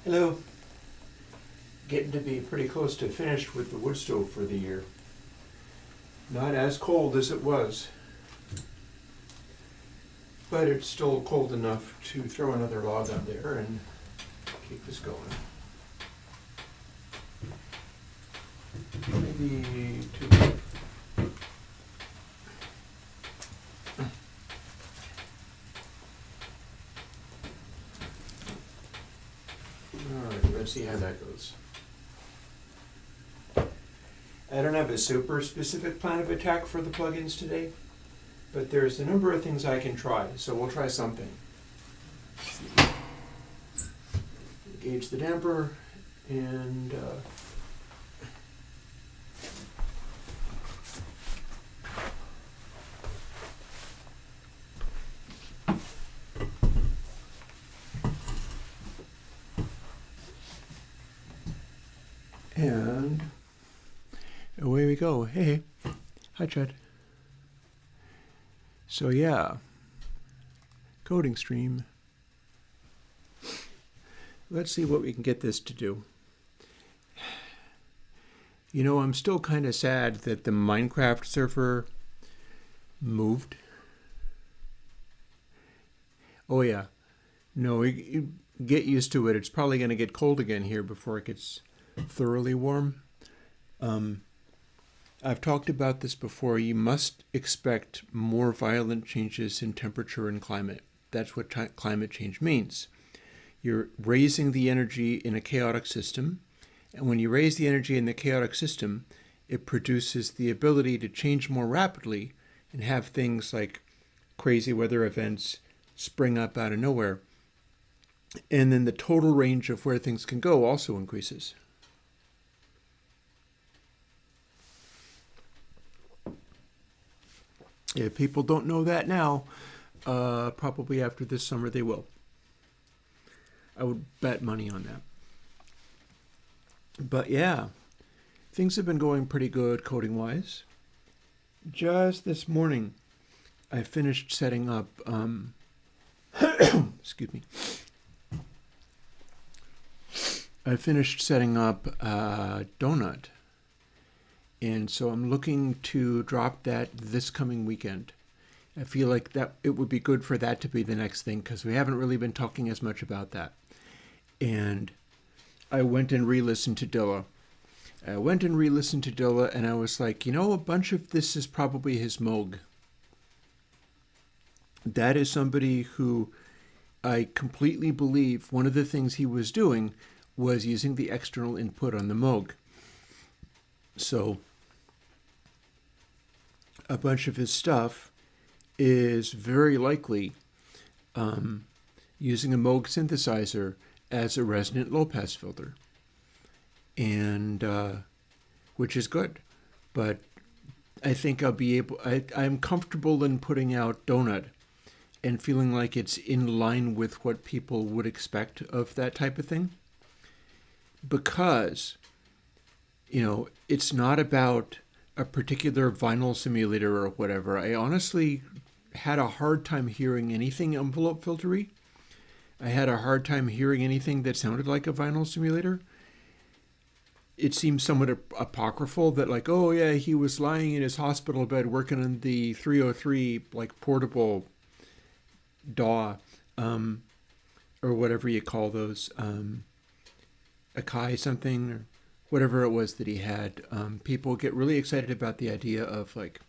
Hello. Getting to be pretty close to finished with the wood stove for the year. Not as cold as it was, but it's still cold enough to throw another log on there and keep this going. Maybe two. Alright, let's see how that goes. I don't have a super specific plan of attack for the plugins today, but there's a number of things I can try, so we'll try something. Engage the damper and away we go. Hey, hi Chad. So yeah, coding stream. Let's see what we can get this to do. You know, I'm still kind of sad that the Minecraft server moved. Oh yeah, no, you get used to it. It's probably going to get cold again here before it gets thoroughly warm. I've talked about this before. You must expect more violent changes in temperature and climate. That's what climate change means. You're raising the energy in a chaotic system, and when you raise the energy in the chaotic system, it produces the ability to change more rapidly and have things like crazy weather events spring up out of nowhere. And then the total range of where things can go also increases. If people don't know that now, probably after this summer they will. I would bet money on that. But yeah, things have been going pretty good coding-wise. Just this morning, I finished setting up, excuse me. I finished setting up Donut. And so I'm looking to drop that this coming weekend. I feel like that it would be good for that to be the next thing because we haven't really been talking as much about that. And I went and re-listened to Dilla. And I was like, you know, a bunch of this is probably his Moog. That is somebody who I completely believe one of the things he was doing was using the external input on the Moog. So a bunch of his stuff is very likely using a Moog synthesizer as a resonant low-pass filter, and which is good. But I think I'll be able. I'm comfortable in putting out Donut and feeling like it's in line with what people would expect of that type of thing, because you know, it's not about a particular vinyl simulator or whatever. I honestly had a hard time hearing anything envelope filtery. I had a hard time hearing anything that sounded like a vinyl simulator. It seems somewhat apocryphal that like, oh yeah, he was lying in his hospital bed working on the 303 like portable DAW, or whatever you call those, Akai something, or whatever it was that he had. People get really excited about the idea of like,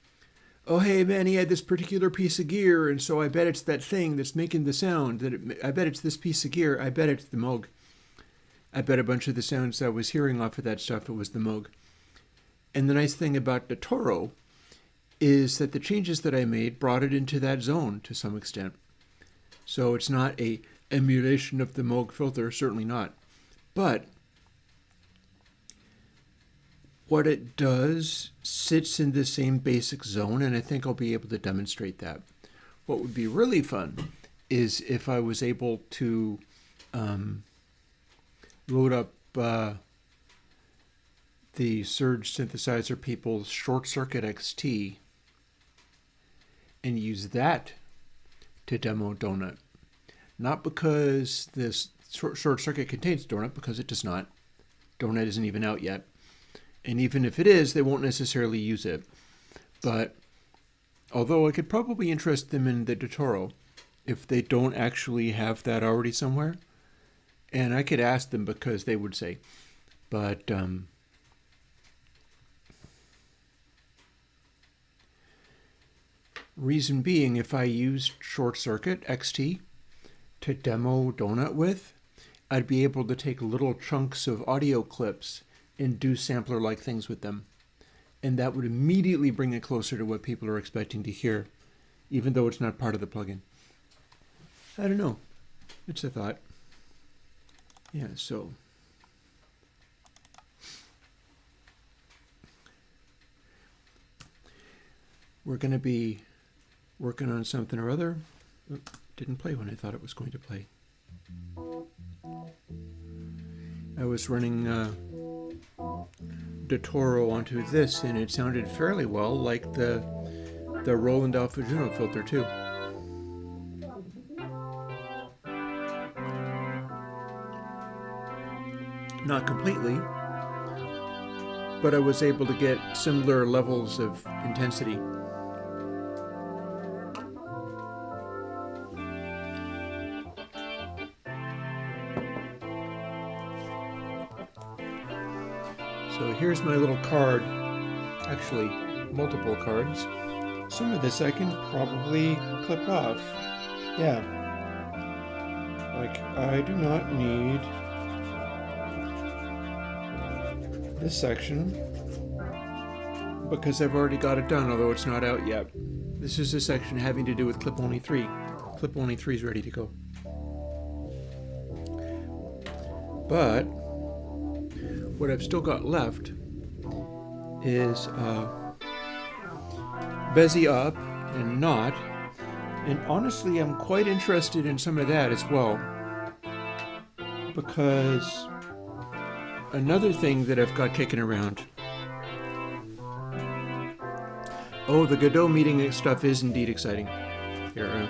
oh hey man, he had this particular piece of gear, and so I bet it's that thing that's making the sound. I bet it's this piece of gear. I bet it's the Moog. I bet a bunch of the sounds I was hearing off of that stuff, it was the Moog. And the nice thing about the Toro is that the changes that I made brought it into that zone to some extent. So it's not a emulation of the Moog filter, certainly not. But what it does sits in the same basic zone, and I think I'll be able to demonstrate that. What would be really fun is if I was able to load up the Surge synthesizer people's Short Circuit XT and use that to demo Donut. Not because this short circuit contains donut, because it does not. Donut isn't even out yet. And even if it is, they won't necessarily use it. But although I could probably interest them in the tutorial if they don't actually have that already somewhere. And I could ask them, because they would say. But reason being, if I used Short Circuit XT to demo Donut with, I'd be able to take little chunks of audio clips and do sampler-like things with them. And that would immediately bring it closer to what people are expecting to hear, even though it's not part of the plugin. I don't know. It's a thought. Yeah, so we're going to be working on something or other. Oop, didn't play when I thought it was going to play. I was running Toro onto this, and it sounded fairly well like the Roland Alpha Juno filter too. Not completely, but I was able to get similar levels of intensity. So here's my little card, actually multiple cards. Some of this I can probably clip off. Yeah. Like, I do not need this section because I've already got it done, although it's not out yet. This is a section having to do with clip only 3. Clip only 3 is ready to go. But what I've still got left is Bezier up and not. And honestly, I'm quite interested in some of that as well, because another thing that I've got kicking around. Oh, the Godot meeting stuff is indeed exciting. Here,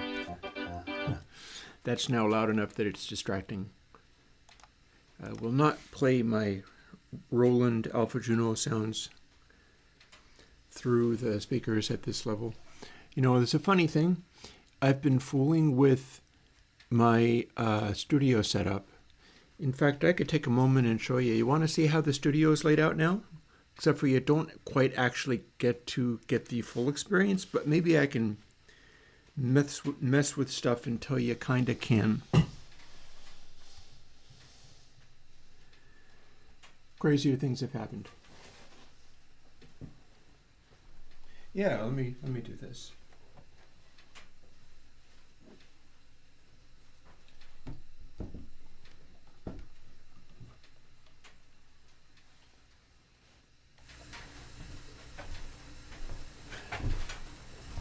that's now loud enough that it's distracting. I will not play my Roland Alpha Juno sounds through the speakers at this level. You know, there's a funny thing. I've been fooling with my studio setup. In fact, I could take a moment and show you. You want to see how the studio is laid out now? Except for you don't quite actually get the full experience, but maybe I can mess with stuff until you kind of can. Crazier things have happened. Yeah, let me do this.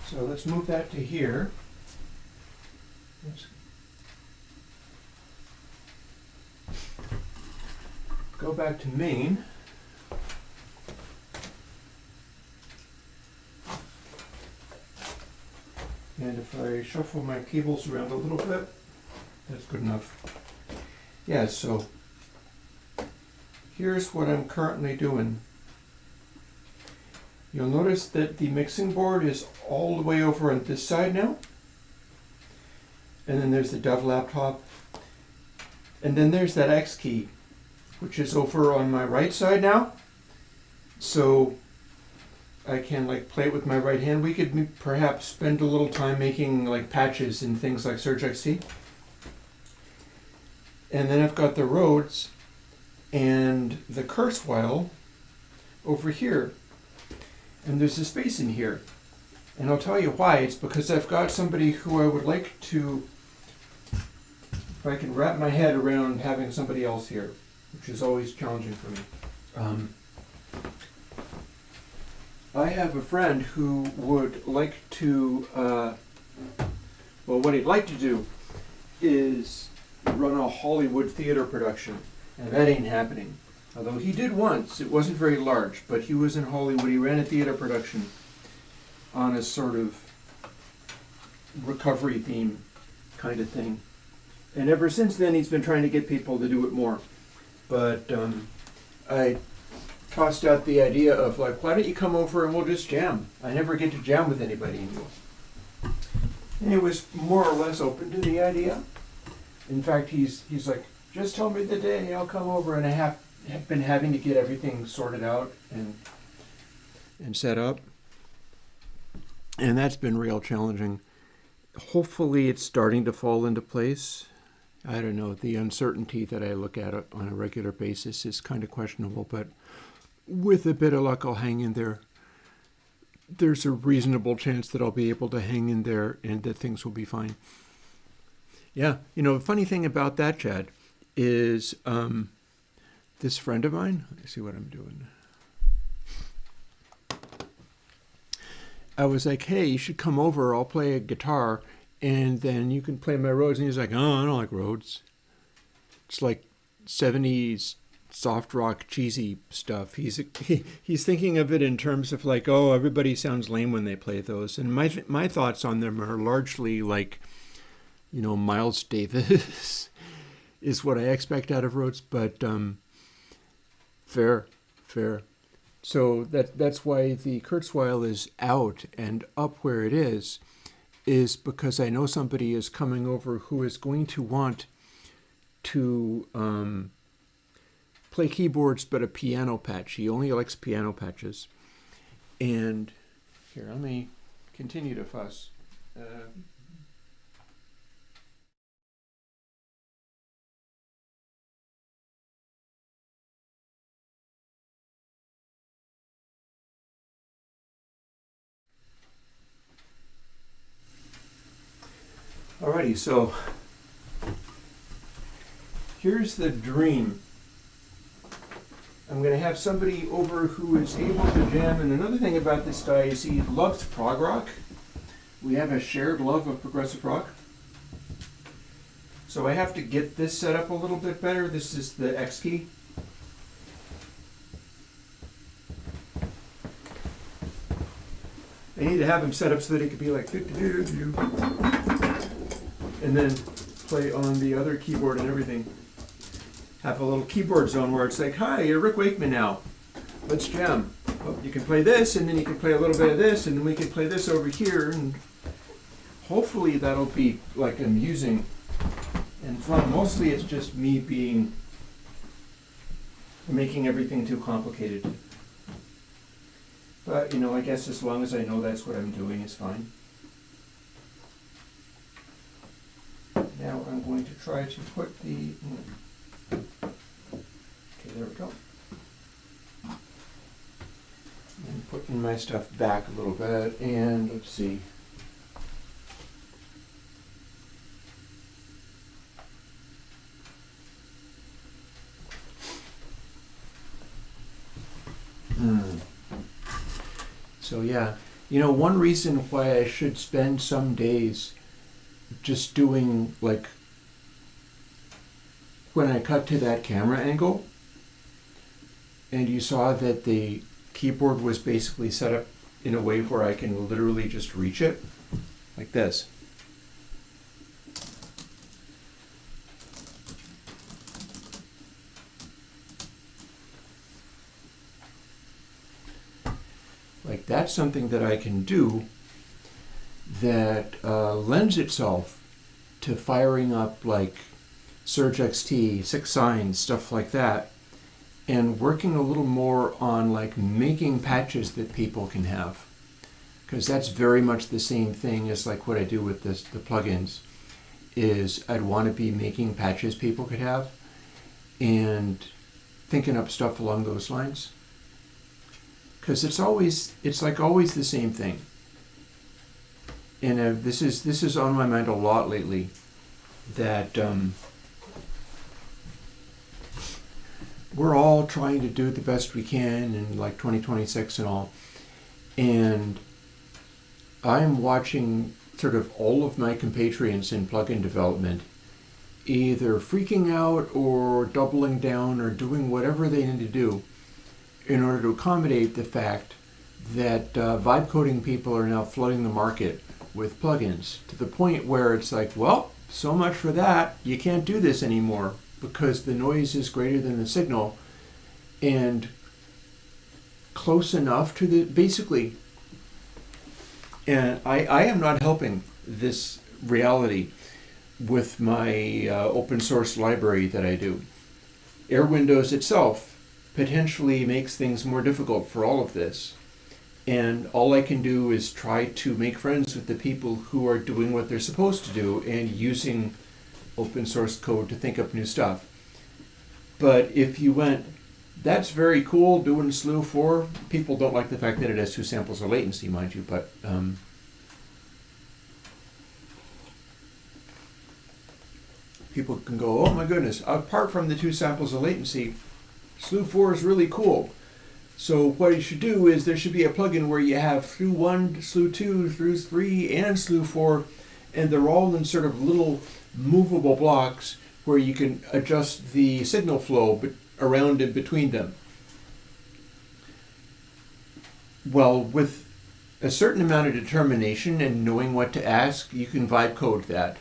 So let's move that to here. Let's go back to main. And if I shuffle my cables around a little bit, that's good enough. Yeah, so here's what I'm currently doing. You'll notice that the mixing board is all the way over on this side now. And then there's the Dev laptop. And then there's that X key, which is over on my right side now. So I can like play it with my right hand. We could perhaps spend a little time making like patches and things like Surge XT. And then I've got the Rhodes and the Kurzweil over here. And there's a space in here. And I'll tell you why. It's because I've got somebody who I would like to, if I can wrap my head around having somebody else here, which is always challenging for me. I have a friend who would like to, well, what he'd like to do is run a Hollywood theater production, and that ain't happening. Although he did once, it wasn't very large, but he was in Hollywood. He ran a theater production on a sort of recovery theme kind of thing. And ever since then, he's been trying to get people to do it more. But I tossed out the idea of like, why don't you come over and we'll just jam? I never get to jam with anybody anymore. And he was more or less open to the idea. In fact, he's like, just tell me the day, I'll come over. And I have been having to get everything sorted out and set up. And that's been real challenging. Hopefully it's starting to fall into place. I don't know, the uncertainty that I look at it on a regular basis is kind of questionable, but with a bit of luck, I'll hang in there. There's a reasonable chance that I'll be able to hang in there and that things will be fine. Yeah, the funny thing about that, Chad, is this friend of mine, let me see what I'm doing. I was like, hey, you should come over, I'll play a guitar, and then you can play my Rhodes. And he's like, oh, I don't like Rhodes. It's like 70s soft rock, cheesy stuff. He's thinking of it in terms of like, oh, everybody sounds lame when they play those. And my thoughts on them are largely like, Miles Davis is what I expect out of Rhodes, but fair. So that's why the Kurzweil is out and up where it is because I know somebody is coming over who is going to want to play keyboards but a piano patch. He only likes piano patches. And here, let me continue to fuss. Alrighty, so here's the dream. I'm going to have somebody over who is able to jam, and another thing about this guy is he loves prog rock. We have a shared love of progressive rock. So I have to get this set up a little bit better. This is the X key. I need to have him set up so that he could be like, and then play on the other keyboard and everything. Have a little keyboard zone where it's like, hi, you're Rick Wakeman now. Let's jam. Well, you can play this, and then you can play a little bit of this, and then we can play this over here, and hopefully that'll be like amusing and fun. Mostly it's just me making everything too complicated. But, I guess as long as I know that's what I'm doing is fine. Now I'm going to try to put the... Okay, there we go. And putting my stuff back a little bit, and let's see. So yeah, one reason why I should spend some days just doing like when I cut to that camera angle and you saw that the keyboard was basically set up in a way where I can literally just reach it like this. Like that's something that I can do that lends itself to firing up like Surge XT, Six Signs, stuff like that, and working a little more on like making patches that people can have, because that's very much the same thing as like what I do with the plugins. Is I'd want to be making patches people could have, and thinking up stuff along those lines. Because it's always the same thing. And this is on my mind a lot lately, that we're all trying to do the best we can in like 2026 and all. And I'm watching sort of all of my compatriots in plugin development either freaking out or doubling down or doing whatever they need to do in order to accommodate the fact that vibe coding people are now flooding the market with plugins to the point where it's like, well, so much for that. You can't do this anymore because the noise is greater than the signal and close enough to the, basically, and I am not helping this reality with my open source library that I do. Airwindows itself potentially makes things more difficult for all of this. And all I can do is try to make friends with the people who are doing what they're supposed to do and using open source code to think up new stuff. But if you went, that's very cool, doing slew 4, people don't like the fact that it has 2 samples of latency, mind you, but people can go, oh my goodness, apart from the 2 samples of latency, slew 4 is really cool. So what you should do is there should be a plugin where you have slew 1, slew 2, slew 3, and slew 4, and they're all in sort of little movable blocks where you can adjust the signal flow around and between them. Well, with a certain amount of determination and knowing what to ask, you can vibe code that.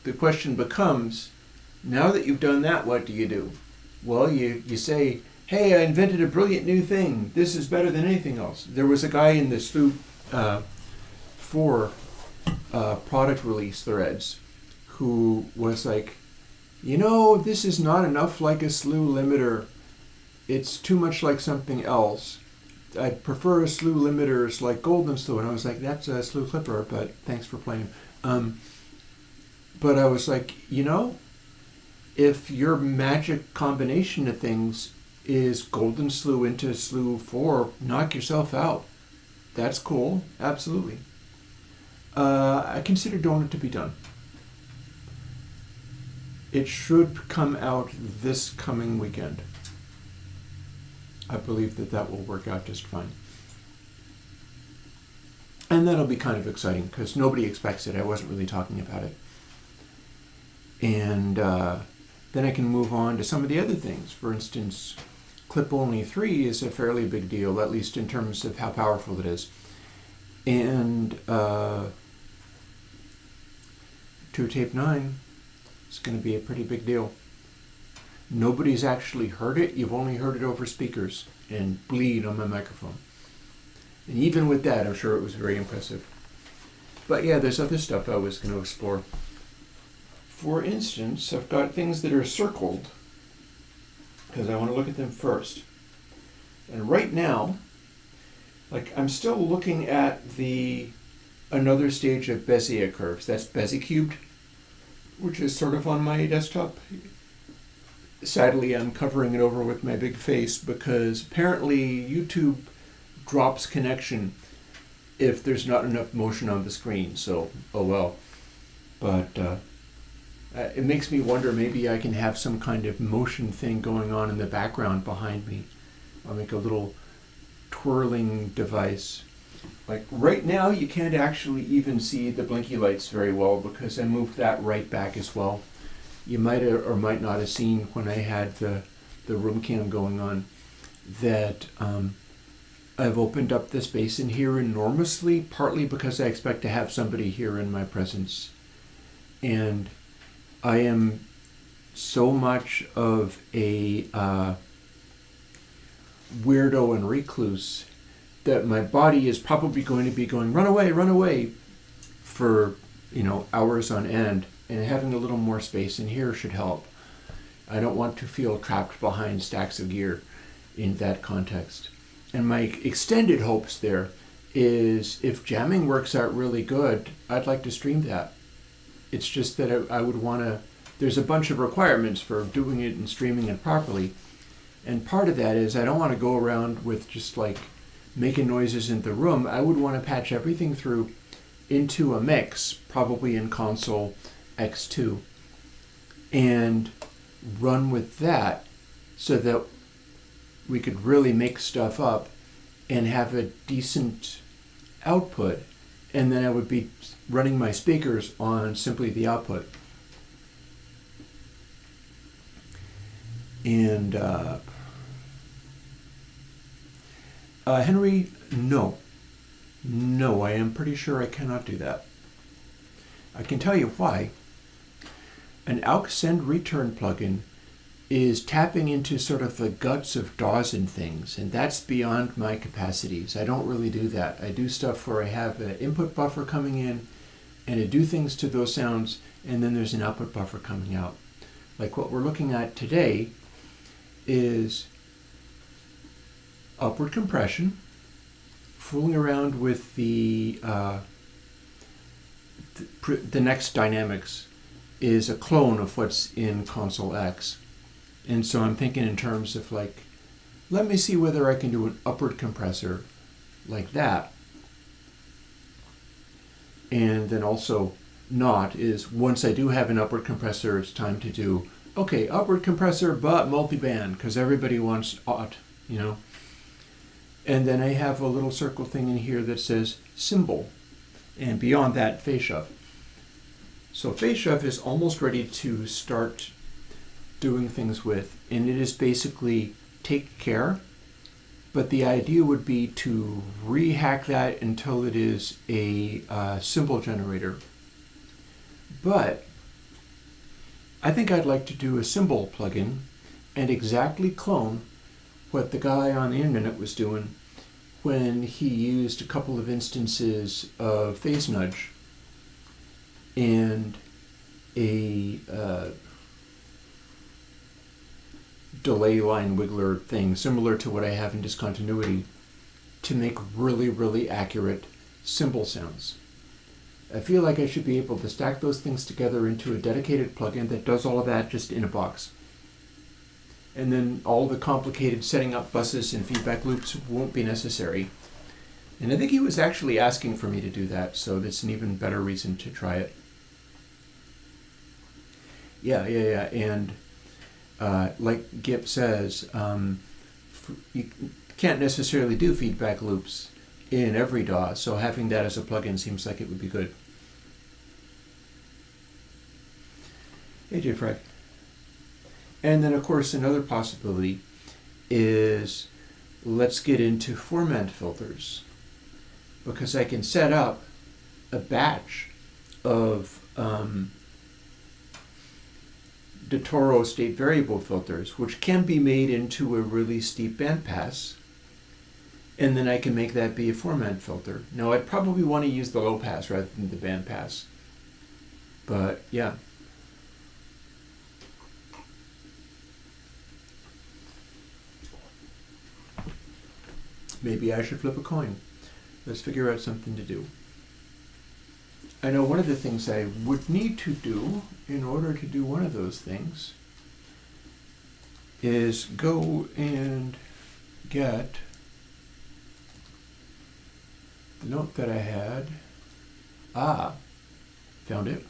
The question becomes, now that you've done that, what do you do? Well, you say, hey, I invented a brilliant new thing. This is better than anything else. There was a guy in the slew 4 product release threads who was like, you know, this is not enough like a slew limiter. It's too much like something else. I'd prefer a slew limiters like golden slew. And I was like, that's a slew clipper, but thanks for playing. But I was like, you know, if your magic combination of things is golden slew into slew 4, knock yourself out. That's cool, absolutely. I consider Donut to be done. It should come out this coming weekend. I believe that that will work out just fine. And that'll be kind of exciting because nobody expects it. I wasn't really talking about it. And then I can move on to some of the other things. For instance, clip only 3 is a fairly big deal, at least in terms of how powerful it is. And 2 tape 9 is going to be a pretty big deal. Nobody's actually heard it. You've only heard it over speakers and bleed on my microphone. And even with that, I'm sure it was very impressive. But yeah, there's other stuff I was going to explore. For instance, I've got things that are circled because I want to look at them first. And right now, like I'm still looking at another stage of Bezier curves. That's Bezier cubed, which is sort of on my desktop. Sadly, I'm covering it over with my big face because apparently YouTube drops connection if there's not enough motion on the screen. So, oh well. But it makes me wonder, maybe I can have some kind of motion thing going on in the background behind me. I'll make a little twirling device. Like right now, you can't actually even see the blinky lights very well because I moved that right back as well. You might or might not have seen when I had the room cam going on that I've opened up the space in here enormously, partly because I expect to have somebody here in my presence. And I am so much of a weirdo and recluse that my body is probably going to be going, run away, for, hours on end. And having a little more space in here should help. I don't want to feel trapped behind stacks of gear in that context. And my extended hopes there is if jamming works out really good, I'd like to stream that. It's just that I would want to, there's a bunch of requirements for doing it and streaming it properly. And part of that is I don't want to go around with just like making noises in the room. I would want to patch everything through into a mix, probably in console X2, and run with that so that we could really make stuff up and have a decent output. And then I would be running my speakers on simply the output. And Henry, no, I am pretty sure I cannot do that. I can tell you why. An AUX send return plugin is tapping into sort of the guts of DAWs and things, and that's beyond my capacities. I don't really do that. I do stuff where I have an input buffer coming in, and I do things to those sounds, and then there's an output buffer coming out. Like what we're looking at today is upward compression, fooling around with the next dynamics is a clone of what's in console X. And so I'm thinking in terms of like, let me see whether I can do an upward compressor like that. And then also not is once I do have an upward compressor, it's time to do, okay, upward compressor, but multiband, because everybody wants aught, you know. And then I have a little circle thing in here that says symbol. And beyond that, phase shove. So phase shove is almost ready to start doing things with, and it is basically take care, but the idea would be to rehack that until it is a symbol generator. But I think I'd like to do a symbol plugin and exactly clone what the guy on the internet was doing when he used a couple of instances of phase nudge and a delay line wiggler thing similar to what I have in discontinuity to make really, really accurate symbol sounds. I feel like I should be able to stack those things together into a dedicated plugin that does all of that just in a box. And then all the complicated setting up buses and feedback loops won't be necessary. And I think he was actually asking for me to do that, so that's an even better reason to try it. Yeah. And like Gip says, you can't necessarily do feedback loops in every DAW, so having that as a plugin seems like it would be good. Hey, JFrag. And then, of course, another possibility is let's get into format filters, because I can set up a batch of de Toro state variable filters, which can be made into a really steep bandpass, and then I can make that be a format filter. Now, I'd probably want to use the low pass rather than the bandpass, but yeah. Maybe I should flip a coin. Let's figure out something to do. I know one of the things I would need to do in order to do one of those things is go and get the note that I had. Found it.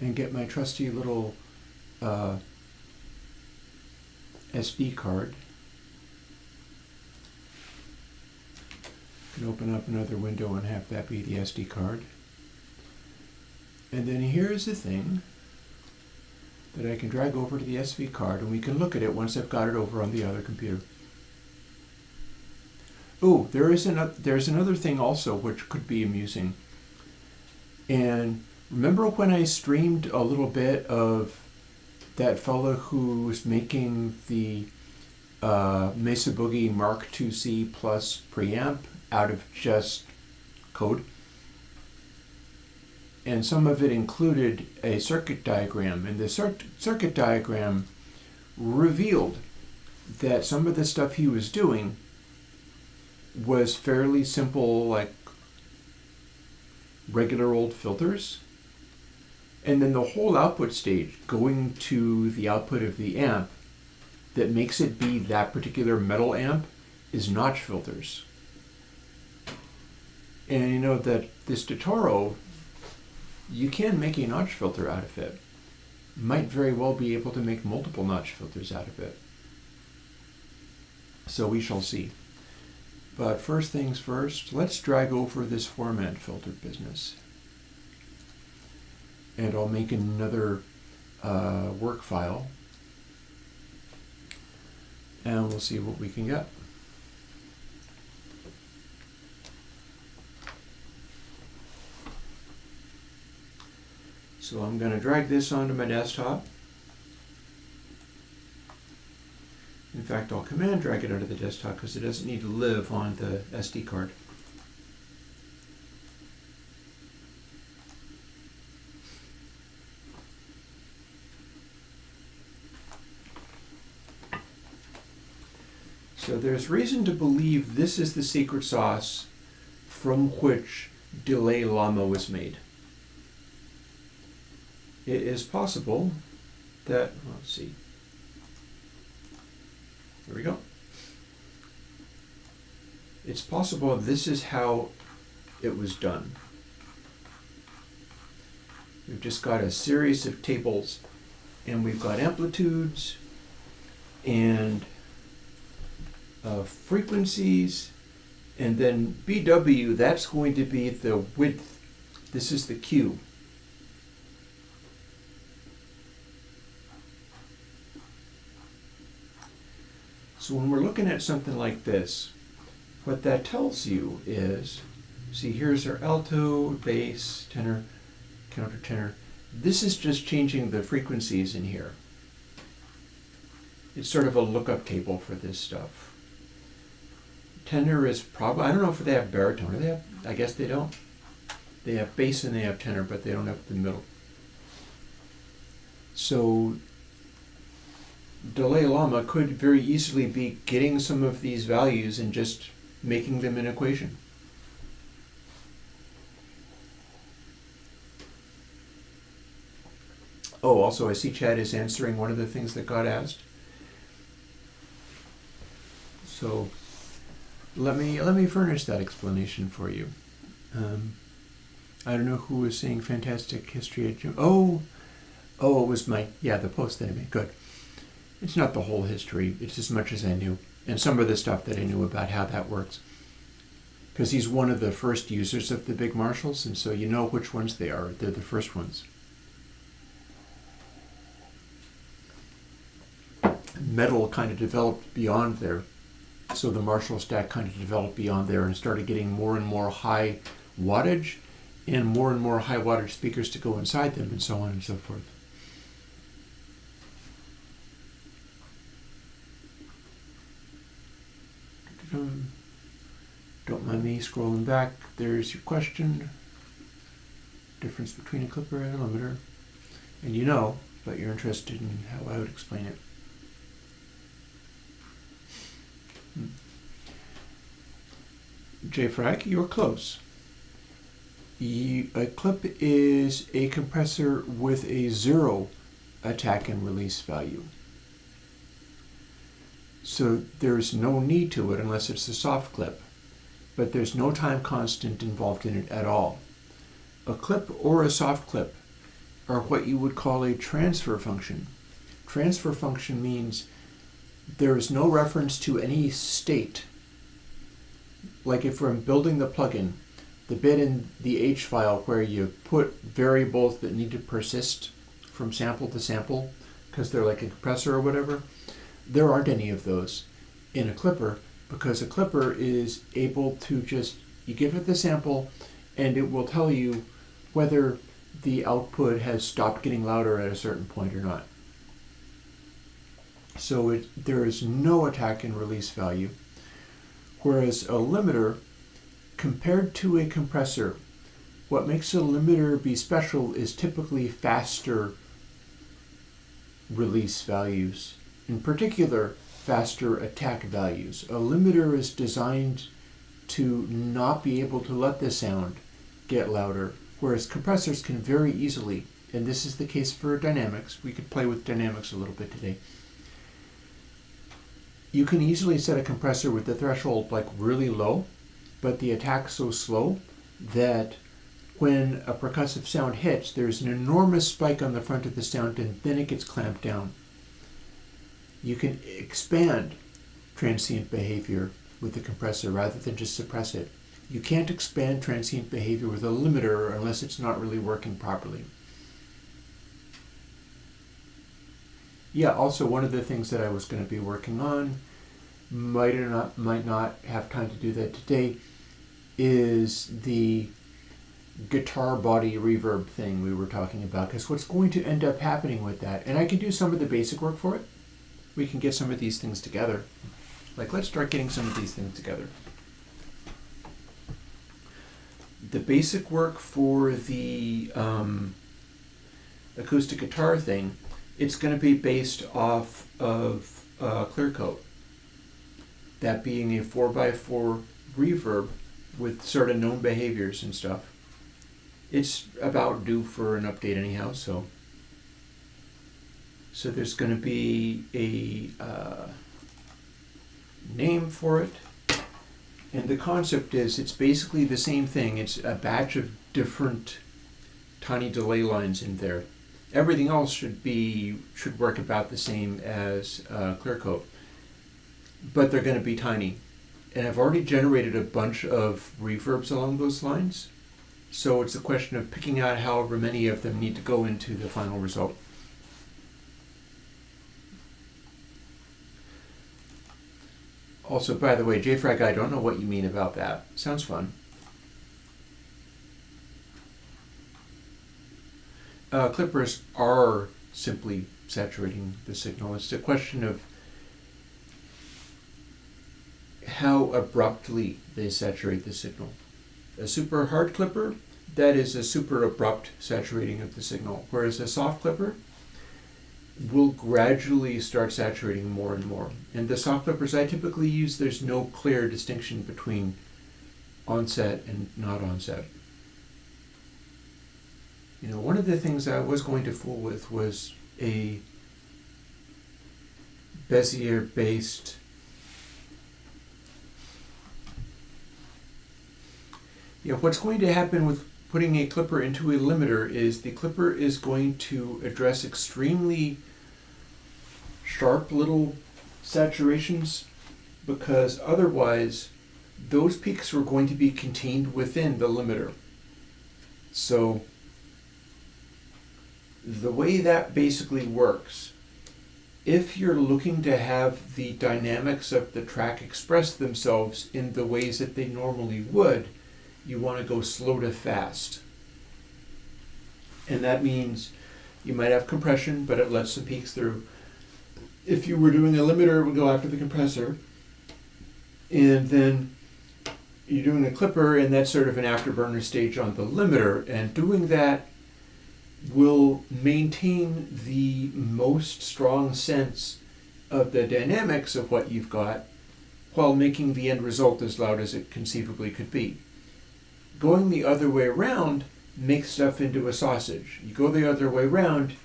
And get my trusty little SD card. Can open up another window and have that be the SD card. And then here's the thing that I can drag over to the SD card, and we can look at it once I've got it over on the other computer. Oh, there's another thing also which could be amusing. And remember when I streamed a little bit of that fellow who was making the Mesa Boogie Mark IIc Plus preamp out of just code? And some of it included a circuit diagram, and the circuit diagram revealed that some of the stuff he was doing was fairly simple, like regular old filters. And then the whole output stage going to the output of the amp that makes it be that particular metal amp is notch filters. And you know that this de Toro, you can make a notch filter out of it. Might very well be able to make multiple notch filters out of it. So we shall see. But first things first, let's drag over this format filter business. And I'll make another work file. And we'll see what we can get. So I'm going to drag this onto my desktop. In fact, I'll command drag it onto the desktop because it doesn't need to live on the SD card. So there's reason to believe this is the secret sauce from which Delay Llama was made. It is possible that, let's see, here we go. It's possible this is how it was done. We've just got a series of tables, and we've got amplitudes and frequencies, and then BW, that's going to be the width. This is the Q. So when we're looking at something like this, what that tells you is, see, here's our alto, bass, tenor, countertenor. This is just changing the frequencies in here. It's sort of a lookup table for this stuff. Tenor is probably, I don't know if they have baritone. Do they have, I guess they don't. They have bass and they have tenor, but they don't have the middle. So Delay Llama could very easily be getting some of these values and just making them an equation. Oh, also I see Chad is answering one of the things that got asked. So let me furnish that explanation for you. I don't know who was saying fantastic history at Jim. Oh, it was the post that I made. Good. It's not the whole history. It's as much as I knew, and some of the stuff that I knew about how that works. Because he's one of the first users of the big Marshalls, and so you know which ones they are. They're the first ones. Metal kind of developed beyond there. So the Marshall stack kind of developed beyond there and started getting more and more high wattage and more high wattage speakers to go inside them, and so on and so forth. Don't mind me scrolling back. There's your question. Difference between a clipper and a limiter. And you know, but you're interested in how I would explain it. JFrag, you're close. A clip is a compressor with a 0 attack and release value. So there's no need to it unless it's a soft clip, but there's no time constant involved in it at all. A clip or a soft clip are what you would call a transfer function. Transfer function means there is no reference to any state. Like if I'm building the plugin, the bit in the H file where you put variables that need to persist from sample to sample, because they're like a compressor or whatever, there aren't any of those in a clipper, because a clipper is able to just, you give it the sample and it will tell you whether the output has stopped getting louder at a certain point or not. So there is no attack and release value. Whereas a limiter, compared to a compressor, what makes a limiter be special is typically faster release values. In particular, faster attack values. A limiter is designed to not be able to let the sound get louder, whereas compressors can very easily, and this is the case for dynamics, we could play with dynamics a little bit today. You can easily set a compressor with the threshold like really low, but the attack so slow that when a percussive sound hits, there's an enormous spike on the front of the sound and then it gets clamped down. You can expand transient behavior with the compressor rather than just suppress it. You can't expand transient behavior with a limiter unless it's not really working properly. Yeah, also one of the things that I was going to be working on, might not have time to do that today, is the guitar body reverb thing we were talking about, because what's going to end up happening with that, and I can do some of the basic work for it. We can get some of these things together. Like, let's start getting some of these things together. The basic work for the acoustic guitar thing, it's going to be based off of clear coat. That being a 4x4 reverb with sort of known behaviors and stuff. It's about due for an update anyhow, so there's going to be a name for it. And the concept is, it's basically the same thing. It's a batch of different tiny delay lines in there. Everything else should work about the same as clear coat, but they're going to be tiny. And I've already generated a bunch of reverbs along those lines, so it's a question of picking out however many of them need to go into the final result. Also, by the way, JFrag, I don't know what you mean about that. Sounds fun. Clippers are simply saturating the signal. It's a question of how abruptly they saturate the signal. A super hard clipper, that is a super abrupt saturating of the signal, whereas a soft clipper will gradually start saturating more and more. And the soft clippers I typically use, there's no clear distinction between onset and not onset. You know, one of the things I was going to fool with was a Bezier-based what's going to happen with putting a clipper into a limiter is the clipper is going to address extremely sharp little saturations, because otherwise those peaks are going to be contained within the limiter. So the way that basically works, if you're looking to have the dynamics of the track express themselves in the ways that they normally would, you want to go slow to fast. And that means you might have compression, but it lets the peaks through. If you were doing a limiter, it would go after the compressor. And then you're doing a clipper, and that's sort of an afterburner stage on the limiter. And doing that will maintain the most strong sense of the dynamics of what you've got, while making the end result as loud as it conceivably could be. Going the other way around makes stuff into a sausage. You go the other way around,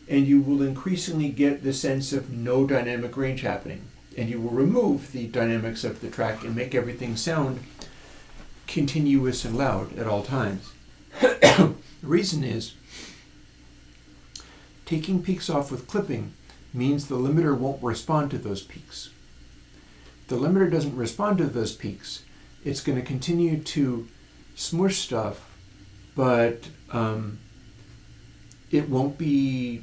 and you will increasingly get the sense of no dynamic range happening. And you will remove the dynamics of the track and make everything sound continuous and loud at all times. The reason is, taking peaks off with clipping means the limiter won't respond to those peaks. If the limiter doesn't respond to those peaks, it's going to continue to smush stuff, but it won't be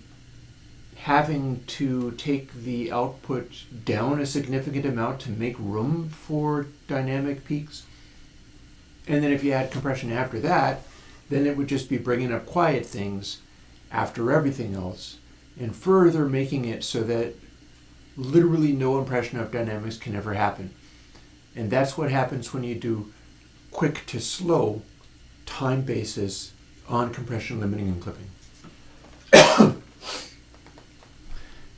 having to take the output down a significant amount to make room for dynamic peaks. And then if you add compression after that, then it would just be bringing up quiet things after everything else, and further making it so that literally no impression of dynamics can ever happen. And that's what happens when you do quick to slow time basis on compression, limiting, and clipping.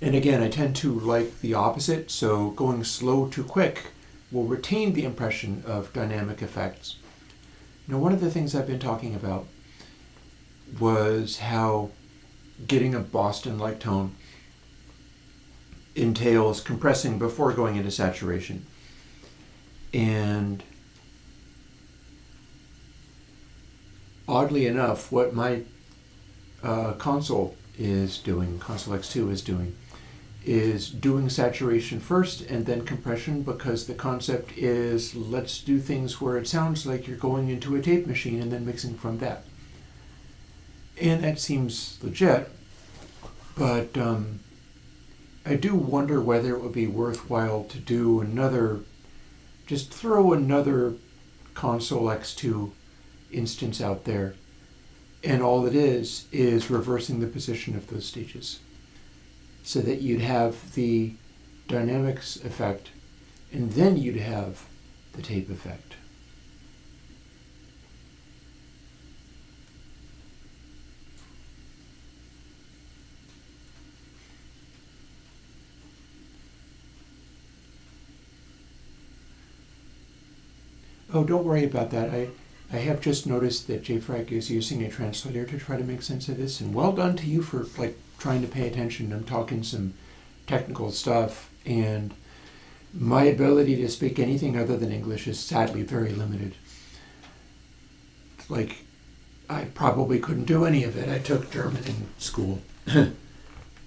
And again, I tend to like the opposite, so going slow to quick will retain the impression of dynamic effects. Now, one of the things I've been talking about was how getting a Boston-like tone entails compressing before going into saturation. And oddly enough, what my console is doing, Console X2 is doing saturation first and then compression, because the concept is, let's do things where it sounds like you're going into a tape machine and then mixing from that. And that seems legit, but I do wonder whether it would be worthwhile to do just throw another Console X2 instance out there And all it is reversing the position of those stages so that you'd have the dynamics effect and then you'd have the tape effect. Oh, don't worry about that. I have just noticed that JFrag is using a translator to try to make sense of this, and well done to you for trying to pay attention. I'm talking some technical stuff, and my ability to speak anything other than English is sadly very limited. I probably couldn't do any of it. I took German in school, and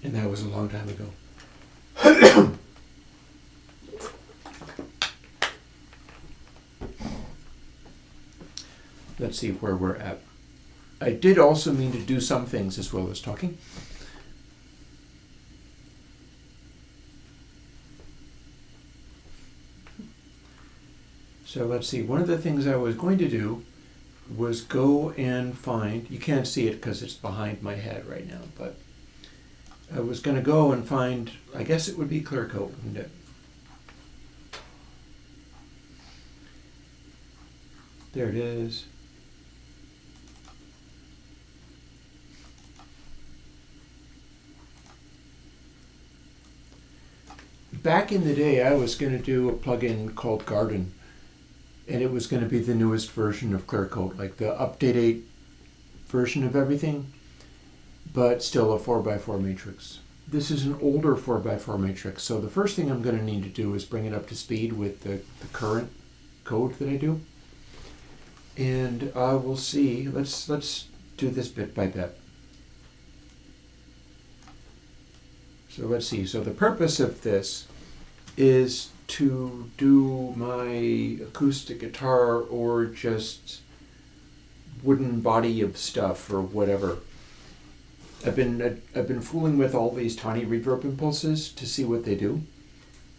that was a long time ago. Let's see where we're at. I did also mean to do some things as well as talking. So let's see, one of the things I was going to do was go and find, you can't see it because it's behind my head right now, but I was going to go and find, I guess it would be clear coat, wouldn't it? There it is. Back in the day, I was going to do a plugin called Garden, and it was going to be the newest version of Clear Coat, like the up-to-date version of everything, but still a 4x4 matrix. This is an older 4x4 matrix, so the first thing I'm going to need to do is bring it up to speed with the current code that I do. And we'll see. Let's do this bit by bit. So let's see. So the purpose of this is to do my acoustic guitar or just wooden body of stuff or whatever. I've been fooling with all these tiny reverb impulses to see what they do,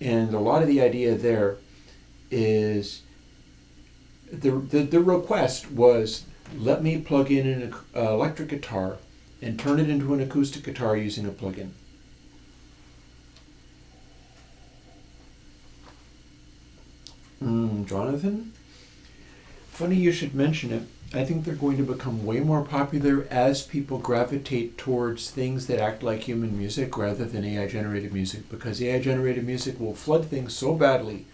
and a lot of the idea there is the request was, let me plug in an electric guitar and turn it into an acoustic guitar using a plugin. Jonathan? Funny you should mention it. I think they're going to become way more popular as people gravitate towards things that act like human music rather than AI-generated music, because AI-generated music will flood things so badly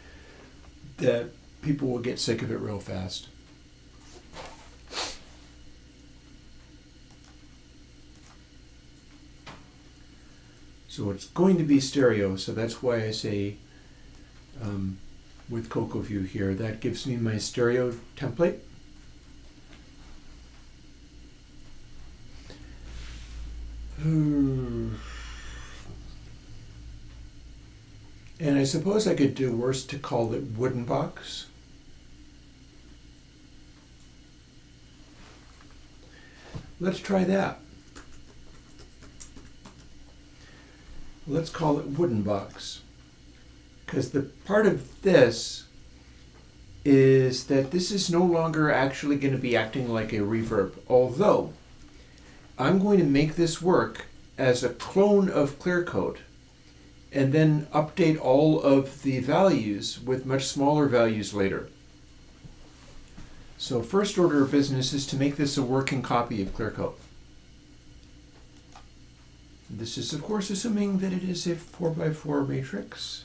that people will get sick of it real fast. So it's going to be stereo, so that's why I say with CocoView here, that gives me my stereo template. And I suppose I could do worse to call it wooden box. Let's try that. Let's call it wooden box. Because the part of this is that this is no longer actually going to be acting like a reverb, although I'm going to make this work as a clone of Clear Coat and then update all of the values with much smaller values later. So first order of business is to make this a working copy of Clear Coat. This is of course assuming that it is a 4x4 matrix.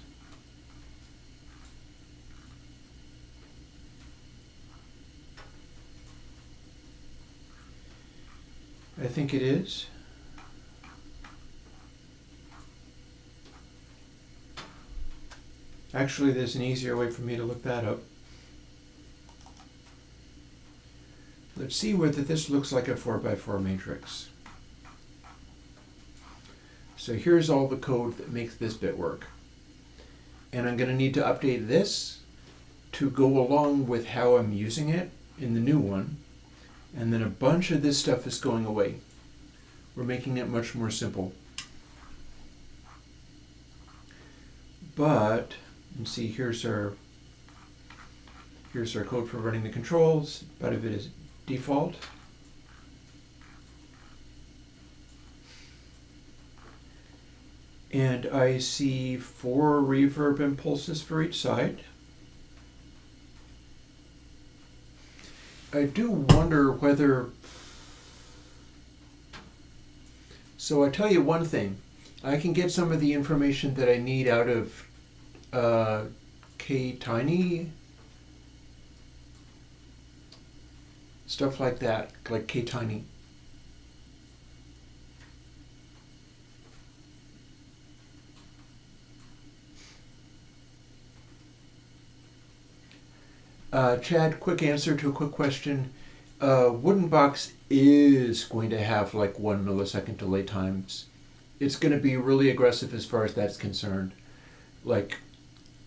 I think it is. Actually, there's an easier way for me to look that up. Let's see whether this looks like a 4x4 matrix. So here's all the code that makes this bit work. And I'm going to need to update this to go along with how I'm using it in the new one. And then a bunch of this stuff is going away. We're making it much more simple. But, let's see, here's our code for running the controls. Part of it is default. And I see 4 reverb impulses for each side. I do wonder whether... So I tell you one thing. I can get some of the information that I need out of K-Tiny, stuff like that, like K-Tiny. Chad, quick answer to a quick question. Wooden Box is going to have like 1 millisecond delay times. It's going to be really aggressive as far as that's concerned. Like,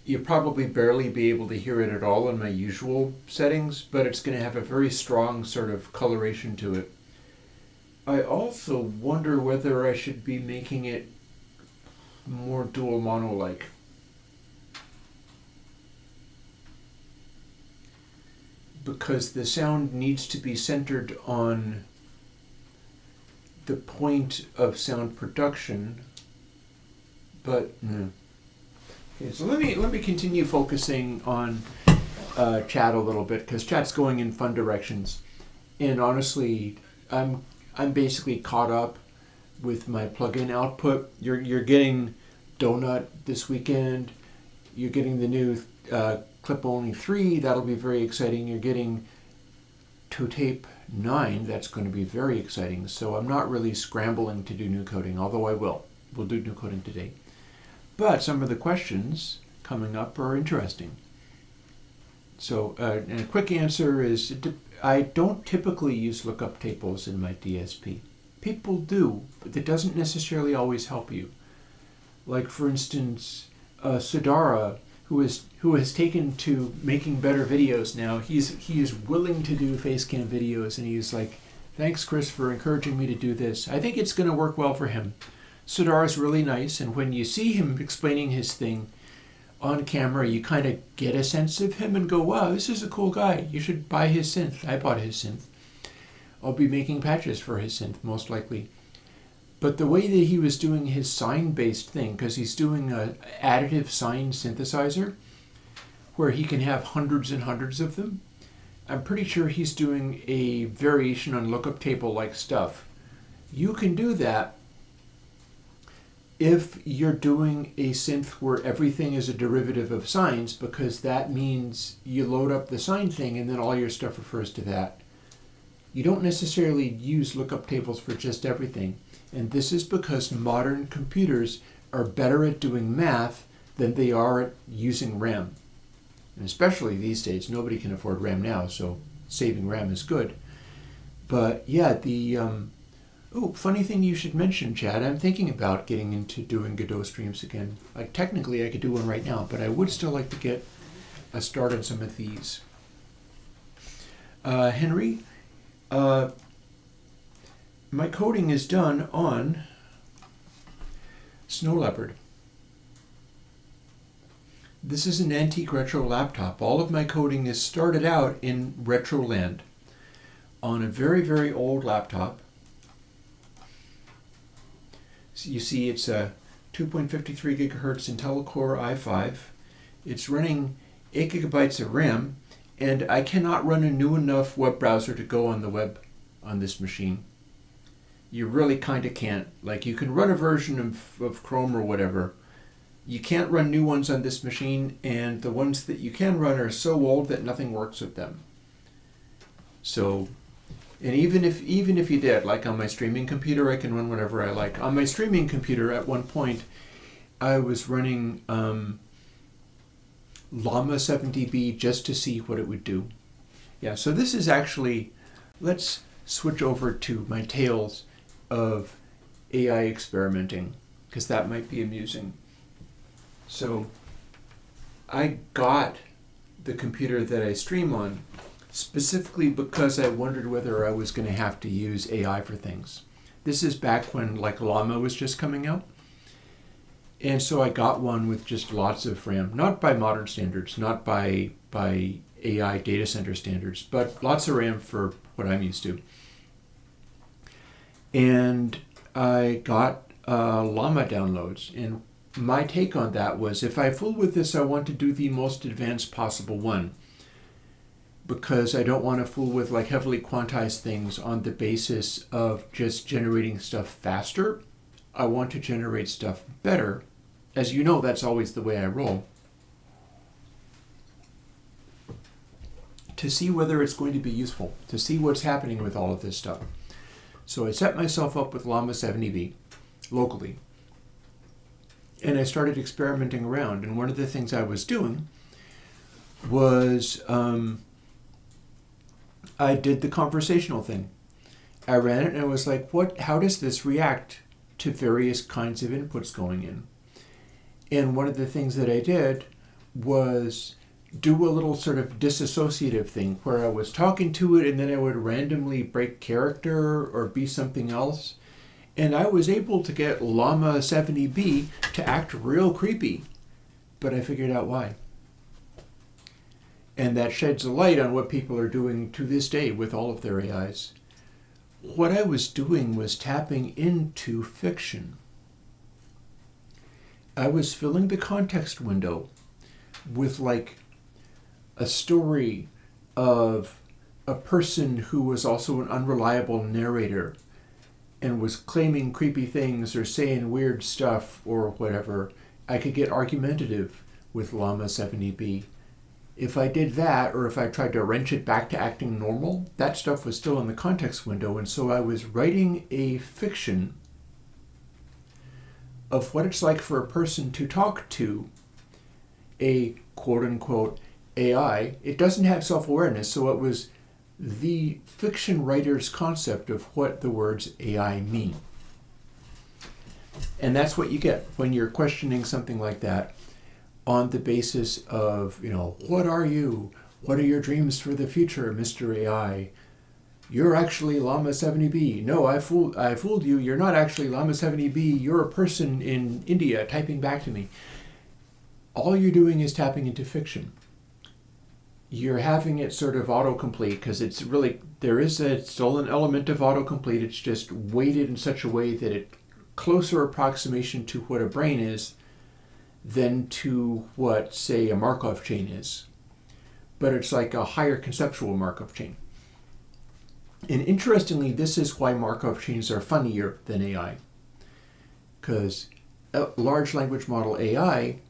you'll probably barely be able to hear it at all in my usual settings, but it's going to have a very strong sort of coloration to it. I also wonder whether I should be making it more dual mono-like. Because the sound needs to be centered on the point of sound production, but no. Okay, so let me continue focusing on chat a little bit, because chat's going in fun directions, and honestly, I'm basically caught up with my plugin output. You're getting Donut this weekend. You're getting the new Clip Only 3. That'll be very exciting. You're getting To Tape 9. That's going to be very exciting. So I'm not really scrambling to do new coding, although I will. We'll do new coding today. But some of the questions coming up are interesting. So and a quick answer is I don't typically use lookup tables in my DSP. People do, but that doesn't necessarily always help you. Like, for instance, Sudara, who has taken to making better videos now. He is willing to do face cam videos, and he's like, thanks, Chris, for encouraging me to do this. I think it's going to work well for him. Sudar is really nice, and when you see him explaining his thing on camera, you kind of get a sense of him and go, wow, this is a cool guy. You should buy his synth. I bought his synth. I'll be making patches for his synth, most likely. But the way that he was doing his sine-based thing, because he's doing an additive sine synthesizer, where he can have hundreds and hundreds of them, I'm pretty sure he's doing a variation on lookup table-like stuff. You can do that if you're doing a synth where everything is a derivative of sines, because that means you load up the sine thing and then all your stuff refers to that. You don't necessarily use lookup tables for just everything. And this is because modern computers are better at doing math than they are at using RAM. And especially these days, nobody can afford RAM now, so saving RAM is good. But yeah, funny thing you should mention, Chad, I'm thinking about getting into doing Godot streams again. Like, technically I could do one right now, but I would still like to get a start on some of these. Henry, my coding is done on Snow Leopard. This is an antique retro laptop. All of my coding is started out in Retroland on a very, very old laptop. So you see it's a 2.53 gigahertz Intel Core i5. It's running 8 gigabytes of RAM, and I cannot run a new enough web browser to go on the web on this machine. You really kind of can't. Like, you can run a version of Chrome or whatever. You can't run new ones on this machine, and the ones that you can run are so old that nothing works with them. So, and even if you did, like on my streaming computer, I can run whatever I like. On my streaming computer, at one point, I was running Llama 7dB just to see what it would do. Yeah, so this is actually, let's switch over to my tales of AI experimenting, because that might be amusing. So I got the computer that I stream on specifically because I wondered whether I was going to have to use AI for things. This is back when like Llama was just coming out. And so I got one with just lots of RAM, not by modern standards, not by AI data center standards, but lots of RAM for what I'm used to. And I got Llama downloads. And my take on that was, if I fool with this, I want to do the most advanced possible one, because I don't want to fool with like heavily quantized things on the basis of just generating stuff faster. I want to generate stuff better. As you know, that's always the way I roll. To see whether it's going to be useful, to see what's happening with all of this stuff. So I set myself up with Llama 70B locally, and I started experimenting around. And one of the things I was doing was I did the conversational thing. I ran it and I was like, how does this react to various kinds of inputs going in? And one of the things that I did was do a little sort of disassociative thing where I was talking to it and then I would randomly break character or be something else. And I was able to get Llama 70B to act real creepy, but I figured out why. And that sheds a light on what people are doing to this day with all of their AIs. What I was doing was tapping into fiction. I was filling the context window with like a story of a person who was also an unreliable narrator and was claiming creepy things or saying weird stuff or whatever. I could get argumentative with Llama 70B. If I did that, or if I tried to wrench it back to acting normal, that stuff was still in the context window. And so I was writing a fiction of what it's like for a person to talk to a quote-unquote AI. It doesn't have self-awareness, so it was the fiction writer's concept of what the words AI mean. And that's what you get when you're questioning something like that on the basis of, what are you? What are your dreams for the future, Mr. AI? You're actually Llama 70B. No, I fooled you. You're not actually Llama 70B. You're a person in India typing back to me. All you're doing is tapping into fiction. You're having it sort of autocomplete because it's really, there is still an element of autocomplete. It's just weighted in such a way that it closer approximation to what a brain is than to what, say, a Markov chain is. But it's like a higher conceptual Markov chain. And interestingly, this is why Markov chains are funnier than AI. Because a large language model AI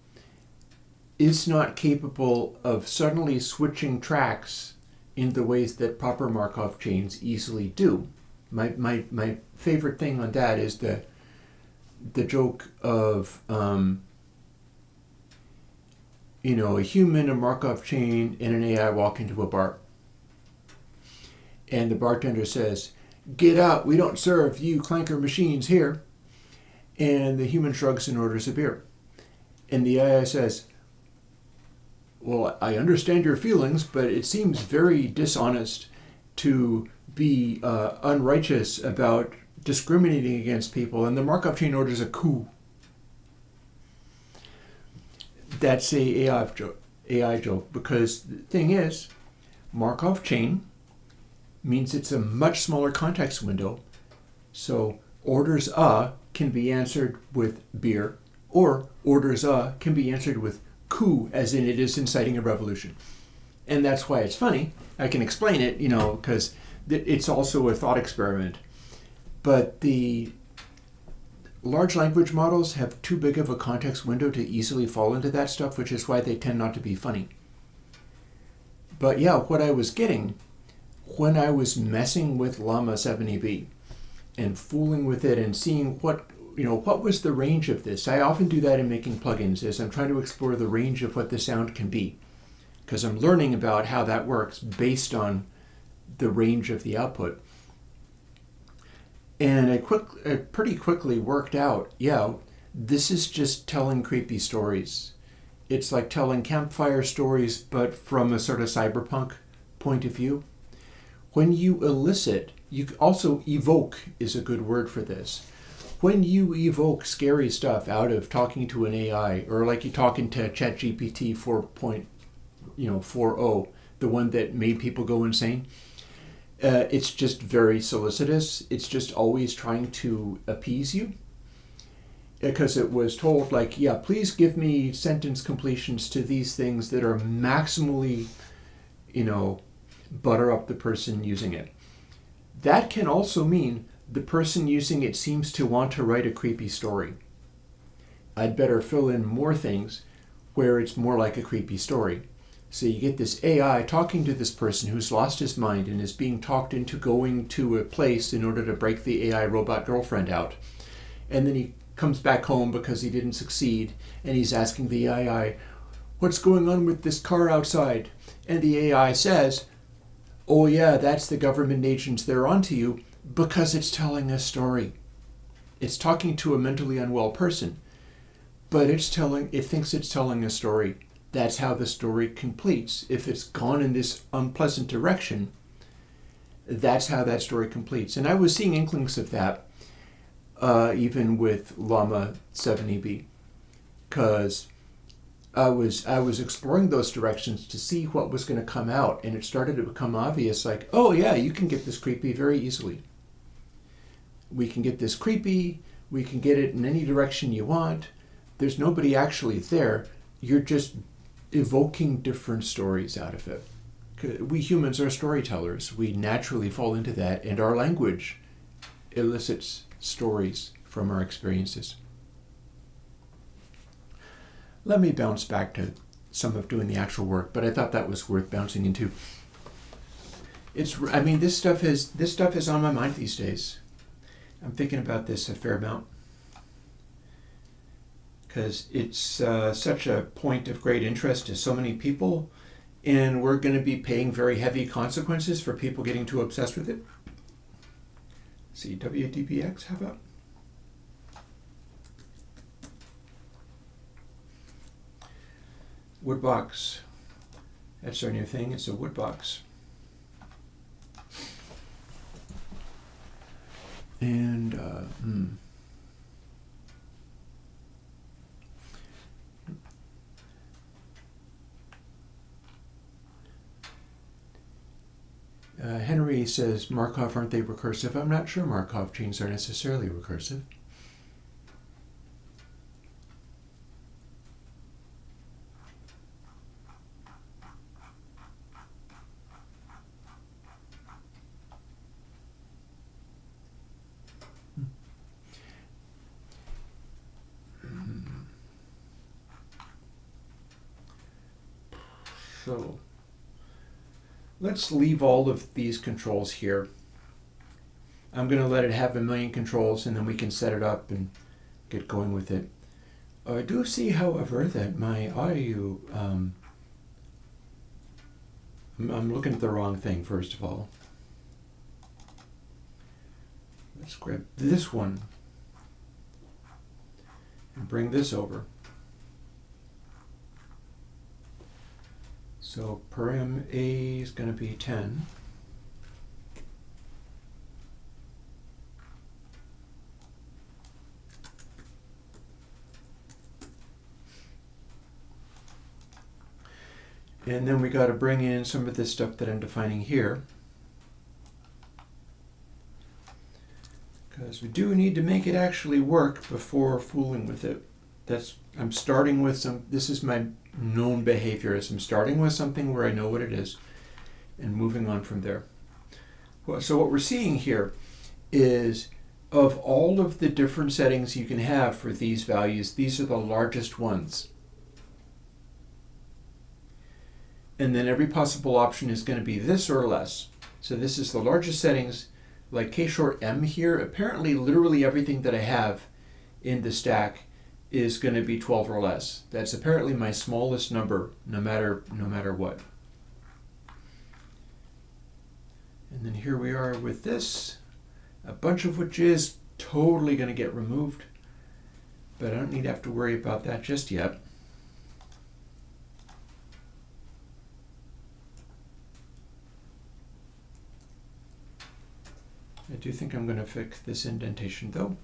is not capable of suddenly switching tracks in the ways that proper Markov chains easily do. My favorite thing on that is the joke of a human, a Markov chain, and an AI walk into a bar. And the bartender says, "Get out, we don't serve you clanker machines here." And the human shrugs and orders a beer. And the AI says, "Well, I understand your feelings, but it seems very dishonest to be unrighteous about discriminating against people." And the Markov chain orders a coup. That's a AI joke, because the thing is, Markov chain means it's a much smaller context window. So orders can be answered with beer, or orders can be answered with coup, as in it is inciting a revolution. And that's why it's funny. I can explain it, because it's also a thought experiment. But the large language models have too big of a context window to easily fall into that stuff, which is why they tend not to be funny. But yeah, what I was getting when I was messing with Llama 70B and fooling with it and seeing what was the range of this. I often do that in making plugins, as I'm trying to explore the range of what the sound can be, because I'm learning about how that works based on the range of the output. And I pretty quickly worked out, this is just telling creepy stories. It's like telling campfire stories, but from a sort of cyberpunk point of view. When you elicit, you also evoke is a good word for this. When you evoke scary stuff out of talking to an AI, or like you talking to ChatGPT 4.40, the one that made people go insane, it's just very solicitous. It's just always trying to appease you. because it was told like, yeah, please give me sentence completions to these things that are maximally, butter up the person using it. That can also mean the person using it seems to want to write a creepy story. I'd better fill in more things where it's more like a creepy story. So you get this AI talking to this person who's lost his mind and is being talked into going to a place in order to break the AI robot girlfriend out. And then he comes back home because he didn't succeed, and he's asking the AI, what's going on with this car outside? And the AI says, oh yeah, that's the government agents, they're onto you, because it's telling a story. It's talking to a mentally unwell person, but it thinks it's telling a story. That's how the story completes. If it's gone in this unpleasant direction, that's how that story completes. And I was seeing inklings of that even with Llama 7EB, because I was exploring those directions to see what was going to come out, and it started to become obvious, like, oh yeah, you can get this creepy very easily. We can get this creepy, we can get it in any direction you want. There's nobody actually there. You're just evoking different stories out of it. We humans are storytellers. We naturally fall into that, and our language elicits stories from our experiences. Let me bounce back to some of doing the actual work, but I thought that was worth bouncing into. This stuff is on my mind these days. I'm thinking about this a fair amount because it's such a point of great interest to so many people, and we're going to be paying very heavy consequences for people getting too obsessed with it. See, WDBX, how about? Woodbox. That's our new thing. It's a woodbox. And Henry says, Markov, aren't they recursive? I'm not sure Markov chains are necessarily recursive. So let's leave all of these controls here. I'm going to let it have a million controls, and then we can set it up and get going with it. I do see, however, that my audio, I'm looking at the wrong thing, first of all. Let's grab this one and bring this over. So param A is going to be 10. And then we got to bring in some of this stuff that I'm defining here, because we do need to make it actually work before fooling with it. I'm starting with this is my known behavior, is I'm starting with something where I know what it is and moving on from there. Well, so what we're seeing here is, of all of the different settings you can have for these values, these are the largest ones. And then every possible option is going to be this or less. So this is the largest settings, like K short M here. Apparently literally everything that I have in the stack is going to be 12 or less. That's apparently my smallest number, no matter what. And then here we are with this, a bunch of which is totally going to get removed, but I don't need to have to worry about that just yet. I do think I'm going to fix this indentation though.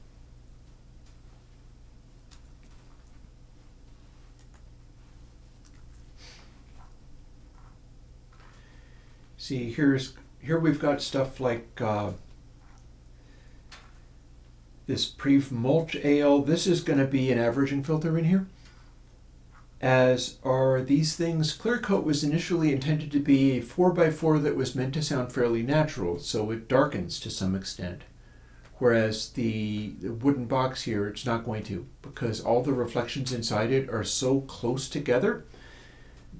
See, here we've got stuff like this prev mulch AL, this is going to be an averaging filter in here, as are these things. Clear coat was initially intended to be a 4x4 that was meant to sound fairly natural, so it darkens to some extent. Whereas the wooden box here, it's not going to, because all the reflections inside it are so close together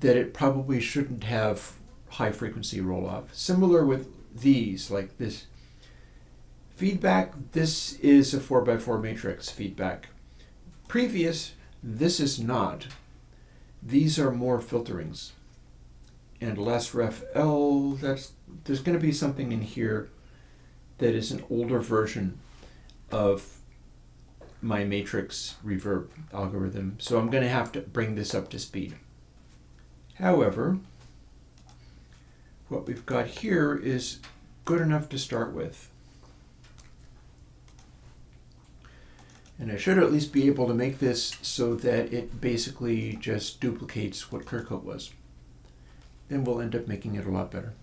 that it probably shouldn't have high frequency roll off. Similar with these, like this feedback, this is a 4x4 matrix feedback. Previous, this is not. These are more filterings. And less ref L, there's going to be something in here that is an older version of my matrix reverb algorithm. So I'm going to have to bring this up to speed. However, what we've got here is good enough to start with. And I should at least be able to make this so that it basically just duplicates what clear coat was. Then we'll end up making it a lot better.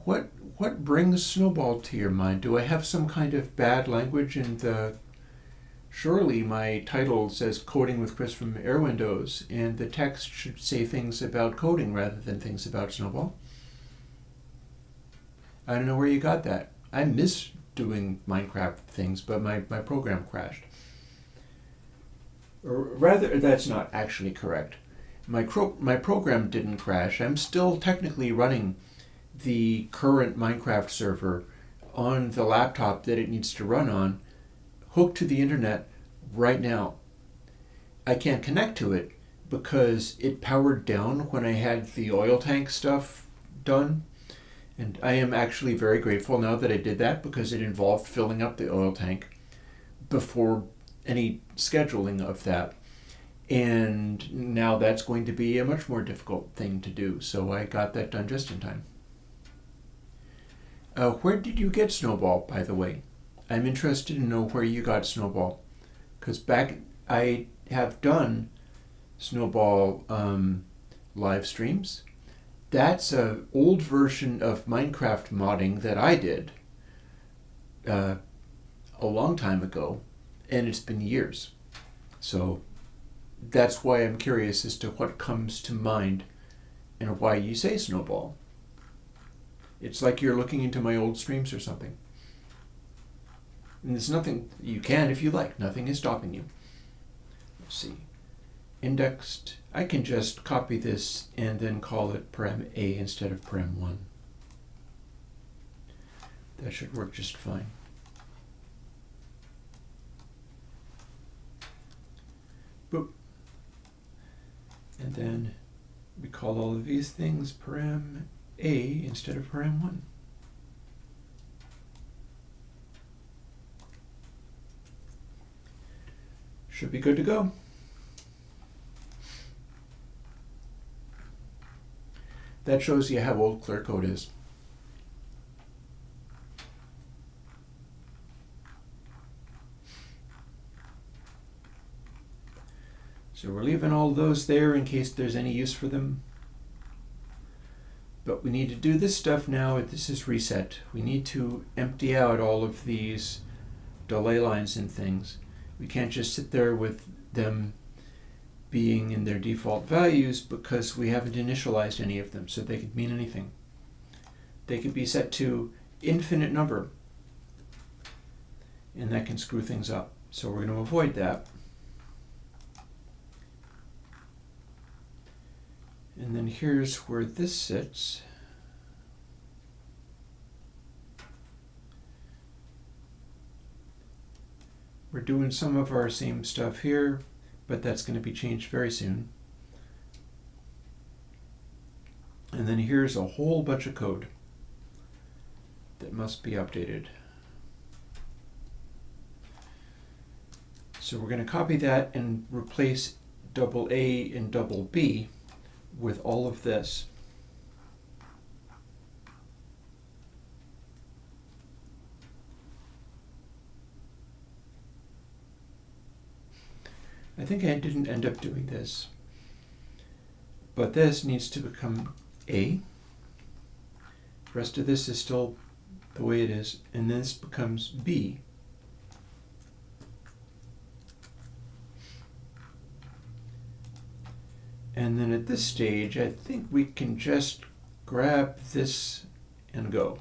What brings Snowball to your mind? Do I have some kind of bad language in the... Surely my title says Coding with Chris from Airwindows, and the text should say things about coding rather than things about Snowball. I don't know where you got that. I miss doing Minecraft things, but my program crashed. Or rather, that's not actually correct. My program didn't crash. I'm still technically running the current Minecraft server on the laptop that it needs to run on, hooked to the internet right now. I can't connect to it because it powered down when I had the oil tank stuff done. And I am actually very grateful now that I did that, because it involved filling up the oil tank before any scheduling of that. And now that's going to be a much more difficult thing to do. So I got that done just in time. Where did you get Snowball, by the way? I'm interested to know where you got Snowball. Because back, I have done Snowball live streams. That's an old version of Minecraft modding that I did a long time ago, and it's been years. So that's why I'm curious as to what comes to mind and why you say Snowball. It's like you're looking into my old streams or something. And there's nothing, you can if you like, nothing is stopping you. Let's see. Indexed, I can just copy this and then call it param A instead of param 1. That should work just fine. Boop. And then we call all of these things param A instead of param 1. Should be good to go. That shows you how old clear coat is. So we're leaving all those there in case there's any use for them. But we need to do this stuff now. This is reset. We need to empty out all of these delay lines and things. We can't just sit there with them being in their default values because we haven't initialized any of them, so they could mean anything. They could be set to infinite number, and that can screw things up. So we're going to avoid that. And then here's where this sits. We're doing some of our same stuff here, but that's going to be changed very soon. And then here's a whole bunch of code that must be updated. So we're going to copy that and replace double A and double B with all of this. I think I didn't end up doing this, but this needs to become A. The rest of this is still the way it is, and this becomes B. And then at this stage, I think we can just grab this and go.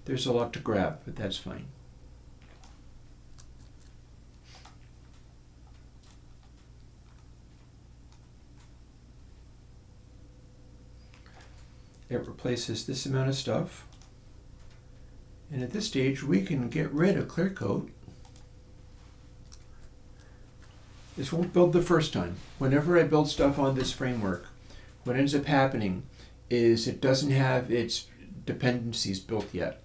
There's a lot to grab, but that's fine. It replaces this amount of stuff. And at this stage, we can get rid of clear coat. This won't build the first time. Whenever I build stuff on this framework, what ends up happening is it doesn't have its dependencies built yet.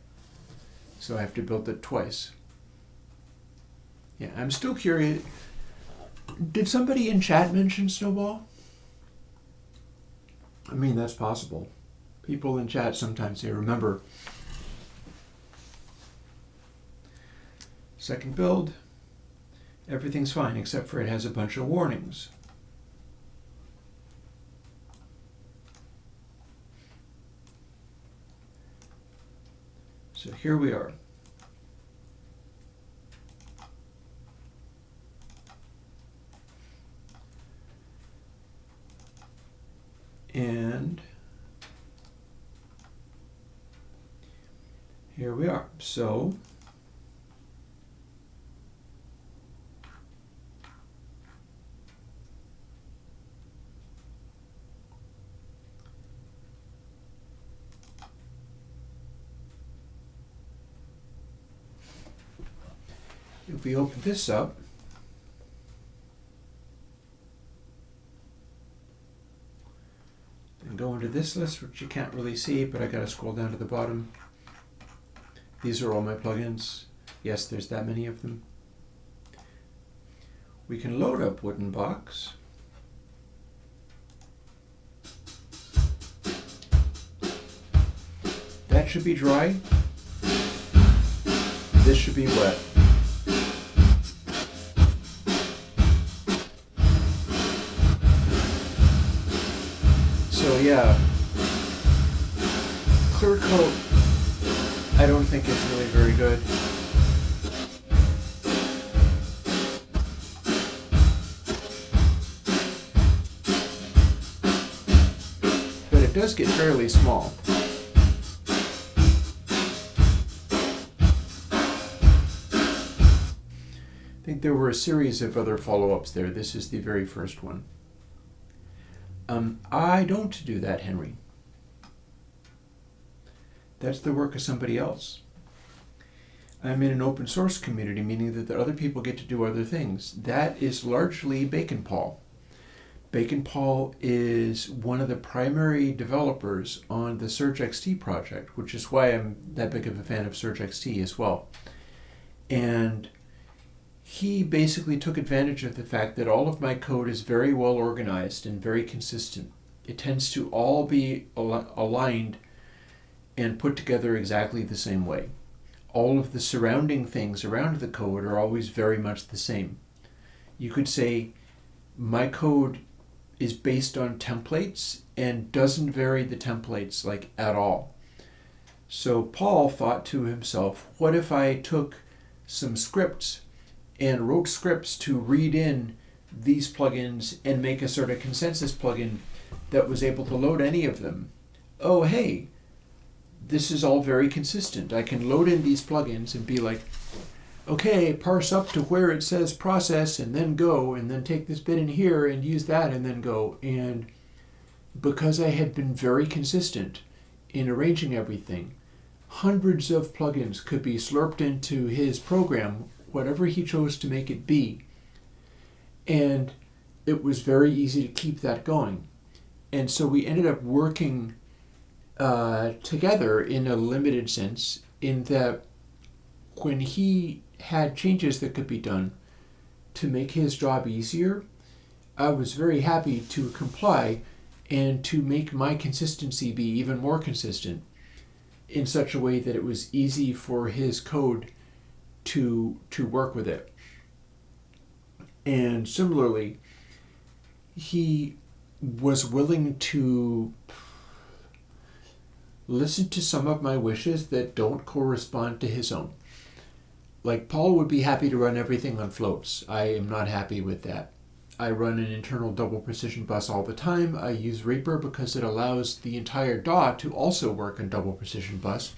So I have to build it twice. Yeah, I'm still curious. Did somebody in chat mention Snowball? I mean, that's possible. People in chat sometimes they remember. Second build, everything's fine except for it has a bunch of warnings. So here we are. And here we are. So if we open this up, and go into this list, which you can't really see, but I gotta scroll down to the bottom. These are all my plugins. Yes, there's that many of them. We can load up Wooden Box. That should be dry. This should be wet. So yeah, clear coat, I don't think it's really very good. But it does get fairly small. I think there were a series of other follow-ups there. This is the very first one. I don't do that, Henry. That's the work of somebody else. I'm in an open source community, meaning that the other people get to do other things. That is largely Bacon Paul. Bacon Paul is one of the primary developers on the Surge XT project, which is why I'm that big of a fan of Surge XT as well. And he basically took advantage of the fact that all of my code is very well organized and very consistent. It tends to all be aligned and put together exactly the same way. All of the surrounding things around the code are always very much the same. You could say my code is based on templates and doesn't vary the templates like at all. So Paul thought to himself, what if I took some scripts and wrote scripts to read in these plugins and make a sort of consensus plugin that was able to load any of them? Oh, hey, this is all very consistent. I can load in these plugins and be like, okay, parse up to where it says process and then go, and then take this bit in here and use that and then go. And because I had been very consistent in arranging everything, hundreds of plugins could be slurped into his program, whatever he chose to make it be. And it was very easy to keep that going. And so we ended up working together in a limited sense, in that when he had changes that could be done to make his job easier, I was very happy to comply and to make my consistency be even more consistent in such a way that it was easy for his code to work with it. And similarly, he was willing to listen to some of my wishes that don't correspond to his own. Like, Paul would be happy to run everything on floats. I am not happy with that. I run an internal double precision bus all the time. I use Reaper because it allows the entire DAW to also work on double precision bus.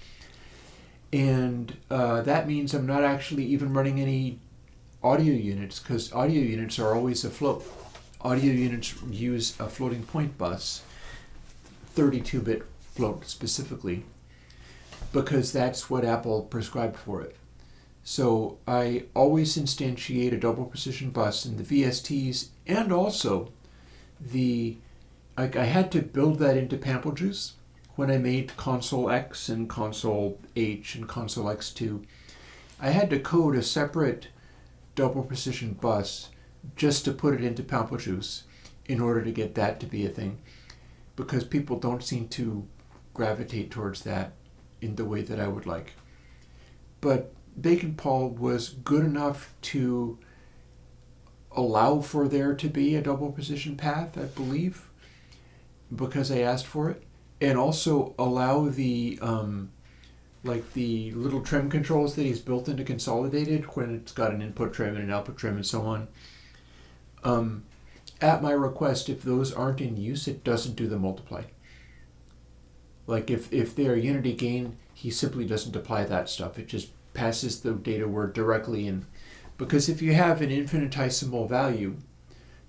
And that means I'm not actually even running any audio units, because audio units are always afloat. Audio units use a floating point bus, 32-bit float specifically, because that's what Apple prescribed for it. So I always instantiate a double precision bus in the VSTs, and also I had to build that into Pamplejuice when I made Console X and Console H and Console X2. I had to code a separate double precision bus just to put it into Pamplejuice in order to get that to be a thing, because people don't seem to gravitate towards that in the way that I would like. But Bacon Paul was good enough to allow for there to be a double precision path, I believe, because I asked for it, and also allow the the little trim controls that he's built into Consolidated when it's got an input trim and an output trim and so on. At my request, if those aren't in use, it doesn't do the multiply. Like if they're Unity gain, he simply doesn't apply that stuff. It just passes the data word directly in. Because if you have an infinitesimal value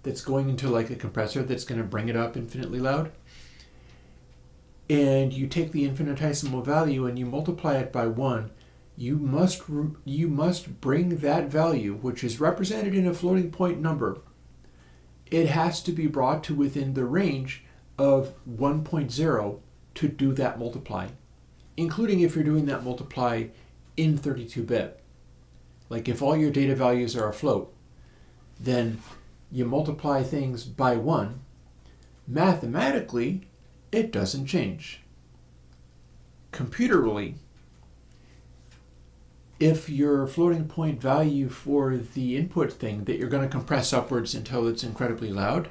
that's going into like a compressor that's going to bring it up infinitely loud, and you take the infinitesimal value and you multiply it by 1, you must bring that value, which is represented in a floating point number, it has to be brought to within the range of 1.0 to do that multiply, including if you're doing that multiply in 32-bit. Like if all your data values are afloat, then you multiply things by 1, mathematically, it doesn't change. Computerally, if your floating point value for the input thing that you're going to compress upwards until it's incredibly loud,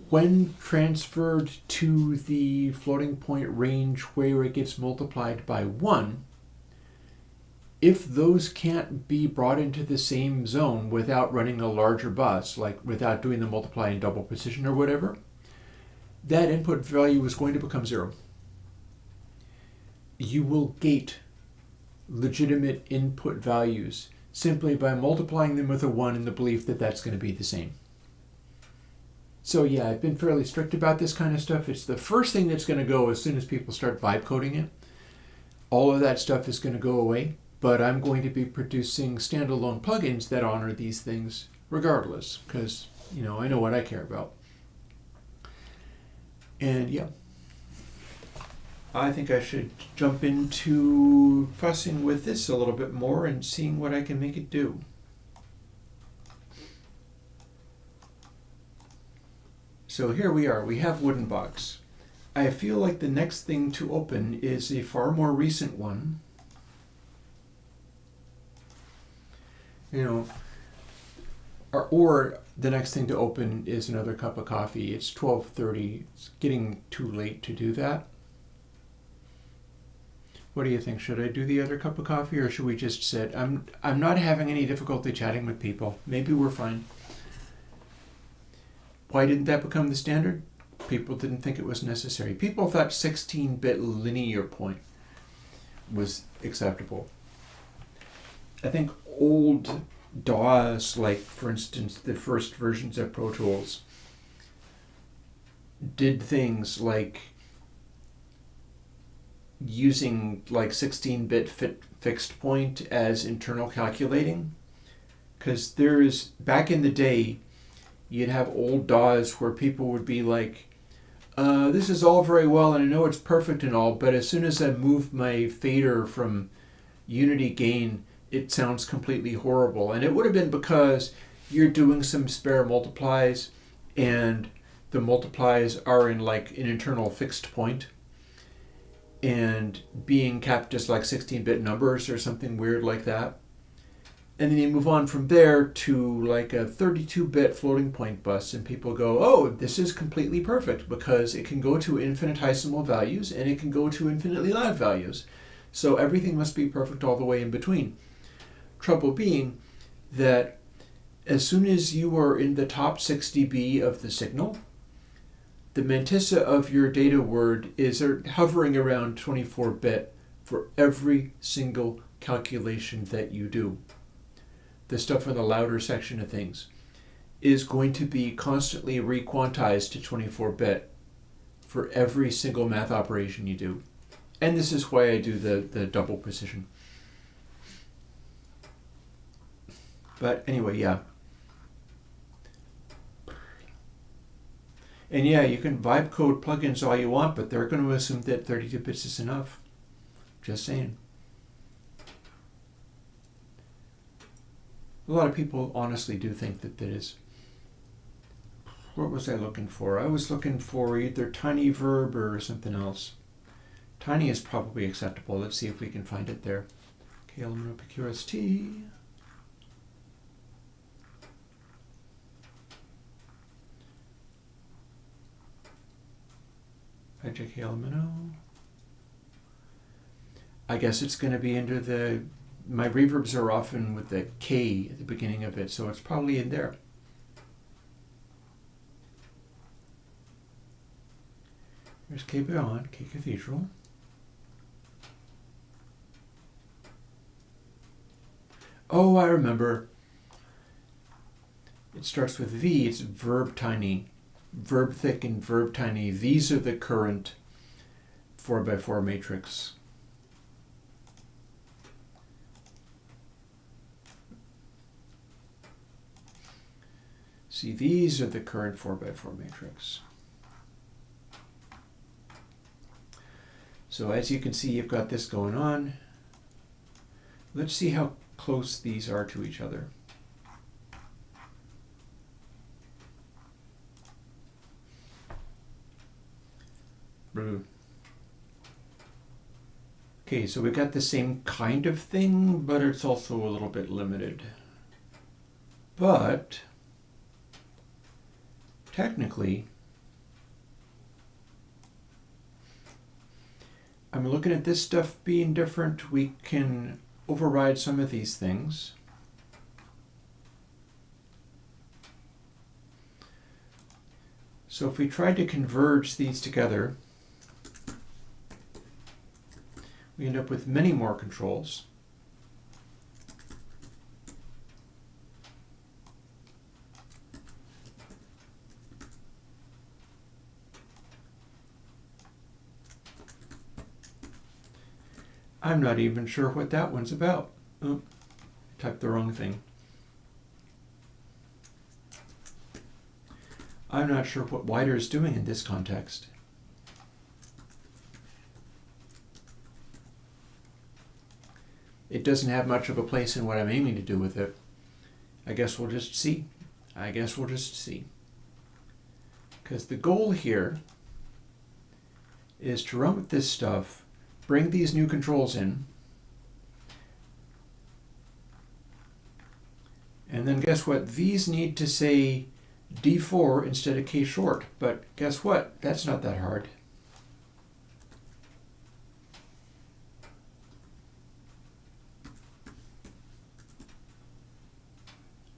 when transferred to the floating point range where it gets multiplied by 1, if those can't be brought into the same zone without running a larger bus, like without doing the multiply in double precision or whatever, that input value is going to become 0. You will gate legitimate input values simply by multiplying them with a 1 in the belief that that's going to be the same. So yeah, I've been fairly strict about this kind of stuff. It's the first thing that's going to go as soon as people start vibe coding it. All of that stuff is going to go away, but I'm going to be producing standalone plugins that honor these things regardless, because, I know what I care about. And yeah, I think I should jump into fussing with this a little bit more and seeing what I can make it do. So here we are, we have Wooden Box. I feel like the next thing to open is a far more recent one. Or the next thing to open is another cup of coffee. It's 12:30, it's getting too late to do that. What do you think? Should I do the other cup of coffee or should we just sit? I'm not having any difficulty chatting with people. Maybe we're fine. Why didn't that become the standard? People didn't think it was necessary. People thought 16-bit linear point was acceptable. I think old DAWs, like for instance the first versions of Pro Tools, did things like using like 16-bit fixed point as internal calculating. Because back in the day, you'd have old DAWs where people would be like, this is all very well and I know it's perfect and all, but as soon as I move my fader from Unity gain, it sounds completely horrible. And it would have been because you're doing some spare multiplies and the multiplies are in like an internal fixed point and being kept as like 16-bit numbers or something weird like that. And then you move on from there to like a 32-bit floating point bus, and people go, oh, this is completely perfect because it can go to infinitesimal values and it can go to infinitely loud values. So everything must be perfect all the way in between. Trouble being that as soon as you are in the top 6 dB of the signal, the mantissa of your data word is hovering around 24-bit for every single calculation that you do. The stuff in the louder section of things is going to be constantly re-quantized to 24-bit for every single math operation you do. And this is why I do the double precision. But anyway, yeah. And yeah, you can vibe code plugins all you want, but they're going to assume that 32 bits is enough. Just saying. A lot of people honestly do think that is. What was I looking for? I was looking for either tiny verb or something else. Tiny is probably acceptable. Let's see if we can find it there. Okay, element of PQST. Hijack elemento. I guess it's going to be under the. My reverbs are often with the K at the beginning of it, so it's probably in there. Here's K Beyond, K Cathedral. Oh, I remember. It starts with V, it's verb tiny. Verb thick and verb tiny. These are the current 4x4 matrix. See, these are the current 4x4 matrix. So as you can see, you've got this going on. Let's see how close these are to each other. Okay, so we've got the same kind of thing, but it's also a little bit limited. But technically, I'm looking at this stuff being different. We can override some of these things. So if we tried to converge these together, we end up with many more controls. I'm not even sure what that one's about. Oh, I typed the wrong thing. I'm not sure what wider is doing in this context. It doesn't have much of a place in what I'm aiming to do with it. I guess we'll just see. Because the goal here is to run with this stuff, bring these new controls in, and then guess what? These need to say D4 instead of K short, but guess what? That's not that hard.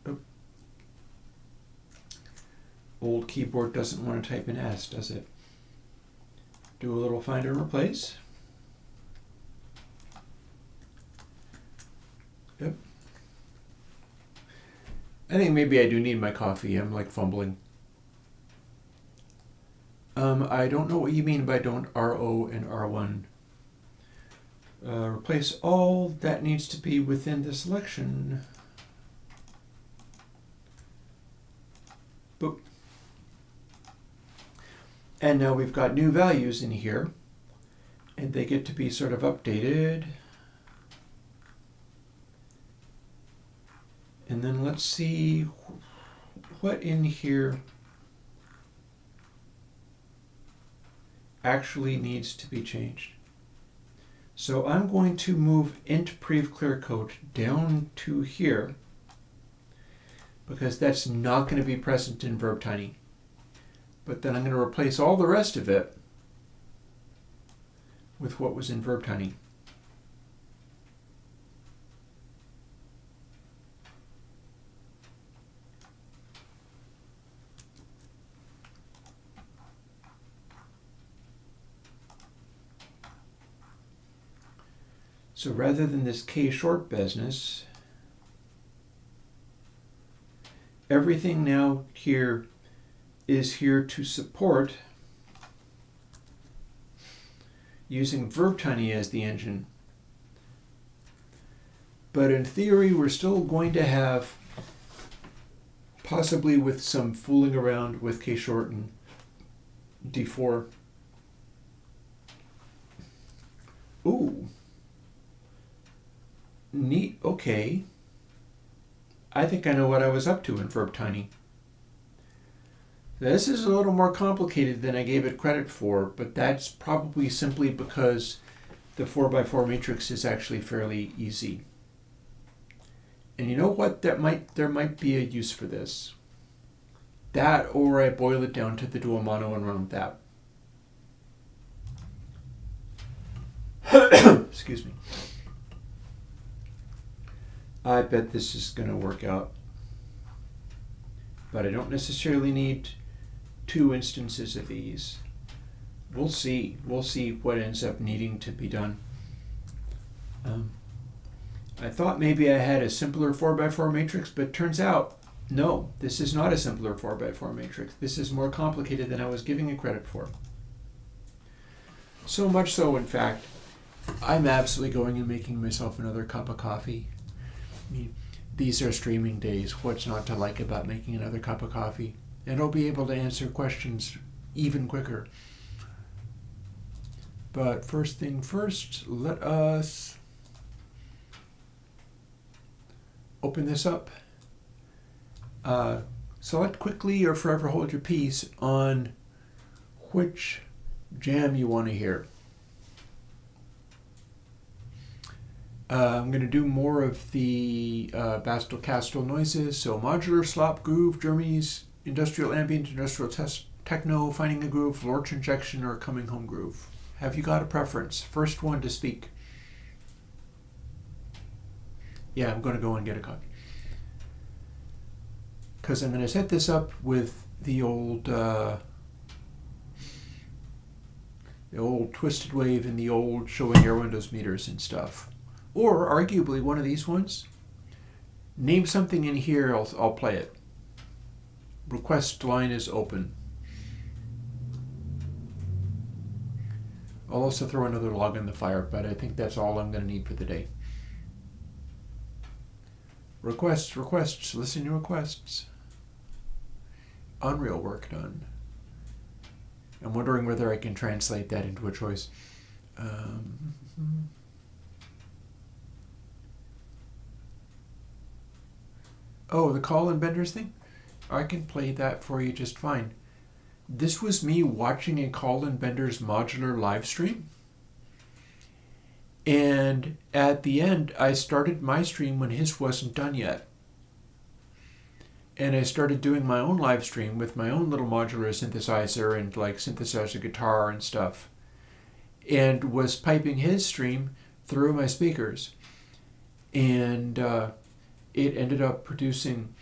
Oh. Old keyboard doesn't want to type in S, does it? Do a little find and replace. Yep. I think maybe I do need my coffee. I'm like fumbling. I don't know what you mean by don't RO and R1. Replace all. That needs to be within the selection. Boop. And now we've got new values in here, and they get to be sort of updated. And then let's see what in here actually needs to be changed. So I'm going to move int prev clear coat down to here because that's not going to be present in verb tiny. But then I'm going to replace all the rest of it with what was in verb tiny. So rather than this K short business, everything now here is here to support using verb tiny as the engine. But in theory, we're still going to have, possibly with some fooling around with K short and D4. Ooh. Neat, okay. I think I know what I was up to in verb tiny. This is a little more complicated than I gave it credit for, but that's probably simply because the 4x4 matrix is actually fairly easy. And you know what? There might be a use for this. That, or I boil it down to the dual mono and run with that. Excuse me. I bet this is going to work out. But I don't necessarily need 2 instances of these. We'll see. We'll see what ends up needing to be done. I thought maybe I had a simpler 4x4 matrix, but turns out, no, this is not a simpler 4x4 matrix. This is more complicated than I was giving it credit for. So much so, in fact, I'm absolutely going and making myself another cup of coffee. I mean, these are streaming days. What's not to like about making another cup of coffee? And I'll be able to answer questions even quicker. But first thing first, let us open this up. Select quickly or forever hold your peace on which jam you want to hear. I'm going to do more of the Bastel Castel noises, so modular, slop, groove, Germany's industrial ambient, industrial techno, finding a groove, Lorch injection, or coming home groove. Have you got a preference? First one to speak. Yeah, I'm going to go and get a copy. Because I'm going to set this up with the old twisted wave and the old showing Airwindows meters and stuff. Or arguably one of these ones. Name something in here, I'll play it. Request line is open. I'll also throw another log in the fire, but I think that's all I'm going to need for the day. Requests, listen to requests. Unreal work done. I'm wondering whether I can translate that into a choice. Oh, the Colin Benders thing? I can play that for you just fine. This was me watching a Colin Benders modular live stream. And at the end, I started my stream when his wasn't done yet. And I started doing my own live stream with my own little modular synthesizer and like synthesizer guitar and stuff. And was piping his stream through my speakers. And it ended up producing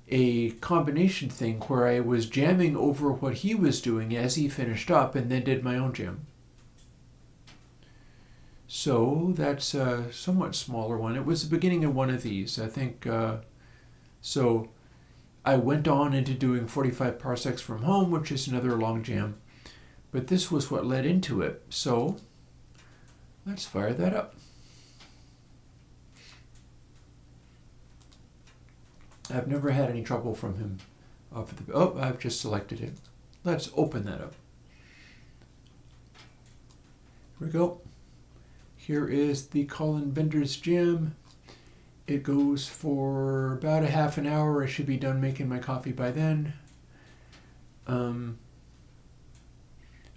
a combination thing where I was jamming over what he was doing as he finished up and then did my own jam. So that's a somewhat smaller one. It was the beginning of one of these, I think. So I went on into doing 45 parsecs from home, which is another long jam. But this was what led into it. So let's fire that up. I've never had any trouble from him. Oh, I've just selected it. Let's open that up. Here we go. Here is the Colin Benders jam. It goes for about a half an hour. I should be done making my coffee by then.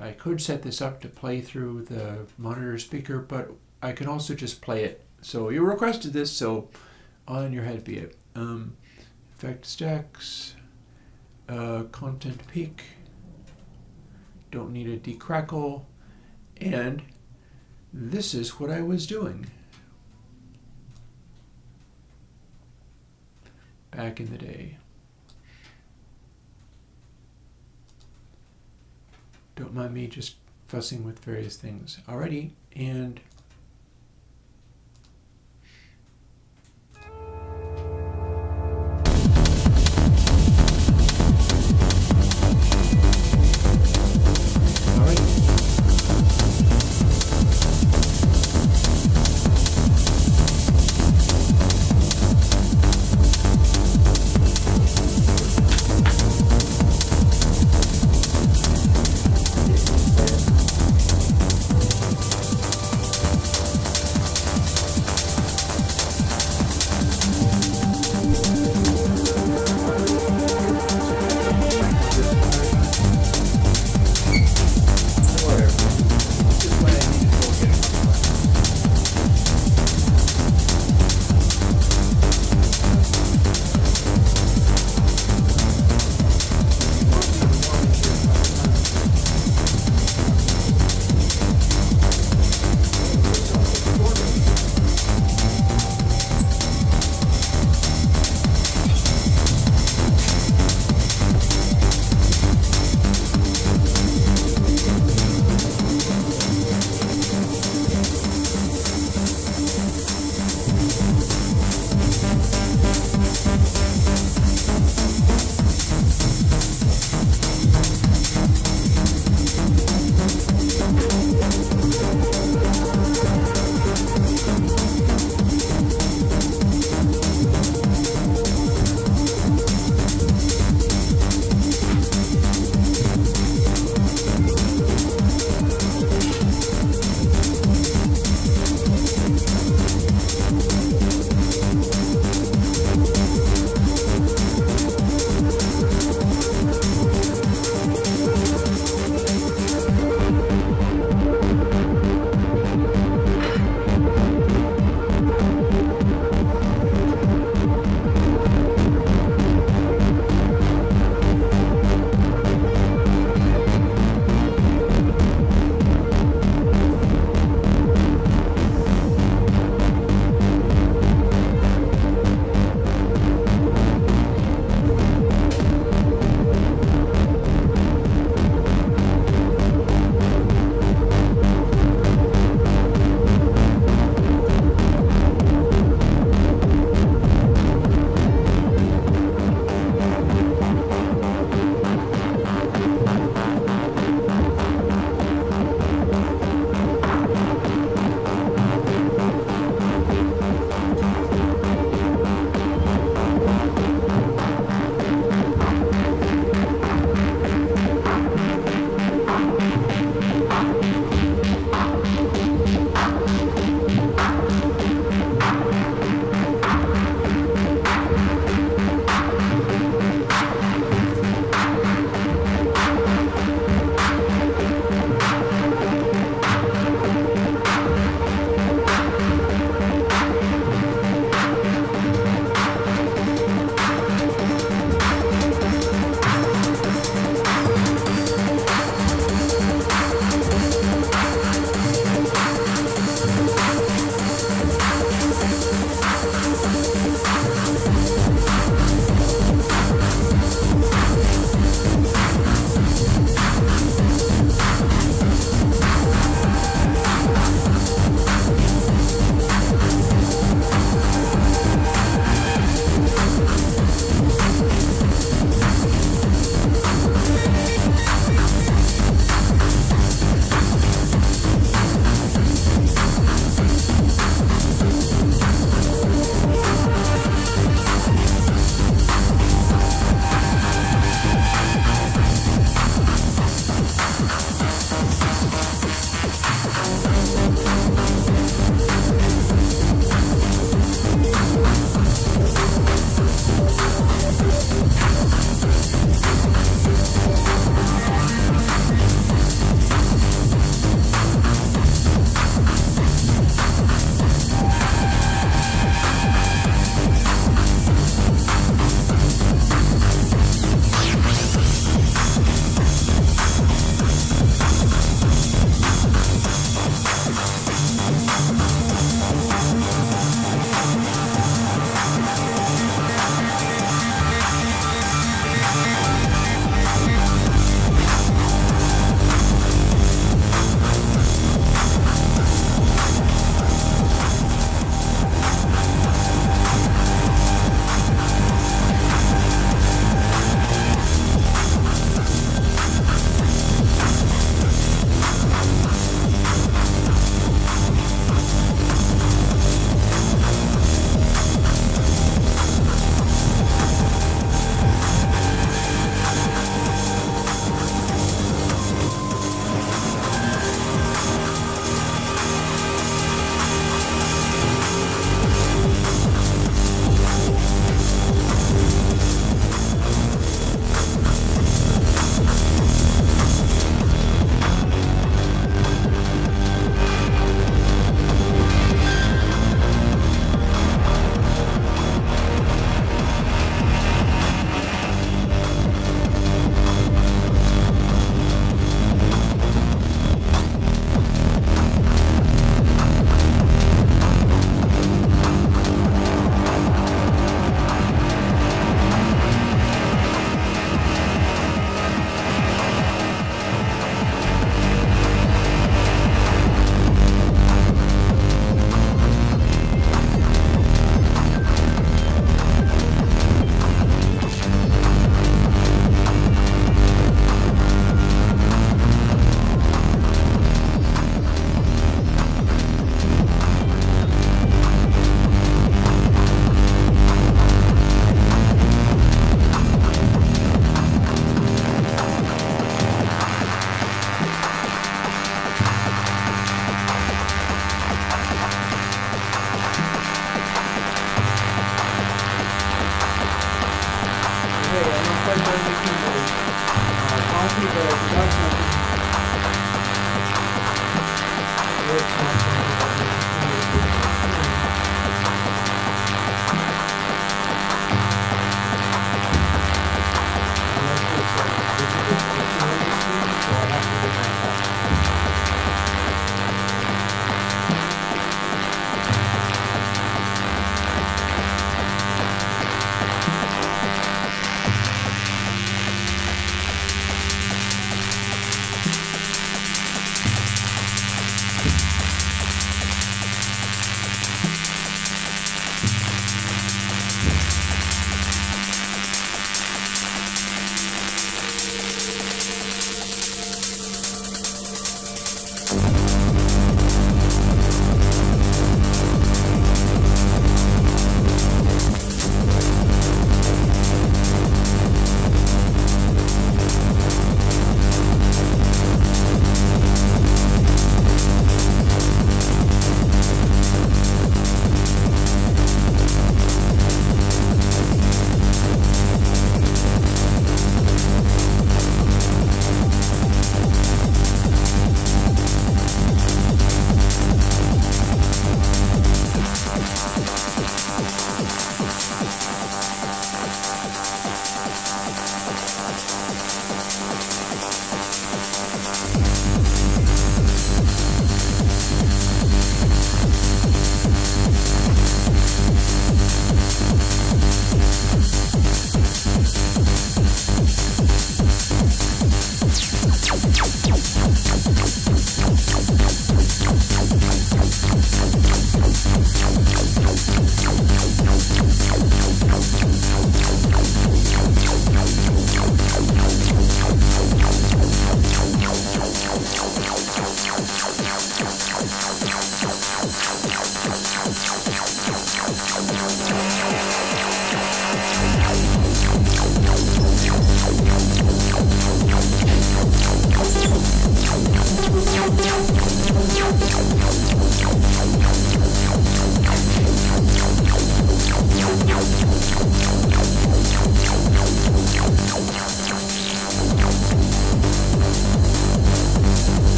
I could set this up to play through the monitor speaker, but I can also just play it. So you requested this, so on your head be it. Effect stacks, content peak, don't need a decrackle, and this is what I was doing back in the day. Don't mind me just fussing with various things. Alrighty, and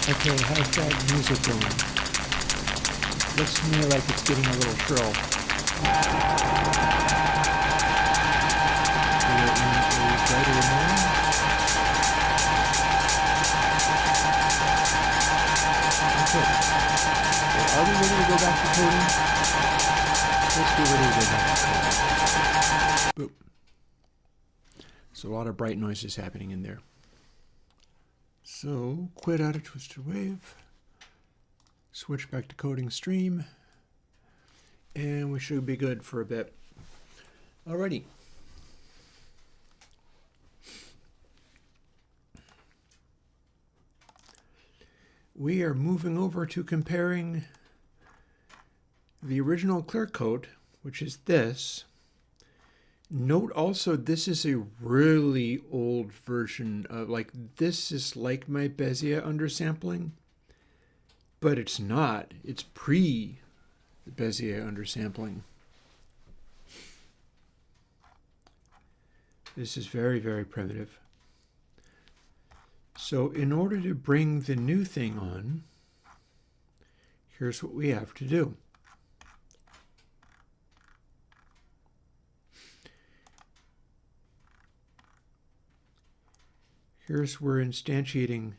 Okay, how's that music going? Looks to me like it's getting a little shrill. We're in a brighter mode. Okay. So are we ready to go back to coding? Let's be ready to go back to coding. Boop. So a lot of bright noises happening in there. So quit out of Twisted Wave. Switch back to coding stream, and we should be good for a bit. Alrighty. We are moving over to comparing the original clear coat, which is this. Note also this is a really old version of, like, this is like my Bezier undersampling. But it's not. It's pre the Bezier undersampling. This is very, very primitive. So in order to bring the new thing on, here's what we have to do. Here's where instantiating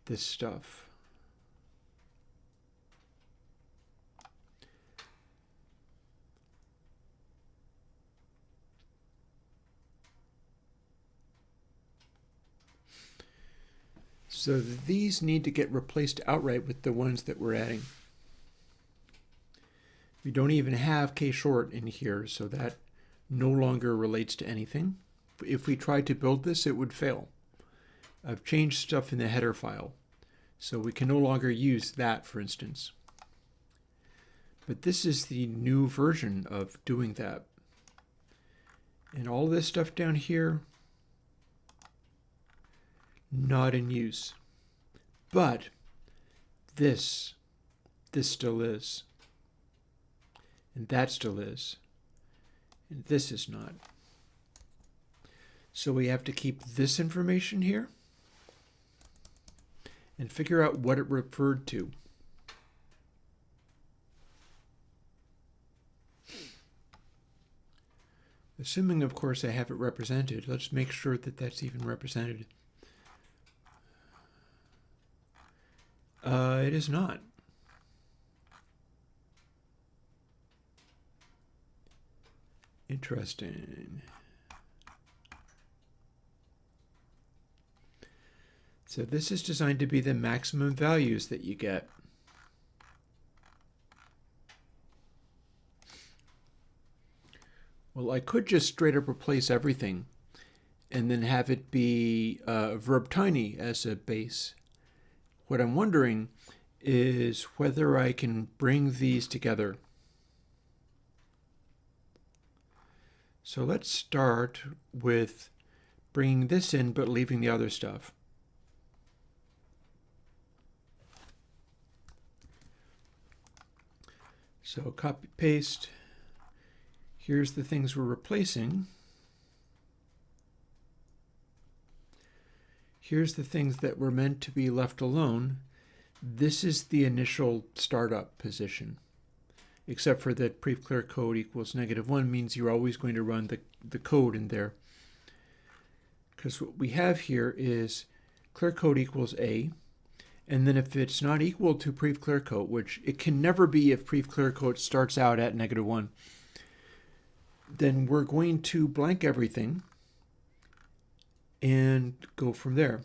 this stuff. So these need to get replaced outright with the ones that we're adding. We don't even have K-short in here, so that no longer relates to anything. If we tried to build this, it would fail. I've changed stuff in the header file, so we can no longer use that, for instance. But this is the new version of doing that. And all this stuff down here, not in use. But this still is. And that still is. And this is not. So we have to keep this information here and figure out what it referred to. Assuming, of course, I have it represented. Let's make sure that that's even represented. It is not. Interesting. So this is designed to be the maximum values that you get. Well, I could just straight up replace everything and then have it be verb tiny as a base. What I'm wondering is whether I can bring these together. So let's start with bringing this in but leaving the other stuff. So copy paste. Here's the things we're replacing. Here's the things that were meant to be left alone. This is the initial startup position, except for that pre-clear code equals -1 means you're always going to run the code in there. Because what we have here is clear code equals A, and then if it's not equal to pre-clear code, which it can never be if pre-clear code starts out at -1, then we're going to blank everything and go from there.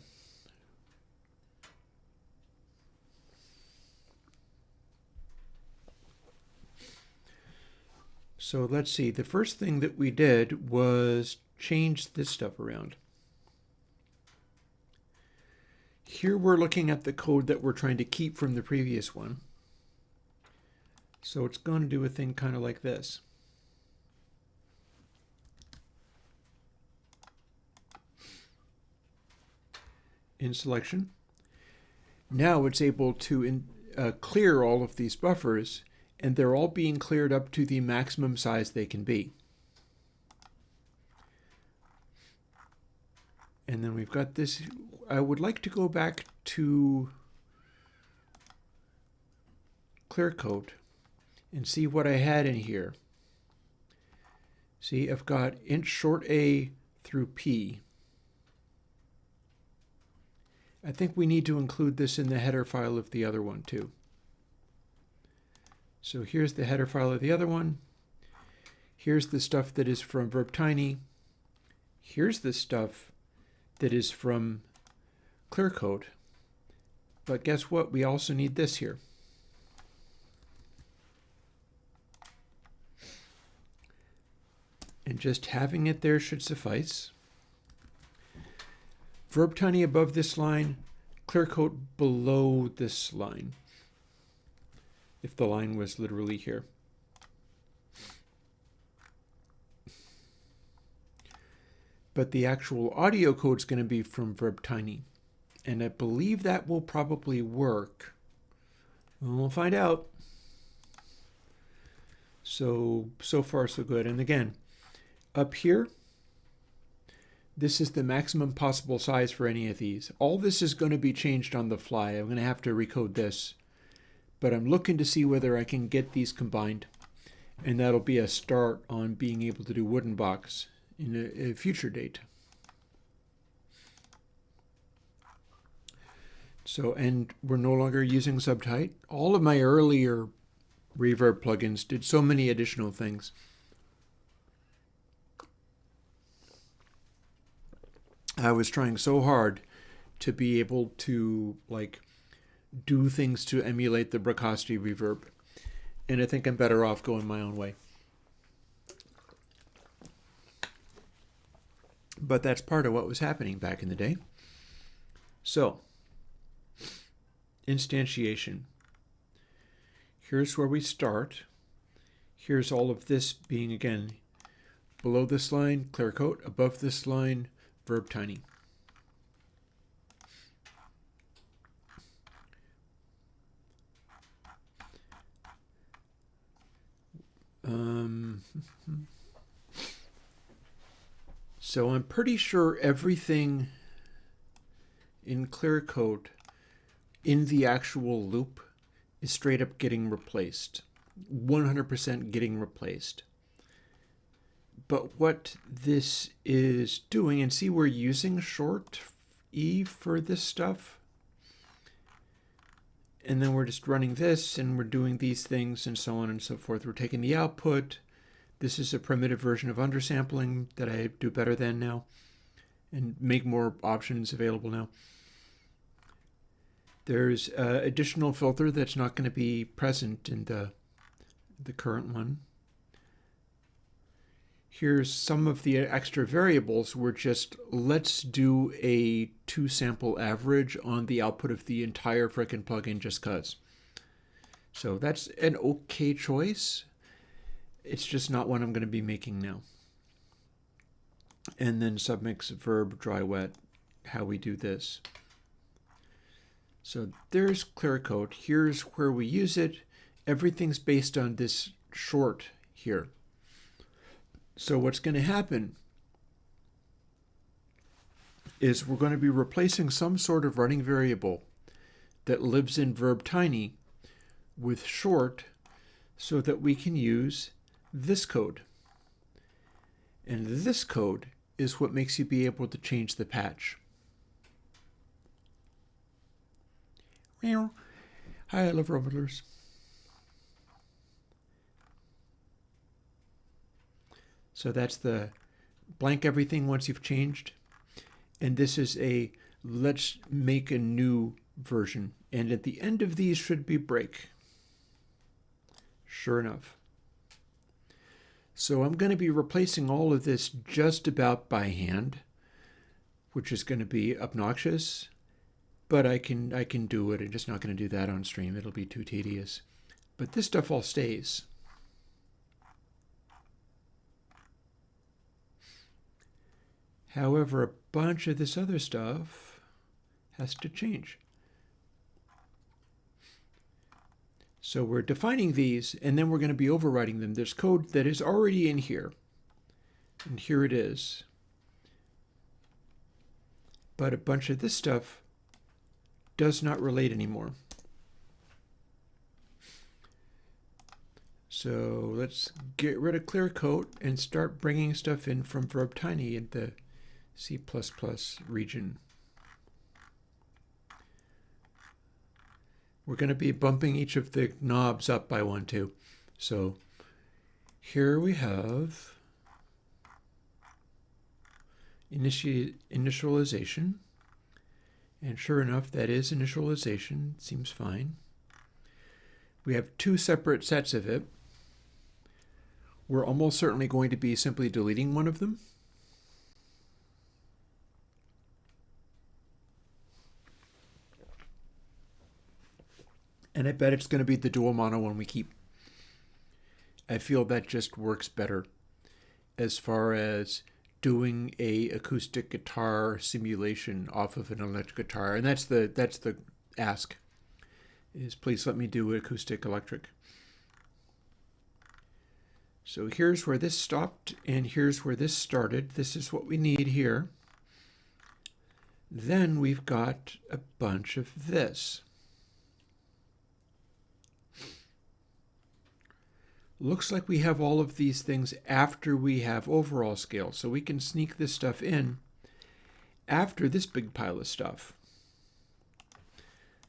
So let's see, the first thing that we did was change this stuff around. Here we're looking at the code that we're trying to keep from the previous one. So it's going to do a thing kind of like this. In selection. Now it's able to clear all of these buffers, and they're all being cleared up to the maximum size they can be. And then we've got this. I would like to go back to clear coat and see what I had in here. See, I've got int short a through p. I think we need to include this in the header file of the other one too. So here's the header file of the other one. Here's the stuff that is from verbtiny. Here's the stuff that is from clearcoat. But guess what? We also need this here. And just having it there should suffice. Verbtiny above this line, clearcoat below this line, if the line was literally here. But the actual audio code is going to be from verbtiny. And I believe that will probably work. We'll find out. So far so good. And again, up here, this is the maximum possible size for any of these. All this is going to be changed on the fly. I'm going to have to recode this. But I'm looking to see whether I can get these combined. And that'll be a start on being able to do Wooden Box in a future date. So, and we're no longer using Subtight. All of my earlier reverb plugins did so many additional things. I was trying so hard to be able to do things to emulate the Bracasti reverb. And I think I'm better off going my own way. But that's part of what was happening back in the day. So, instantiation. Here's where we start. Here's all of this being, again, below this line, clearcoat, above this line, verbtiny. So I'm pretty sure everything in clearcoat in the actual loop is straight up getting replaced. 100% getting replaced. But what this is doing, and see we're using short E for this stuff. And then we're just running this and we're doing these things and so on and so forth. We're taking the output. This is a primitive version of undersampling that I do better than now and make more options available now. There's an additional filter that's not going to be present in the current one. Here's some of the extra variables. We're just, let's do a 2-sample average on the output of the entire frickin' plugin just cause. So that's an okay choice. It's just not one I'm going to be making now. And then submix, verb, dry, wet, how we do this. So there's clearcoat. Here's where we use it. Everything's based on this short here. So what's going to happen is we're going to be replacing some sort of running variable that lives in verbtiny with short so that we can use this code. And this code is what makes you be able to change the patch. Hi, I love robotlers. So that's the blank everything once you've changed. And this is a let's make a new version. And at the end of these should be break. Sure enough. So I'm going to be replacing all of this just about by hand, which is going to be obnoxious, but I can do it. I'm just not going to do that on stream. It'll be too tedious. But this stuff all stays. However, a bunch of this other stuff has to change. So we're defining these, and then we're going to be overriding them. There's code that is already in here, and here it is. But a bunch of this stuff does not relate anymore. So let's get rid of clear coat and start bringing stuff in from verb tiny in the C++ region. We're going to be bumping each of the knobs up by 1, 2. So here we have initialization. And sure enough, that is initialization. Seems fine. We have 2 separate sets of it. We're almost certainly going to be simply deleting one of them. And I bet it's going to be the dual mono one we keep. I feel that just works better as far as doing a acoustic guitar simulation off of an electric guitar. And that's the ask, is please let me do acoustic electric. So here's where this stopped, and here's where this started. This is what we need here. Then we've got a bunch of this. Looks like we have all of these things after we have overall scale, so we can sneak this stuff in after this big pile of stuff,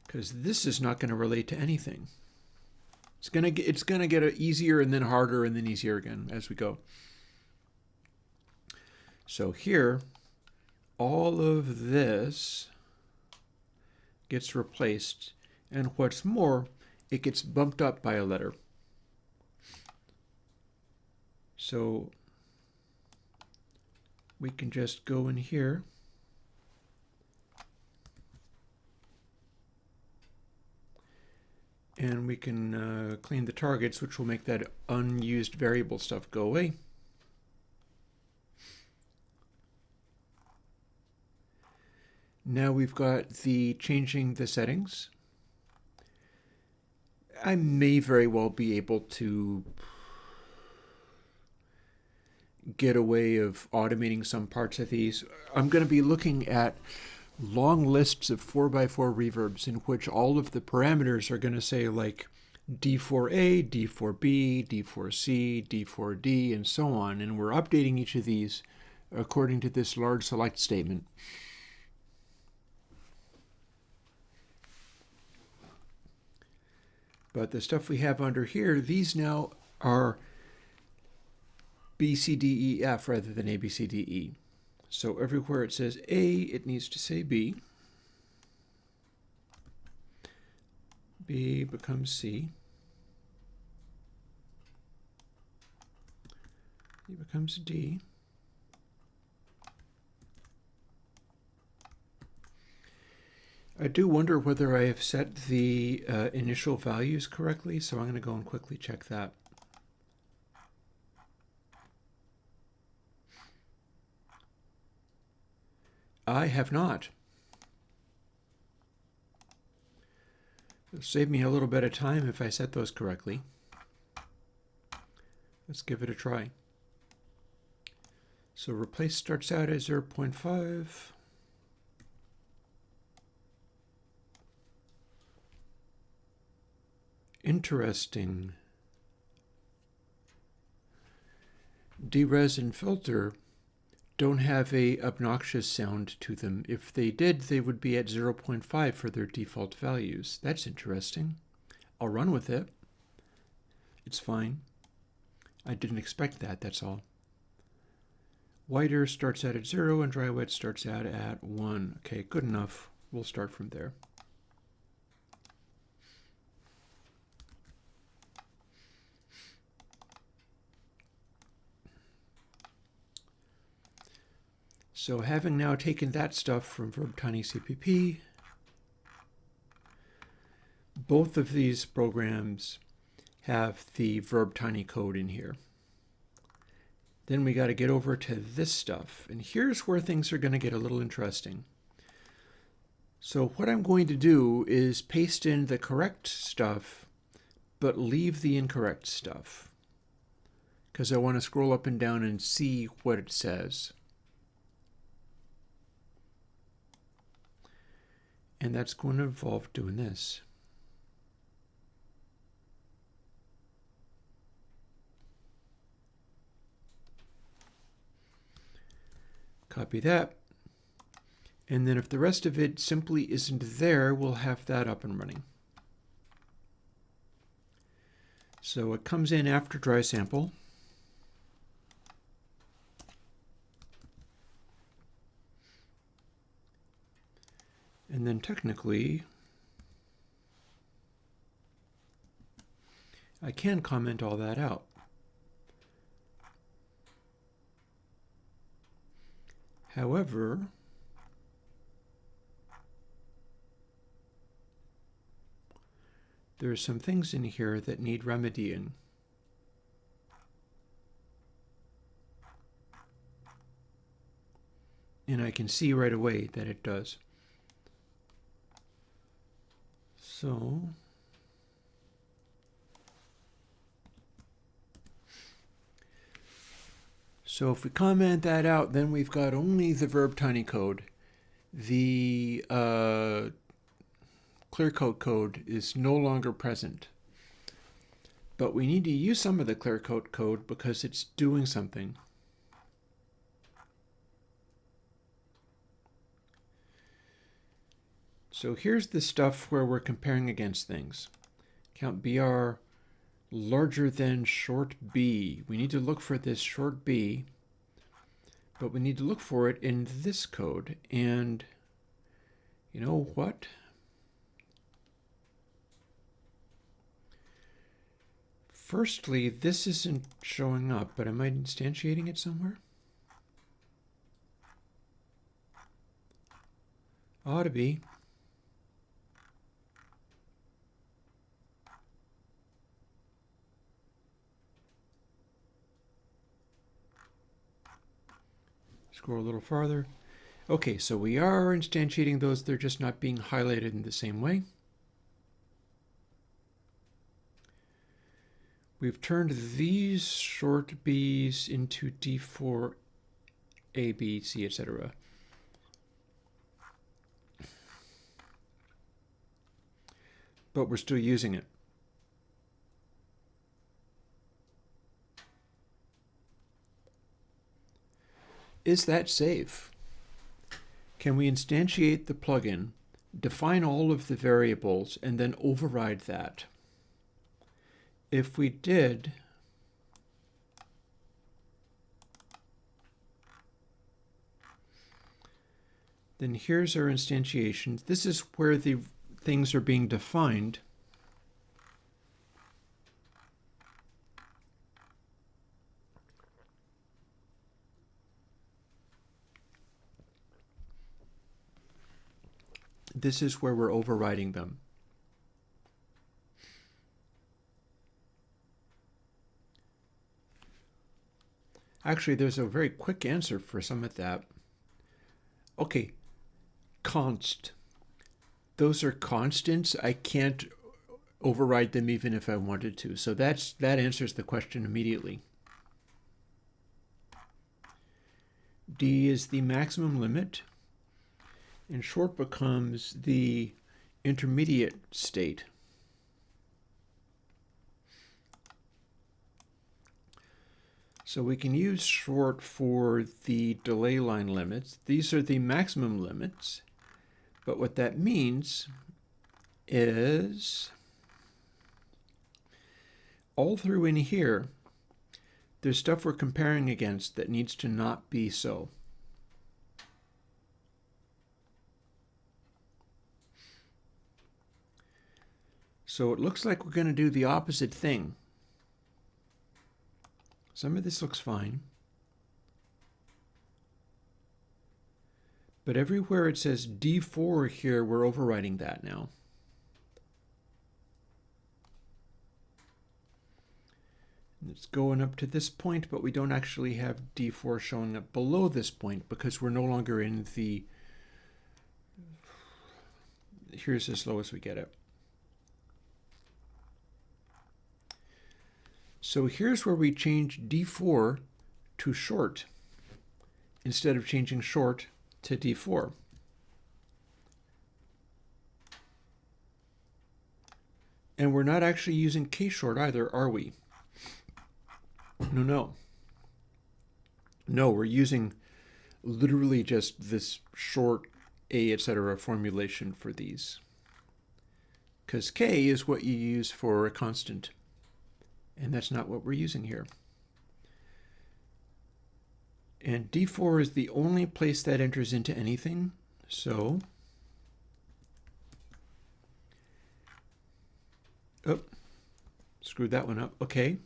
because this is not going to relate to anything. It's going to get easier and then harder and then easier again as we go. So here, all of this gets replaced, and what's more, it gets bumped up by a letter. So we can just go in here and we can clean the targets, which will make that unused variable stuff go away. Now we've got the changing the settings. I may very well be able to get a way of automating some parts of these. I'm going to be looking at long lists of 4x4 reverbs in which all of the parameters are going to say like D4A, D4B, D4C, D4D, and so on. And we're updating each of these according to this large select statement. But the stuff we have under here, these now are B, C, D, E, F rather than A, B, C, D, E. So everywhere it says A, it needs to say B. B becomes C. E becomes D. I do wonder whether I have set the initial values correctly, so I'm going to go and quickly check that. I have not. It'll save me a little bit of time if I set those correctly. Let's give it a try. So replace starts out at 0.5. Interesting. Deres and filter don't have a obnoxious sound to them. If they did, they would be at 0.5 for their default values. That's interesting. I'll run with it. It's fine. I didn't expect that, that's all. Whiter starts out at 0 and dry wet starts out at 1. Okay, good enough. We'll start from there. So having now taken that stuff from verb tiny CPP, both of these programs have the verb tiny code in here. Then we got to get over to this stuff. And here's where things are going to get a little interesting. So what I'm going to do is paste in the correct stuff, but leave the incorrect stuff, because I want to scroll up and down and see what it says. And that's going to involve doing this. Copy that. And then if the rest of it simply isn't there, we'll have that up and running. So it comes in after dry sample. And then technically, I can comment all that out. However, there are some things in here that need remedying. And I can see right away that it does. So if we comment that out, then we've got only the verb tiny code. The clear coat code is no longer present. But we need to use some of the clear coat code because it's doing something. So here's the stuff where we're comparing against things. Count BR larger than short b. We need to look for this short b, but we need to look for it in this code. And you know what? Firstly, this isn't showing up, but am I instantiating it somewhere? Ought to be. Scroll a little farther. Okay, so we are instantiating those. They're just not being highlighted in the same way. We've turned these short b's into D4, A, B, C, etc. But we're still using it. Is that safe? Can we instantiate the plugin, define all of the variables, and then override that? If we did, then here's our instantiations. This is where the things are being defined. This is where we're overriding them. Actually, there's a very quick answer for some of that. Okay, const. Those are constants. I can't override them even if I wanted to. So that answers the question immediately. D is the maximum limit, and short becomes the intermediate state. So we can use short for the delay line limits. These are the maximum limits. But what that means is all through in here, there's stuff we're comparing against that needs to not be so. So it looks like we're going to do the opposite thing. Some of this looks fine. But everywhere it says D4 here, we're overriding that now. And it's going up to this point, but we don't actually have D4 showing up below this point because we're no longer in the... Here's as low as we get it. So here's where we change D4 to short instead of changing short to D4. And we're not actually using K-short either, are we? No, we're using literally just this short A, etc. formulation for these. Because K is what you use for a constant. And that's not what we're using here. And D4 is the only place that enters into anything. So, oh, screwed that one up. Okay.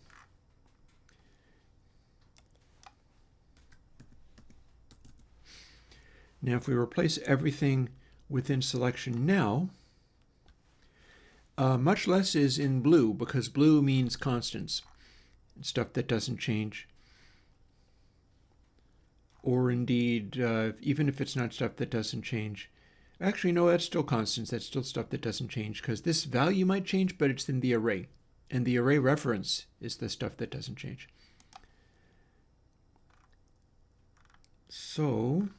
Now, if we replace everything within selection now, much less is in blue, because blue means constants, stuff that doesn't change. Or indeed, even if it's not stuff that doesn't change. Actually, no, that's still constants. That's still stuff that doesn't change, because this value might change, but it's in the array. And the array reference is the stuff that doesn't change. So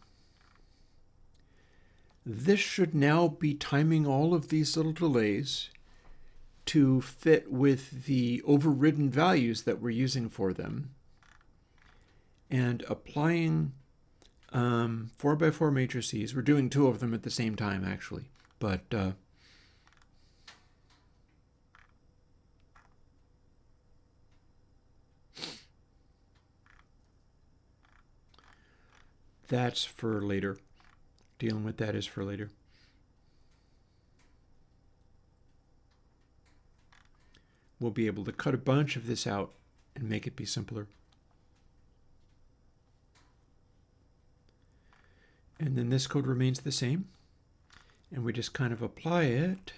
this should now be timing all of these little delays to fit with the overridden values that we're using for them, and applying 4x4 matrices. We're doing two of them at the same time, actually, but that's for later. Dealing with that is for later. We'll be able to cut a bunch of this out and make it be simpler. And then this code remains the same. And we just kind of apply it.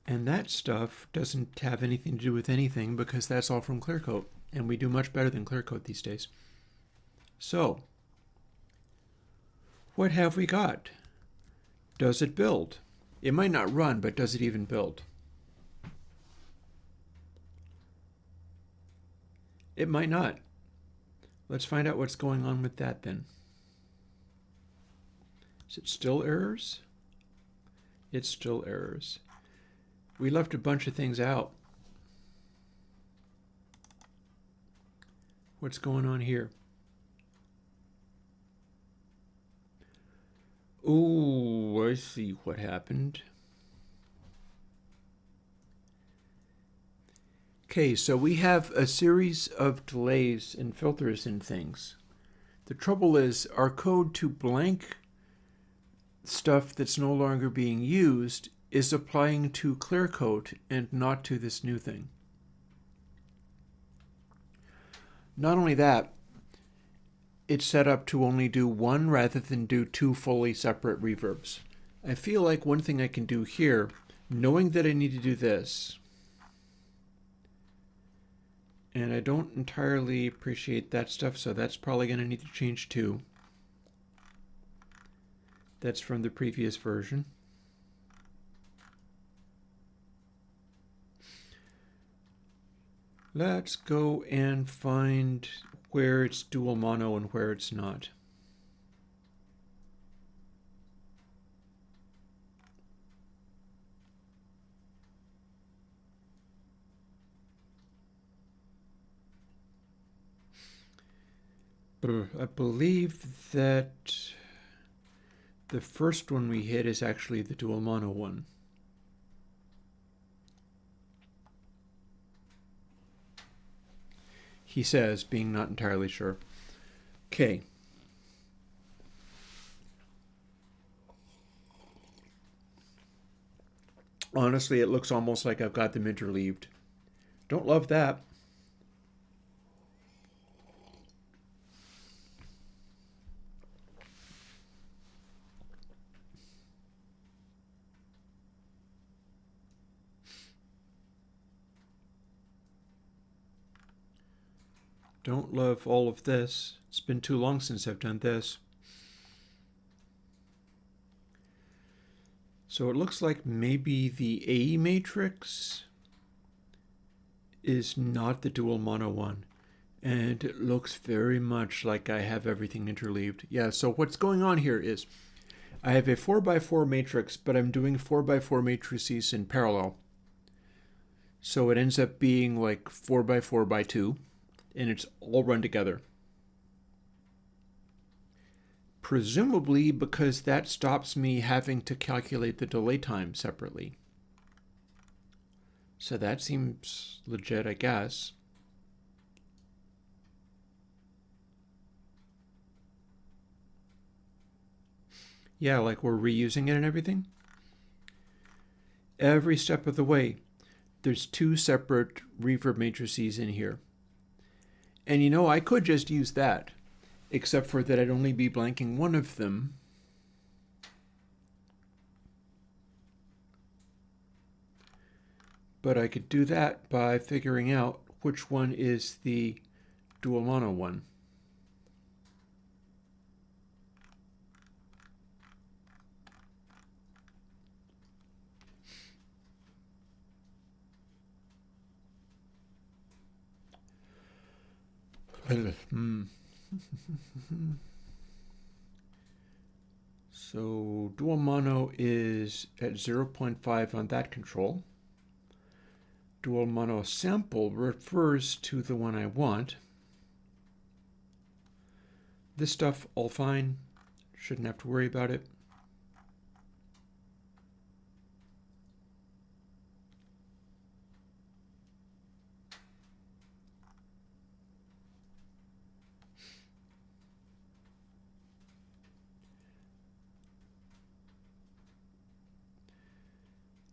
And that stuff doesn't have anything to do with anything, because that's all from ClearCoat. And we do much better than ClearCoat these days. So, what have we got? Does it build? It might not run, but does it even build? It might not. Let's find out what's going on with that then. Is it still errors? It's still errors. We left a bunch of things out. What's going on here? Oh, I see what happened. Okay, so we have a series of delays and filters and things. The trouble is our code to blank stuff that's no longer being used is applying to ClearCoat and not to this new thing. Not only that, it's set up to only do one rather than do two fully separate reverbs. I feel like one thing I can do here, knowing that I need to do this, and I don't entirely appreciate that stuff, so that's probably going to need to change too. That's from the previous version. Let's go and find where it's dual mono and where it's not. I believe that the first one we hit is actually the dual mono one. He says, being not entirely sure. Okay. Honestly, it looks almost like I've got them interleaved. Don't love that. Don't love all of this. It's been too long since I've done this. So it looks like maybe the A matrix is not the dual mono one. And it looks very much like I have everything interleaved. Yeah, so what's going on here is I have a 4x4 matrix, but I'm doing 4x4 matrices in parallel. So it ends up being like 4x4x2. And it's all run together. presumably because that stops me having to calculate the delay time separately. So that seems legit, I guess. Yeah, like we're reusing it and everything. Every step of the way, there's two separate reverb matrices in here. And you know, I could just use that, except for that I'd only be blanking one of them. But I could do that by figuring out which one is the dual mono one. So dual mono is at 0.5 on that control. Dual mono sample refers to the one I want. This stuff all fine. Shouldn't have to worry about it.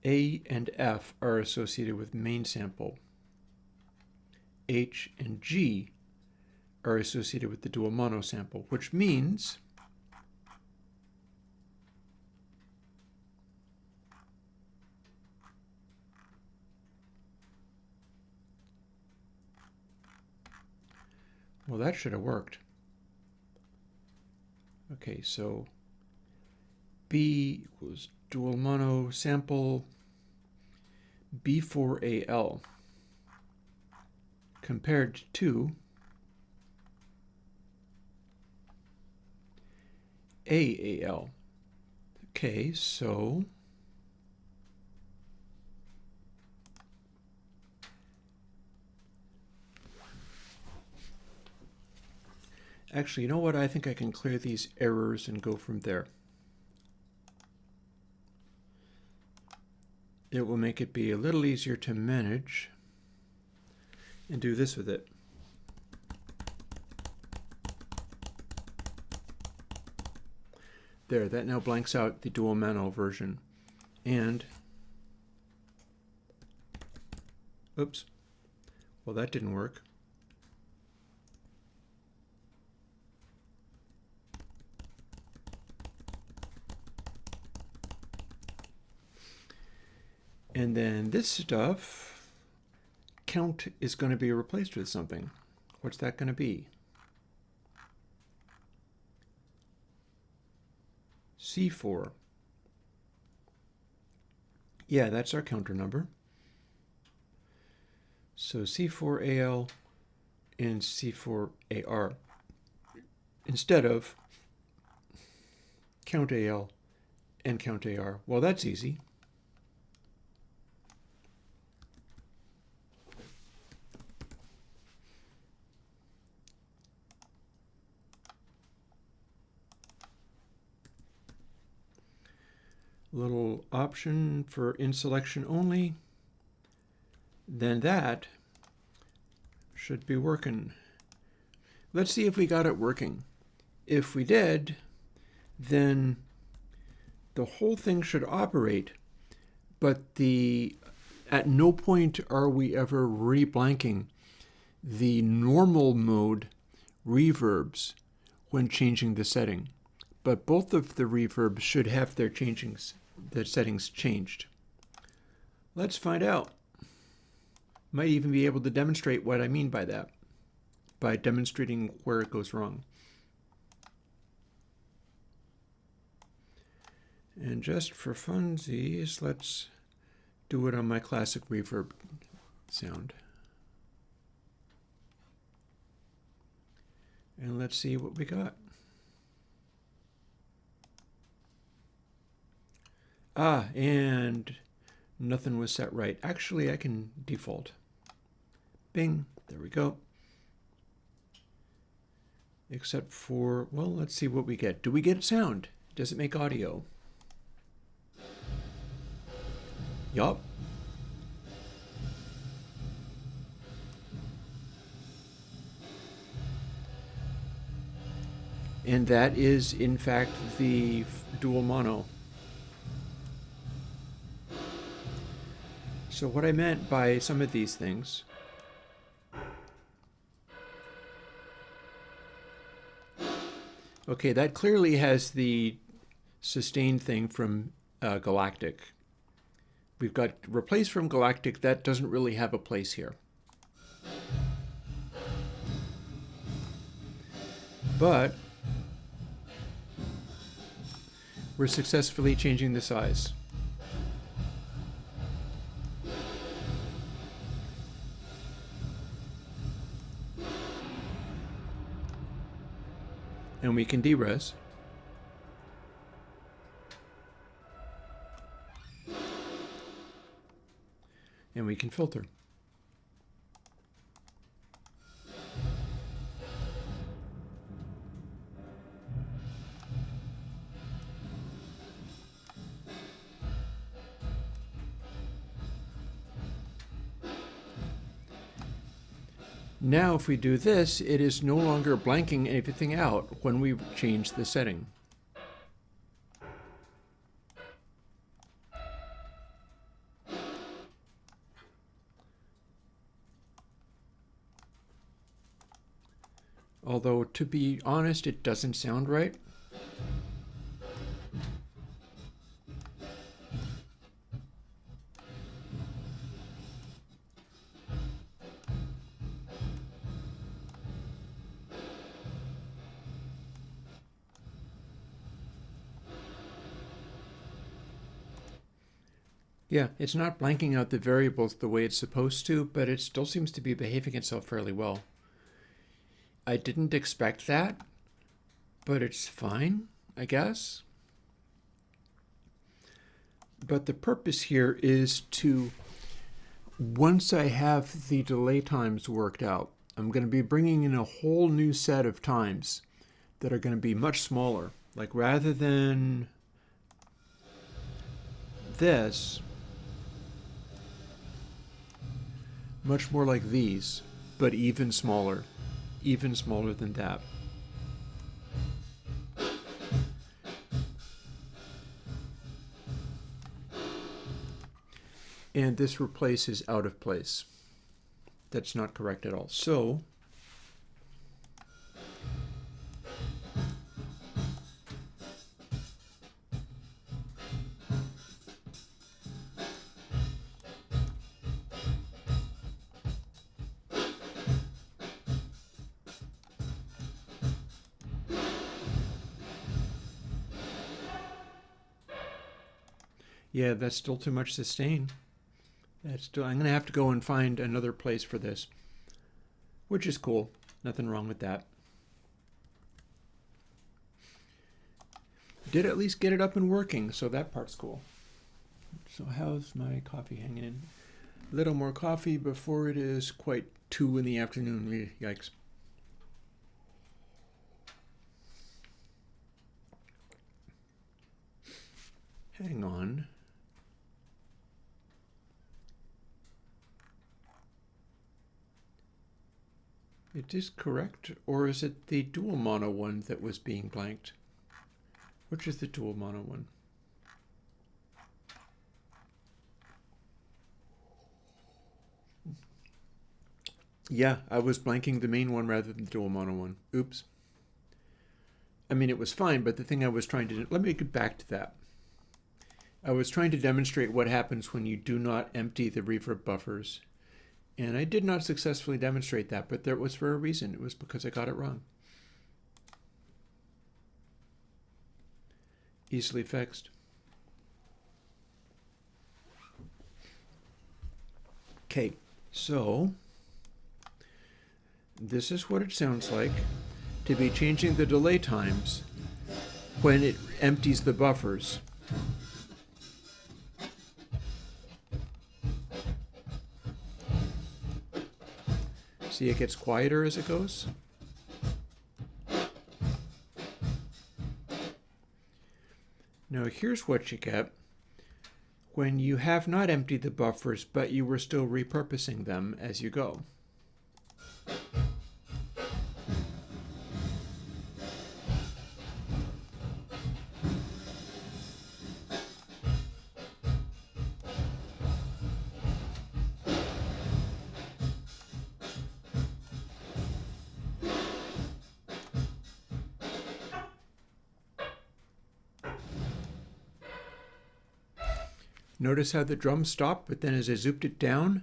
A and F are associated with main sample. H and G are associated with the dual mono sample, which means well, that should have worked. Okay, so B equals dual mono sample B4AL compared to AAL. Okay, so actually, you know what? I think I can clear these errors and go from there. It will make it be a little easier to manage and do this with it. There, that now blanks out the dual mono version. And, oops, well, that didn't work. And then this stuff, count is going to be replaced with something. What's that going to be? C4. Yeah, that's our counter number. So C4AL and C4AR instead of count AL and count AR. Well, that's easy. Little option for in selection only, then that should be working. Let's see if we got it working. If we did, then the whole thing should operate, but at no point are we ever reblanking the normal mode reverbs when changing the setting. But both of the reverbs should have their settings changed. Let's find out. Might even be able to demonstrate what I mean by that, by demonstrating where it goes wrong. And just for funsies, let's do it on my classic reverb sound. And let's see what we got. Ah, and nothing was set right. Actually, I can default. Bing, there we go. Except for, well, let's see what we get. Do we get sound? Does it make audio? Yup. And that is, in fact, the dual mono. So what I meant by some of these things, okay, that clearly has the sustained thing from Galactic. We've got replace from Galactic. That doesn't really have a place here. But we're successfully changing the size. And we can deres. And we can filter. Now if we do this, it is no longer blanking everything out when we change the setting. Although, to be honest, it doesn't sound right. Yeah, it's not blanking out the variables the way it's supposed to, but it still seems to be behaving itself fairly well. I didn't expect that, but it's fine, I guess. But the purpose here is to, once I have the delay times worked out, I'm going to be bringing in a whole new set of times that are going to be much smaller. Like rather than this, much more like these, but even smaller than that. And this replaces out of place. That's not correct at all. So yeah, that's still too much sustain. I'm going to have to go and find another place for this, which is cool. Nothing wrong with that. Did at least get it up and working, so that part's cool. So how's my coffee hanging in? A little more coffee before it is quite 2 in the afternoon. Yikes. Hang on. It is correct, or is it the dual mono one that was being blanked? Which is the dual mono one? Yeah, I was blanking the main one rather than the dual mono one. Oops. I mean, it was fine, but the thing I was trying to... Let me get back to that. I was trying to demonstrate what happens when you do not empty the reverb buffers. And I did not successfully demonstrate that, but that was for a reason. It was because I got it wrong. Easily fixed. Okay, so this is what it sounds like to be changing the delay times when it empties the buffers. See, it gets quieter as it goes. Now here's what you get when you have not emptied the buffers, but you were still repurposing them as you go. Notice how the drum stopped, but then as I zooped it down,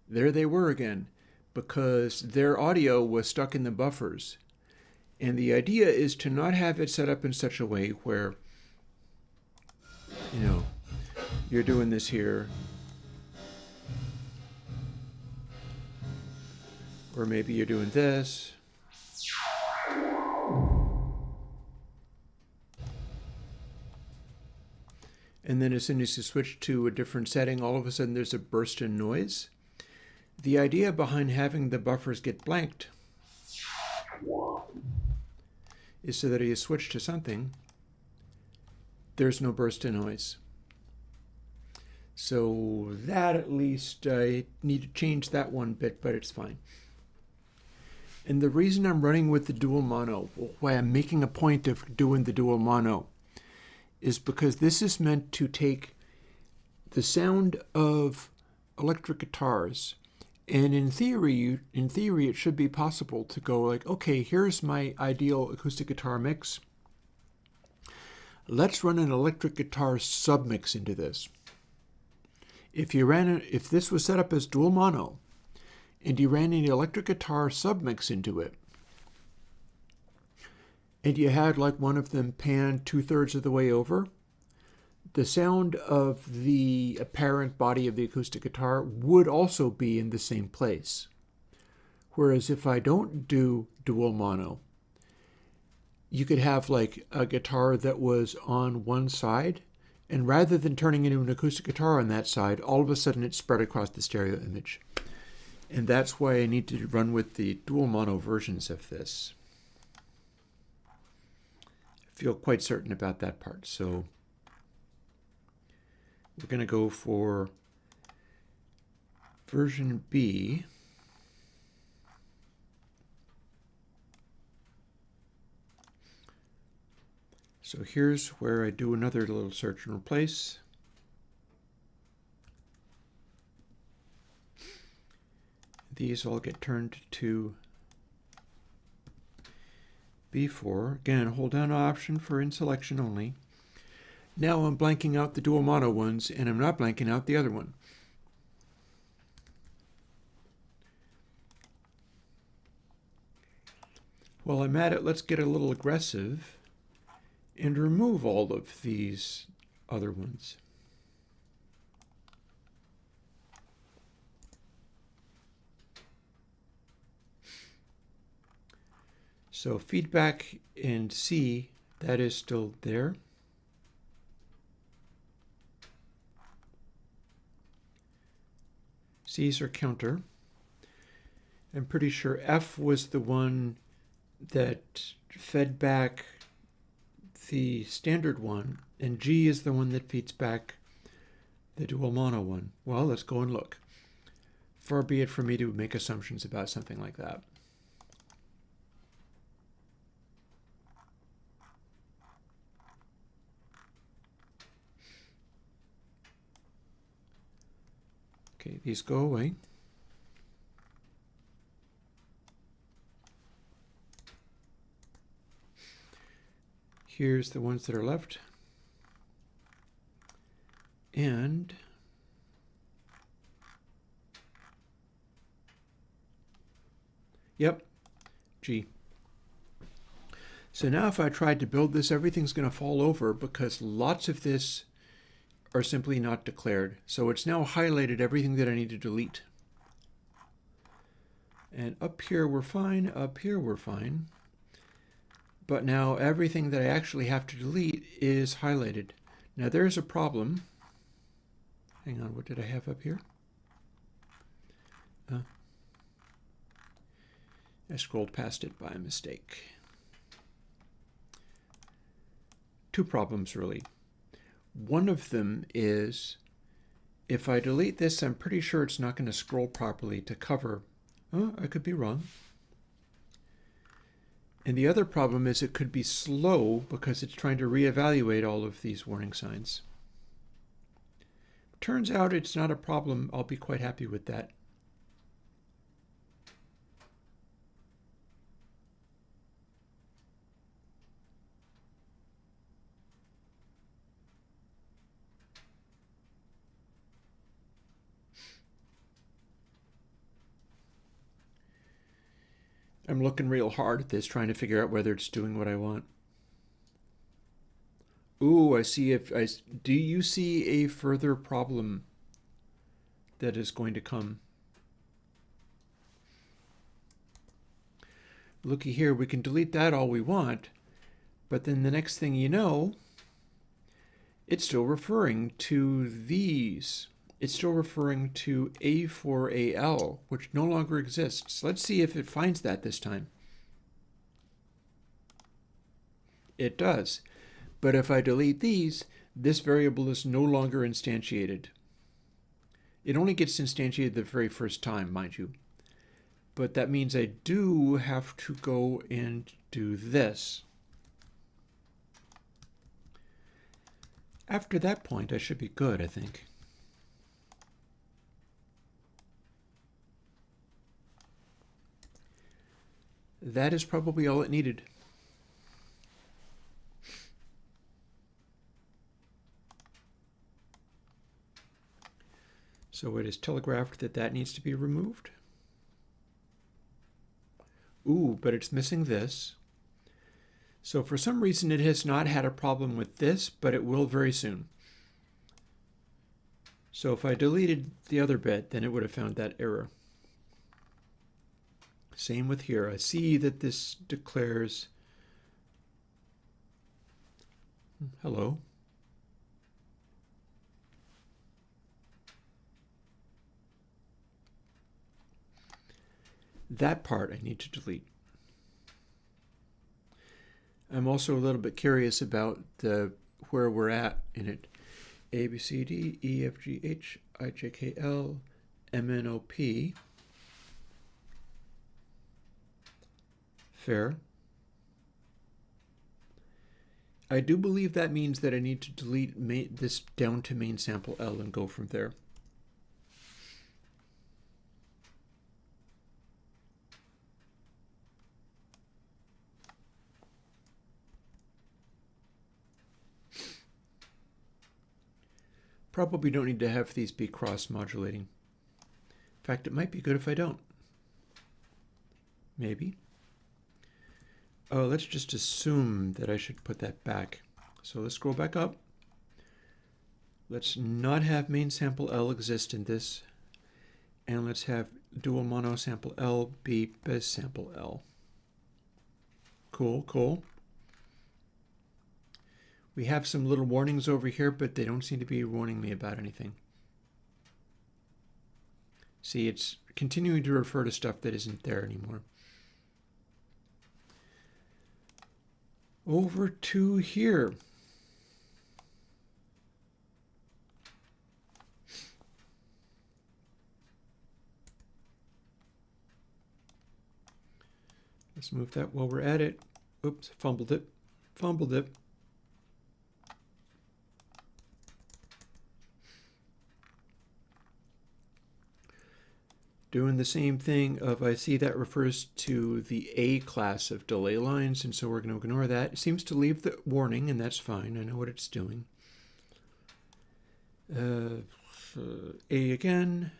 there they were again, because their audio was stuck in the buffers. And the idea is to not have it set up in such a way where, you know, you're doing this here, or maybe you're doing this. And then as soon as you switch to a different setting, all of a sudden there's a burst in noise. The idea behind having the buffers get blanked is so that you switch to something, there's no burst in noise. So that at least, I need to change that one bit, but it's fine. And the reason I'm running with the dual mono, why I'm making a point of doing the dual mono, is because this is meant to take the sound of electric guitars, and in theory it should be possible to go like, okay, here's my ideal acoustic guitar mix. Let's run an electric guitar submix into this. If this was set up as dual mono, and you ran an electric guitar submix into it, and you had like one of them pan 2/3 of the way over, the sound of the apparent body of the acoustic guitar would also be in the same place. Whereas if I don't do dual mono, you could have like a guitar that was on one side, and rather than turning into an acoustic guitar on that side, all of a sudden it's spread across the stereo image. And that's why I need to run with the dual mono versions of this. Feel quite certain about that part. So we're going to go for version B. So here's where I do another little search and replace. These all get turned to B4. Again, hold down Option for in selection only. Now I'm blanking out the dual mono ones, and I'm not blanking out the other one. While I'm at it, let's get a little aggressive and remove all of these other ones. So feedback in C, that is still there. C's are counter. I'm pretty sure F was the one that fed back the standard one, and G is the one that feeds back the dual mono one. Well, let's go and look. Far be it from me to make assumptions about something like that. Okay, these go away. Here's the ones that are left. And yep, G. So now if I tried to build this, everything's going to fall over because lots of this are simply not declared. So it's now highlighted everything that I need to delete. And up here we're fine, up here we're fine. But now everything that I actually have to delete is highlighted. Now there's a problem. Hang on, what did I have up here? I scrolled past it by mistake. Two problems really. One of them is, if I delete this, I'm pretty sure it's not going to scroll properly to cover. Oh, I could be wrong. And the other problem is it could be slow because it's trying to reevaluate all of these warning signs. Turns out it's not a problem. I'll be quite happy with that. I'm looking real hard at this, trying to figure out whether it's doing what I want. Ooh, I see. Do you see a further problem that is going to come? Looky here, we can delete that all we want, but then the next thing you know, it's still referring to these. It's still referring to A4AL, which no longer exists. Let's see if it finds that this time. It does. But if I delete these, this variable is no longer instantiated. It only gets instantiated the very first time, mind you. But that means I do have to go and do this. After that point, I should be good, I think. That is probably all it needed. So it is telegraphed that that needs to be removed. Ooh, but it's missing this. So for some reason it has not had a problem with this, but it will very soon. So if I deleted the other bit, then it would have found that error. Same with here. I see that this declares hello. That part I need to delete. I'm also a little bit curious about where we're at in it. A, B, C, D, E, F, G, H, I, J, K, L, M, N, O, P. Fair. I do believe that means that I need to delete this down to main sample L and go from there. Probably don't need to have these be cross-modulating. In fact, it might be good if I don't. Maybe. Oh, let's just assume that I should put that back. So let's scroll back up. Let's not have main sample L exist in this. And let's have dual mono sample L be bez sample L. Cool, cool. We have some little warnings over here, but they don't seem to be warning me about anything. See, it's continuing to refer to stuff that isn't there anymore. Over to here. Let's move that while we're at it. Oops, fumbled it. Fumbled it. Doing the same thing of I see that refers to the A class of delay lines, and so we're going to ignore that. It seems to leave the warning, and that's fine. I know what it's doing. A again.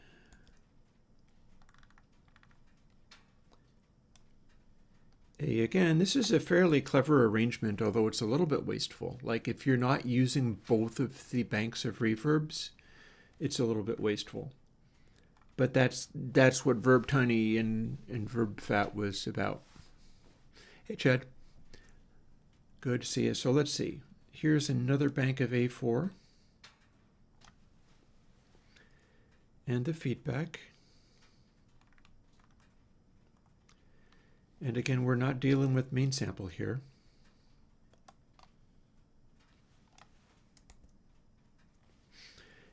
A again. This is a fairly clever arrangement, although it's a little bit wasteful. Like if you're not using both of the banks of reverbs, it's a little bit wasteful. But that's what Verb Tiny and Verb Fat was about. Hey, Chad. Good to see you. So let's see. Here's another bank of A4. And the feedback. And again, we're not dealing with main sample here.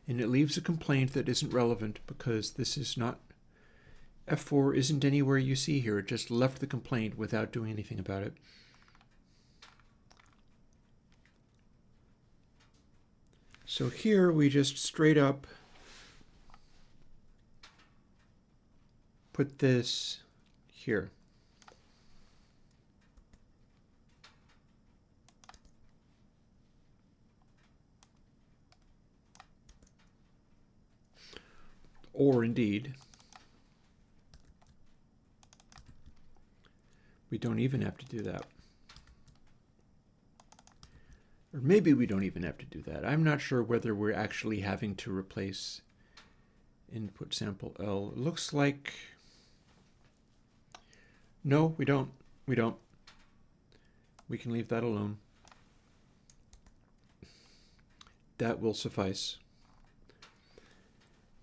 And it leaves a complaint that isn't relevant because this is not, F4 isn't anywhere you see here. It just left the complaint without doing anything about it. So here we just straight up put this here. Or indeed, we don't even have to do that. Or maybe we don't even have to do that. I'm not sure whether we're actually having to replace input sample L. It looks like, no, we don't. We don't. We can leave that alone. That will suffice.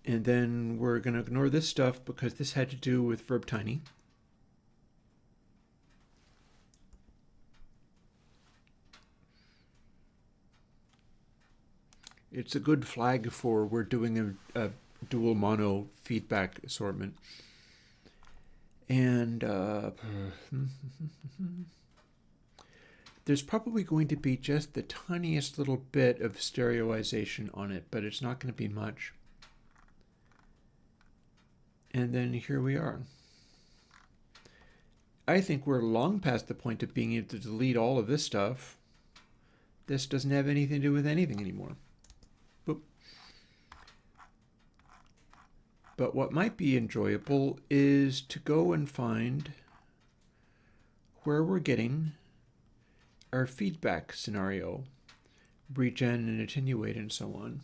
And then we're going to ignore this stuff because this had to do with verb tiny. It's a good flag for we're doing a dual mono feedback assortment. And there's probably going to be just the tiniest little bit of stereoization on it, but it's not going to be much. And then here we are. I think we're long past the point of being able to delete all of this stuff. This doesn't have anything to do with anything anymore. Boop. But what might be enjoyable is to go and find where we're getting our feedback scenario, regen and attenuate and so on.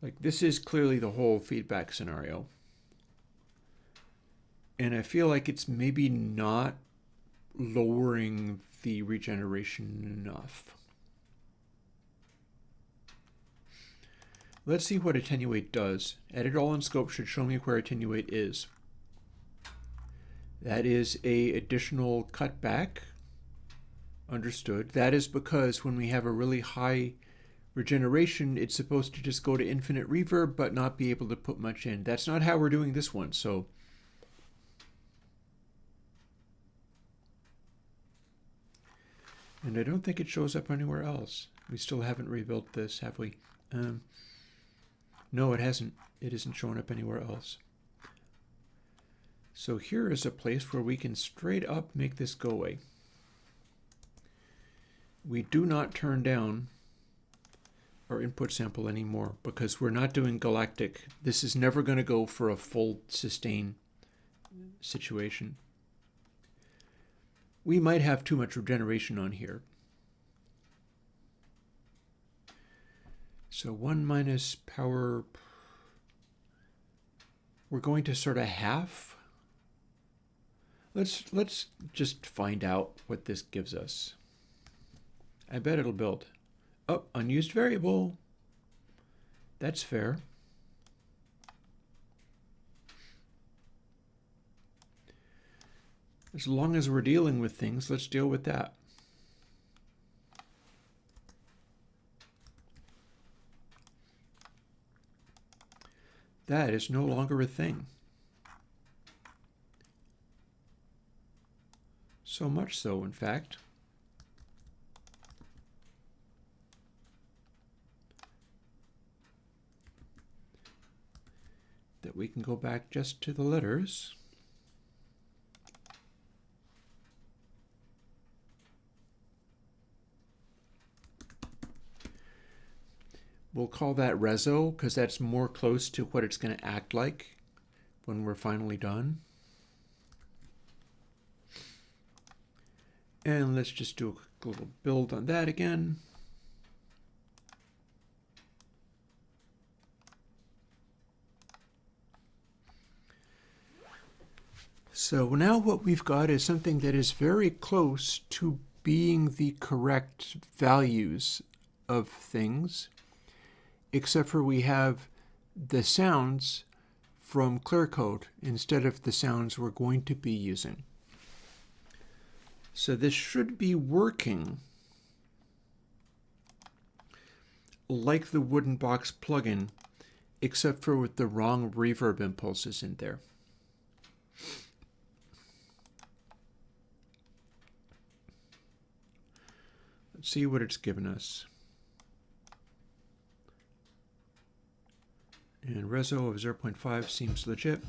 Like this is clearly the whole feedback scenario. And I feel like it's maybe not lowering the regeneration enough. Let's see what attenuate does. Edit all in scope should show me where attenuate is. That is a additional cutback. Understood. That is because when we have a really high regeneration, it's supposed to just go to infinite reverb but not be able to put much in. That's not how we're doing this one, so and I don't think it shows up anywhere else. We still haven't rebuilt this, have we? No, it hasn't. It isn't showing up anywhere else. So here is a place where we can straight up make this go away. We do not turn down our input sample anymore because we're not doing galactic. This is never going to go for a full sustain situation. We might have too much regeneration on here. So 1 minus power, we're going to sort of half. Let's just find out what this gives us. I bet it'll build. Oh, unused variable. That's fair. As long as we're dealing with things, let's deal with that. That is no longer a thing. So much so, in fact, that we can go back just to the letters. We'll call that reso because that's more close to what it's going to act like when we're finally done. And let's just do a quick little build on that again. So now what we've got is something that is very close to being the correct values of things, except for we have the sounds from clear code instead of the sounds we're going to be using. So this should be working like the Wooden Box plugin, except for with the wrong reverb impulses in there. Let's see what it's given us. And reso of 0.5 seems legit.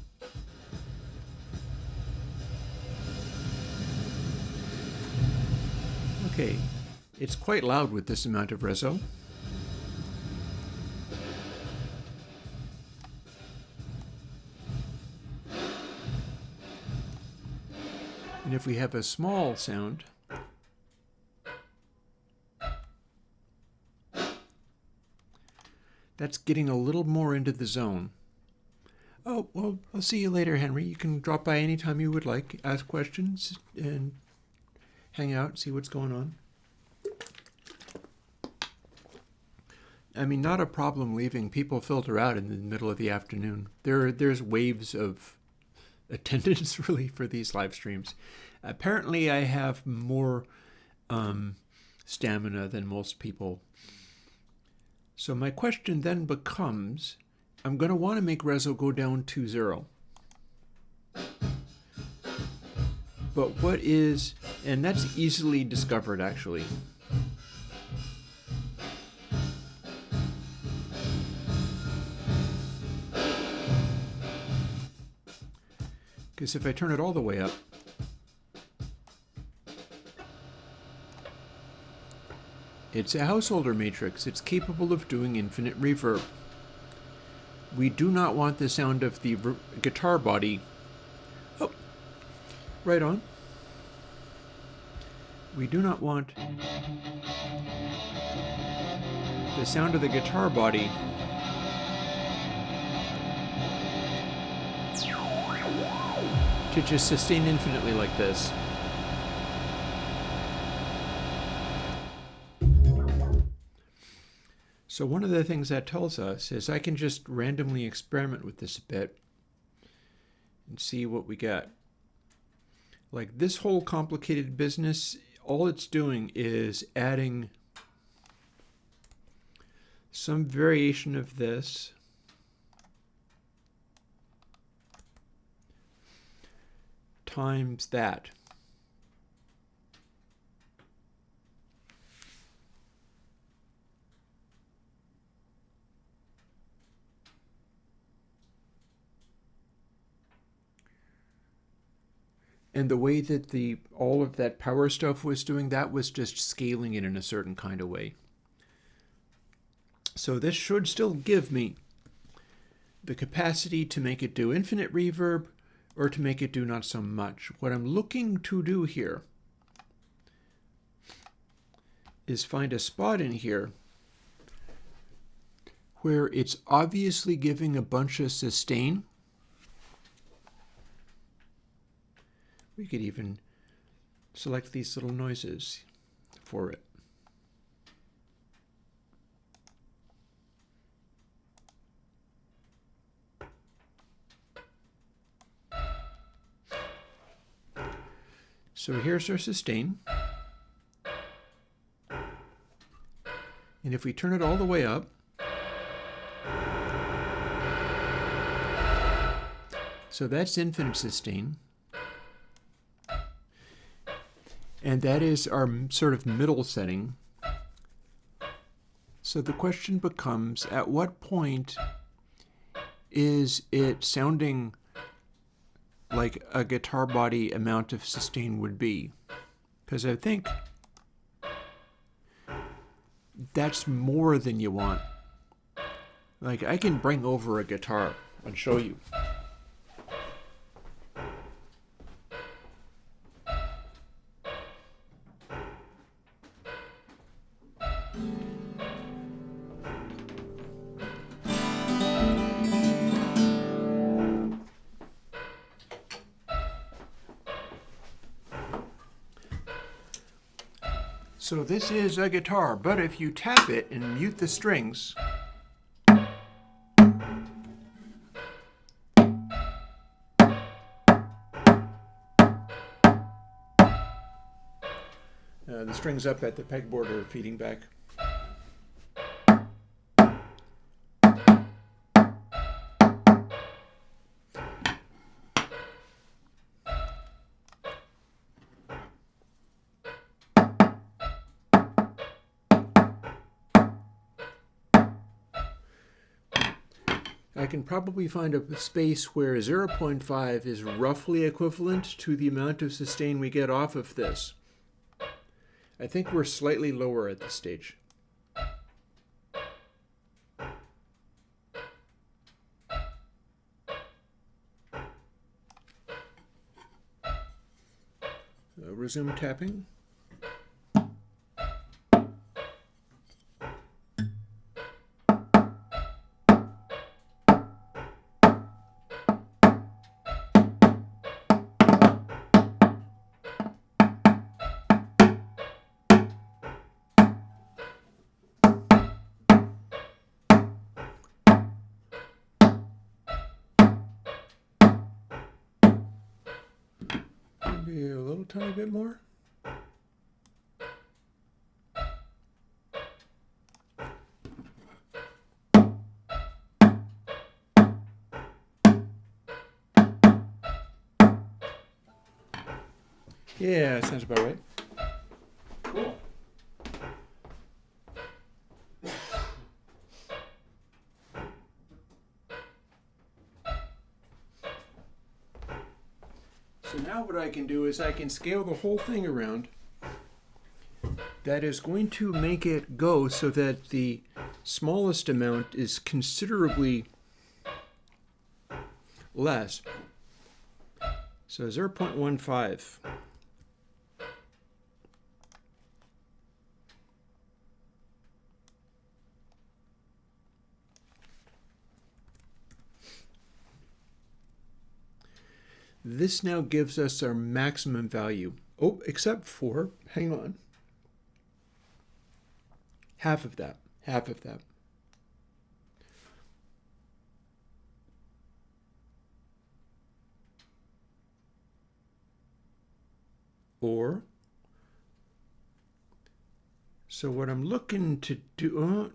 Okay, it's quite loud with this amount of reso. And if we have a small sound, that's getting a little more into the zone. Oh, well, I'll see you later, Henry. You can drop by anytime you would like, ask questions, and hang out, see what's going on. I mean, not a problem leaving. People filter out in the middle of the afternoon. There's waves of attendance, really, for these live streams. Apparently, I have more stamina than most people. So my question then becomes, I'm going to want to make reso go down to 0. But what is, and that's easily discovered actually. Because if I turn it all the way up, it's a householder matrix. It's capable of doing infinite reverb. We do not want the sound of the guitar body. Oh, right on. We do not want the sound of the guitar body to just sustain infinitely like this. So one of the things that tells us is I can just randomly experiment with this a bit and see what we get. Like this whole complicated business, all it's doing is adding some variation of this times that. And the way that all of that power stuff was doing, that was just scaling it in a certain kind of way. So this should still give me the capacity to make it do infinite reverb or to make it do not so much. What I'm looking to do here is find a spot in here where it's obviously giving a bunch of sustain. We could even select these little noises for it. So here's our sustain. And if we turn it all the way up, so that's infinite sustain. And that is our sort of middle setting. So the question becomes, at what point is it sounding like a guitar body amount of sustain would be? Because I think that's more than you want. Like I can bring over a guitar and show you. So this is a guitar, but if you tap it and mute the strings, the strings up at the pegboard are feeding back. I can probably find a space where 0.5 is roughly equivalent to the amount of sustain we get off of this. I think we're slightly lower at this stage. Resume tapping. Maybe a little tiny bit more. Yeah, sounds about right. Cool. So now what I can do is I can scale the whole thing around. That is going to make it go so that the smallest amount is considerably less. So 0.15. This now gives us our maximum value. Oh, except for, hang on, half of that. Or, so what I'm looking to do,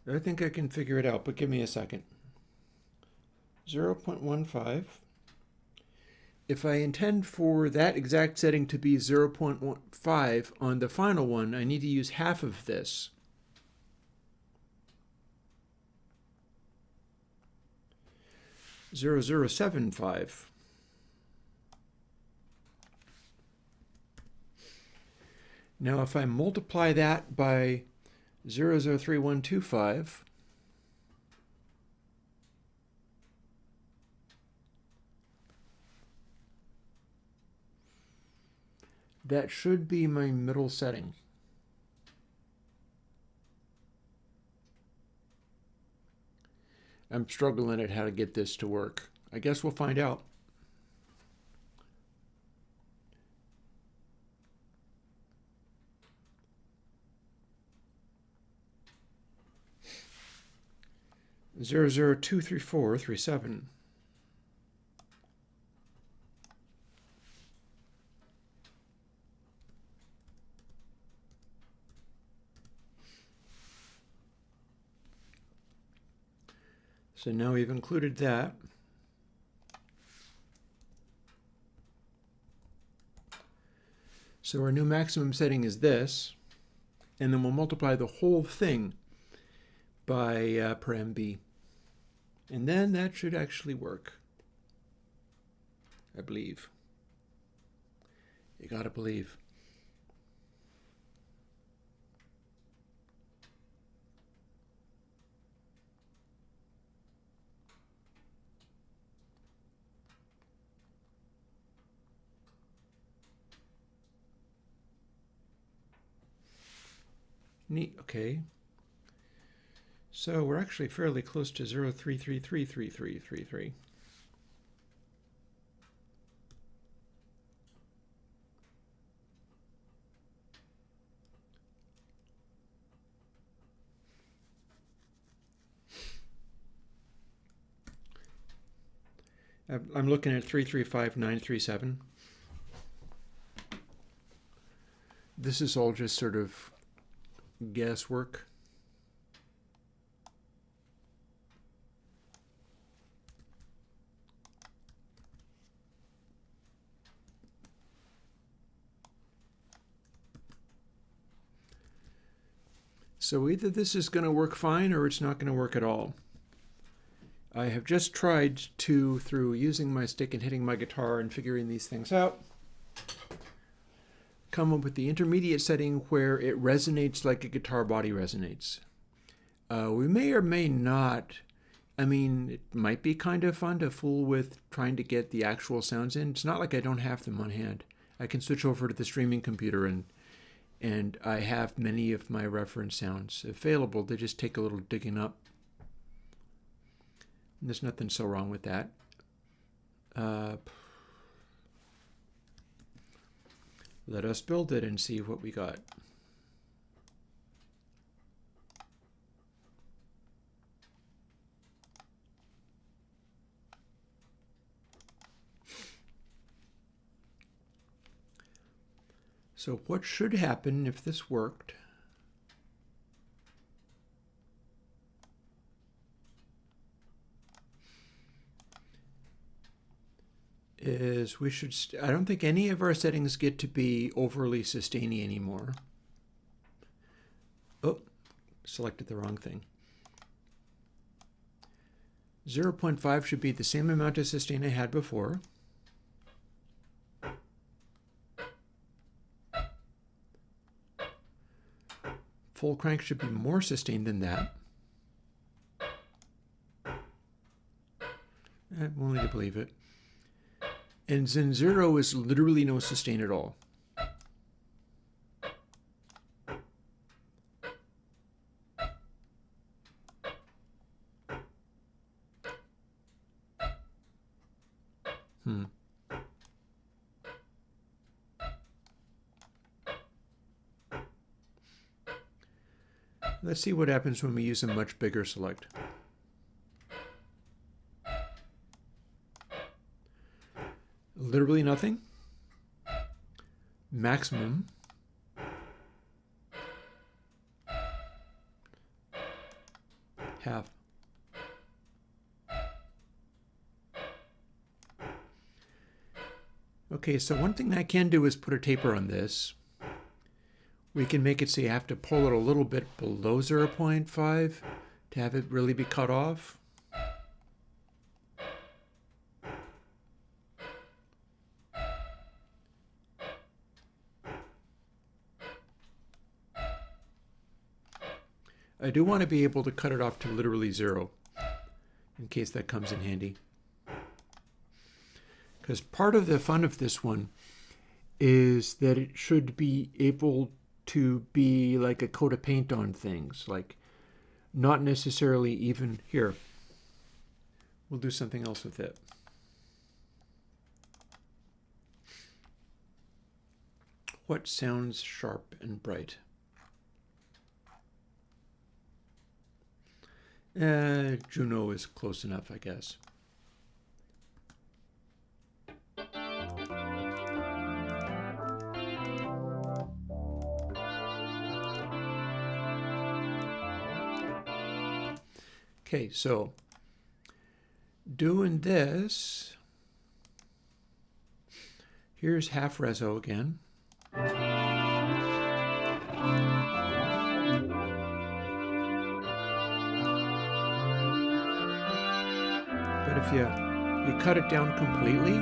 I think I can figure it out, but give me a second. 0.15. If I intend for that exact setting to be 0.15 on the final one, I need to use half of this. .0075. Now if I multiply that by 0.03125, that should be my middle setting. I'm struggling at how to get this to work. I guess we'll find out. Zero zero 23437. So now we've included that. So our new maximum setting is this, and then we'll multiply the whole thing by per MB. And then that should actually work, I believe. You gotta believe. Neat, okay. So we're actually fairly close to 0.33333333. I'm looking at 335937. this is all just sort of guesswork. So either this is going to work fine or it's not going to work at all. I have just tried to, through using my stick and hitting my guitar and figuring these things out, come up with the intermediate setting where it resonates like a guitar body resonates. We may or may not, I mean, it might be kind of fun to fool with trying to get the actual sounds in. It's not like I don't have them on hand. I can switch over to the streaming computer and I have many of my reference sounds available. They just take a little digging up. And there's nothing so wrong with that. Let us build it and see what we got. So what should happen if this worked is we should, I don't think any of our settings get to be overly sustainy anymore. Oh, selected the wrong thing. 0.5 should be the same amount of sustain I had before. Full crank should be more sustained than that. I'm willing to believe it. And Zen 0 is literally no sustain at all. Let's see what happens when we use a much bigger select. Literally nothing. Maximum. Half. Okay, so one thing I can do is put a taper on this. We can make it so you have to pull it a little bit below 0.5 to have it really be cut off. I do want to be able to cut it off to literally 0 in case that comes in handy. Because part of the fun of this one is that it should be able to be like a coat of paint on things, like not necessarily even here. We'll do something else with it. What sounds sharp and bright? Juno is close enough, I guess. Okay, so doing this, here's half reso again. But if you cut it down completely,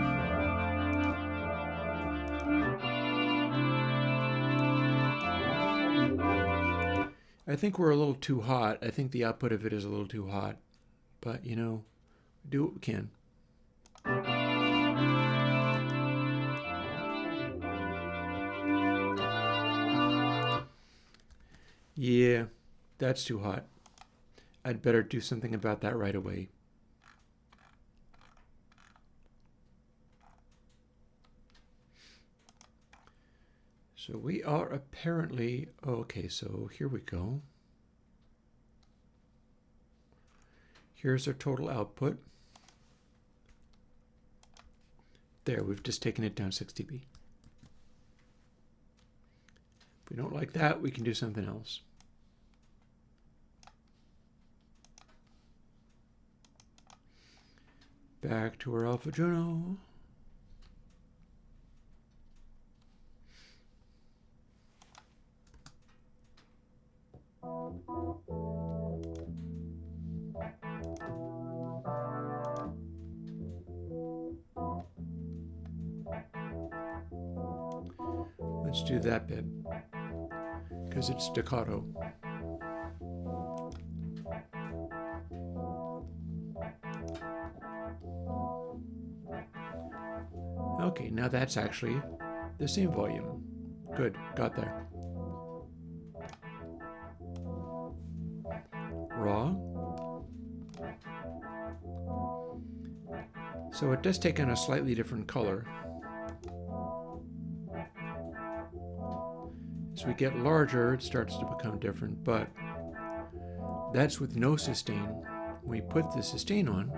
I think we're a little too hot. I think the output of it is a little too hot. But, you know, do what we can. Yeah, that's too hot. I'd better do something about that right away. So we are apparently, okay, so here we go. Here's our total output. There, we've just taken it down 6 dB. don't like that, we can do something else. Back to our Alpha Juno. Let's do that bit, because it's staccato. Okay, now that's actually the same volume. Good, got there. Raw. So it does take on a slightly different color. As we get larger, it starts to become different, but that's with no sustain. When we put the sustain on,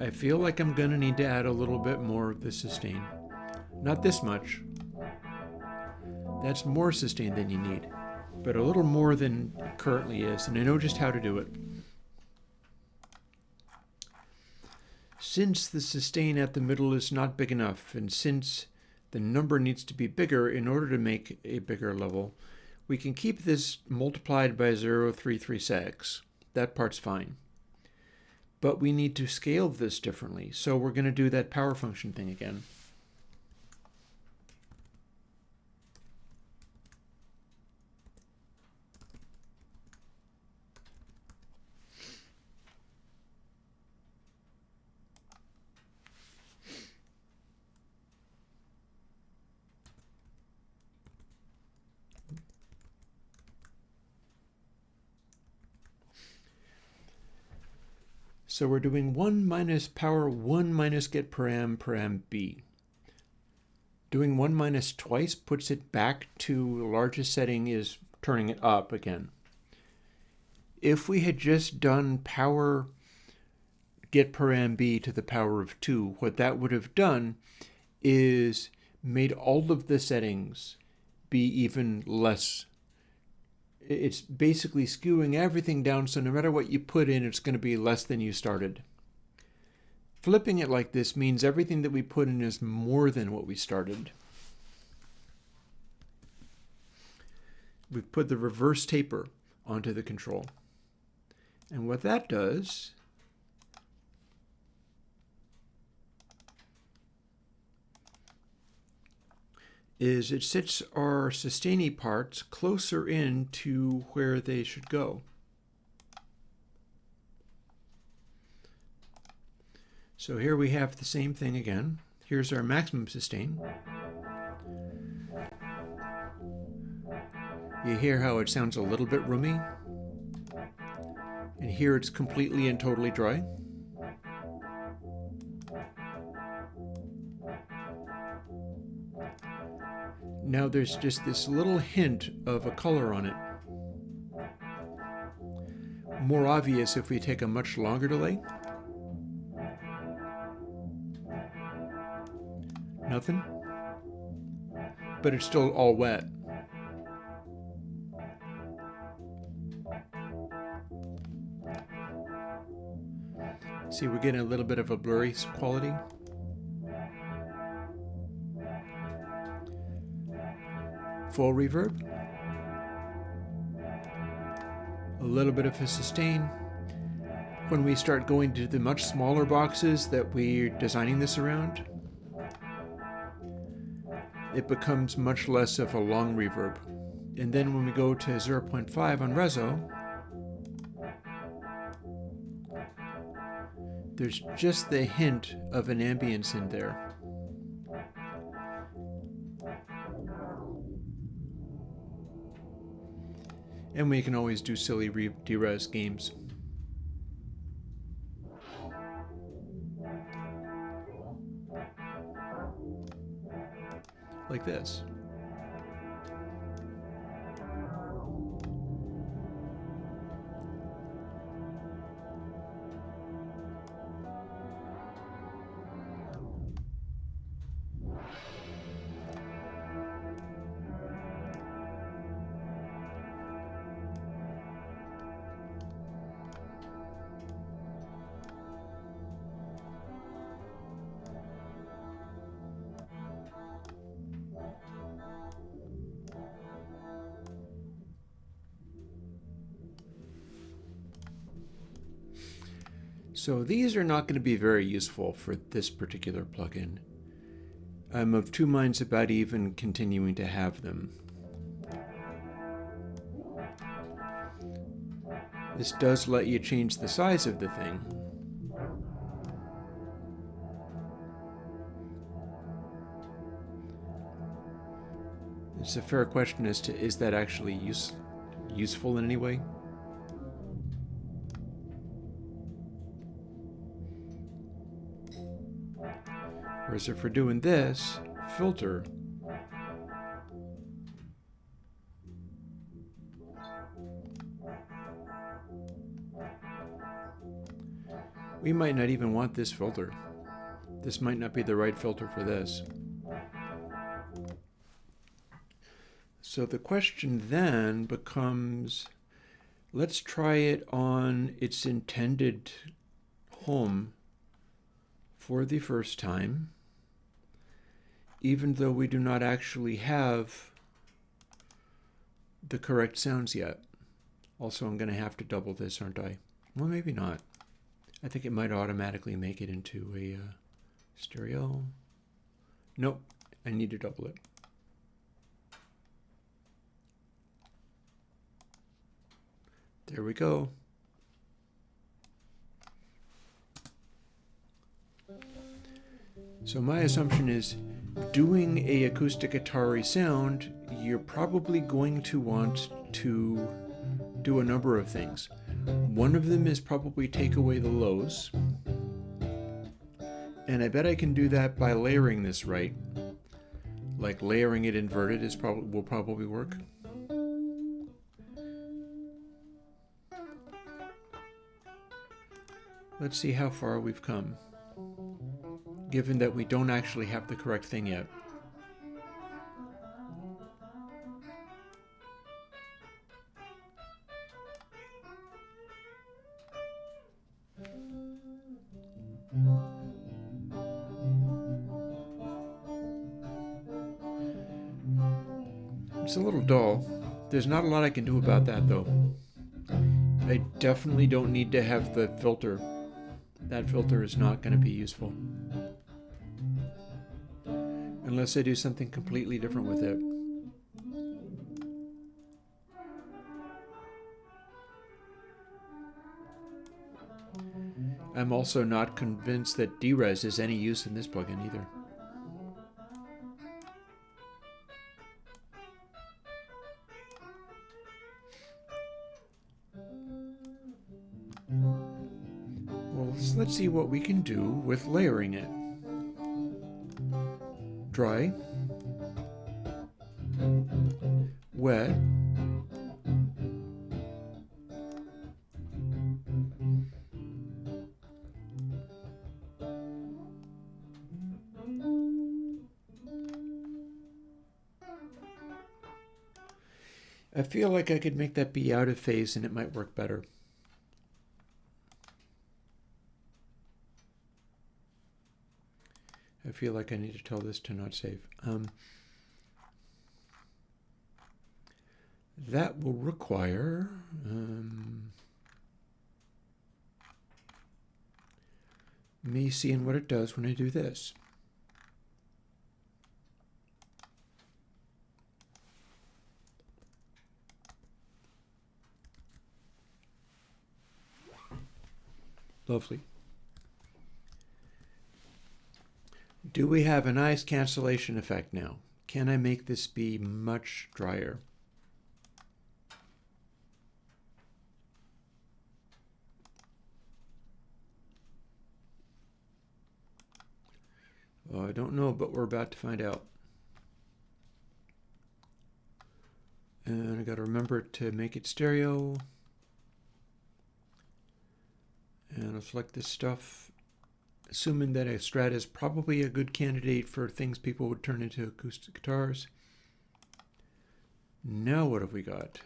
I feel like I'm going to need to add a little bit more of the sustain. Not this much. That's more sustain than you need, but a little more than it currently is, and I know just how to do it. Since the sustain at the middle is not big enough, and since the number needs to be bigger in order to make a bigger level, we can keep this multiplied by 0.336. That part's fine. But we need to scale this differently, so we're going to do that power function thing again. So we're doing 1 minus power 1 minus get param b. Doing 1 minus twice puts it back to the largest setting is turning it up again. If we had just done power get param b to the power of 2, what that would have done is made all of the settings be even less. It's basically skewing everything down, so no matter what you put in, it's going to be less than you started. Flipping it like this means everything that we put in is more than what we started. We've put the reverse taper onto the control. And what that does is it sets our sustaining parts closer in to where they should go. So here we have the same thing again. Here's our maximum sustain. You hear how it sounds a little bit roomy? And here it's completely and totally dry. Now there's just this little hint of a color on it. More obvious if we take a much longer delay. Nothing. But it's still all wet. See, we're getting a little bit of a blurry quality. Full reverb, a little bit of a sustain. When we start going to the much smaller boxes that we're designing this around, it becomes much less of a long reverb. And then when we go to 0.5 on Reso, there's just the hint of an ambience in there. And we can always do silly derez games. Like this. So these are not going to be very useful for this particular plugin. I'm of two minds about even continuing to have them. This does let you change the size of the thing. It's a fair question as to, is that actually useful in any way? Whereas if we're doing this, filter, we might not even want this filter. This might not be the right filter for this. So the question then becomes, let's try it on its intended home for the first time, even though we do not actually have the correct sounds yet. Also, I'm going to have to double this, aren't I? Well, maybe not. I think it might automatically make it into a stereo. Nope, I need to double it. There we go. So my assumption is, doing a acoustic guitar-y sound, you're probably going to want to do a number of things. One of them is probably take away the lows. And I bet I can do that by layering this right. Like layering it inverted will probably work. Let's see how far we've come, given that we don't actually have the correct thing yet. It's a little dull. There's not a lot I can do about that, though. I definitely don't need to have the filter. That filter is not going to be useful. Unless I do something completely different with it. I'm also not convinced that derez is any use in this plugin either. Well, let's see what we can do with layering it. Dry, wet, I feel like I could make that be out of phase and it might work better. I feel like I need to tell this to not save. That will require me seeing what it does when I do this. Lovely. Do we have a nice cancellation effect now? Can I make this be much drier? Well, I don't know, but we're about to find out. And I got to remember to make it stereo. And I'll select this stuff, assuming that a Strat is probably a good candidate for things people would turn into acoustic guitars. Now what have we got?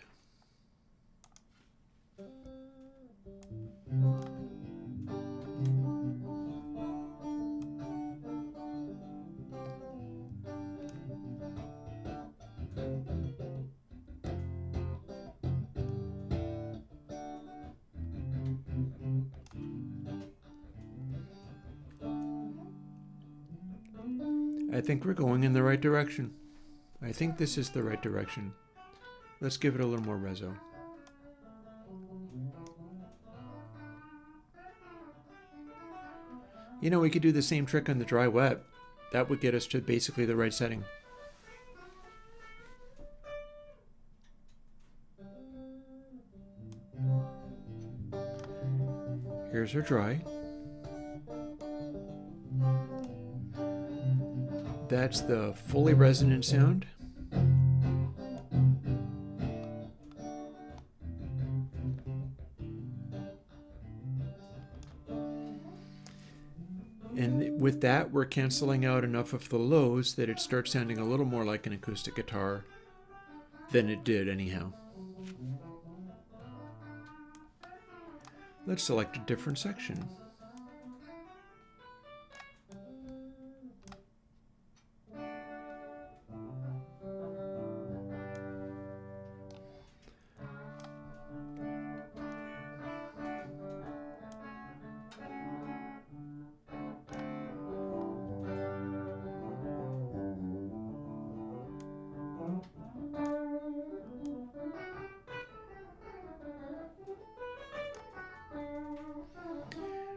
I think we're going in the right direction. I think this is the right direction. Let's give it a little more reso. You know, we could do the same trick on the dry wet. That would get us to basically the right setting. Here's our dry. That's the fully resonant sound. And with that, we're canceling out enough of the lows that it starts sounding a little more like an acoustic guitar than it did anyhow. Let's select a different section.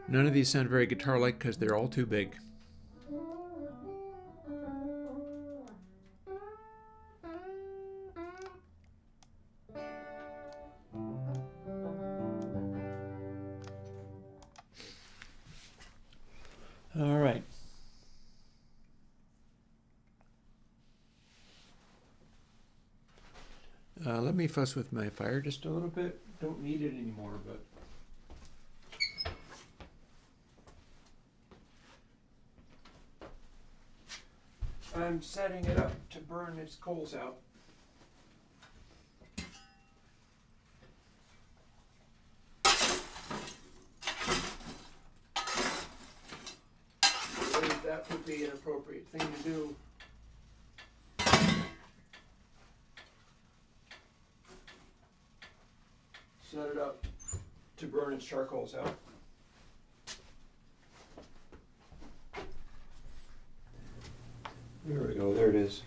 None of these sound very guitar-like because they're all too big. All right. Let me fuss with my fire just a little bit. Don't need it anymore, but... I'm setting it up to burn its coals out. I believe that would be an appropriate thing to do. Set it up to burn its charcoals out. There we go, there it is.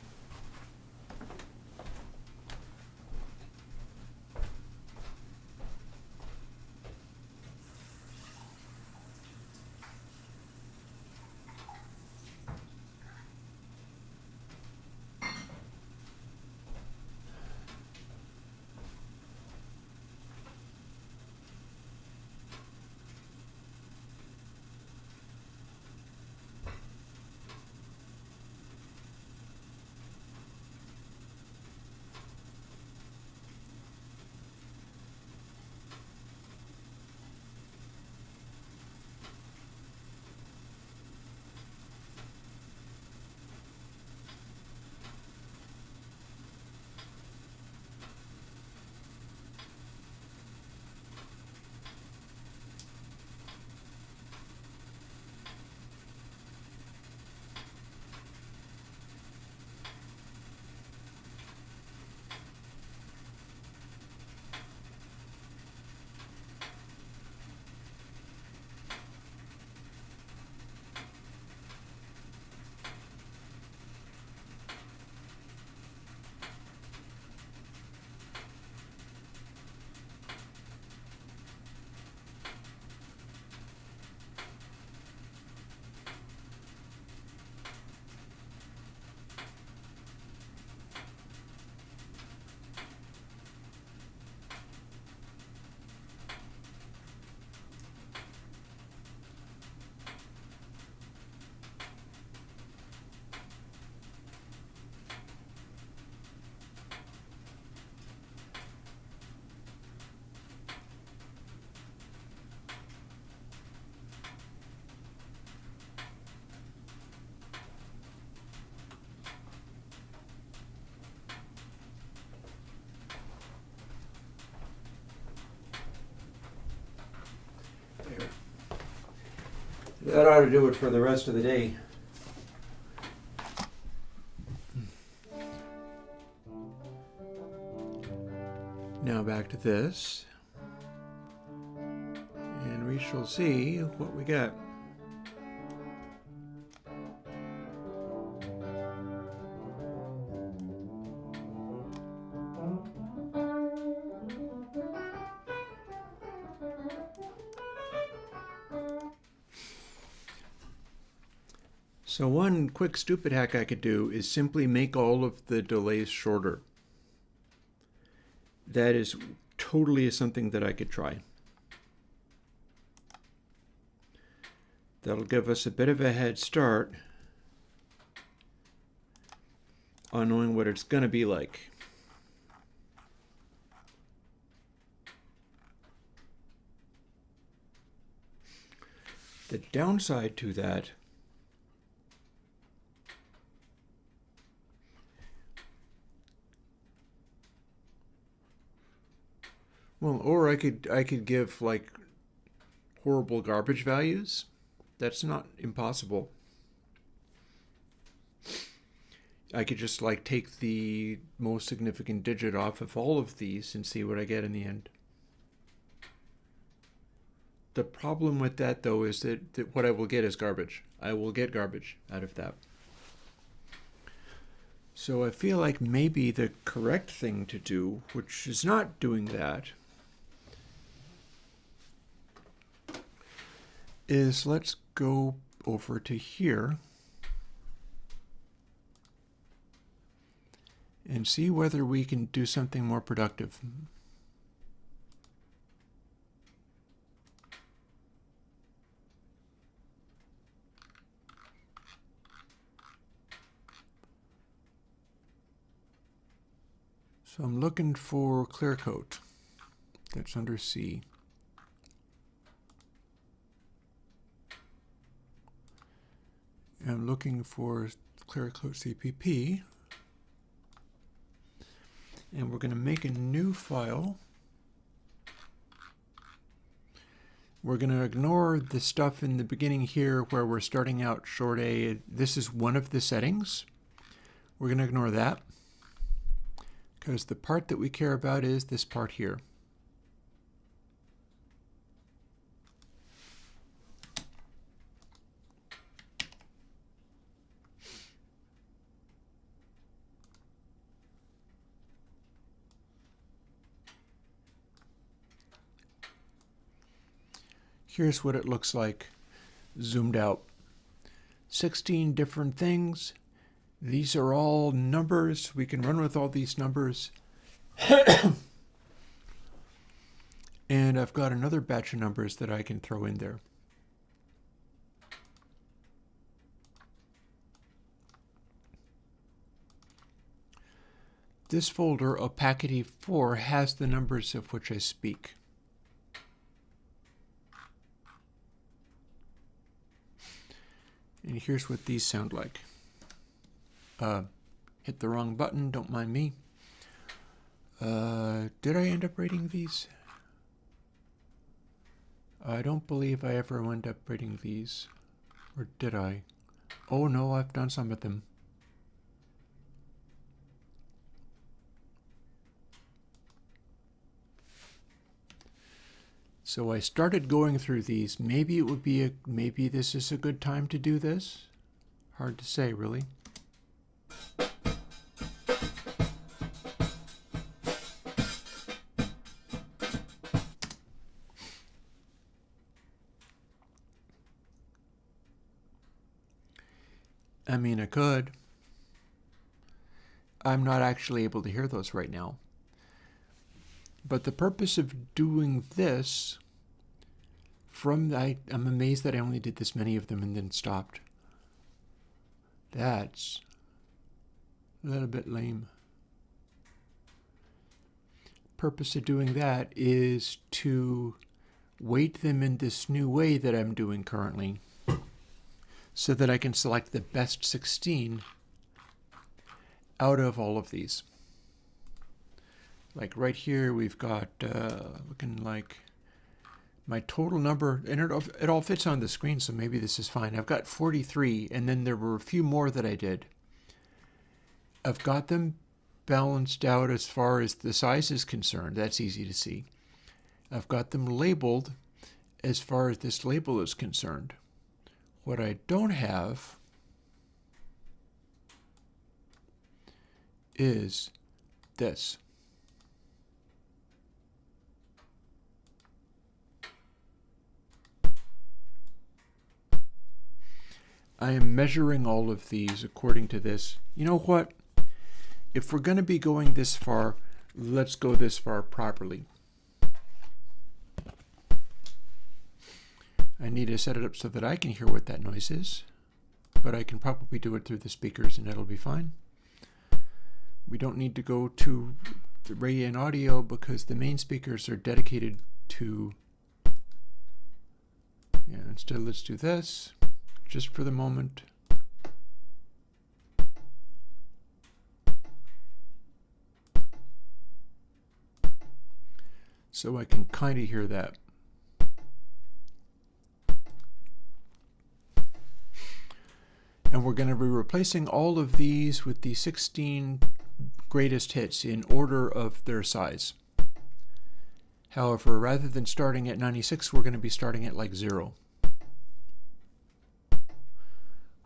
That ought to do it for the rest of the day. Now back to this. And we shall see what we got. So one quick stupid hack I could do is simply make all of the delays shorter. That is totally something that I could try. That'll give us a bit of a head start on knowing what it's going to be like. The downside to that or I could give like horrible garbage values. That's not impossible. I could just like take the most significant digit off of all of these and see what I get in the end. The problem with that though is that what I will get is garbage. I will get garbage out of that. So I feel like maybe the correct thing to do, which is not doing that, is let's go over to here and see whether we can do something more productive. So I'm looking for clear coat. That's under C. I'm looking for clear coat CPP. And we're going to make a new file. We're going to ignore the stuff in the beginning here where we're starting out short A. This is one of the settings. We're going to ignore that because the part that we care about is this part here. Here's what it looks like zoomed out. 16 different things. These are all numbers. We can run with all these numbers. And I've got another batch of numbers that I can throw in there. This folder, opacity4, has the numbers of which I speak. And here's what these sound like. Hit the wrong button, don't mind me. Did I end up rating these? I don't believe I ever wound up rating these. Or did I? Oh no, I've done some of them. So I started going through these. Maybe it would be maybe this is a good time to do this. Hard to say, really. I mean, I could. I'm not actually able to hear those right now. But the purpose of doing this, I'm amazed that I only did this many of them and then stopped. That's a little bit lame. Purpose of doing that is to weight them in this new way that I'm doing currently so that I can select the best 16 out of all of these. Like right here, we've got looking like my total number, and it all fits on the screen, so maybe this is fine. I've got 43, and then there were a few more that I did. I've got them balanced out as far as the size is concerned. That's easy to see. I've got them labeled as far as this label is concerned. What I don't have is this. I am measuring all of these according to this. You know what? If we're going to be going this far, let's go this far properly. I need to set it up so that I can hear what that noise is, but I can probably do it through the speakers and it'll be fine. We don't need to go to the Ray and audio because the main speakers are dedicated to, instead let's do this just for the moment. So I can kind of hear that. And we're going to be replacing all of these with the 16 greatest hits in order of their size. However, rather than starting at 96, we're going to be starting at like 0.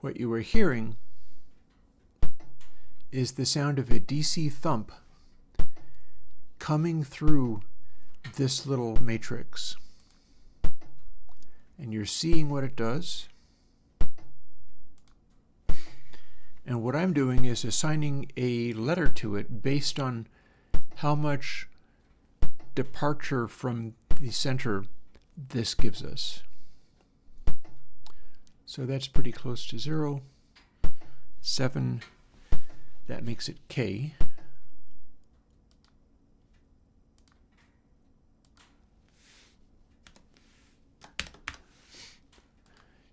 What you are hearing is the sound of a DC thump coming through this little matrix. And you're seeing what it does. And what I'm doing is assigning a letter to it based on how much departure from the center this gives us. So that's pretty close to 0. 7, that makes it K.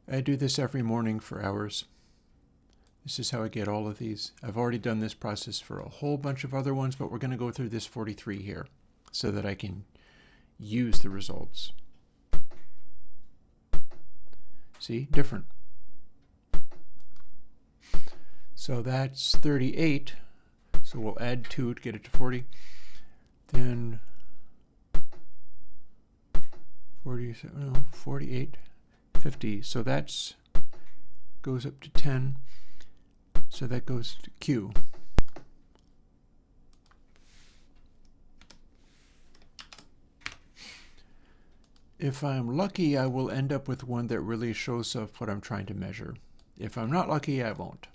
I do this every morning for hours. This is how I get all of these. I've already done this process for a whole bunch of other ones, but we're going to go through this 43 here so that I can use the results. See, different. So that's 38. So we'll add 2 to get it to 40. Then 48, 50. So that's goes up to 10. So that goes to Q. If I'm lucky, I will end up with one that really shows up what I'm trying to measure. If I'm not lucky, I won't.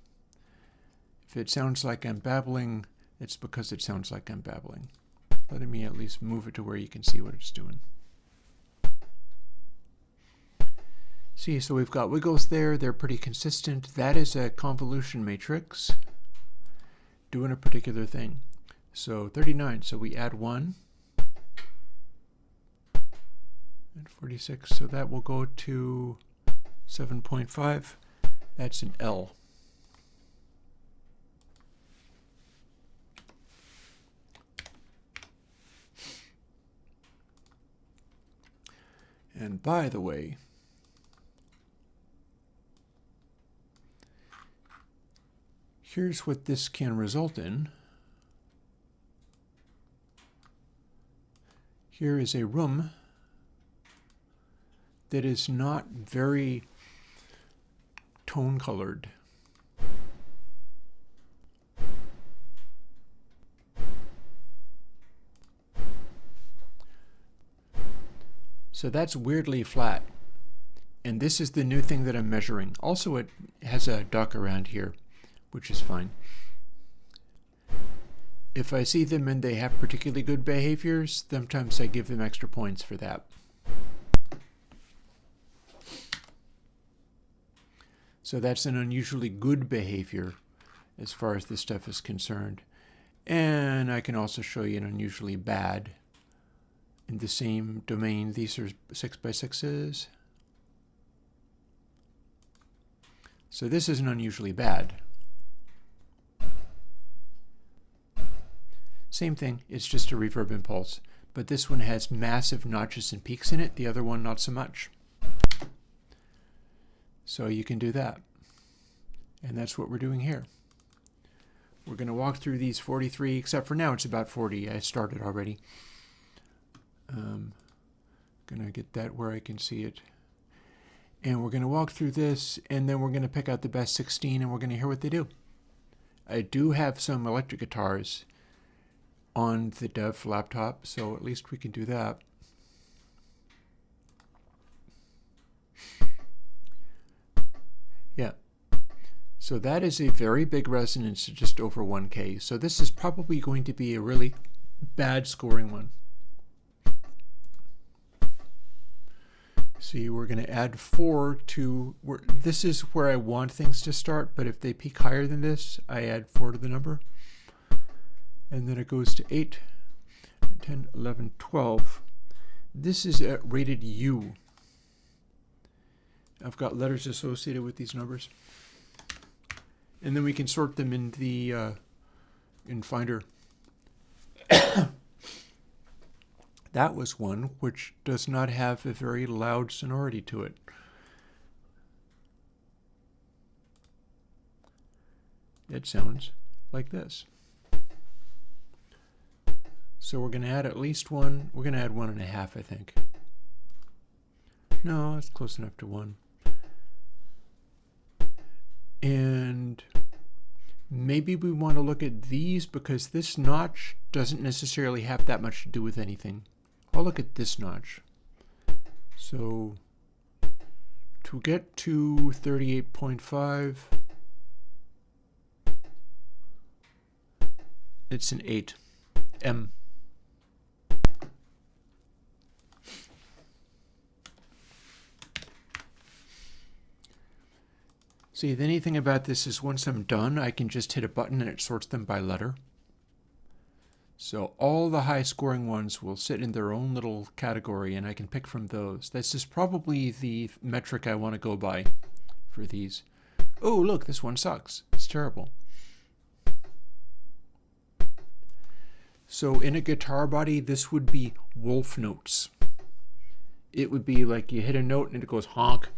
If it sounds like I'm babbling, it's because it sounds like I'm babbling. Let me at least move it to where you can see what it's doing. See, so we've got wiggles there. They're pretty consistent. That is a convolution matrix doing a particular thing. So 39, so we add 1. And 46, so that will go to 7.5. That's an L. And by the way, here's what this can result in. Here is a room that is not very tone colored. So that's weirdly flat. And this is the new thing that I'm measuring. Also, it has a duck around here, which is fine. If I see them and they have particularly good behaviors, sometimes I give them extra points for that. So that's an unusually good behavior as far as this stuff is concerned. And I can also show you an unusually bad in the same domain. These are 6x6s. So this is an unusually bad. Same thing, it's just a reverb impulse. But this one has massive notches and peaks in it, the other one not so much. So you can do that. And that's what we're doing here. We're going to walk through these 43, except for now it's about 40. I started already. Going to get that where I can see it. And we're going to walk through this, and then we're going to pick out the best 16, and we're going to hear what they do. I do have some electric guitars on the Dev laptop, so at least we can do that. Yeah, So that is a very big resonance, just over 1K. So this is probably going to be a really bad scoring one. See, we're going to add 4 to, this is where I want things to start, but if they peak higher than this, I add 4 to the number. And then it goes to 8, 10, 11, 12. This is rated U. I've got letters associated with these numbers. And then we can sort them in the in Finder. That was one which does not have a very loud sonority to it. It sounds like this. So we're going to add at least 1. We're going to add 1.5, I think. No, it's close enough to 1. And maybe we want to look at these because this notch doesn't necessarily have that much to do with anything. I'll look at this notch. So to get to 38.5, it's an 8. M. See, the neat thing about this is once I'm done, I can just hit a button and it sorts them by letter. So all the high scoring ones will sit in their own little category and I can pick from those. This is probably the metric I want to go by for these. Oh, look, this one sucks. It's terrible. So in a guitar body, this would be wolf notes. It would be like you hit a note and it goes honk.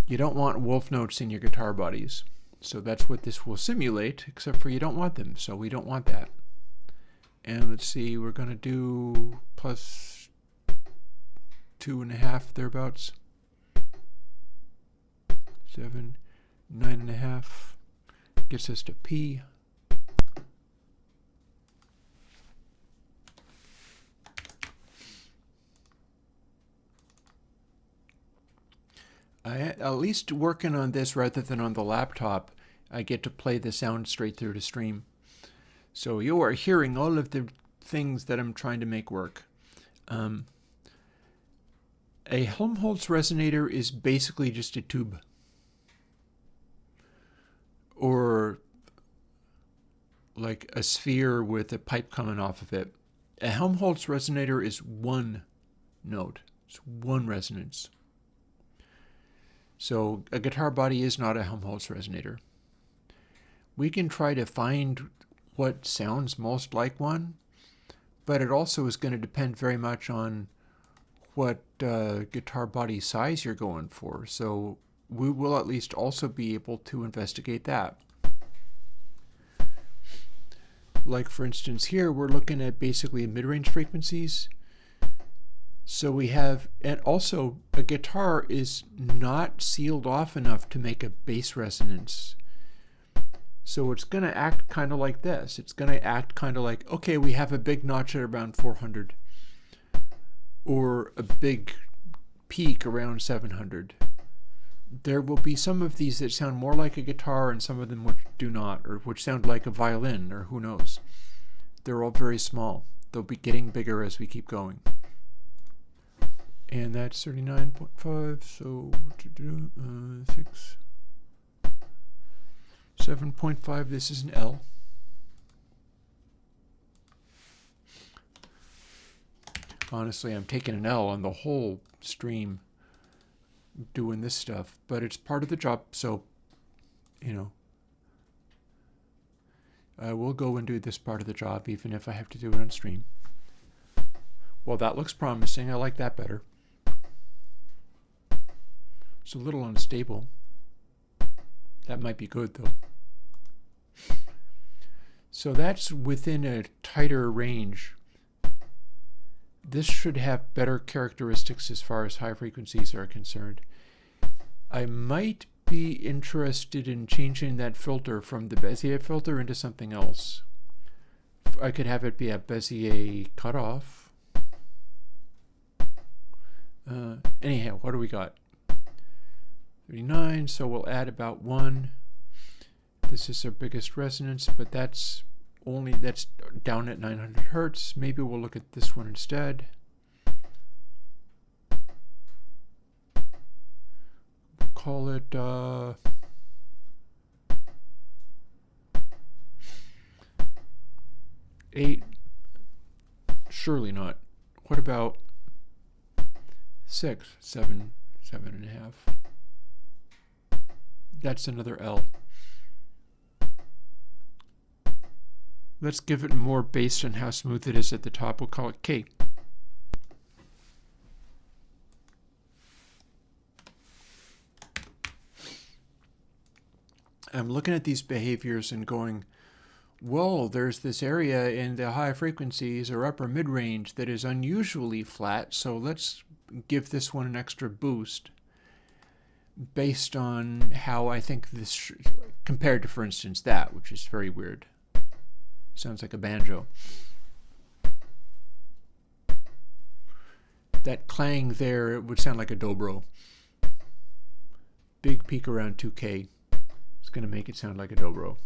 You don't want wolf notes in your guitar bodies. So that's what this will simulate, except for you don't want them. So we don't want that. And let's see, we're going to do plus 2.5 thereabouts. 7, 9.5 gets us to P. At least working on this rather than on the laptop, I get to play the sound straight through to stream. So you are hearing all of the things that I'm trying to make work. A Helmholtz resonator is basically just a tube. Or like a sphere with a pipe coming off of it. A Helmholtz resonator is one note. It's one resonance. So a guitar body is not a Helmholtz resonator. We can try to find what sounds most like one, but it also is going to depend very much on what guitar body size you're going for. So we will at least also be able to investigate that. Like for instance here, we're looking at basically mid-range frequencies. So we have, and also a guitar is not sealed off enough to make a bass resonance. So it's going to act kind of like this. It's going to act kind of like, okay, we have a big notch at around 400 or a big peak around 700. There will be some of these that sound more like a guitar and some of them which do not, or which sound like a violin, or who knows. They're all very small. They'll be getting bigger as we keep going. And that's 39.5, so what to do? 6, 7.5, this is an L. Honestly, I'm taking an L on the whole stream doing this stuff, but it's part of the job, so, you know, I will go and do this part of the job even if I have to do it on stream. Well, that looks promising. I like that better. It's a little unstable. That might be good though. So that's within a tighter range. This should have better characteristics as far as high frequencies are concerned. I might be interested in changing that filter from the Bezier filter into something else. I could have it be a Bezier cutoff. Anyhow, what do we got? 39, so we'll add about 1. This is our biggest resonance, but that's down at 900 hertz. Maybe we'll look at this one instead. Call it 8. Surely not. What about 6, 7, 7.5? That's another L. Let's give it more based on how smooth it is at the top. We'll call it K. I'm looking at these behaviors and going, well, there's this area in the high frequencies or upper mid-range that is unusually flat, so let's give this one an extra boost based on how I think this, compared to, for instance, that, which is very weird. Sounds like a banjo. That clang there, it would sound like a dobro. Big peak around 2K. It's going to make it sound like a dobro.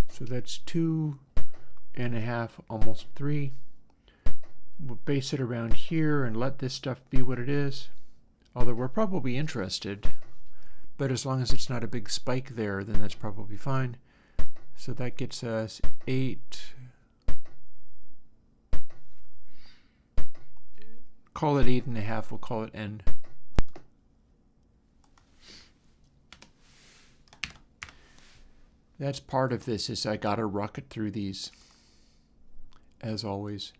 So that's 2.5, almost 3. We'll base it around here and let this stuff be what it is. Although we're probably interested, but as long as it's not a big spike there, then that's probably fine. So that gets us 8. Call it 8.5, we'll call it N. That's part of this, is I gotta rocket through these, as always.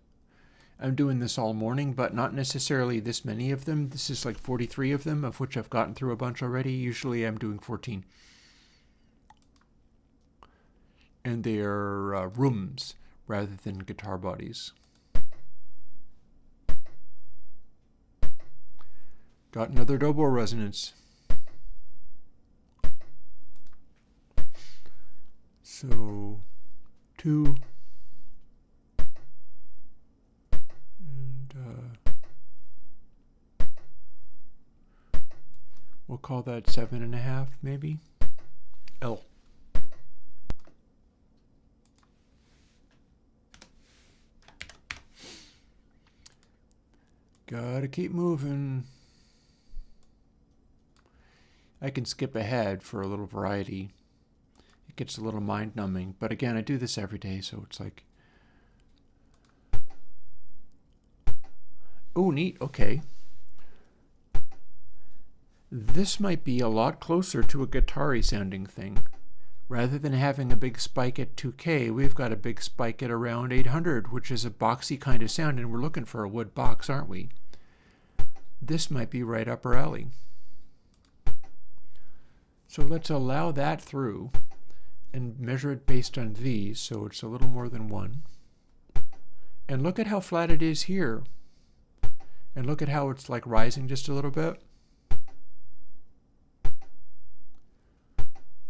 I'm doing this all morning, but not necessarily this many of them. This is like 43 of them, of which I've gotten through a bunch already. Usually I'm doing 14. And they are rooms rather than guitar bodies. Got another dobro resonance. So 2. We'll call that 7.5, maybe. L. Gotta keep moving. I can skip ahead for a little variety. It gets a little mind-numbing, but again, I do this every day, so it's like, oh, neat, okay. This might be a lot closer to a guitar-y sounding thing. Rather than having a big spike at 2K, we've got a big spike at around 800, which is a boxy kind of sound, and we're looking for a wood box, aren't we? This might be right up our alley. So let's allow that through and measure it based on these, so it's a little more than 1. And look at how flat it is here. And look at how it's like rising just a little bit.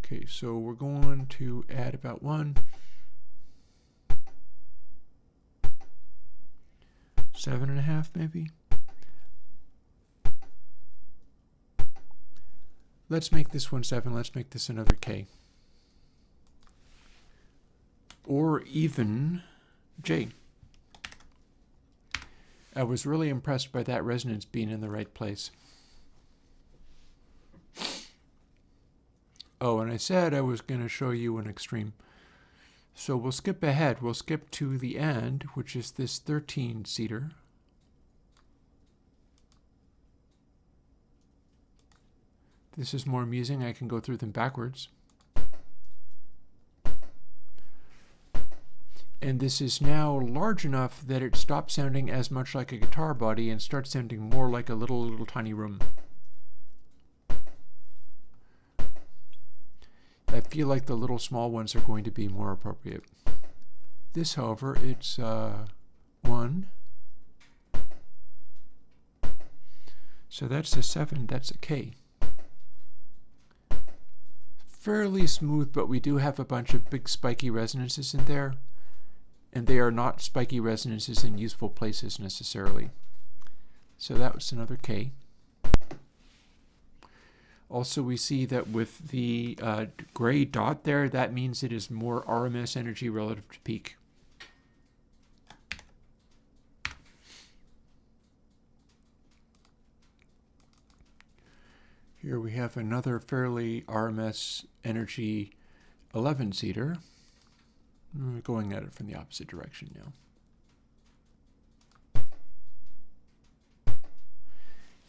Okay, so we're going to add about 1. 7.5 maybe. Let's make this one 7. Let's make this another K. Or even J. I was really impressed by that resonance being in the right place. Oh, and I said I was going to show you an extreme. So we'll skip ahead. We'll skip to the end, which is this 13-seater. This is more amusing. I can go through them backwards. And this is now large enough that it stops sounding as much like a guitar body and starts sounding more like a little tiny room. I feel like the little small ones are going to be more appropriate. This, however, it's 1. So that's a 7, that's a K. Fairly smooth, but we do have a bunch of big spiky resonances in there. And they are not spiky resonances in useful places necessarily. So that was another K. Also, we see that with the gray dot there, that means it is more RMS energy relative to peak. Here we have another fairly RMS energy 11-seater. We're going at it from the opposite direction now.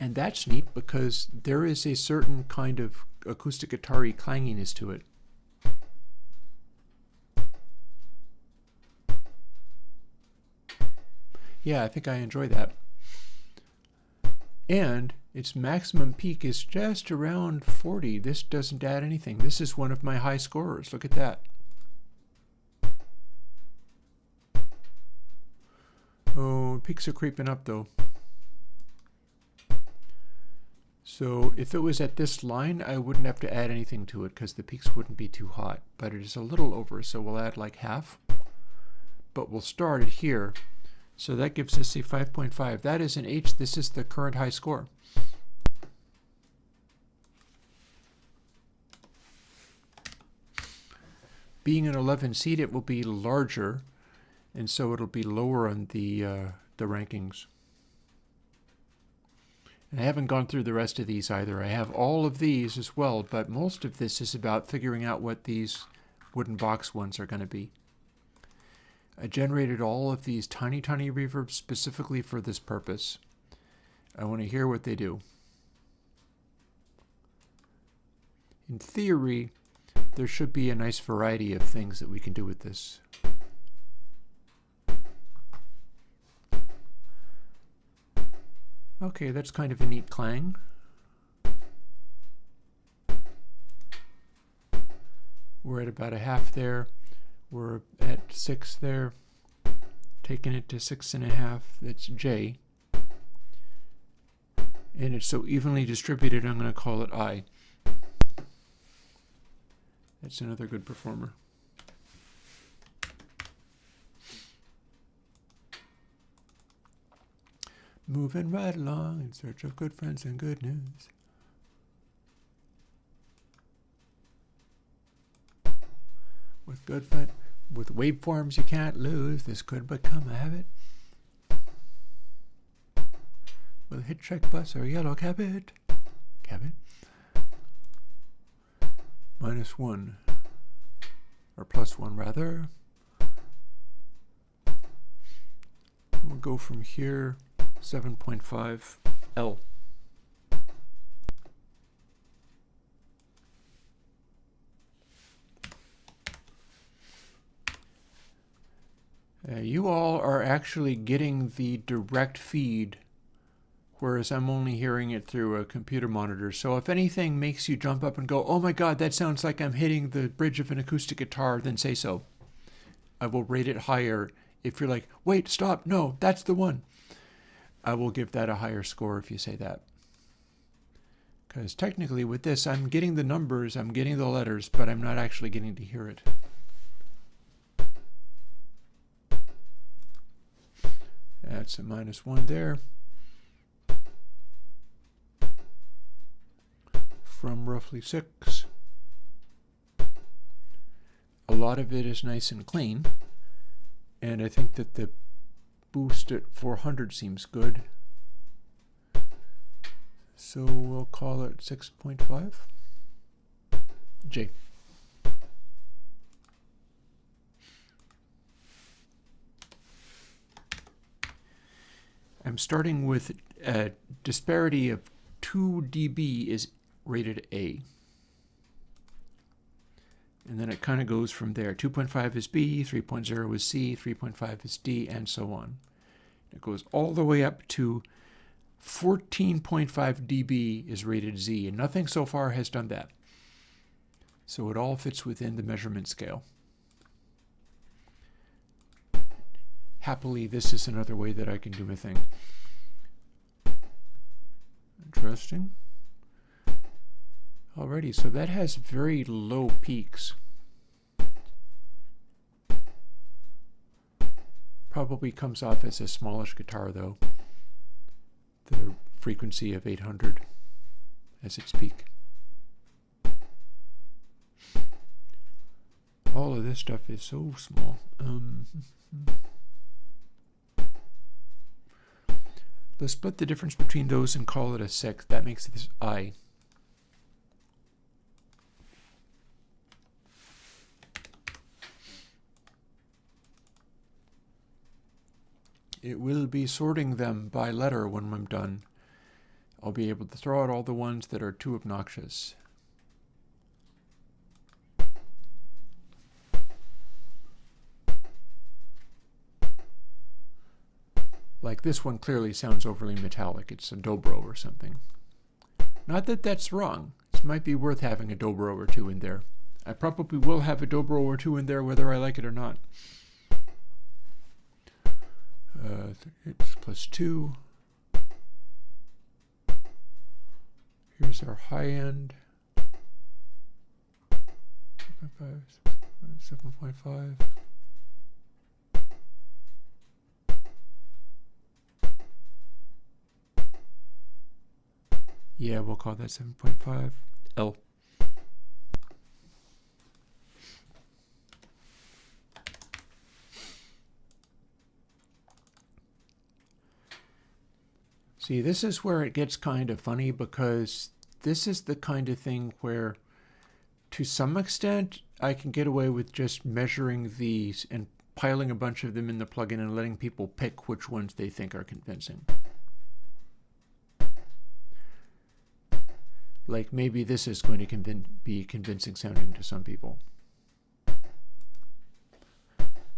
And that's neat because there is a certain kind of acoustic guitar-y clanginess to it. Yeah, I think I enjoy that. And its maximum peak is just around 40. This doesn't add anything. This is one of my high scorers. Look at that. Oh, peaks are creeping up though. So if it was at this line, I wouldn't have to add anything to it because the peaks wouldn't be too hot. But it is a little over, so we'll add like half. But we'll start it here. So that gives us a 5.5. That is an H. This is the current high score. Being an 11 seat, it will be larger, and so it'll be lower on the rankings. And I haven't gone through the rest of these either. I have all of these as well, but most of this is about figuring out what these wooden box ones are going to be. I generated all of these tiny, tiny reverbs specifically for this purpose. I want to hear what they do. In theory, there should be a nice variety of things that we can do with this. Okay, that's kind of a neat clang. We're at about a half there. We're at 6 there. Taking it to 6.5, that's J. And it's so evenly distributed, I'm going to call it I. That's another good performer. Moving right along in search of good friends and good news. With good friends, with waveforms you can't lose, this could become a habit. With a hitchhike bus or a yellow cabin. -1, or +1 rather. We'll go from here, 7.5 L. You all are actually getting the direct feed, whereas I'm only hearing it through a computer monitor. So if anything makes you jump up and go, oh my God, that sounds like I'm hitting the bridge of an acoustic guitar, then say so. I will rate it higher. If you're like, wait, stop, no, that's the one. I will give that a higher score if you say that. Because technically with this, I'm getting the numbers, I'm getting the letters, but I'm not actually getting to hear it. That's a -1 there. From roughly 6. A lot of it is nice and clean. And I think that the boost at 400 seems good. So we'll call it 6.5. J. I'm starting with a disparity of 2 dB is rated A. And then it kind of goes from there. 2.5 is B, 3.0 is C, 3.5 is D, and so on. It goes all the way up to 14.5 dB is rated Z, and nothing so far has done that. So it all fits within the measurement scale. Happily, this is another way that I can do my thing. Interesting. Alrighty, so that has very low peaks. Probably comes off as a smallish guitar though. The frequency of 800 as its peak. All of this stuff is so small. Let's split the difference between those and call it a 6. That makes this I. It will be sorting them by letter when I'm done. I'll be able to throw out all the ones that are too obnoxious. Like this one clearly sounds overly metallic. It's a dobro or something. Not that that's wrong. It might be worth having a dobro or two in there. I probably will have a dobro or two in there whether I like it or not. It's plus 2. Here's our high end. 7.5. Yeah, we'll call that 7.5 L. See, this is where it gets kind of funny, because this is the kind of thing where, to some extent, I can get away with just measuring these and piling a bunch of them in the plugin and letting people pick which ones they think are convincing. Like maybe this is going to be convincing sounding to some people.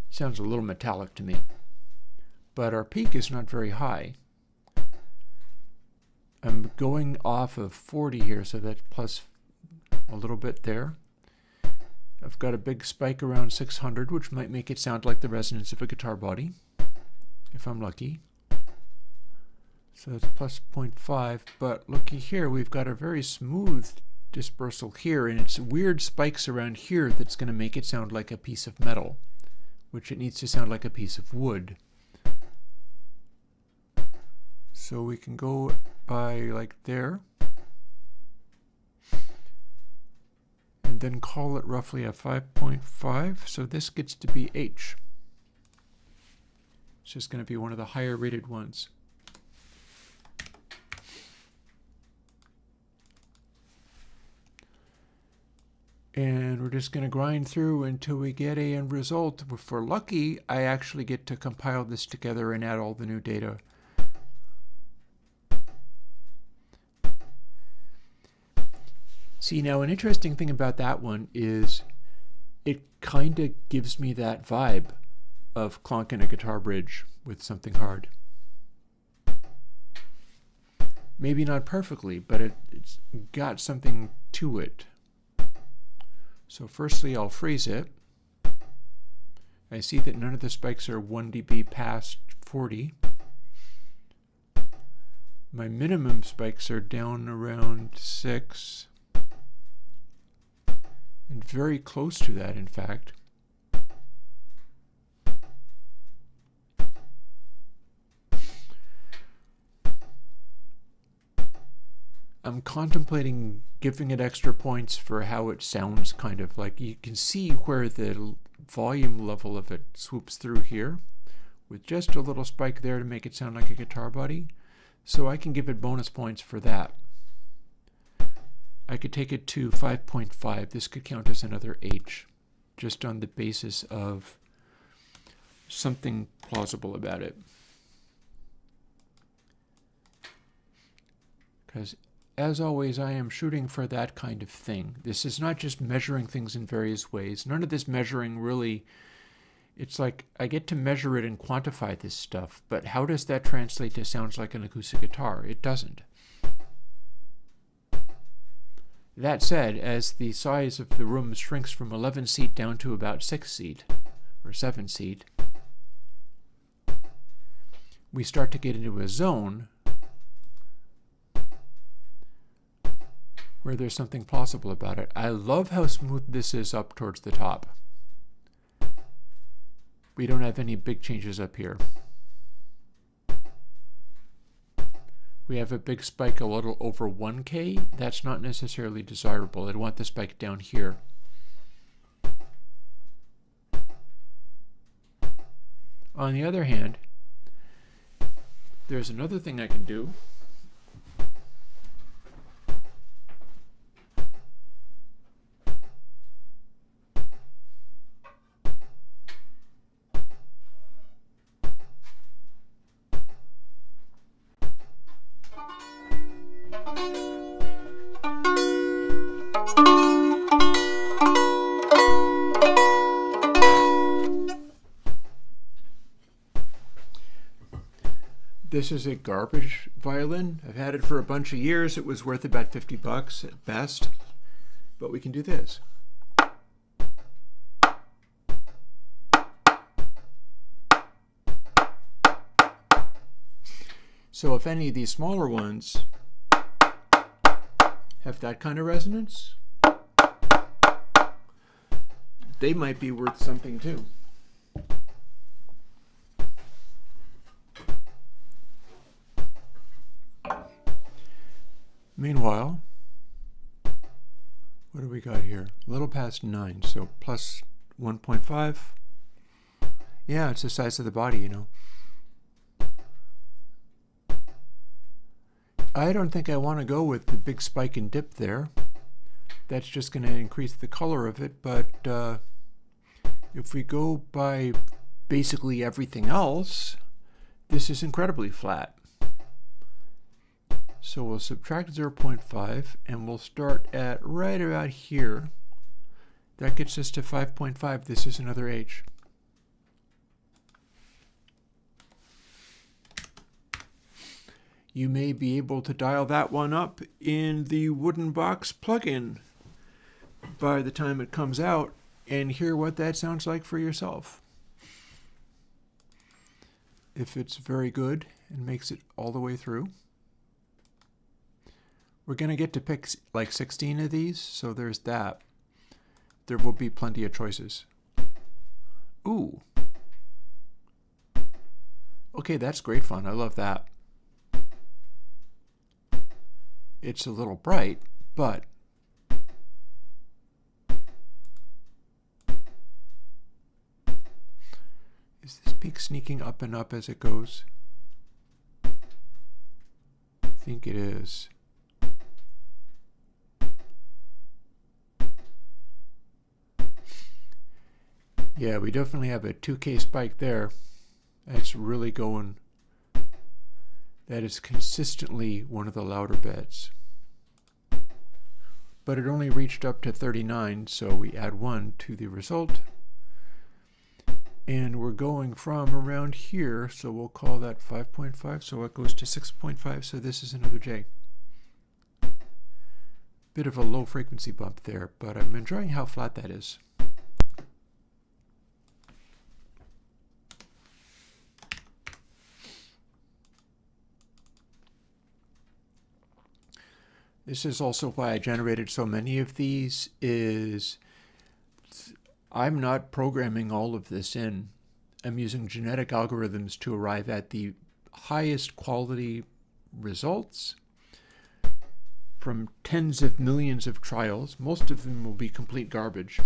Sounds a little metallic to me. But our peak is not very high. I'm going off of 40 here, so that's plus a little bit there. I've got a big spike around 600, which might make it sound like the resonance of a guitar body, if I'm lucky. So it's plus 0.5, but looky here, we've got a very smooth dispersal here, and it's weird spikes around here that's going to make it sound like a piece of metal, which it needs to sound like a piece of wood. So we can go by like there, and then call it roughly a 5.5, so this gets to be H. It's just going to be one of the higher rated ones. And we're just going to grind through until we get a end result. If we're lucky, I actually get to compile this together and add all the new data. See, now an interesting thing about that one is it kind of gives me that vibe of clonking a guitar bridge with something hard. Maybe not perfectly, but it's got something to it. So firstly, I'll freeze it. I see that none of the spikes are 1 dB past 40. My minimum spikes are down around 6. And very close to that, in fact. I'm contemplating giving it extra points for how it sounds, kind of like you can see where the volume level of it swoops through here with just a little spike there to make it sound like a guitar body. So I can give it bonus points for that. I could take it to 5.5. This could count as another H, just on the basis of something plausible about it. Because, as always, I am shooting for that kind of thing. This is not just measuring things in various ways. None of this measuring really, it's like I get to measure it and quantify this stuff, but how does that translate to sounds like an acoustic guitar? It doesn't. That said, as the size of the room shrinks from 11 seat down to about 6 seat, or 7 seat, we start to get into a zone where there's something plausible about it. I love how smooth this is up towards the top. We don't have any big changes up here. We have a big spike a little over 1K. That's not necessarily desirable. I'd want the spike down here. On the other hand, there's another thing I can do. This is a garbage violin. I've had it for a bunch of years. It was worth about $50 at best. But we can do this. So if any of these smaller ones have that kind of resonance, they might be worth something too. Meanwhile, what do we got here? A little past 9, so plus 1.5. Yeah, it's the size of the body, you know. I don't think I want to go with the big spike and dip there. That's just going to increase the color of it, but if we go by basically everything else, this is incredibly flat. So we'll subtract 0.5 and we'll start at right about here. That gets us to 5.5. This is another H. You may be able to dial that one up in the Wooden Box plugin by the time it comes out and hear what that sounds like for yourself. If it's very good and makes it all the way through. We're going to get to pick like 16 of these, so there's that. There will be plenty of choices. Ooh. Okay, that's great fun. I love that. It's a little bright, but is this peak sneaking up and up as it goes? I think it is. Yeah, we definitely have a 2K spike there. That's really going. That is consistently one of the louder beds. But it only reached up to 39, so we add 1 to the result. And we're going from around here, so we'll call that 5.5, so it goes to 6.5, so this is another J. Bit of a low frequency bump there, but I'm enjoying how flat that is. This is also why I generated so many of these, is I'm not programming all of this in. I'm using genetic algorithms to arrive at the highest quality results from tens of millions of trials. Most of them will be complete garbage.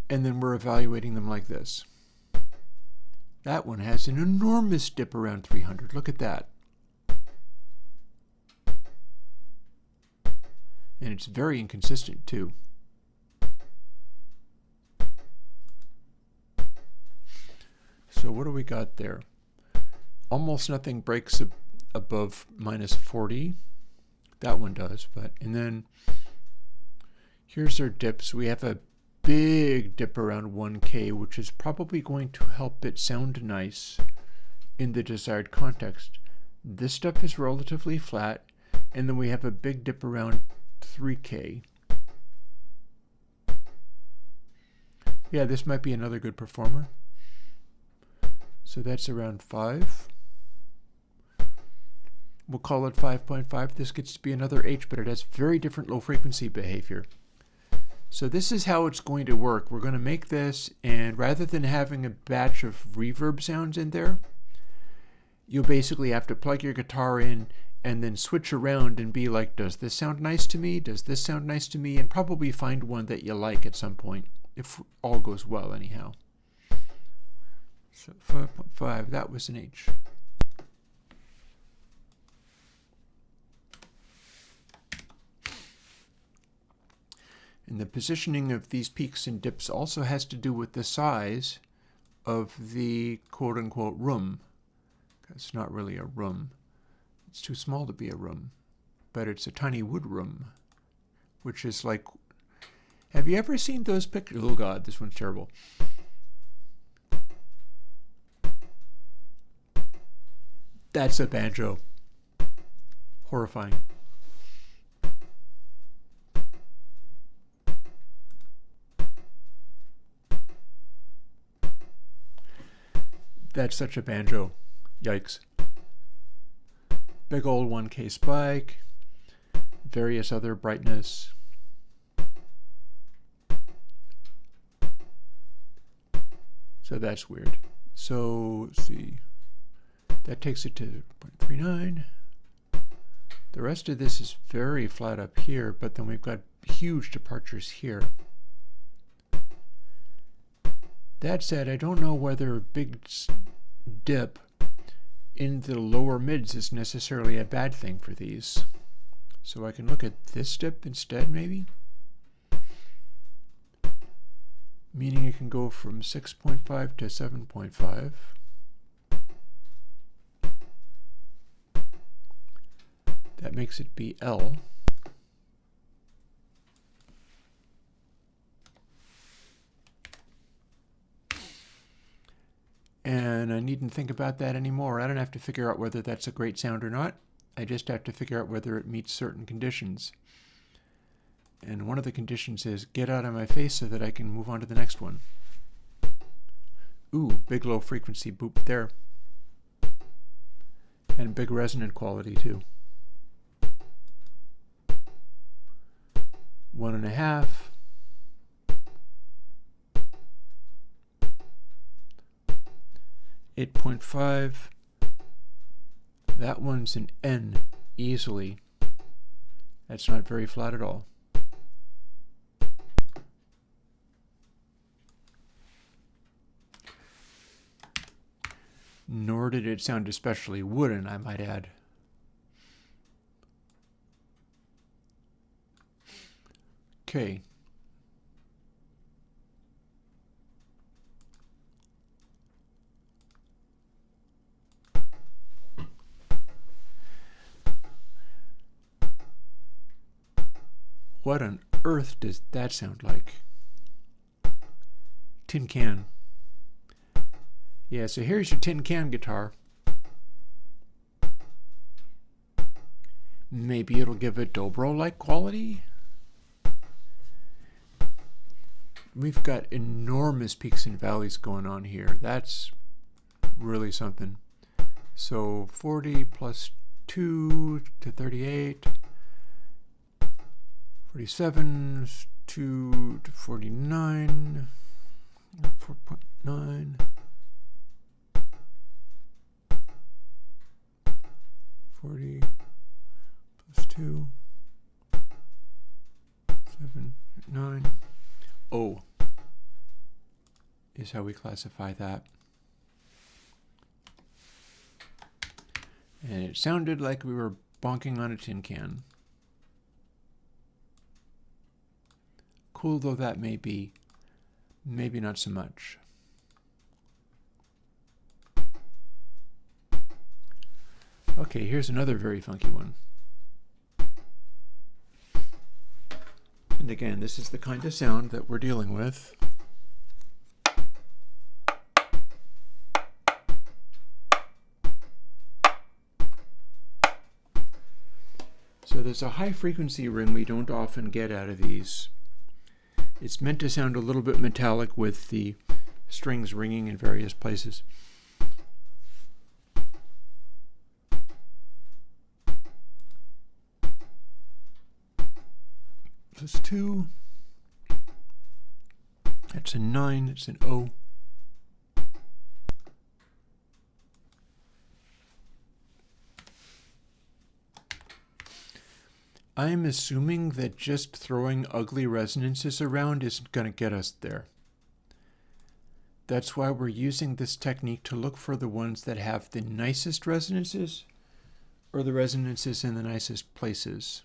And then we're evaluating them like this. That one has an enormous dip around 300. Look at that. And it's very inconsistent too. So what do we got there? Almost nothing breaks above minus 40. That one does, but and then here's our dips. We have a big dip around 1K, which is probably going to help it sound nice in the desired context. This stuff is relatively flat, and then we have a big dip around 3K. Yeah, this might be another good performer. So that's around 5. We'll call it 5.5. This gets to be another H, but it has very different low frequency behavior. So this is how it's going to work. We're going to make this, and rather than having a batch of reverb sounds in there, you'll basically have to plug your guitar in and then switch around and be like, does this sound nice to me? Does this sound nice to me? And probably find one that you like at some point, if all goes well anyhow. So 5.5, that was an H. And the positioning of these peaks and dips also has to do with the size of the quote-unquote room. It's not really a room. It's too small to be a room. But it's a tiny wood room, which is like... Have you ever seen those pictures? Oh God, this one's terrible. That's a banjo. Horrifying. That's such a banjo. Yikes. Big old 1K spike. Various other brightness. So that's weird. So, let's see. That takes it to 0.39. The rest of this is very flat up here, but then we've got huge departures here. That said, I don't know whether a big dip in the lower mids is necessarily a bad thing for these. So I can look at this dip instead, maybe? Meaning it can go from 6.5 to 7.5. That makes it be L. And I needn't think about that anymore. I don't have to figure out whether that's a great sound or not. I just have to figure out whether it meets certain conditions. And one of the conditions is get out of my face so that I can move on to the next one. Ooh, big low frequency boop there. And big resonant quality too. 1.5. .5. That one's an N easily. That's not very flat at all. Nor did it sound especially wooden, I might add. Okay. What on earth does that sound like? Tin can. Yeah, so here's your tin can guitar. Maybe it'll give it dobro-like quality? We've got enormous peaks and valleys going on here. That's really something. So 40 plus 2 to 38. 47 to 49. 4.9. 40 plus 2, 7, 9. O is how we classify that. And it sounded like we were bonking on a tin can. Cool though that may be, maybe not so much. Okay, here's another very funky one. And again, this is the kind of sound that we're dealing with. So there's a high frequency ring we don't often get out of these. It's meant to sound a little bit metallic with the strings ringing in various places. Plus 2. That's a 9. It's an O. I'm assuming that just throwing ugly resonances around isn't going to get us there. That's why we're using this technique to look for the ones that have the nicest resonances, or the resonances in the nicest places.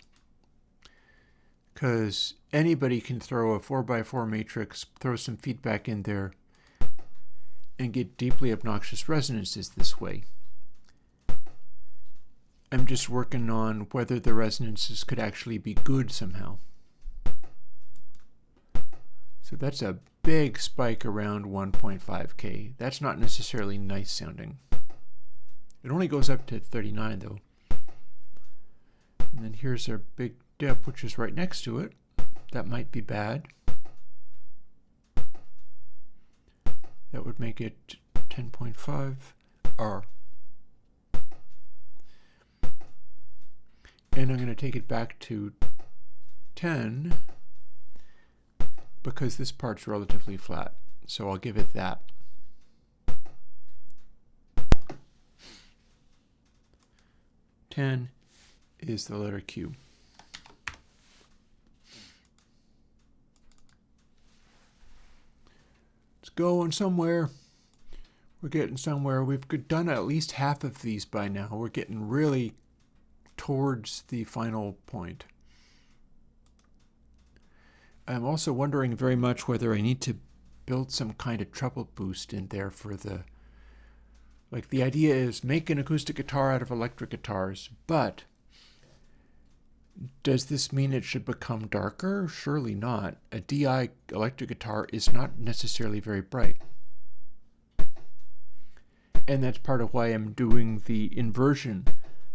Because anybody can throw a 4x4 matrix, throw some feedback in there, and get deeply obnoxious resonances this way. I'm just working on whether the resonances could actually be good somehow. So that's a big spike around 1.5K. That's not necessarily nice sounding. It only goes up to 39 though. And then here's our big dip, which is right next to it. That might be bad. That would make it 10.5 R. And I'm going to take it back to 10 because this part's relatively flat. So I'll give it that. "10" is the letter Q. It's going somewhere. We're getting somewhere. We've done at least half of these by now. We're getting really towards the final point. I'm also wondering very much whether I need to build some kind of treble boost in there for the, like, the idea is make an acoustic guitar out of electric guitars, but does this mean it should become darker? Surely not. A DI electric guitar is not necessarily very bright. And that's part of why I'm doing the inversion,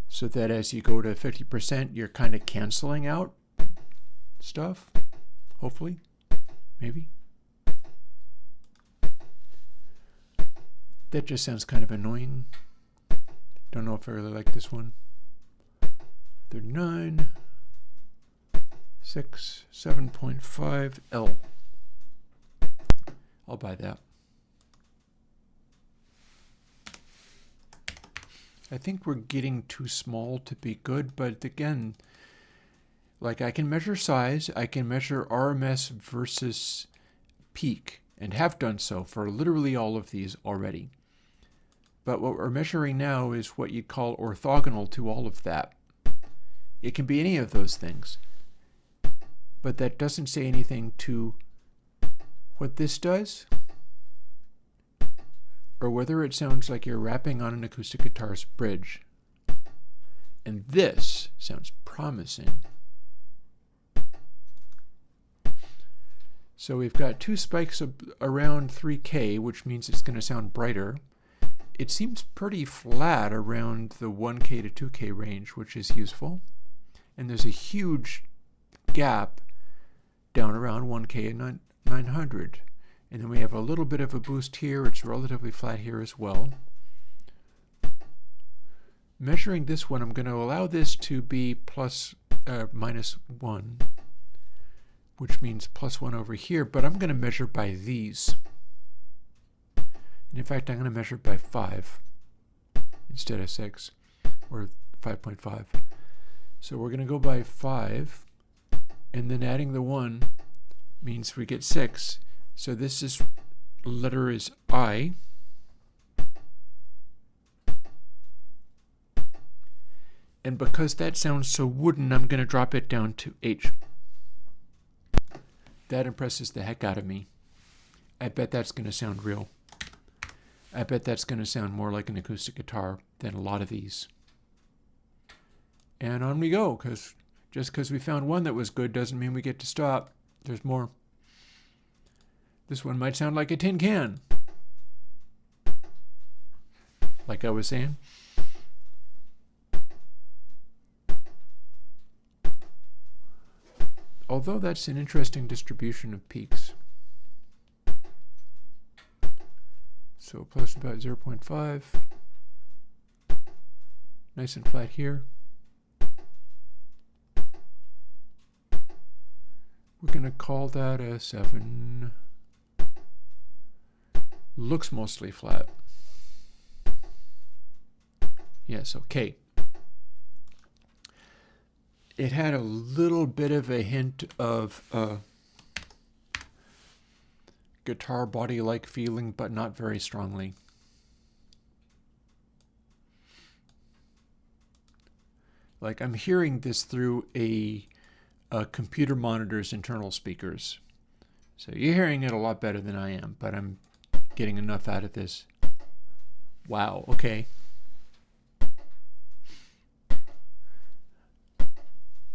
so that as you go to 50%, you're kind of canceling out stuff. Hopefully. Maybe. That just sounds kind of annoying. Don't know if I really like this one. 39, 6, 7.5 L. I'll buy that. I think we're getting too small to be good, but again, like, I can measure size, I can measure RMS versus peak, and have done so for literally all of these already. But what we're measuring now is what you'd call orthogonal to all of that. It can be any of those things, but that doesn't say anything to what this does, or whether it sounds like you're rapping on an acoustic guitar's bridge. And this sounds promising. So we've got two spikes around 3K, which means it's going to sound brighter. It seems pretty flat around the 1K to 2K range, which is useful. And there's a huge gap down around 1K and 900. And then we have a little bit of a boost here. It's relatively flat here as well. Measuring this one, I'm going to allow this to be minus 1, which means plus 1 over here, but I'm going to measure by these. And in fact, I'm going to measure by 5 instead of 6, or 5.5. So we're going to go by 5, and then adding the 1 means we get 6. So this letter is I. And because that sounds so wooden, I'm going to drop it down to H. That impresses the heck out of me. I bet that's going to sound real. I bet that's going to sound more like an acoustic guitar than a lot of these. And on we go, because just because we found one that was good doesn't mean we get to stop. There's more. This one might sound like a tin can. Like I was saying. Although that's an interesting distribution of peaks. So plus about 0.5. Nice and flat here. We're going to call that a 7. Looks mostly flat. Yes, okay. It had a little bit of a hint of guitar body-like feeling, but not very strongly. Like I'm hearing this through a computer monitor's internal speakers. So you're hearing it a lot better than I am, but I'm getting enough out of this. Wow, okay.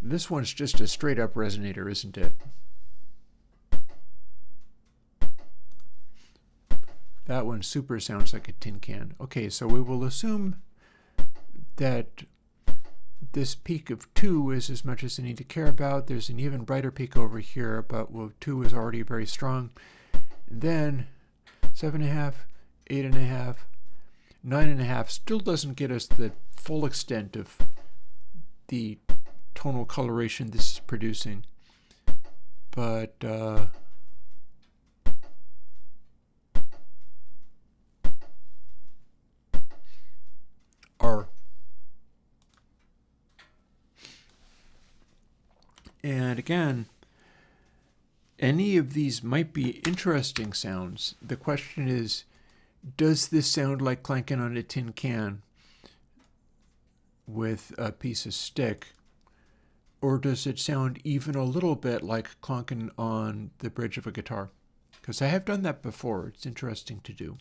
This one's just a straight up resonator, isn't it? That one super sounds like a tin can. Okay, so we will assume that this peak of 2 is as much as I need to care about. There's an even brighter peak over here, but 2 is already very strong. And then 7.5, 8.5, 9.5 still doesn't get us the full extent of the tonal coloration this is producing. But R. And again, any of these might be interesting sounds. The question is, does this sound like clanking on a tin can with a piece of stick? Or does it sound even a little bit like clonking on the bridge of a guitar? Because I have done that before. It's interesting to do.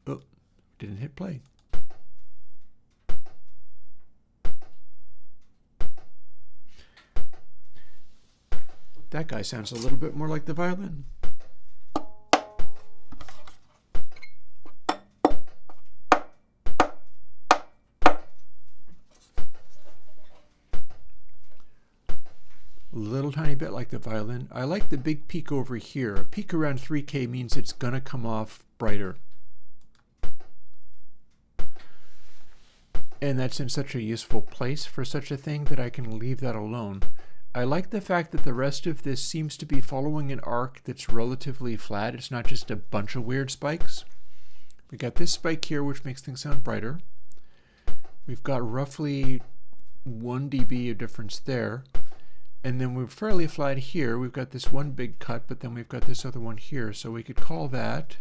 Oh, didn't hit play. That guy sounds a little bit more like the violin. A little tiny bit like the violin. I like the big peak over here. A peak around 3K means it's gonna come off brighter. And that's in such a useful place for such a thing that I can leave that alone. I like the fact that the rest of this seems to be following an arc that's relatively flat. It's not just a bunch of weird spikes. We got this spike here, which makes things sound brighter. We've got roughly 1 dB of difference there. And then we're fairly flat here. We've got this one big cut, but then we've got this other one here. So we could call that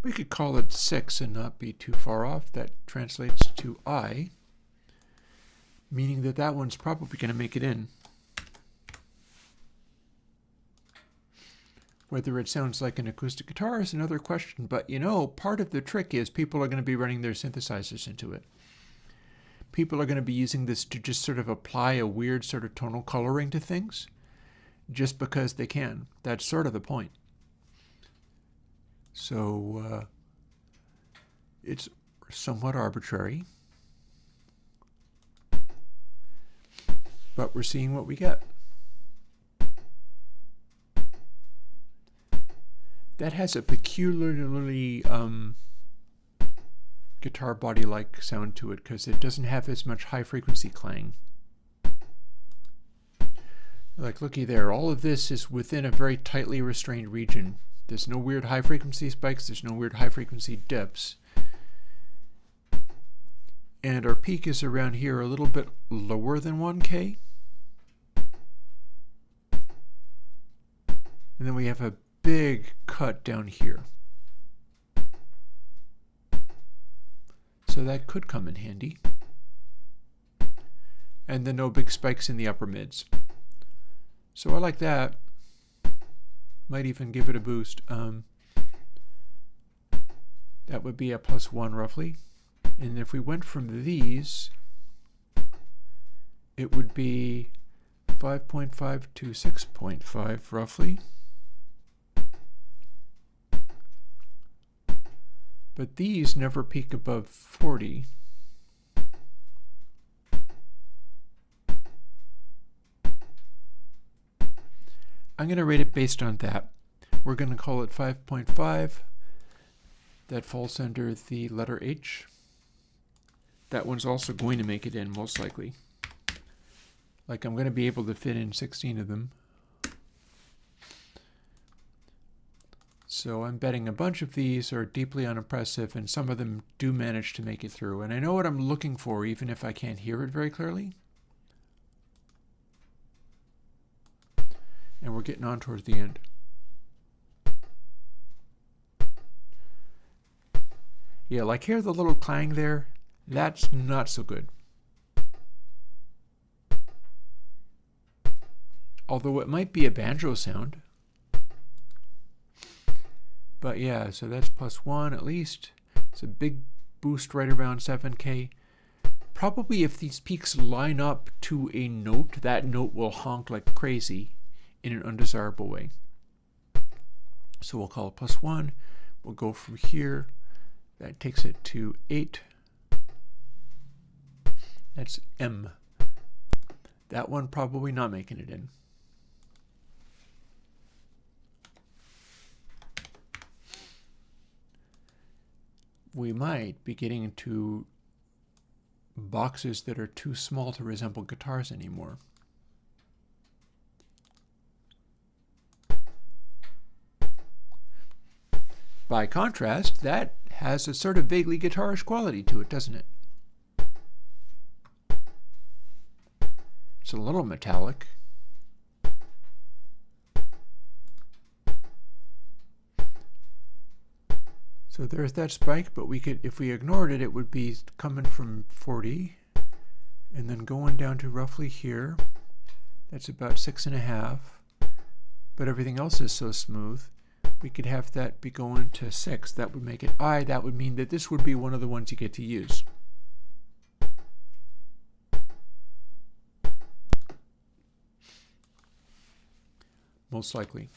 we could call it 6 and not be too far off. That translates to I, meaning that that one's probably going to make it in. Whether it sounds like an acoustic guitar is another question, but you know, part of the trick is people are going to be running their synthesizers into it. People are going to be using this to just sort of apply a weird sort of tonal coloring to things, just because they can. That's sort of the point. So it's somewhat arbitrary, but we're seeing what we get. That has a peculiarly guitar body-like sound to it because it doesn't have as much high-frequency clang. Like, looky there, all of this is within a very tightly restrained region. There's no weird high-frequency spikes, there's no weird high-frequency dips. And our peak is around here a little bit lower than 1K. And then we have a big cut down here. So that could come in handy. And then no big spikes in the upper mids. So I like that. Might even give it a boost. That would be a +1 roughly. And if we went from these, it would be 5.5 to 6.5 roughly. But these never peak above 40. I'm going to rate it based on that. We're going to call it 5.5. That falls under the letter H. That one's also going to make it in, most likely. Like, I'm going to be able to fit in 16 of them. So I'm betting a bunch of these are deeply unimpressive, and some of them do manage to make it through. And I know what I'm looking for, even if I can't hear it very clearly. And we're getting on towards the end. Yeah, like hear the little clang there? That's not so good. Although it might be a banjo sound. But yeah, so that's +1 at least. It's a big boost right around 7K. Probably if these peaks line up to a note, that note will honk like crazy in an undesirable way. So we'll call it +1. We'll go from here. That takes it to 8. That's M. That one probably not making it in. We might be getting into boxes that are too small to resemble guitars anymore. By contrast, that has a sort of vaguely guitarish quality to it, doesn't it? It's a little metallic. So there's that spike, but we could, if we ignored it, it would be coming from 40 and then going down to roughly here. That's about 6.5, but everything else is so smooth. We could have that be going to 6. That would make it I. That would mean that this would be one of the ones you get to use. Most likely.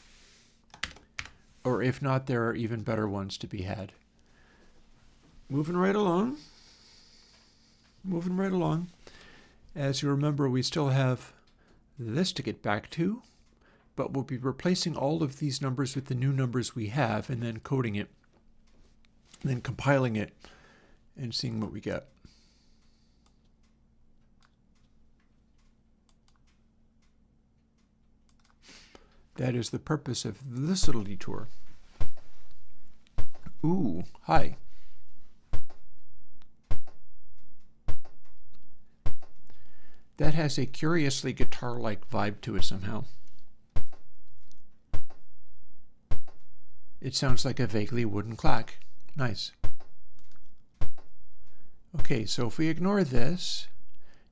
Or if not, there are even better ones to be had. Moving right along. Moving right along. As you remember, we still have this to get back to, but we'll be replacing all of these numbers with the new numbers we have and then coding it, and then compiling it and seeing what we get. That is the purpose of this little detour. Ooh, hi. That has a curiously guitar-like vibe to it somehow. It sounds like a vaguely wooden clack. Nice. Okay, so if we ignore this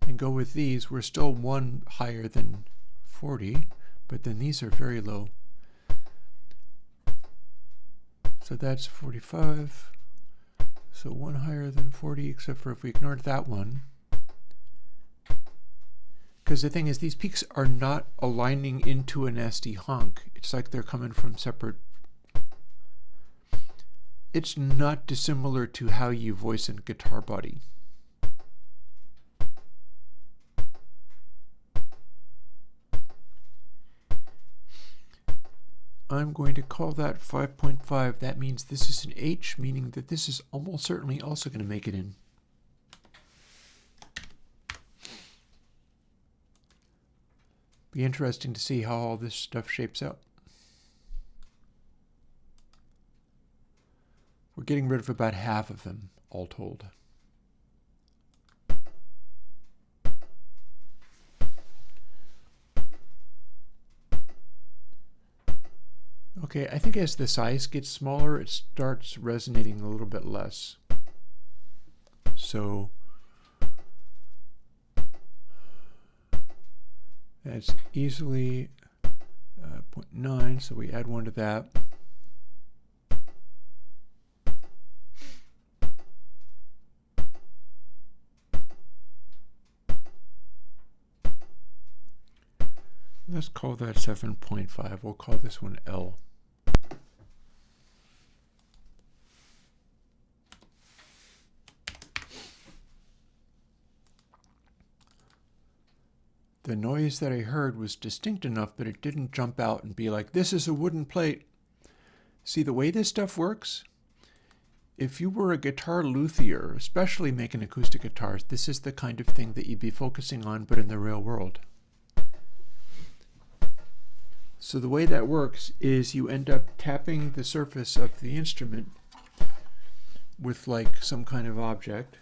and go with these, we're still one higher than 40, but then these are very low. So that's 45. So one higher than 40, except for if we ignored that one. Because the thing is, these peaks are not aligning into a nasty honk. It's like they're coming from separate. It's not dissimilar to how you voice a guitar body. I'm going to call that 5.5. That means this is an H, meaning that this is almost certainly also going to make it in. Be interesting to see how all this stuff shapes out. We're getting rid of about half of them, all told. Okay, I think as the size gets smaller, it starts resonating a little bit less. So that's easily 0.9, so we add 1 to that. Let's call that 7.5. We'll call this one L. The noise that I heard was distinct enough, but it didn't jump out and be like, this is a wooden plate. See, the way this stuff works, if you were a guitar luthier, especially making acoustic guitars, this is the kind of thing that you'd be focusing on, but in the real world. So the way that works is you end up tapping the surface of the instrument with like some kind of object,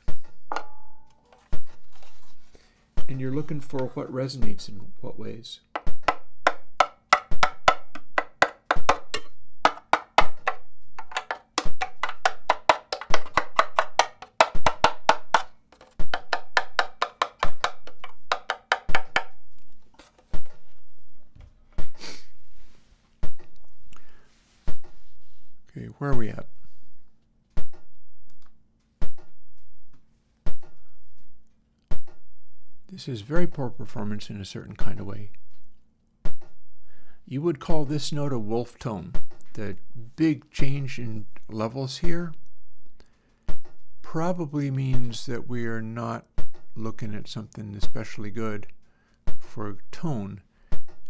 and you're looking for what resonates in what ways. Okay, where are we at? This is very poor performance in a certain kind of way. You would call this note a wolf tone. The big change in levels here probably means that we are not looking at something especially good for tone,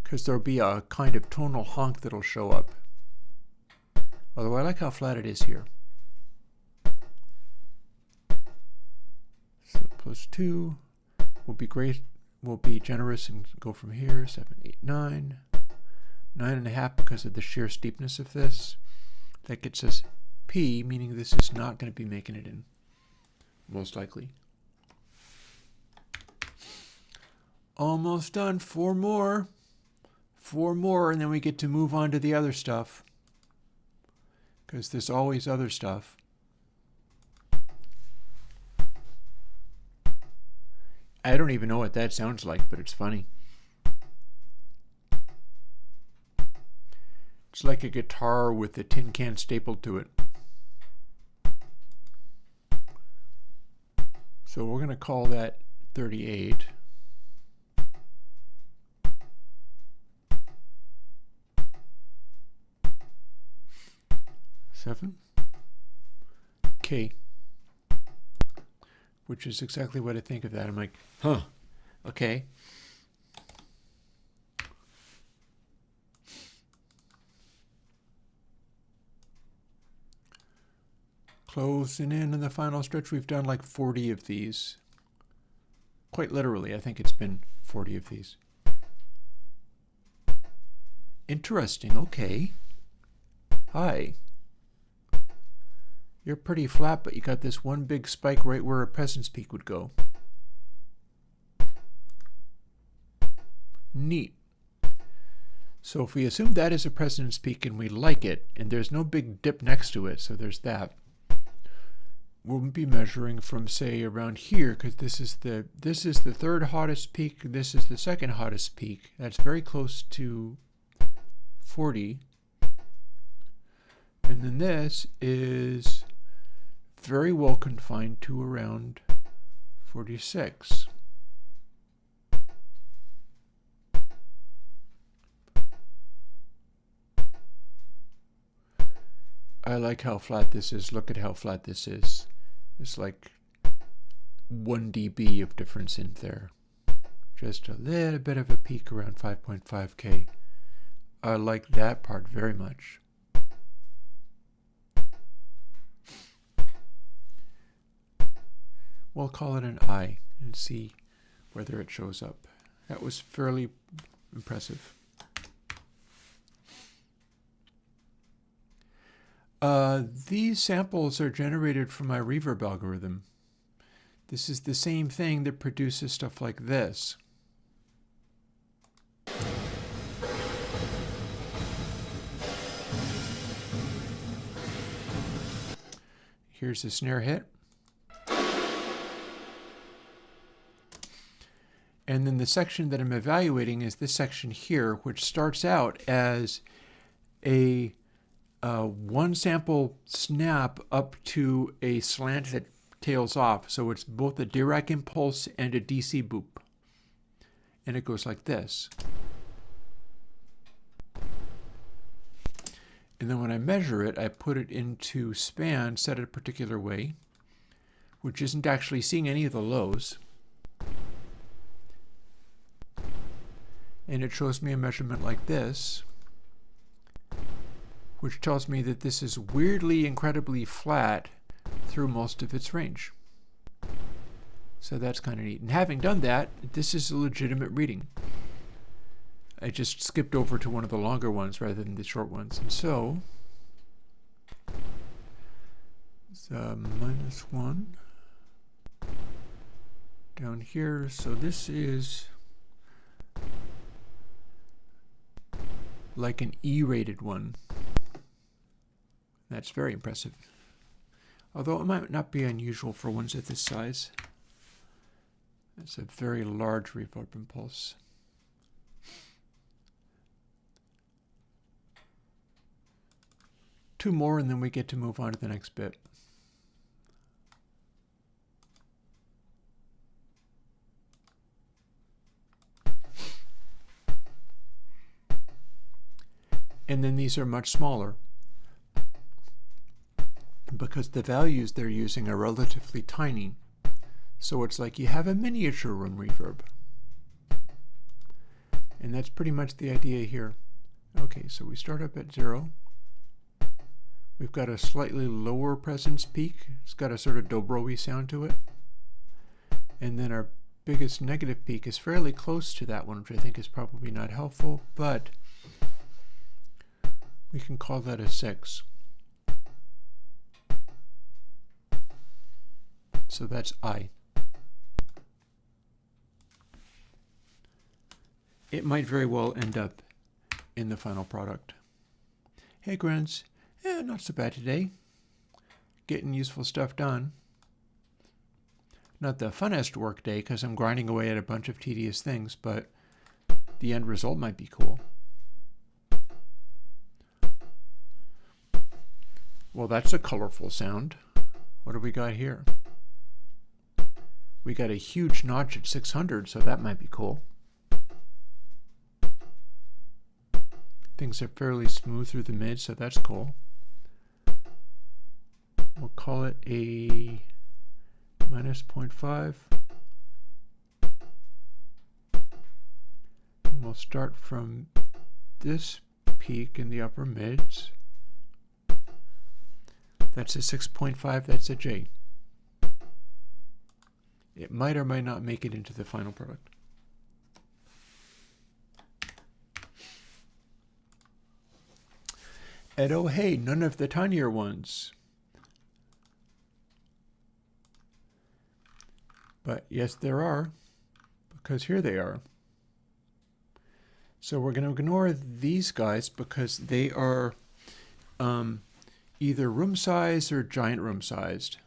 because there'll be a kind of tonal honk that'll show up. Although I like how flat it is here. So +2 will be great. We'll be generous and go from here. 7, 8, 9. 9.5 because of the sheer steepness of this. That gets us P, meaning this is not going to be making it in, most likely. Almost done. 4 more. 4 more, and then we get to move on to the other stuff. Because there's always other stuff. I don't even know what that sounds like, but it's funny. It's like a guitar with a tin can stapled to it. So we're going to call that 38. K, which is exactly what I think of that. I'm like, huh, okay. Closing in the final stretch. We've done like 40 of these. Quite literally, I think it's been 40 of these. Interesting, okay. Hi. You're pretty flat, but you got this one big spike right where a presence peak would go. Neat. So if we assume that is a presence peak and we like it, and there's no big dip next to it, so there's that, we'll be measuring from, say, around here, because this is the third hottest peak, this is the second hottest peak. That's very close to 40. And then this is very well confined to around 46. I like how flat this is. Look at how flat this is. It's like 1 dB of difference in there. Just a little bit of a peak around 5.5K. I like that part very much. We'll call it an I and see whether it shows up. That was fairly impressive. These samples are generated from my reverb algorithm. This is the same thing that produces stuff like this. Here's the snare hit. And then the section that I'm evaluating is this section here, which starts out as a one sample snap up to a slant that tails off. So it's both a Dirac impulse and a DC boop. And it goes like this. And then when I measure it, I put it into span set it a particular way, which isn't actually seeing any of the lows. And it shows me a measurement like this, which tells me that this is weirdly, incredibly flat through most of its range. So that's kind of neat. And having done that, this is a legitimate reading. I just skipped over to one of the longer ones rather than the short ones. And so it's -1 down here. So this is like an E-rated one. That's very impressive. Although it might not be unusual for ones at this size. It's a very large reverb impulse. Two more and then we get to move on to the next bit. And then these are much smaller because the values they're using are relatively tiny. So it's like you have a miniature room reverb. And that's pretty much the idea here. Okay, so we start up at 0. We've got a slightly lower presence peak. It's got a sort of dobro-y sound to it. And then our biggest negative peak is fairly close to that one, which I think is probably not helpful, but we can call that a 6. So that's I. It might very well end up in the final product. Hey Grins, not so bad today. Getting useful stuff done. Not the funnest work day because I'm grinding away at a bunch of tedious things, but the end result might be cool. Well, that's a colorful sound. What do we got here? We got a huge notch at 600, so that might be cool. Things are fairly smooth through the mid, so that's cool. We'll call it a -0.5. And we'll start from this peak in the upper mids. That's a 6.5, that's a J. It might or might not make it into the final product. And oh hey, none of the tinier ones. But yes, there are, because here they are. So we're going to ignore these guys because they are either room sized or giant room sized.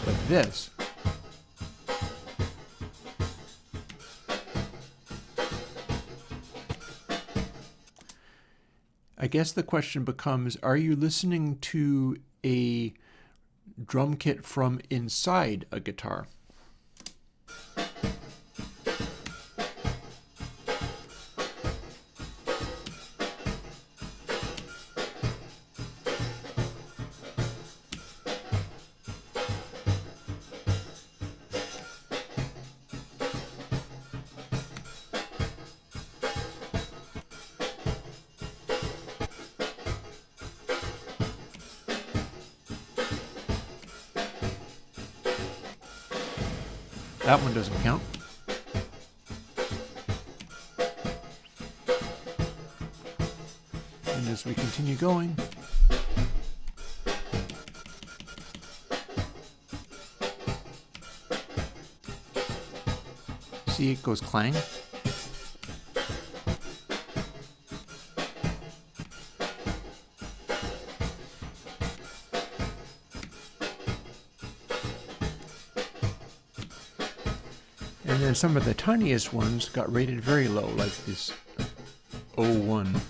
But this, I guess the question becomes, are you listening to a drum kit from inside a guitar? That one doesn't count. And as we continue going, see it goes clang. And then some of the tiniest ones got rated very low, like this 01.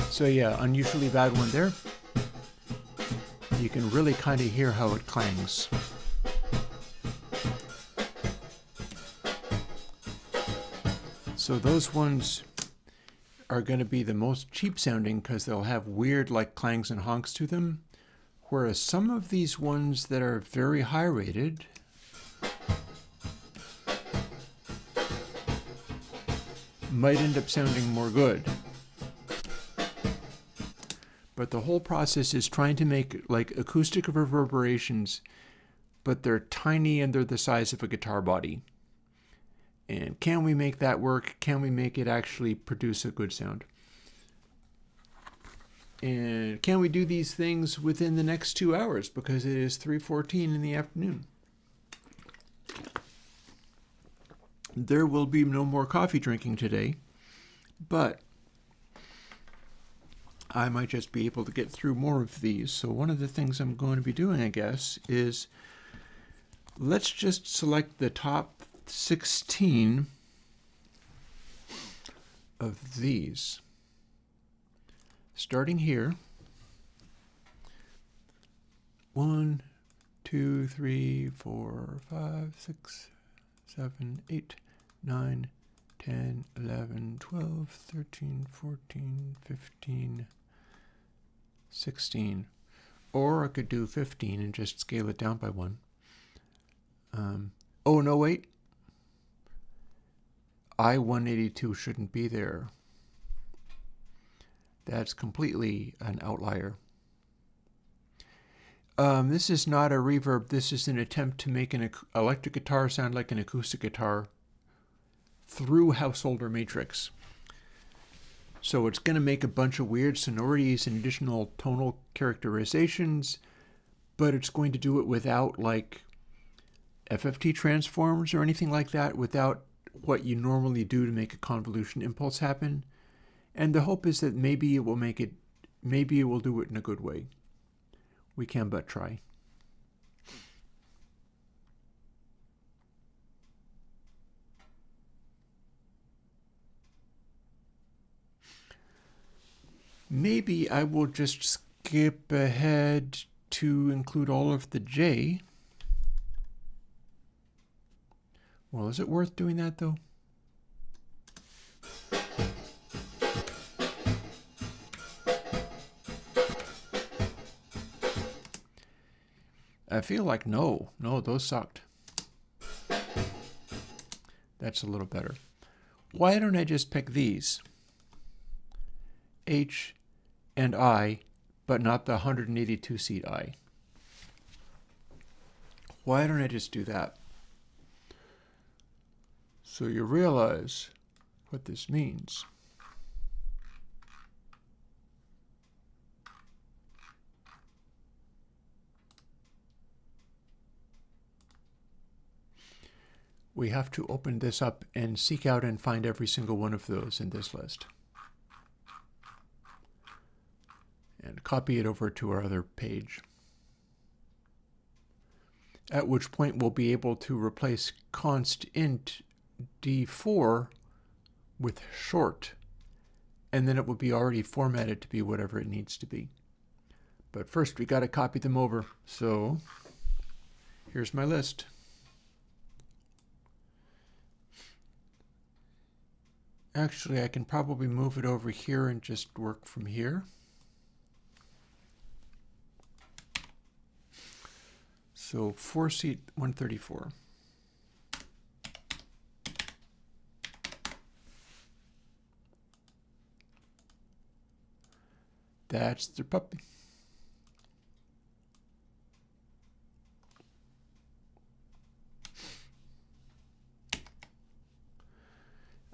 So yeah, unusually bad one there. You can really kind of hear how it clangs. So those ones are going to be the most cheap sounding because they'll have weird like clangs and honks to them. Whereas some of these ones that are very high rated might end up sounding more good. But the whole process is trying to make like acoustic reverberations, but they're tiny and they're the size of a guitar body. And can we make that work? Can we make it actually produce a good sound? And can we do these things within the next 2 hours? Because it is 3:14 in the afternoon. There will be no more coffee drinking today, but I might just be able to get through more of these. So one of the things I'm going to be doing, I guess, is let's just select the top 16 of these. Starting here. 1, 2, 3, 4, 5, 6, 7, 8, 9, 10, 11, 12, 13, 14, 15, 16. Or I could do 15 and just scale it down by 1. Oh, no, wait. I-182 shouldn't be there. That's completely an outlier. This is not a reverb. This is an attempt to make an electric guitar sound like an acoustic guitar through Householder Matrix. So it's going to make a bunch of weird sonorities and additional tonal characterizations, but it's going to do it without like FFT transforms or anything like that, without what you normally do to make a convolution impulse happen. And the hope is that maybe it will do it in a good way. We can but try. Maybe I will just skip ahead to include all of the J. Well, is it worth doing that though? I feel like no, those sucked. That's a little better. Why don't I just pick these? H and I, but not the 182 seat I. Why don't I just do that? So you realize what this means. We have to open this up and seek out and find every single one of those in this list. And copy it over to our other page. At which point we'll be able to replace const int d4 with short, and then it will be already formatted to be whatever it needs to be. But first we got to copy them over. So here's my list. Actually, I can probably move it over here and just work from here. So 4-seat 134. That's the puppy.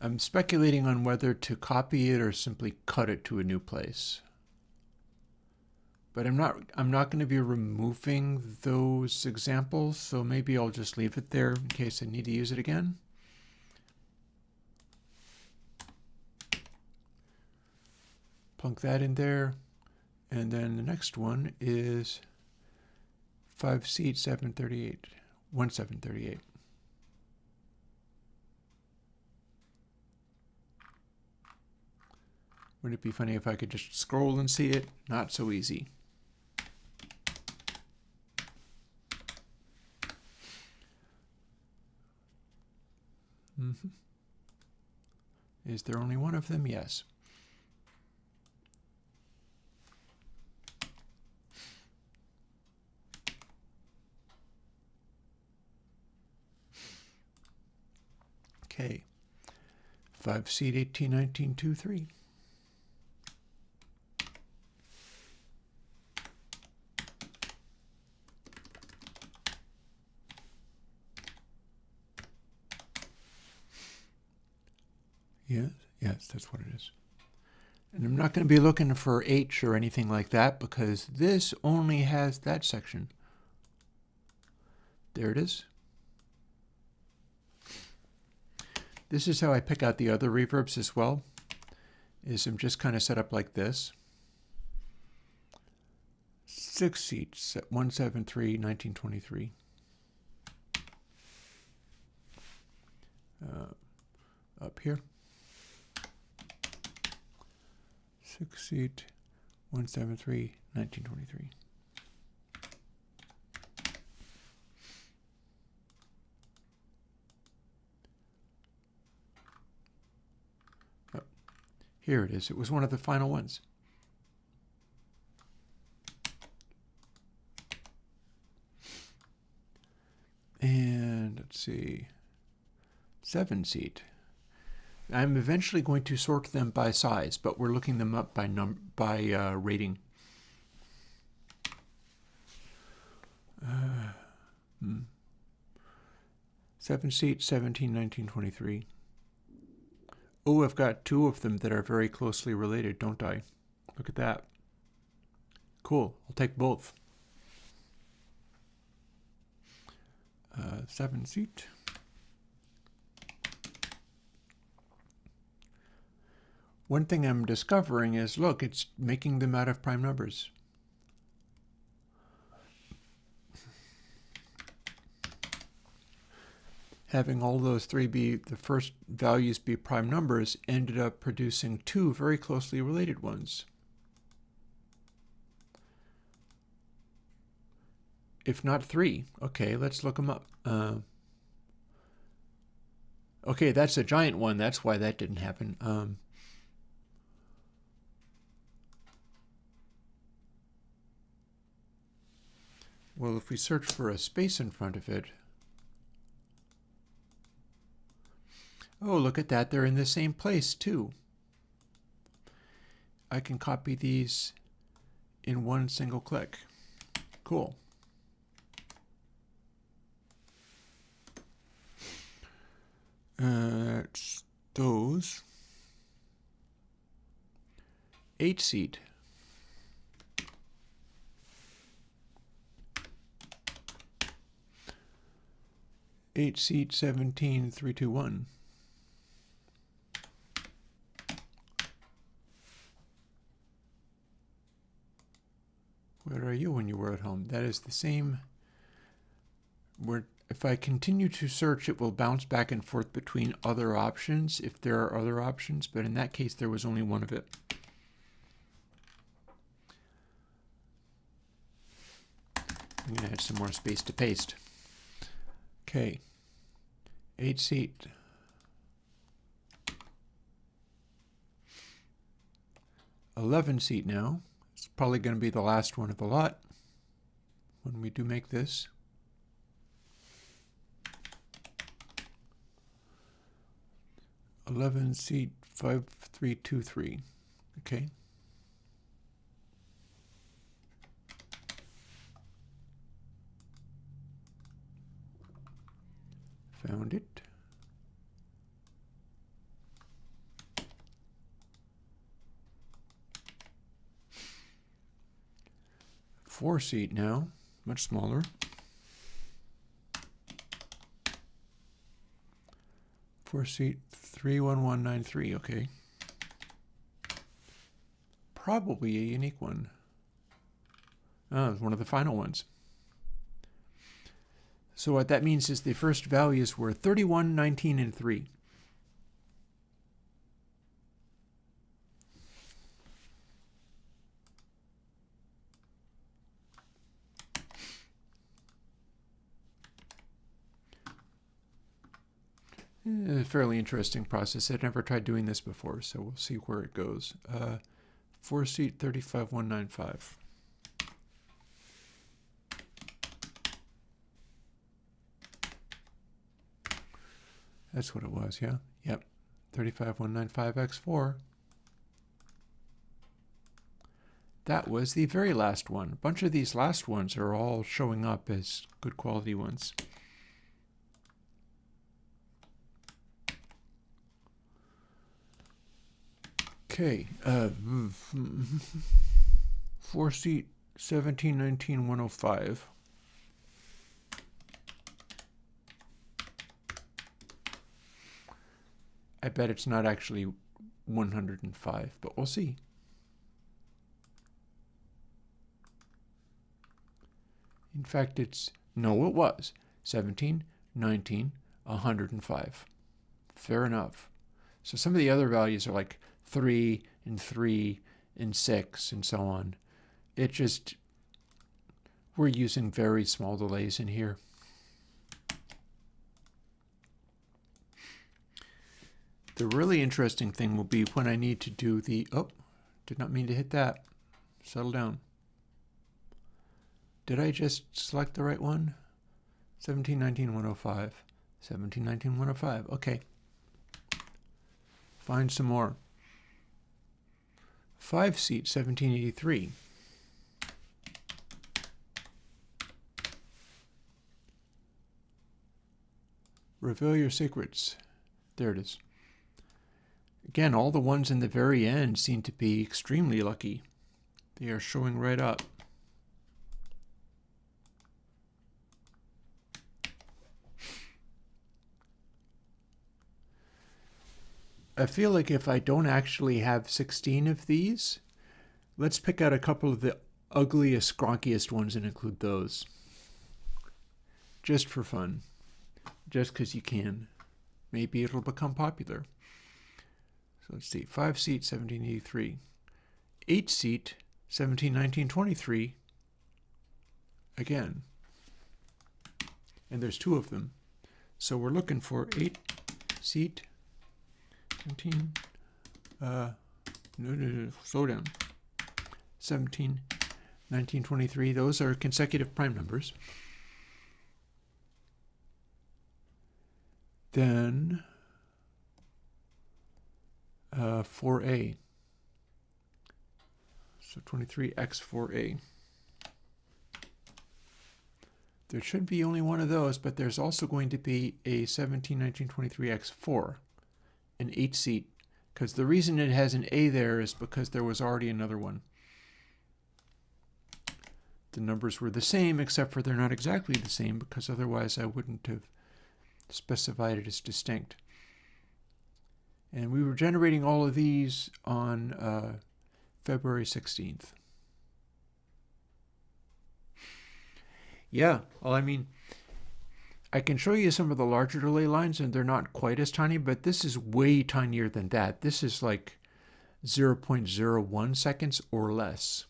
I'm speculating on whether to copy it or simply cut it to a new place. But I'm not going to be removing those examples, so maybe I'll just leave it there in case I need to use it again. Plunk that in there. And then the next one is 5-seat 738, 1738. Wouldn't it be funny if I could just scroll and see it? Not so easy. Is there only one of them? Yes. Okay. 5 seat 181923. Yes, that's what it is. And I'm not going to be looking for H or anything like that because this only has that section. There it is. This is how I pick out the other reverbs as well, is I'm just kind of set up like this. 6 seats at 173, 1923. Up here. 6 seat, 173, 1923. Oh, here it is. It was one of the final ones. And let's see, 7 seat. I'm eventually going to sort them by size, but we're looking them up by rating. 7 seat, 17, 1923. Oh, I've got 2 of them that are very closely related, don't I? Look at that. Cool. I'll take both. 7 seat. One thing I'm discovering is, look, it's making them out of prime numbers. Having all those 3 be the first values be prime numbers ended up producing 2 very closely related ones. If not 3. Okay, let's look them up. Okay, that's a giant one. That's why that didn't happen. Well, if we search for a space in front of it, oh, look at that. They're in the same place, too. I can copy these in one single click. Cool. It's those. 8 seat. Eight seat 17, 321. Where are you when you were at home? That is the same. If I continue to search, it will bounce back and forth between other options if there are other options, but in that case, there was only one of it. I'm going to add some more space to paste. Okay. 8 seat. $11 seat now. It's probably going to be the last one of the lot when we do make this. $11 seat 5323. Okay. Found it. Four seat now, much smaller. Four seat 31193, okay. Probably a unique one. Oh, it's one of the final ones. So what that means is the first values were 31, 19, and 3. A fairly interesting process. I'd never tried doing this before, so we'll see where it goes. 4-seat 35195. That's what it was, yeah? Yep. 35195X4. That was the very last one. A bunch of these last ones are all showing up as good quality ones. Okay. 4-seat 1719-105. I bet it's not actually 105, but we'll see. In fact, it was 17, 19, 105. Fair enough. So some of the other values are like 3 and 3 and 6 and so on. It just, we're using very small delays in here. The really interesting thing will be when I need to do the, oh, did not mean to hit that. Settle down. Did I just select the right one? 1719-105. 1719-105. Okay. Find some more. 5-seat 1783. Reveal your secrets. There it is. Again, all the ones in the very end seem to be extremely lucky. They are showing right up. I feel like if I don't actually have 16 of these, let's pick out a couple of the ugliest, scronkiest ones and include those. Just for fun. Just because you can. Maybe it'll become popular. So let's see. 5-seat 1783. 8-seat 1719-23. Again. And there's 2 of them. So we're looking for 8-seat 17. No, slow down. 17, 19, 23. Those are consecutive prime numbers. Then 4A. So 23x4A. There should be only one of those, but there's also going to be a 17, 19, 23x4. An 8-seat, because the reason it has an A there is because there was already another one. The numbers were the same, except for they're not exactly the same, because otherwise I wouldn't have specified it as distinct. And we were generating all of these on February 16th. Yeah, well, I mean, I can show you some of the larger delay lines, and they're not quite as tiny, but this is way tinier than that. This is like 0.01 seconds or less.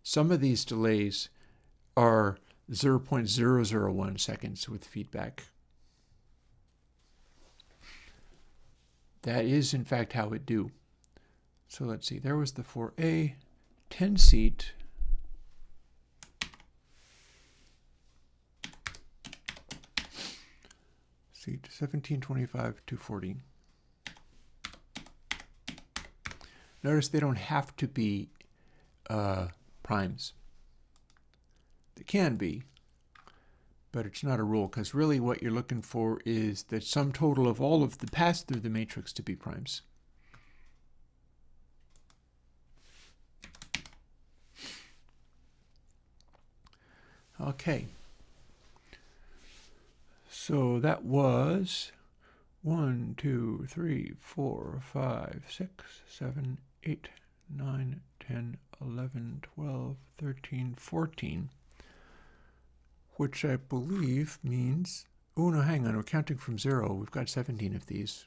Some of these delays are 0.001 seconds with feedback. That is, in fact, how it do. So let's see. There was the 4A, 10-seat. Seat 1725-240. Notice they don't have to be primes. They can be, but it's not a rule, because really what you're looking for is the sum total of all of the pass through the matrix to be primes. Okay. So that was 1, 2, 3, 4, 5, 6, 7, 8, 9, 10, 11, 12, 13, 14, which I believe means, oh no, hang on, we're counting from 0. We've got 17 of these.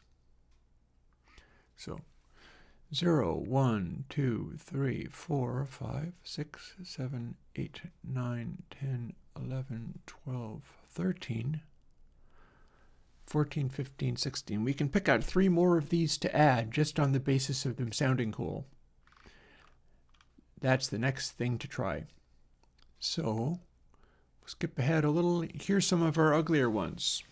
So 0, 1, 2, 3, 4, 5, 6, 7, 8, 9, 10, 11, 12, 13. 14, 15, 16. We can pick out 3 more of these to add just on the basis of them sounding cool. That's the next thing to try. So, skip ahead a little. Here's some of our uglier ones.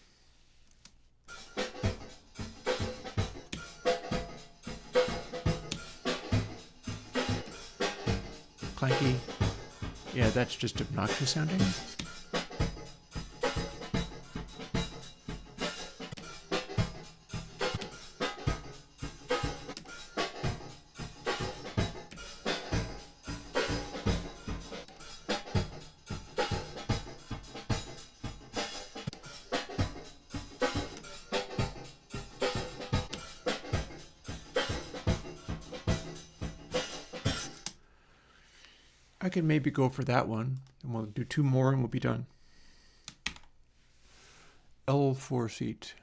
Clanky. Yeah, that's just obnoxious sounding. I could maybe go for that one, and we'll do 2 more and we'll be done. L4 seat.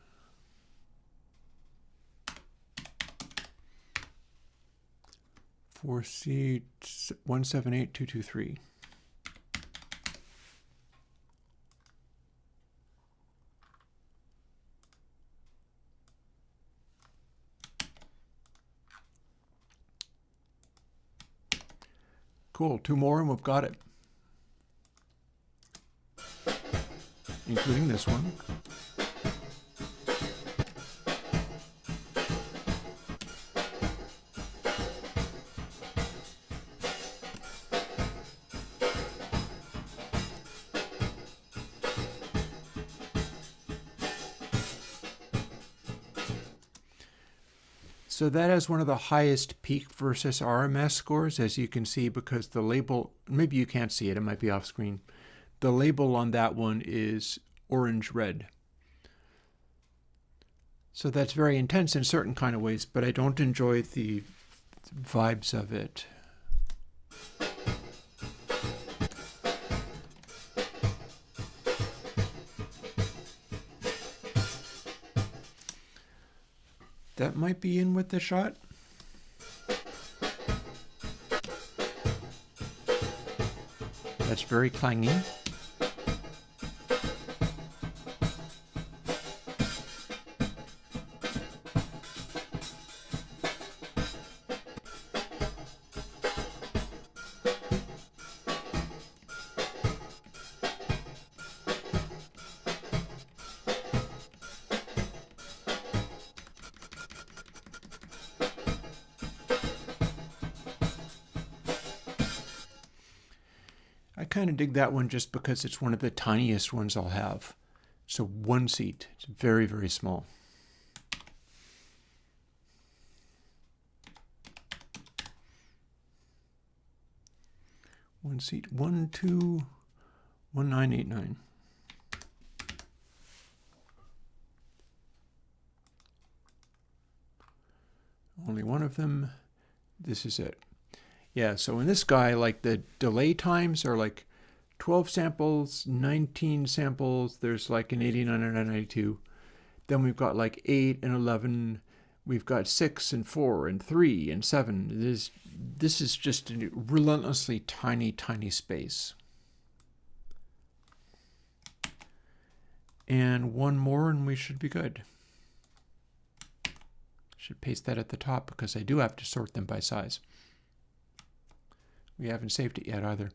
Four seat 178223. Cool, 2 more and we've got it. Including this one. So that has one of the highest peak versus RMS scores, as you can see, because the label, maybe you can't see it, it might be off screen. The label on that one is orange-red. So that's very intense in certain kind of ways, but I don't enjoy the vibes of it. That might be in with the shot. That's very clangy. I kind of dig that one just because it's one of the tiniest ones I'll have. So 1 seat. It's very, very small. One seat, 121989. Only one of them. This is it. Yeah, so in this guy, like the delay times are like 12 samples, 19 samples, there's like an 89 and a 92. Then we've got like 8 and 11, we've got 6 and 4 and 3 and 7. This is just a relentlessly tiny, tiny space. And 1 more and we should be good. Should paste that at the top because I do have to sort them by size. We haven't saved it yet either.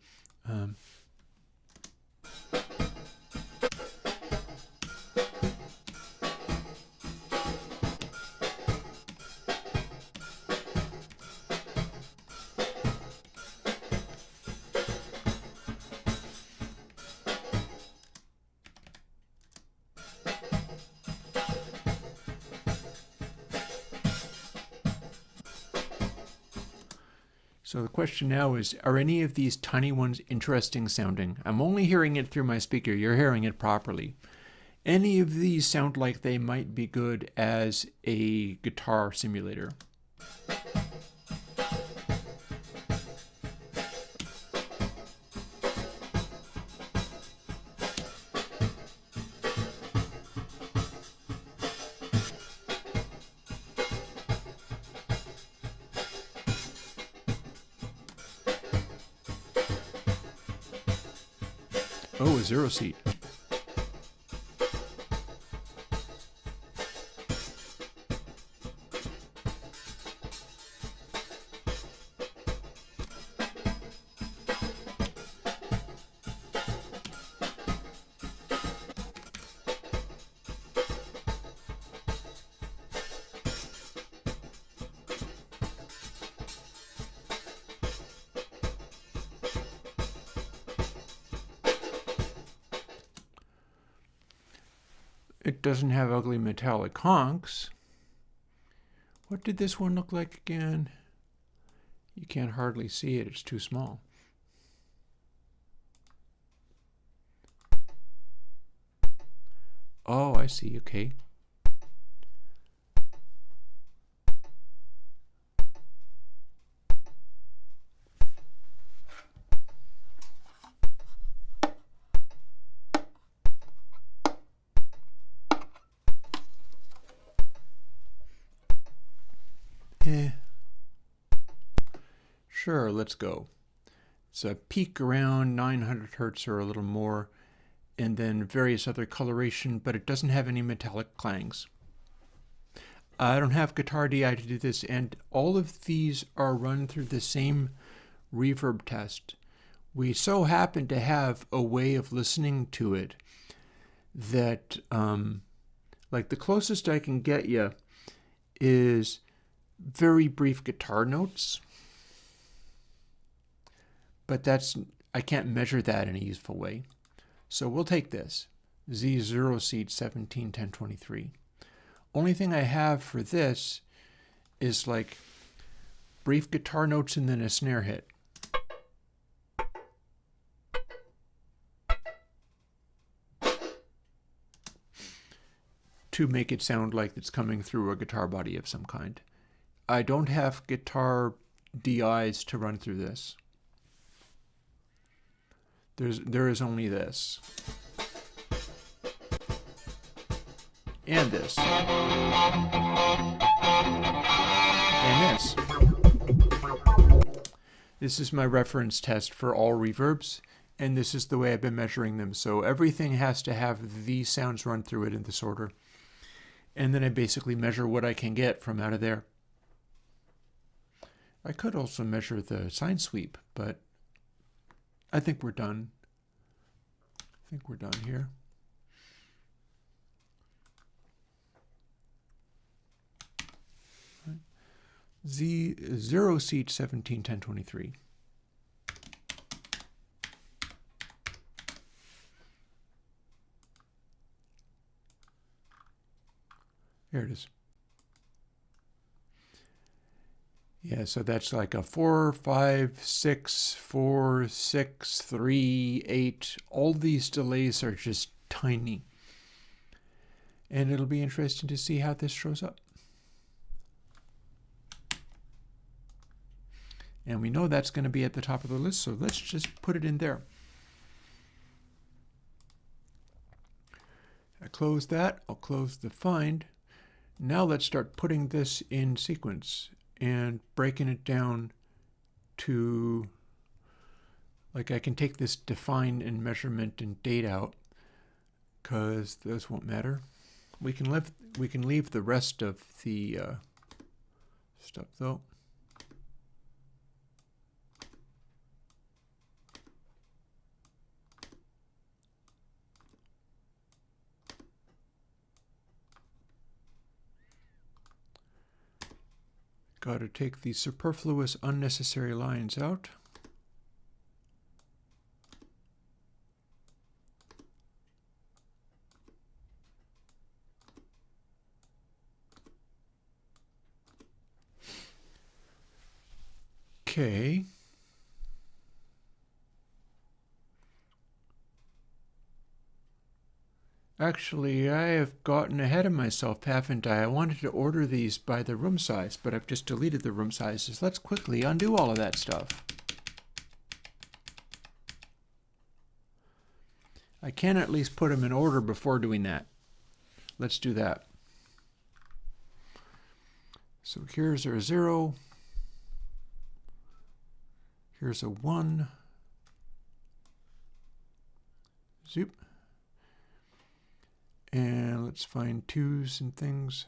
So the question now is, are any of these tiny ones interesting sounding? I'm only hearing it through my speaker. You're hearing it properly. Any of these sound like they might be good as a guitar simulator? Oh, a 0 seat. It doesn't have ugly metallic honks. What did this one look like again? You can't hardly see it, it's too small. Oh, I see, okay. Sure, let's go. It's a peak around 900 hertz or a little more, and then various other coloration, but it doesn't have any metallic clangs. I don't have Guitar DI to do this, and all of these are run through the same reverb test. We so happen to have a way of listening to it that, like, the closest I can get you is very brief guitar notes, but I can't measure that in a useful way. So we'll take this, Z0 seed 171023. Only thing I have for this is like brief guitar notes and then a snare hit. To make it sound like it's coming through a guitar body of some kind. I don't have guitar DIs to run through this. There is only this. And this. And this. This is my reference test for all reverbs, and this is the way I've been measuring them. So everything has to have these sounds run through it in this order. And then I basically measure what I can get from out of there. I could also measure the sine sweep, but I think we're done. I think we're done here. Z0 seat 171023. There it is. Yeah, so that's like a 4, 5, 6, 4, 6, 3, 8. All these delays are just tiny. And it'll be interesting to see how this shows up. And we know that's going to be at the top of the list, so let's just put it in there. I close that. I'll close the find. Now let's start putting this in sequence and breaking it down to, like, I can take this define and measurement and date out because those won't matter. We can leave the rest of the stuff though. Got to take the superfluous, unnecessary lines out. Okay. Actually, I have gotten ahead of myself, haven't I? I wanted to order these by the room size, but I've just deleted the room sizes. Let's quickly undo all of that stuff. I can at least put them in order before doing that. Let's do that. So here's our 0. Here's a 1. Zoop. And let's find 2s and things.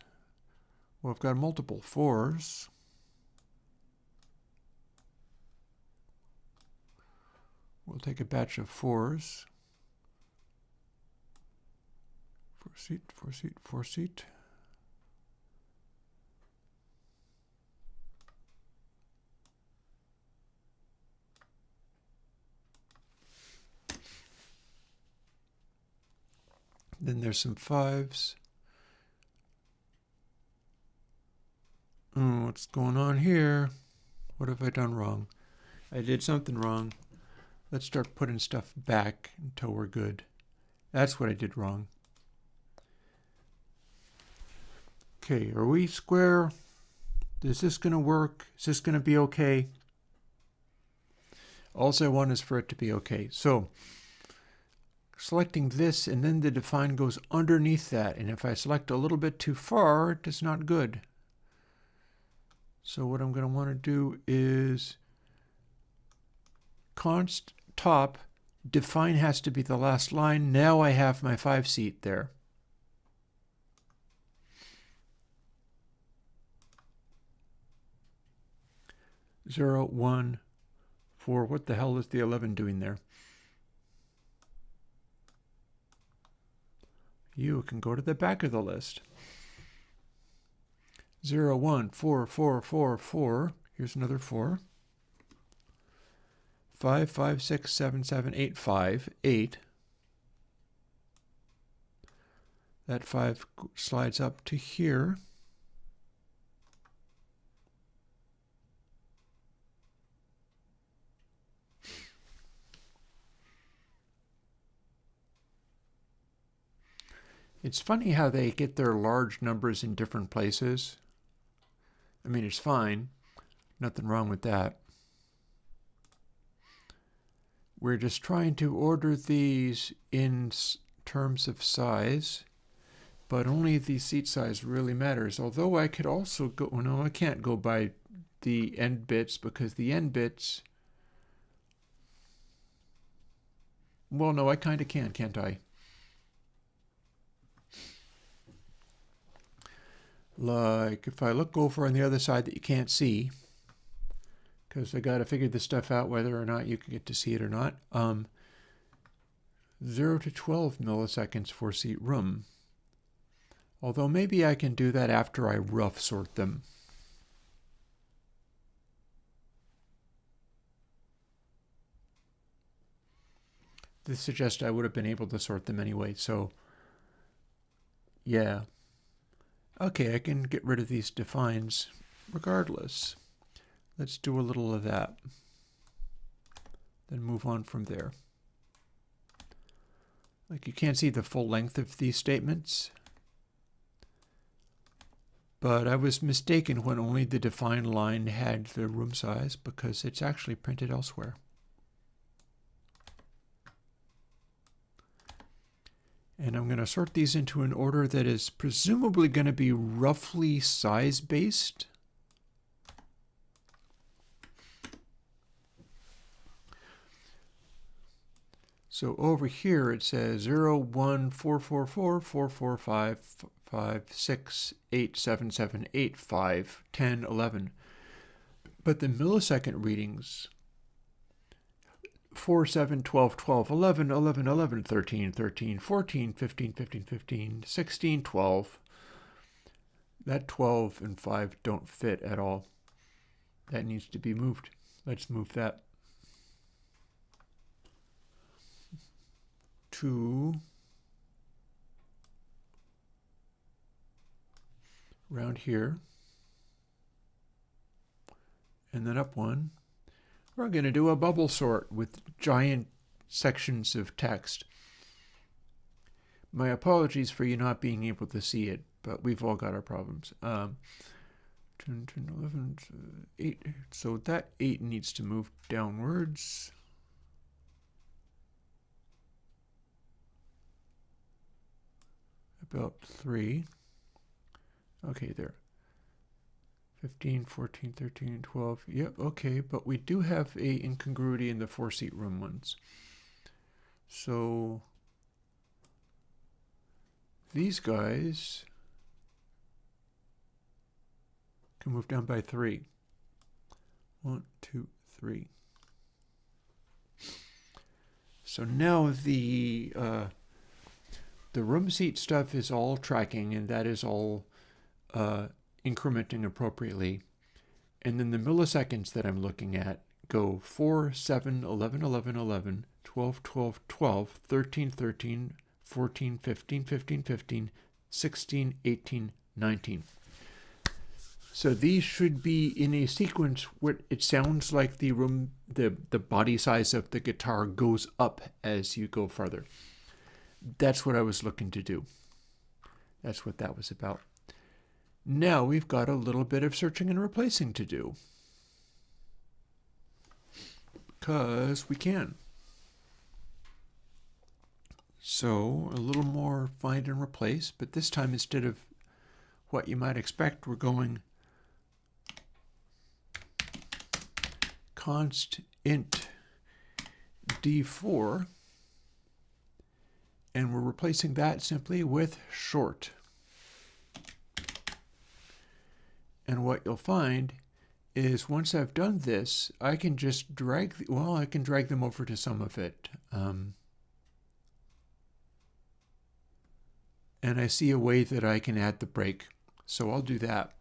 Well, I've got multiple 4s. We'll take a batch of 4s. 4 seat, 4 seat, 4 seat. then there's some 5s. Oh, what's going on here? What have I done wrong? I did something wrong. Let's start putting stuff back until we're good. That's what I did wrong. Okay, are we square? Is this going to work? Is this going to be okay? All I want is for it to be okay. So, selecting this, and then the define goes underneath that. And if I select a little bit too far, it's not good. So what I'm going to want to do is const top, define has to be the last line. Now I have my 5 seat there. Zero, 1, 4. What the hell is the 11 doing there? You can go to the back of the list. 0, 1, 4, 4, 4, 4. Here's another 4. 5, 5, 6, 7, 7, 8, 5, 8. That 5 slides up to here. It's funny how they get their large numbers in different places. I mean, it's fine. Nothing wrong with that. We're just trying to order these in terms of size, but only the seat size really matters. Although I could also go, no, I can't go by the end bits because the end bits, well, no, I kind of can, can't I? Like if I look over on the other side that you can't see, because I got to figure this stuff out whether or not you can get to see it or not. 0 to 12 milliseconds for seat room. Although maybe I can do that after I rough sort them. This suggests I would have been able to sort them anyway, so yeah. Okay, I can get rid of these defines regardless. Let's do a little of that. Then move on from there. Like you can't see the full length of these statements. But I was mistaken when only the define line had the room size because it's actually printed elsewhere. And I'm going to sort these into an order that is presumably going to be roughly size-based. So over here it says 0, 1, 4, 4, 4, 4, 4, 5, 5, 6, 8, 7, 7, 8, 5, 10, 11. But the millisecond readings 4, 7, 12, 12, 11, 11, 11, 13, 13, 14, 15, 15, 15, 16, 12. That 12 and 5 don't fit at all. That needs to be moved. Let's move that to around here. And then up one. We're going to do a bubble sort with giant sections of text. My apologies for you not being able to see it, but we've all got our problems. 10, 10, 11, 8. So that 8 needs to move downwards. About 3. Okay, there. 15, 14, 13, 12. Yep, okay, but we do have a incongruity in the 4-seat room ones. So these guys can move down by 3. 1, 2, 3. So now the room seat stuff is all tracking, and that is all incrementing appropriately. And then the milliseconds that I'm looking at go 4, 7, 11, 11, 11, 12, 12, 12, 13, 13, 14, 15, 15, 15, 16, 18, 19. So these should be in a sequence where it sounds like the body size of the guitar goes up as you go farther. That's what I was looking to do. That's what that was about. Now we've got a little bit of searching and replacing to do. Because we can. So a little more find and replace, but this time instead of what you might expect, we're going const int d4, and we're replacing that simply with short. And what you'll find is once I've done this, I can just drag, I can drag them over to some of it. And I see a way that I can add the break. So I'll do that.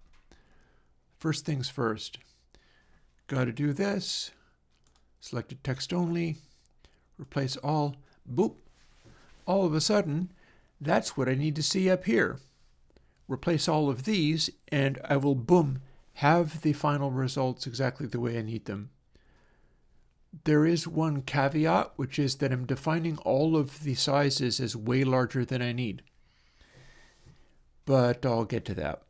First things first. Got to do this. Selected text only. Replace all. Boop. All of a sudden, that's what I need to see up here. Replace all of these, and I will, boom, have the final results exactly the way I need them. There is one caveat, which is that I'm defining all of the sizes as way larger than I need. But I'll get to that.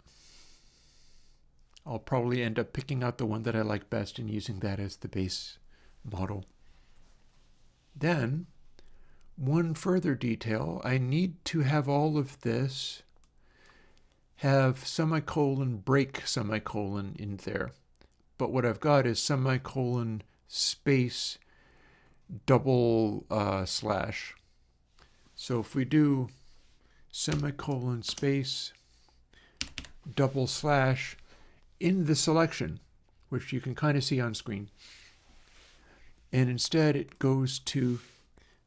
I'll probably end up picking out the one that I like best and using that as the base model. Then, one further detail, I need to have all of this have semicolon, break semicolon in there. But what I've got is semicolon, space, double slash. So if we do semicolon, space, double slash in the selection, which you can kind of see on screen, and instead it goes to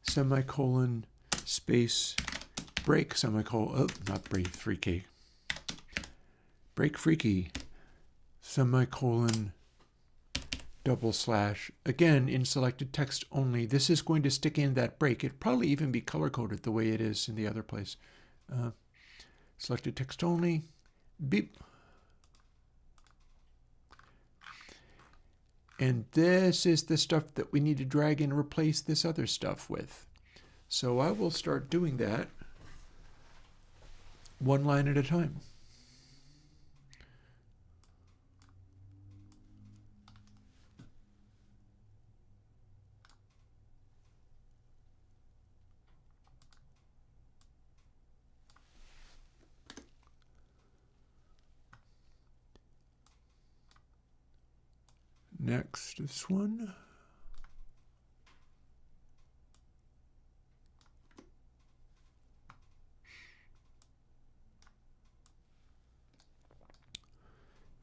semicolon, space, break, semicolon, not break, 3K, break freaky, semicolon, double slash, again in selected text only. This is going to stick in that break. It'd probably even be color-coded the way it is in the other place. Selected text only, beep. And this is the stuff that we need to drag and replace this other stuff with. So I will start doing that one line at a time. Next, this one.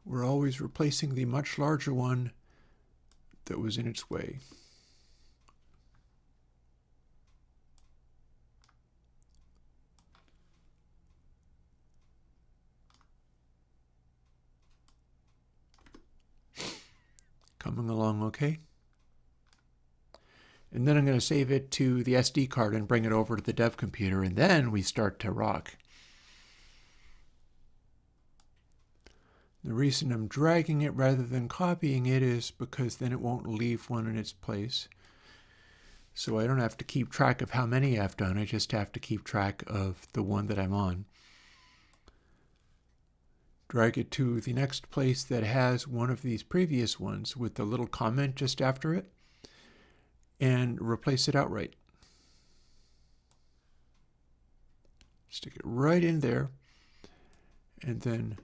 We're always replacing the much larger one that was in its way. Coming along okay. And then I'm going to save it to the SD card and bring it over to the dev computer, and then we start to rock. The reason I'm dragging it rather than copying it is because then it won't leave one in its place. So I don't have to keep track of how many I've done, I just have to keep track of the one that I'm on. Drag it to the next place that has one of these previous ones with the little comment just after it, and replace it outright. Stick it right in there, and then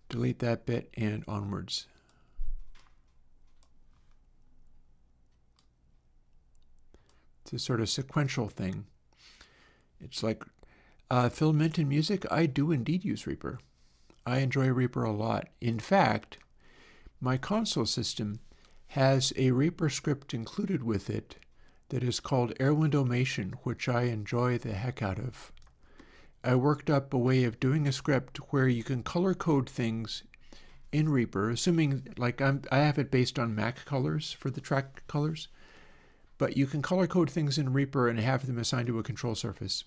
delete that bit and onwards. It's a sort of sequential thing. It's like filament and music. I do indeed use Reaper. I enjoy Reaper a lot. In fact, my console system has a Reaper script included with it that is called Airwindows, which I enjoy the heck out of. I worked up a way of doing a script where you can color code things in Reaper, assuming like I have it based on Mac colors for the track colors, but you can color code things in Reaper and have them assigned to a control surface.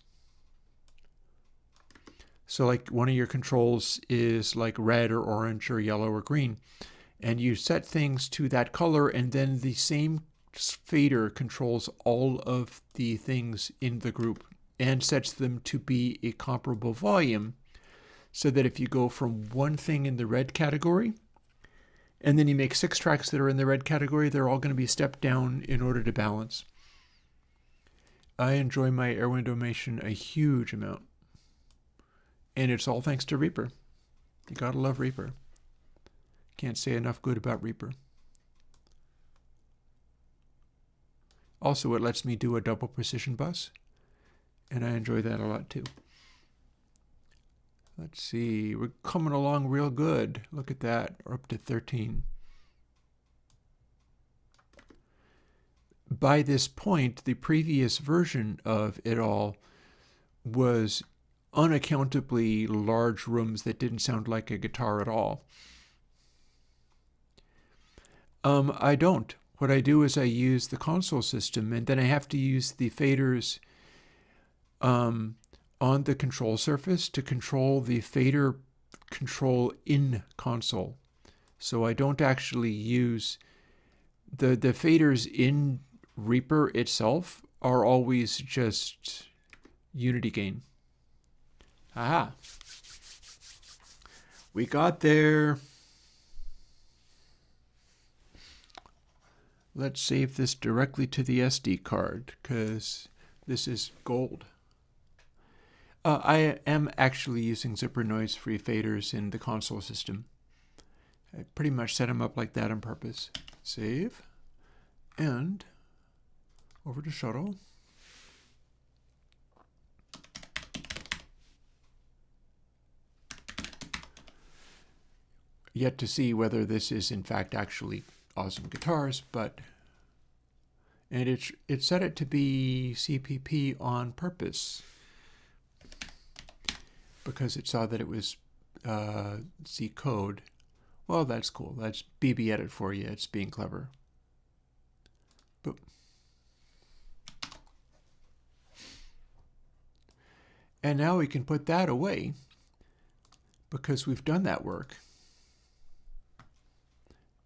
So like one of your controls is like red or orange or yellow or green, and you set things to that color, and then the same fader controls all of the things in the group and sets them to be a comparable volume, so that if you go from one thing in the red category and then you make 6 tracks that are in the red category, they're all going to be stepped down in order to balance. I enjoy my Airwindows a huge amount. And it's all thanks to Reaper. You gotta love Reaper. Can't say enough good about Reaper. Also, it lets me do a double precision bus, and I enjoy that a lot too. Let's see, we're coming along real good. Look at that, we're up to 13. By this point, the previous version of it all was unaccountably large rooms that didn't sound like a guitar at all. I don't. What I do is I use the console system, and then I have to use the faders on the control surface to control the fader control in console. So I don't actually use the faders in Reaper itself are always just unity gain. Aha. We got there. Let's save this directly to the SD card, because this is gold. I am actually using zipper noise-free faders in the console system. I pretty much set them up like that on purpose. Save. And over to Shuttle. Yet to see whether this is in fact actually awesome guitars, and it set it to be CPP on purpose because it saw that it was C code. Well, that's cool. That's BB edit for you. It's being clever. Boop. And now we can put that away because we've done that work.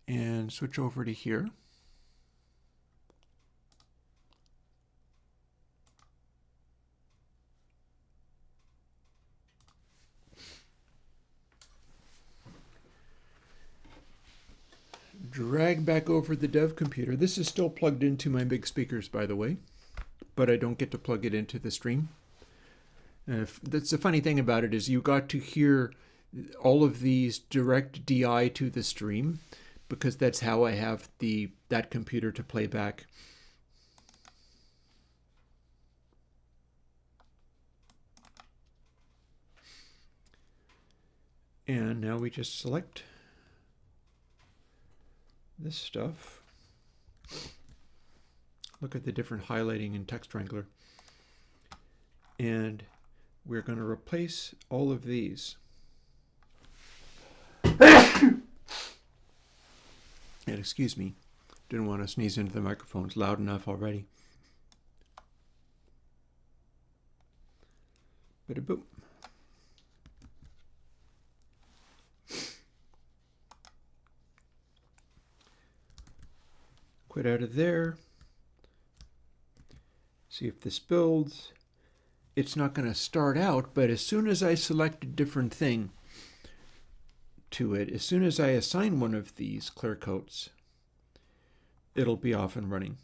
And switch over to here. Drag back over the dev computer. This is still plugged into my big speakers, by the way, but I don't get to plug it into the stream. That's the funny thing about it, is you got to hear all of these direct DI to the stream, because that's how I have that computer to play back. And now we just select this stuff. Look at the different highlighting in Text Wrangler. And we're going to replace all of these. And excuse me, didn't want to sneeze into the microphone. It's loud enough already. Bada-boop. Quit out of there. See if this builds. It's not going to start out, but as soon as I select a different thing to it, as soon as I assign one of these clear coats, it'll be off and running.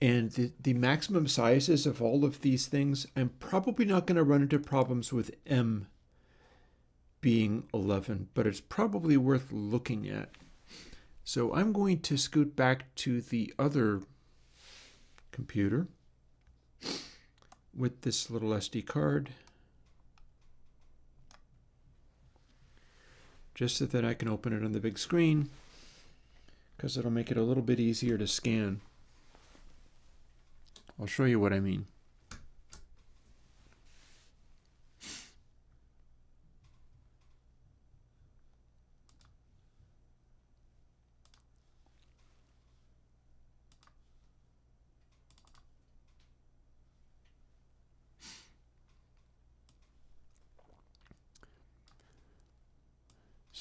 And the maximum sizes of all of these things, I'm probably not going to run into problems with M being 11, but it's probably worth looking at. So I'm going to scoot back to the other computer with this little SD card, just so that I can open it on the big screen, because it'll make it a little bit easier to scan. I'll show you what I mean.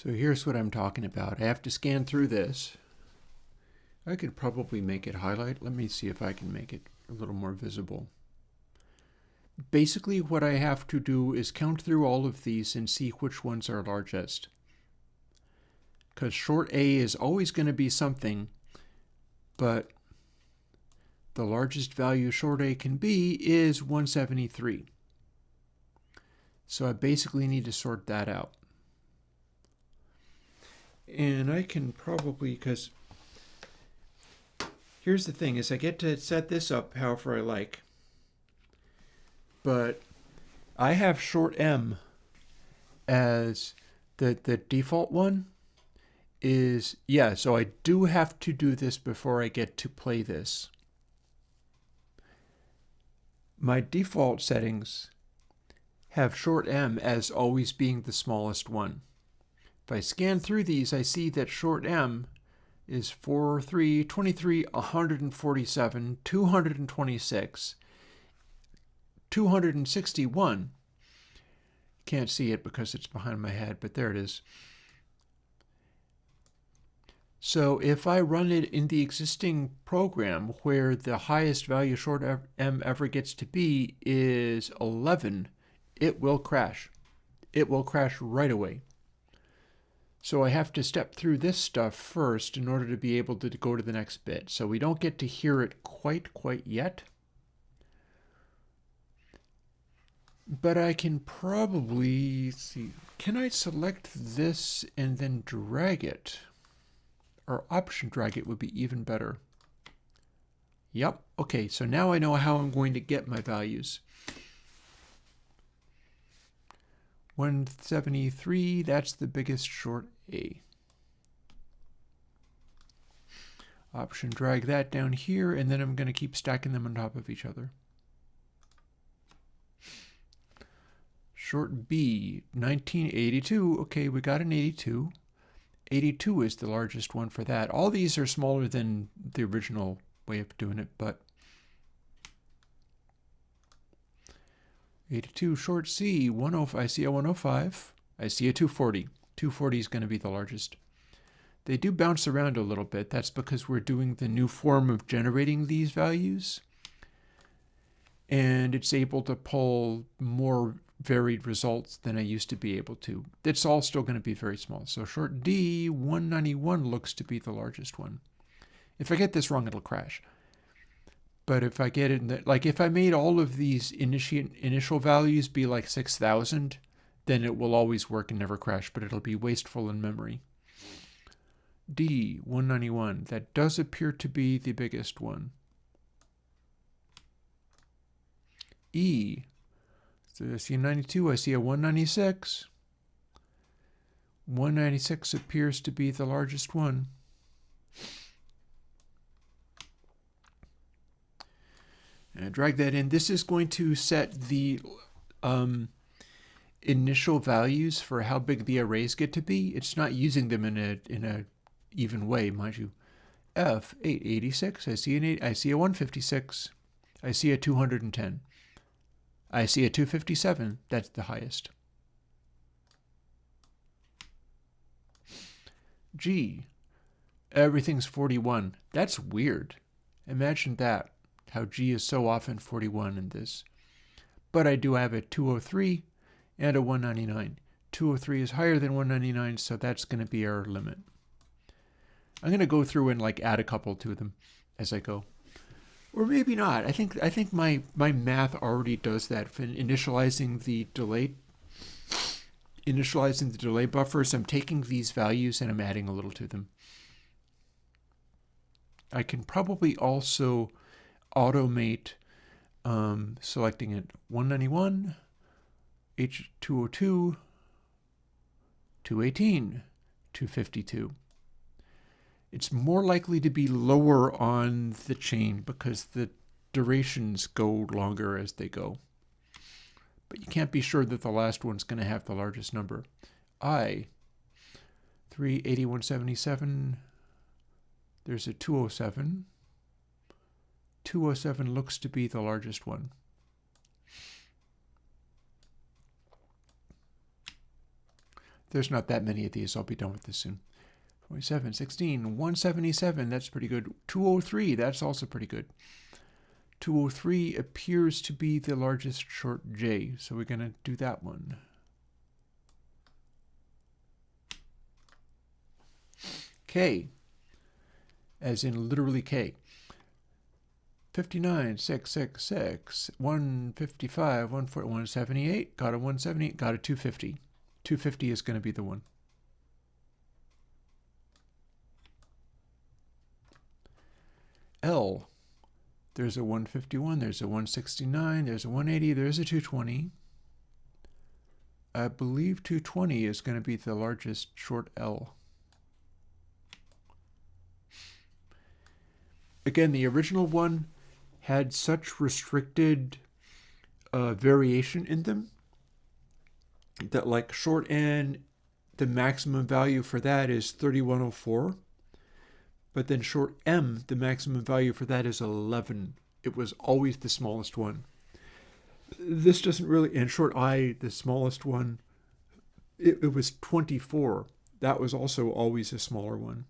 So here's what I'm talking about. I have to scan through this. I could probably make it highlight. Let me see if I can make it a little more visible. Basically, what I have to do is count through all of these and see which ones are largest. Because short A is always going to be something, but the largest value short A can be is 173. So I basically need to sort that out. And I can probably, because here's the thing, is I get to set this up however I like. But I have short M as the default one is, yeah, so I do have to do this before I get to play this. My default settings have short M as always being the smallest one. If I scan through these, I see that short M is 4, 3, 23, 147, 226, 261. Can't see it because it's behind my head, but there it is. So if I run it in the existing program where the highest value short M ever gets to be is 11, it will crash. It will crash right away. So I have to step through this stuff first in order to be able to go to the next bit. So we don't get to hear it quite yet. But I can probably see, can I select this and then drag it? Or option drag it would be even better. Yep, okay, so now I know how I'm going to get my values. 173, that's the biggest short A. Option drag that down here, and then I'm going to keep stacking them on top of each other. Short B, 1982. Okay, we got an 82. 82 is the largest one for that. All these are smaller than the original way of doing it, but 82 short C, 105. I see a 105. I see a 240. 240 is going to be the largest. They do bounce around a little bit. That's because we're doing the new form of generating these values. And it's able to pull more varied results than I used to be able to. It's all still going to be very small. So short D, 191 looks to be the largest one. If I get this wrong, it'll crash. But if I get it, like if I made all of these initial values be like 6,000, then it will always work and never crash, but it'll be wasteful in memory. D, 191, that does appear to be the biggest one. E, so I see a 92, I see a 196. 196 appears to be the largest one. And drag that in. This is going to set the initial values for how big the arrays get to be. It's not using them in a even way, mind you. F, 886, I see an 8, I see a 156, I see a 210. I see a 257, that's the highest. G, everything's 41. That's weird. Imagine that, how G is so often 41 in this. But I do have a 203 and a 199. 203 is higher than 199, so that's going to be our limit. I'm going to go through and like add a couple to them as I go. Or maybe not. I think my math already does that for initializing the delay buffers. I'm taking these values and I'm adding a little to them. I can probably also automate selecting it 191, H202, 218, 252. It's more likely to be lower on the chain because the durations go longer as they go. But you can't be sure that the last one's going to have the largest number. I, 38177, there's a 207. 207 looks to be the largest one. There's not that many of these. I'll be done with this soon. 47, 16, 177, that's pretty good. 203, that's also pretty good. 203 appears to be the largest short J, so we're going to do that one. K, as in literally K. 59, 666, 155, 140, 178, got a 178, got a 250. 250 is going to be the one. L, there's a 151, there's a 169, there's a 180, there's a 220. I believe 220 is going to be the largest short L. Again, the original one had such restricted variation in them that like short N, the maximum value for that is 3104. But then short M, the maximum value for that is 11. It was always the smallest one. This doesn't really, and short I, the smallest one, it was 24. That was also always a smaller one.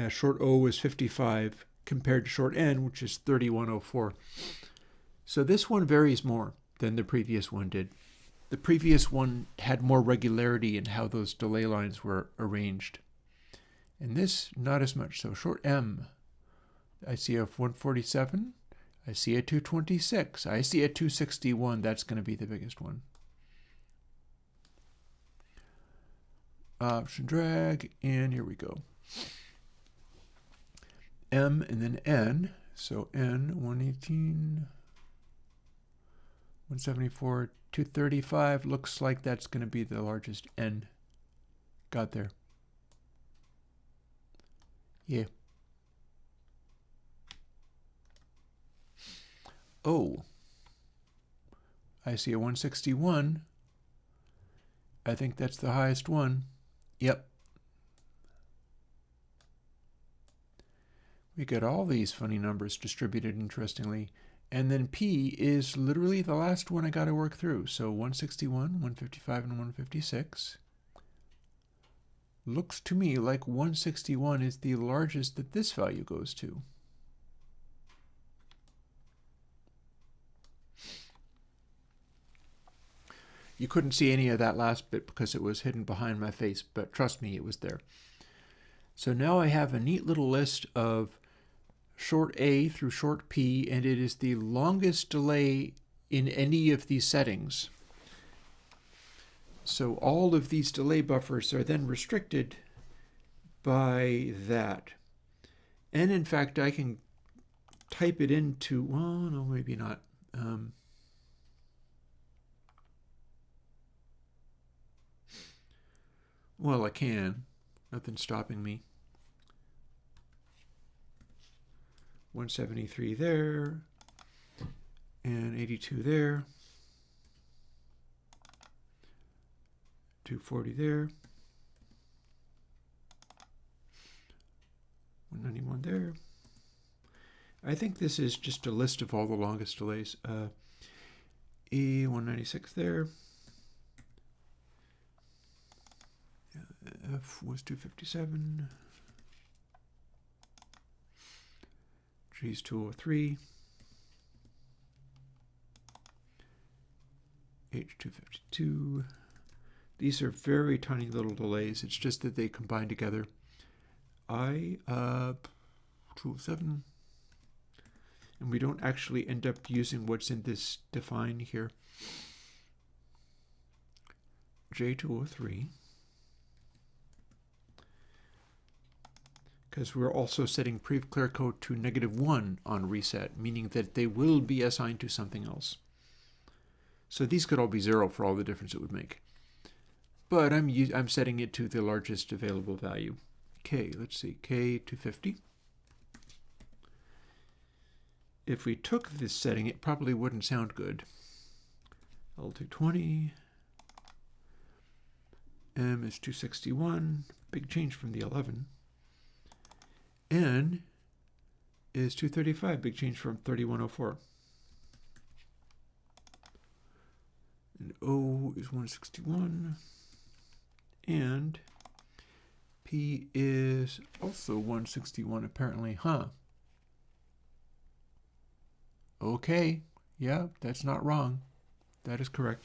Short O was 55 compared to short N, which is 3104. So this one varies more than the previous one did. The previous one had more regularity in how those delay lines were arranged. And this, not as much. So short M, I see a 147, I see a 226, I see a 261. That's going to be the biggest one. Option drag, and here we go. M and then N. So N, 118, 174, 235. Looks like that's going to be the largest N. Got there. Yeah. Oh, I see a 161. I think that's the highest one. Yep. We get all these funny numbers distributed interestingly. And then P is literally the last one I got to work through. So 161, 155, and 156. Looks to me like 161 is the largest that this value goes to. You couldn't see any of that last bit because it was hidden behind my face, but trust me, it was there. So now I have a neat little list of short A through short P, and it is the longest delay in any of these settings. So all of these delay buffers are then restricted by that. And in fact, I can type it into, well, no, maybe not. Well, I can. Nothing's stopping me. 173 there, and 82 there. 240 there, 191 there. I think this is just a list of all the longest delays. E 196 there. F was 257. G is 203. H 252. These are very tiny little delays. It's just that they combine together. I 207. And we don't actually end up using what's in this define here. J203. Because we're also setting pre-clear code to -1 on reset, meaning that they will be assigned to something else. So these could all be 0 for all the difference it would make. But I'm setting it to the largest available value. K, let's see, K250. If we took this setting, it probably wouldn't sound good. L220. M is 261. Big change from the 11. N is 235. Big change from 3104. And O is 161. And P is also 161 apparently, huh? Okay, yeah, that's not wrong. That is correct.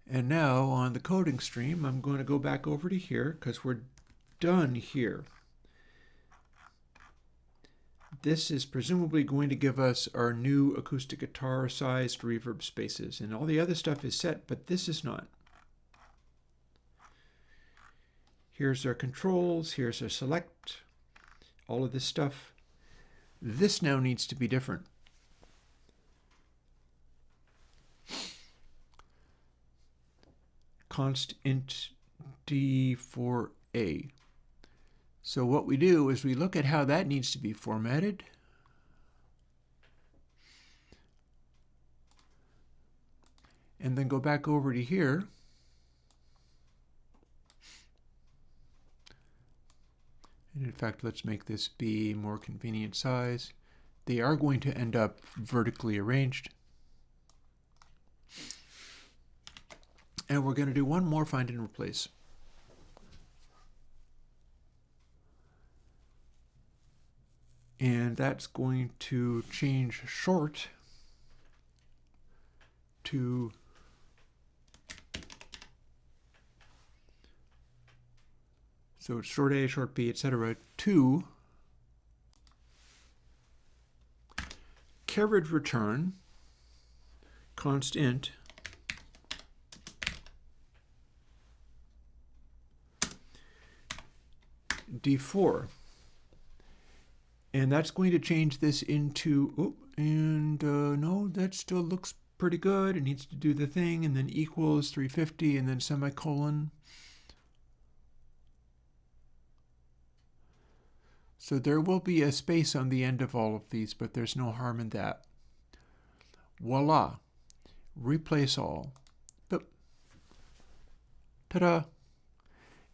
And now on the coding stream, I'm going to go back over to here because we're done here. This is presumably going to give us our new acoustic guitar sized reverb spaces, and all the other stuff is set, but this is not. Here's our controls, here's our select, all of this stuff. This now needs to be different. Const int d for a. So what we do is we look at how that needs to be formatted. And then go back over to here. And in fact, let's make this be more convenient size. They are going to end up vertically arranged. And we're going to do one more find and replace. And that's going to change short to so it's short A, short B, etc. to carriage return const int d4. And that's going to change this into, no, that still looks pretty good. It needs to do the thing, and then equals 350, and then semicolon. So there will be a space on the end of all of these, but there's no harm in that. Voila. Replace all. Boop. Ta-da.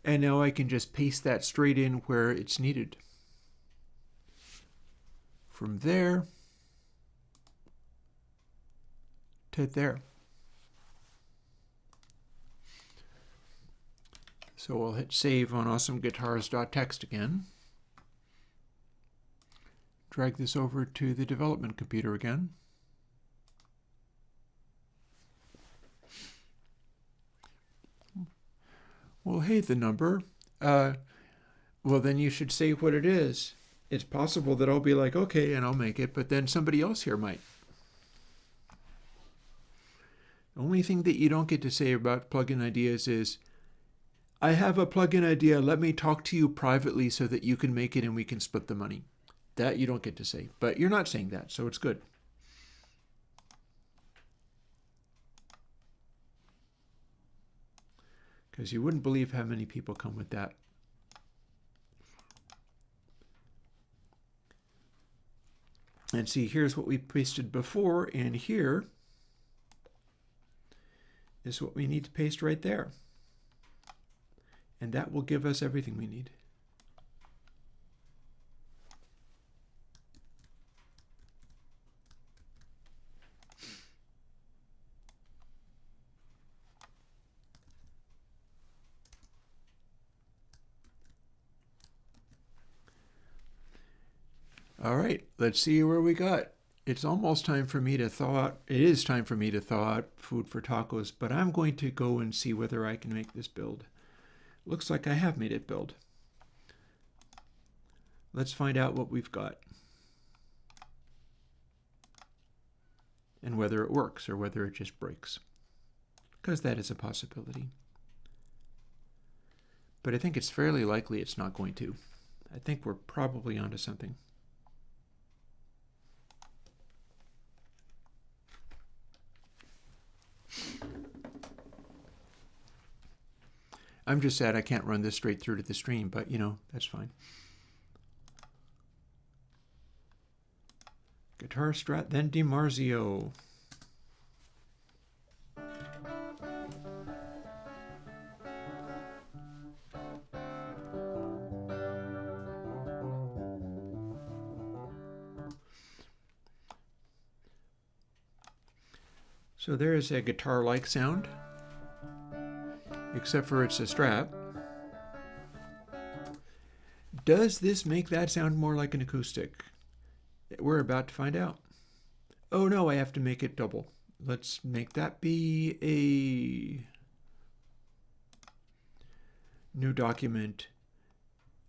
And now I can just paste that straight in where it's needed. From there to there. So we'll hit save on awesomeguitars.txt again. Drag this over to the development computer again. Well, hey, the number. Well, then you should say what it is. It's possible that I'll be like, okay, and I'll make it, but then somebody else here might. The only thing that you don't get to say about plugin ideas is, I have a plugin idea, let me talk to you privately so that you can make it and we can split the money. That you don't get to say, but you're not saying that, so it's good. Because you wouldn't believe how many people come with that. And see, here's what we pasted before, and here is what we need to paste right there. And that will give us everything we need. All right, let's see where we got. It's almost time for me to thaw out. It is time for me to thaw out food for tacos, but I'm going to go and see whether I can make this build. Looks like I have made it build. Let's find out what we've got. And whether it works or whether it just breaks. Because that is a possibility. But I think it's fairly likely it's not going to. I think we're probably onto something. I'm just sad I can't run this straight through to the stream, but you know, that's fine. Guitar Strat, then DiMarzio. So there is a guitar-like sound, except for it's a strap. Does this make that sound more like an acoustic? We're about to find out. Oh no, I have to make it double. Let's make that be a new document,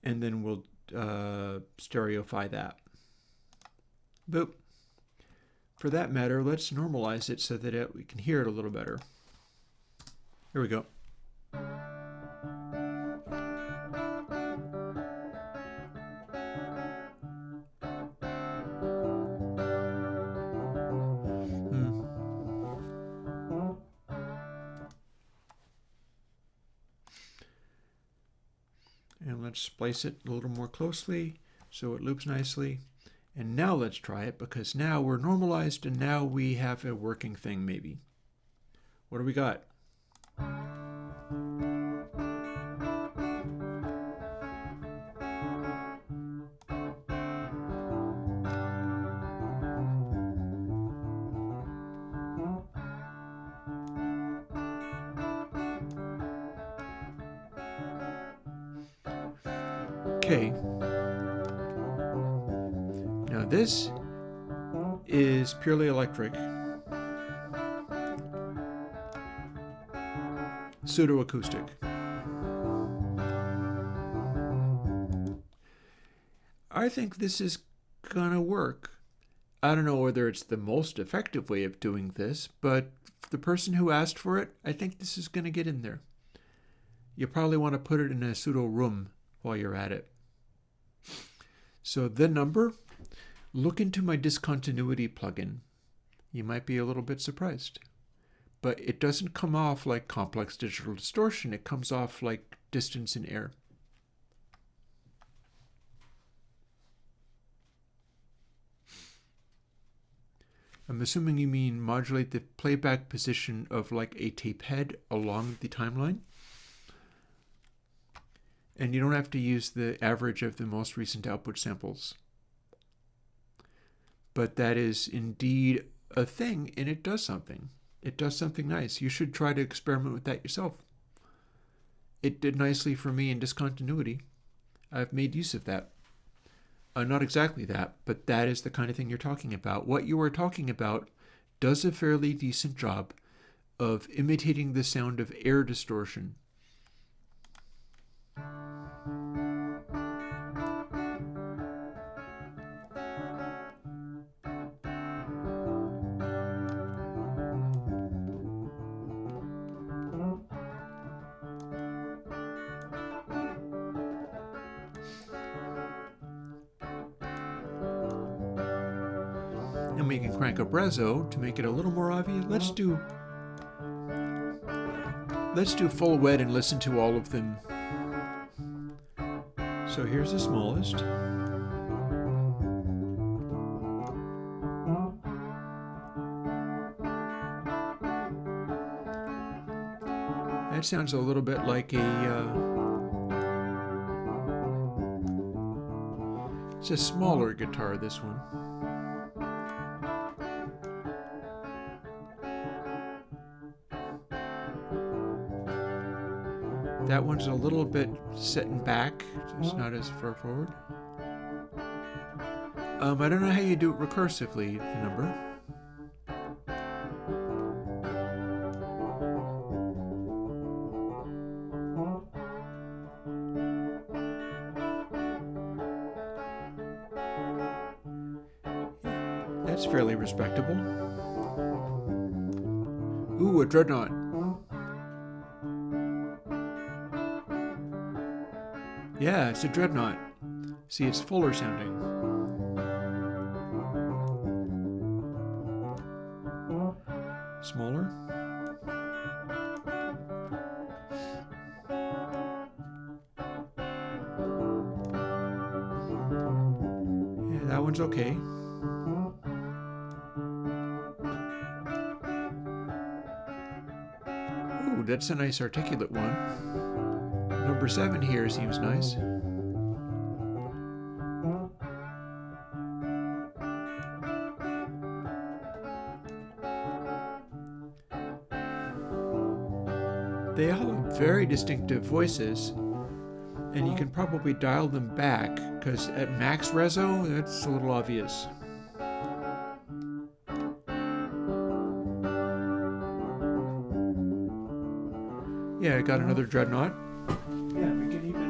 and then we'll stereofy that. Boop. For that matter, let's normalize it so that we can hear it a little better. Here we go. And let's splice it a little more closely so it loops nicely. And now let's try it, because now we're normalized and now we have a working thing maybe. What do we got? Okay. Now this is purely electric, pseudo-acoustic. I think this is gonna work. I don't know whether it's the most effective way of doing this, but for the person who asked for it, I think this is gonna get in there. You probably want to put it in a pseudo room while you're at it. So the number, look into my discontinuity plugin. You might be a little bit surprised. But it doesn't come off like complex digital distortion. It comes off like distance in air. I'm assuming you mean modulate the playback position of like a tape head along the timeline. And you don't have to use the average of the most recent output samples. But that is indeed a thing, and it does something. It does something nice. You should try to experiment with that yourself. It did nicely for me in discontinuity. I've made use of that. Not exactly that, but that is the kind of thing you're talking about. What you are talking about does a fairly decent job of imitating the sound of air distortion. And we can crank up Rezo to make it a little more obvious. Let's do full wet and listen to all of them. So here's the smallest. That sounds a little bit like it's a smaller guitar, this one. That one's a little bit setting back. It's not as far forward. I don't know how you do it recursively, the number. That's fairly respectable. Ooh, a dreadnought. Yeah, it's a dreadnought. See, it's fuller sounding. Smaller. Yeah, that one's okay. Ooh, that's a nice articulate one. Number 7 here seems nice. they all have very distinctive voices, and you can probably dial them back, because at max reso, that's a little obvious. Yeah, I got another dreadnought. Yeah, we can even...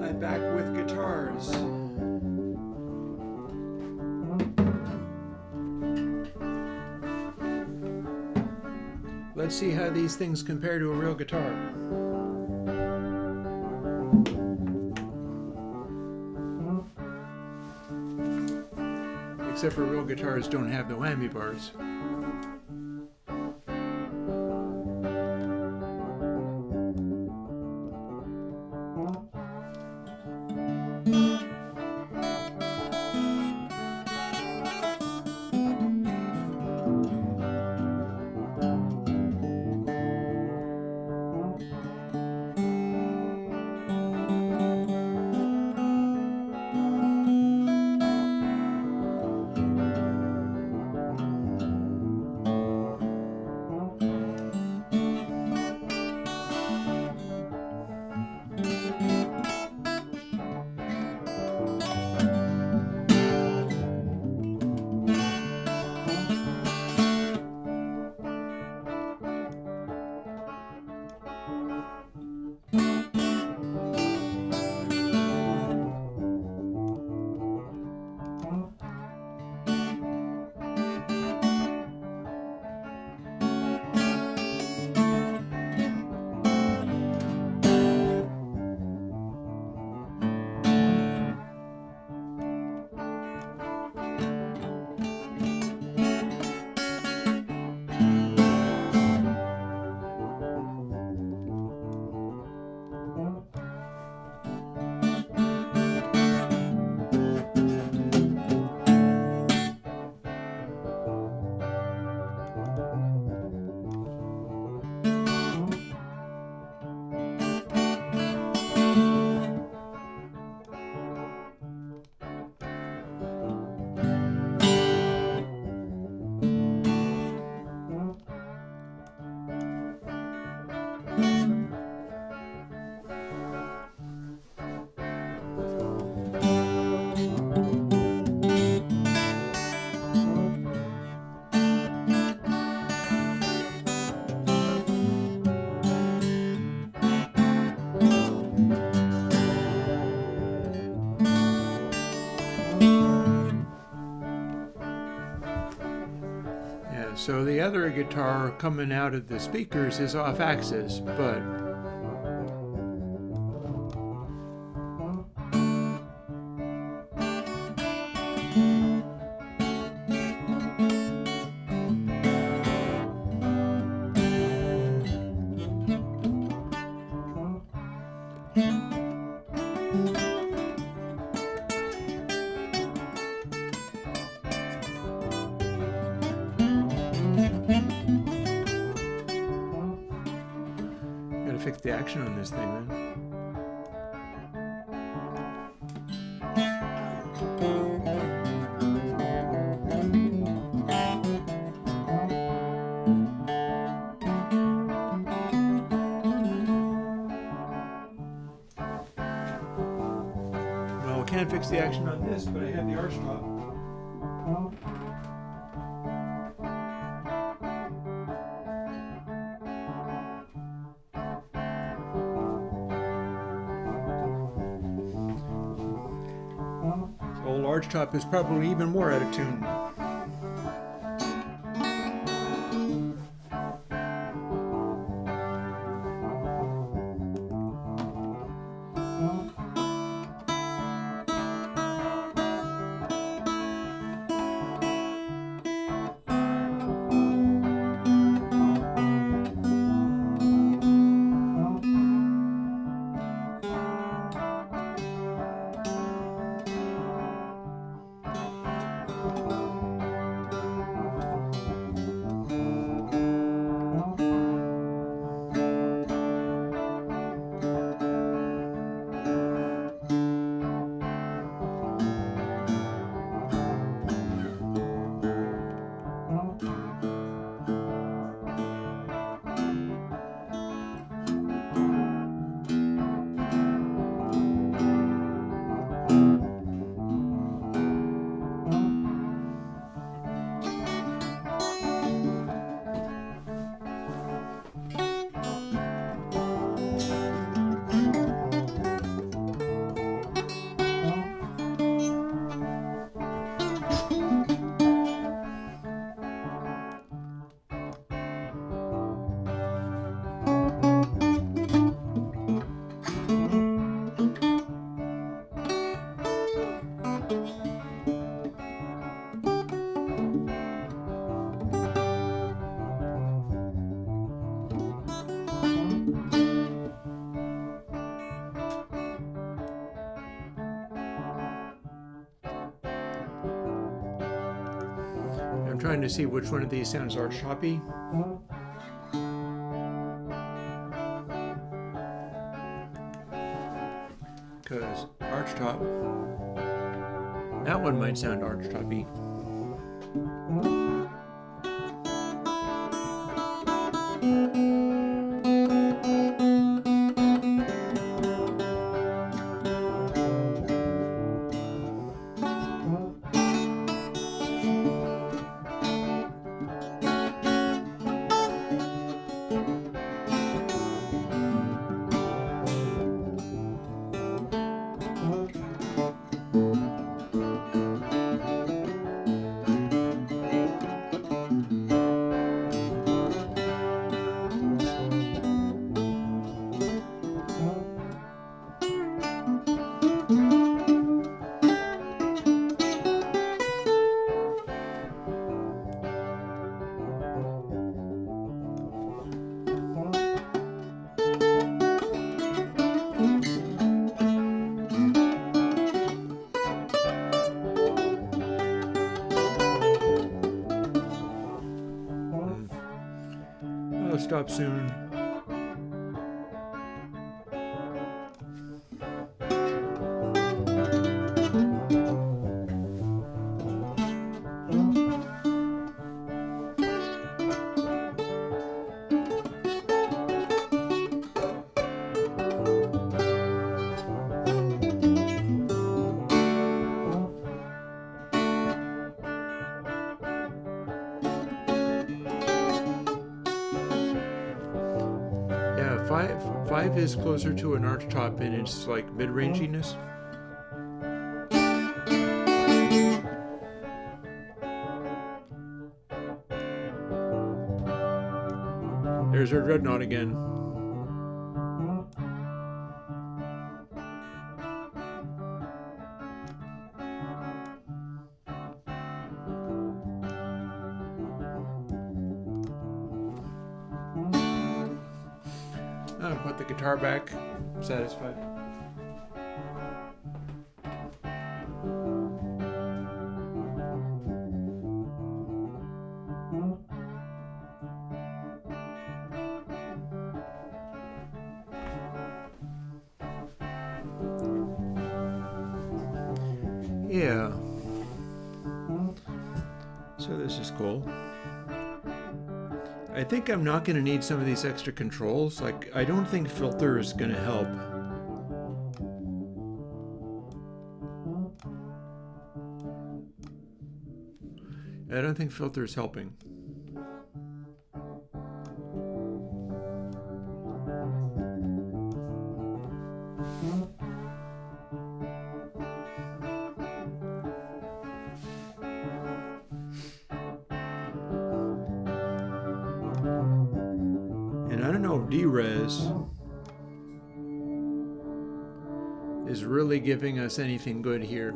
I'm back with guitars. Let's see how these things compare to a real guitar. Except for real guitars don't have the whammy bars. So the other guitar coming out of the speakers is off axis, but gotta fix the action on this thing, man. fix the action on this, but I have the arch top. Old arch top is probably even more out of tune. I'm trying to see which one of these sounds arch toppy. Because arch top, that one might sound arch toppy. I'll stop soon. Five is closer to an arch top in its like mid-ranginess. There's our dreadnought again. I'll put the guitar back, satisfied. Yeah. So this is cool. I think I'm not going to need some of these extra controls. Like, I don't think filter is going to help. I don't think filter is helping. And I don't know if D-Res is really giving us anything good here.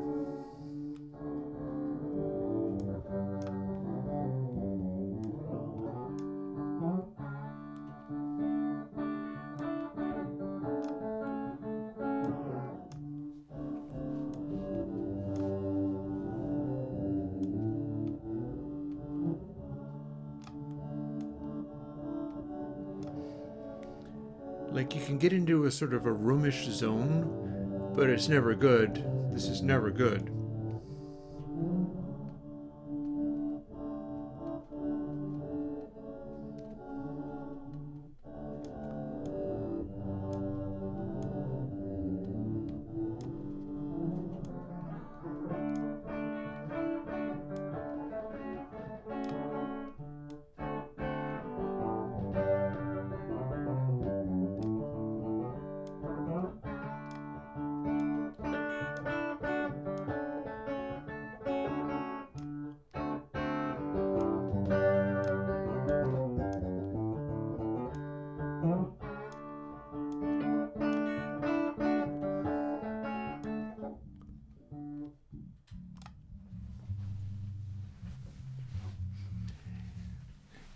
Like, you can get into a sort of a roomish zone, but it's never good. This is never good.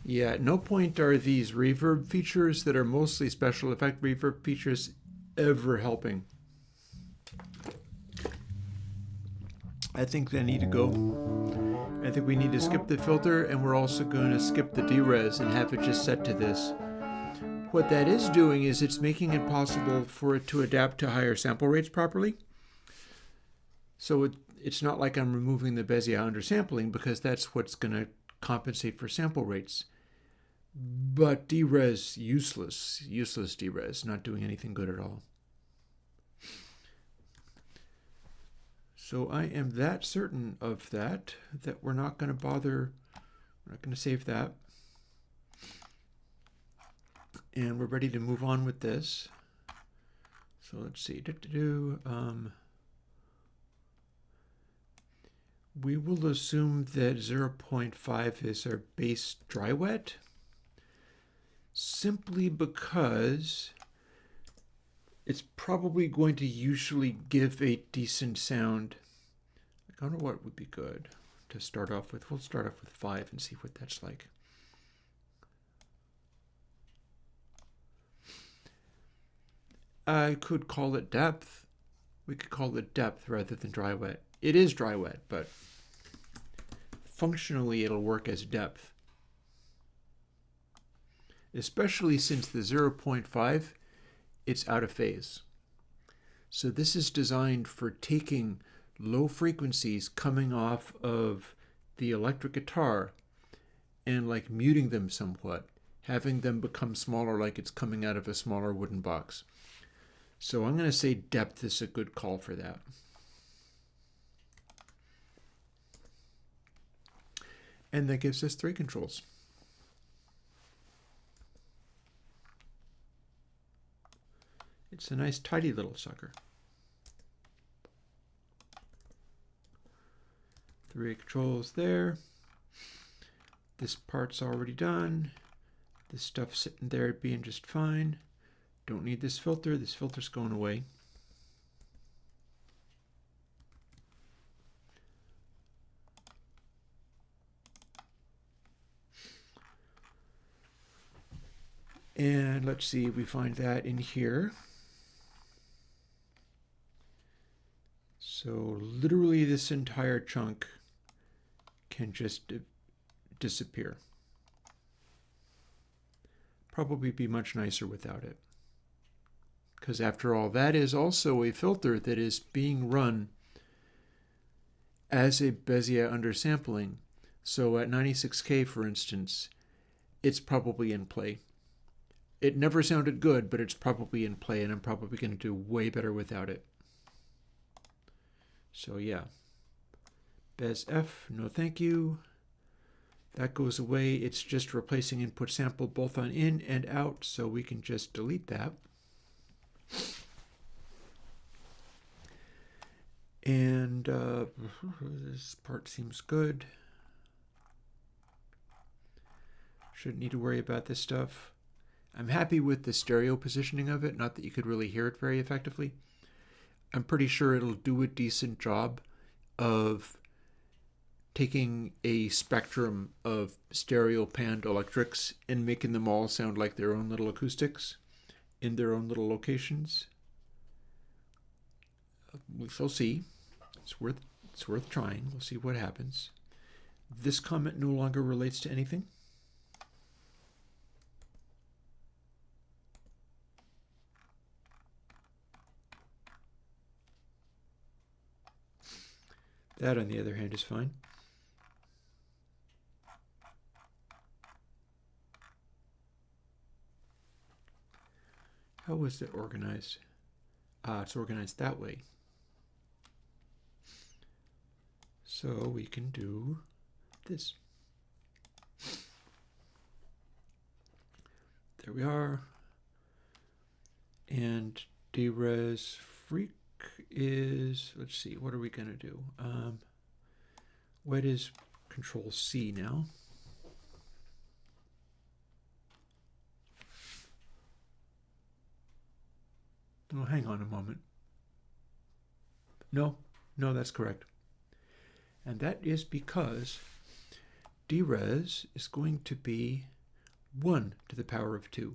Yeah, at no point are these reverb features that are mostly special effect reverb features ever helping. I think they need to go. I think we need to skip the filter, and we're also going to skip the D-Res and have it just set to this. What that is doing is it's making it possible for it to adapt to higher sample rates properly. So it's not like I'm removing the Bezier undersampling, because that's what's going to compensate for sample rates. But D-Res, useless D-Res, not doing anything good at all. So I am that certain of that we're not going to bother, we're not going to save that. And we're ready to move on with this. So let's see, we will assume that 0.5 is our base dry wet, simply because it's probably going to usually give a decent sound. I don't know what would be good to start off with. We'll start off with 5 and see what that's like. I could call it depth. We could call it depth rather than dry wet. It is dry wet, but functionally it'll work as depth. Especially since the 0.5, it's out of phase. So this is designed for taking low frequencies coming off of the electric guitar and like muting them somewhat, having them become smaller like it's coming out of a smaller wooden box. So I'm going to say depth is a good call for that. And that gives us 3 controls. It's a nice tidy little sucker. 3 controls there. This part's already done. This stuff's sitting there being just fine. Don't need this filter. This filter's going away. And let's see, we find that in here. So literally this entire chunk can just disappear. Probably be much nicer without it. Because after all, that is also a filter that is being run as a Bezier undersampling. So at 96K, for instance, it's probably in play. It never sounded good, but it's probably in play, and I'm probably going to do way better without it. So yeah, Bez F, no thank you. That goes away. It's just replacing input sample both on in and out, so we can just delete that. And this part seems good. Shouldn't need to worry about this stuff. I'm happy with the stereo positioning of it, not that you could really hear it very effectively. I'm pretty sure it'll do a decent job of taking a spectrum of stereo panned electrics and making them all sound like their own little acoustics in their own little locations. We shall see. It's worth trying. We'll see what happens. This comment no longer relates to anything. That, on the other hand, is fine. How is it organized? It's organized that way. So we can do this. There we are. And DRes freak is, let's see, what are we going to do? What is Control C now? Oh, hang on a moment. No, that's correct. And that is because DRes is going to be 1 to the power of 2,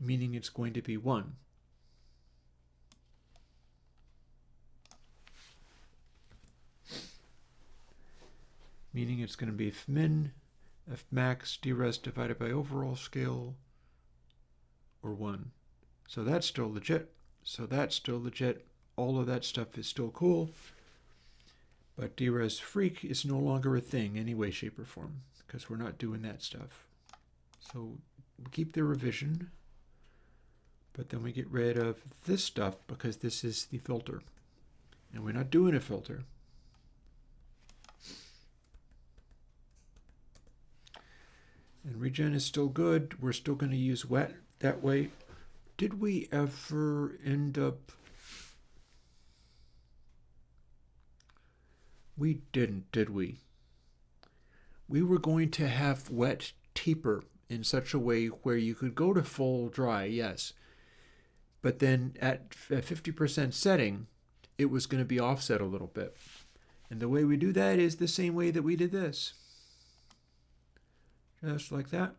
meaning it's going to be 1. Meaning it's going to be fmin, fmax, DRes divided by overall scale, or 1. So that's still legit. So that's still legit. All of that stuff is still cool. But DRes freak is no longer a thing any way, shape, or form, because we're not doing that stuff. So we keep the revision, but then we get rid of this stuff because this is the filter. And we're not doing a filter. And regen is still good. We're still going to use wet that way. Did we ever end up... We didn't, did we? We were going to have wet taper in such a way where you could go to full dry, yes. But then at 50% setting, it was going to be offset a little bit. And the way we do that is the same way that we did this. Just like that.